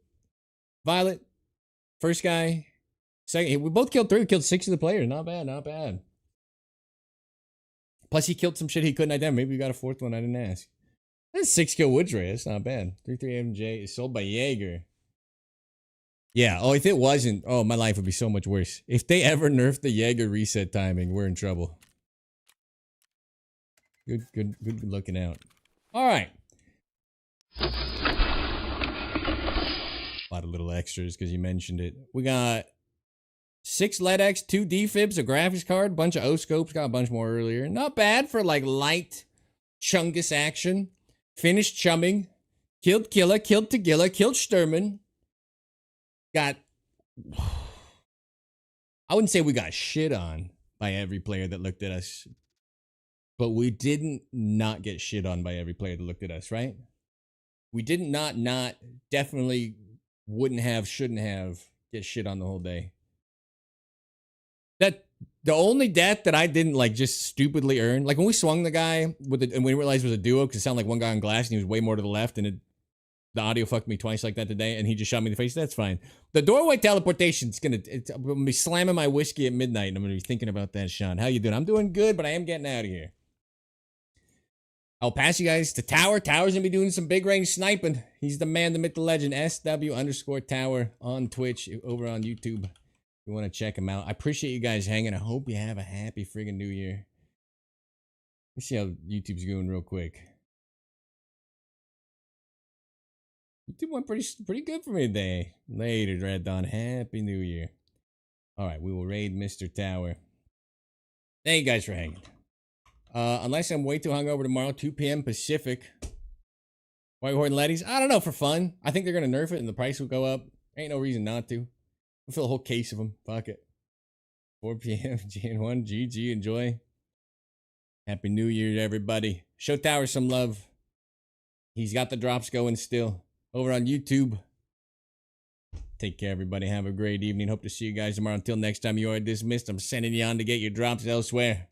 Violet. First guy. Second. We both killed 3. We killed 6 of the players. Not bad, not bad. Plus, he killed some shit he couldn't identify. Maybe we got a 4th one I didn't ask. That's 6 kill woods rate. That's not bad. 3-3 MJ is sold by Jaeger. Yeah. Oh, if it wasn't, oh, my life would be so much worse. If they ever nerfed the Jaeger reset timing, we're in trouble. Good looking out. All right. A lot of little extras because you mentioned it. We got 6 LEDX, 2 defibs, a graphics card, bunch of O-scopes. Got a bunch more earlier. Not bad for like light Chungus action. Finished chumming. Killed Killa, killed Tagilla, killed Sturman. Got... I wouldn't say we got shit on by every player that looked at us. But we didn't not get shit on by every player that looked at us, right? We didn't not definitely wouldn't have, shouldn't have get shit on the whole day. That the only death that I didn't like just stupidly earn, like when we swung the guy with it and we realized it was a duo because it sounded like one guy on glass and he was way more to the left and the audio fucked me twice like that today and he just shot me in the face. That's fine. The doorway teleportation's I'm gonna be slamming my whiskey at midnight and I'm gonna be thinking about that, Sean. How you doing? I'm doing good, but I am getting out of here. I'll pass you guys to Tower. Tower's gonna be doing some big range sniping. He's the man, the myth, the legend. SW_Tower on Twitch, over on YouTube. If you want to check him out. I appreciate you guys hanging. I hope you have a happy friggin' New Year. Let's see how YouTube's going real quick. YouTube went pretty good for me today. Later, Red Dawn. Happy New Year. All right, we will raid Mr. Tower. Thank you guys for hanging. Unless I'm way too hungover tomorrow, 2 p.m. Pacific. White Horde and Letties? I don't know, for fun. I think they're going to nerf it and the price will go up. Ain't no reason not to. We'll fill a whole case of them. Fuck it. 4 p.m. Jan1. GG. Enjoy. Happy New Year to everybody. Show Tower some love. He's got the drops going still. Over on YouTube. Take care, everybody. Have a great evening. Hope to see you guys tomorrow. Until next time, you are dismissed. I'm sending you on to get your drops elsewhere.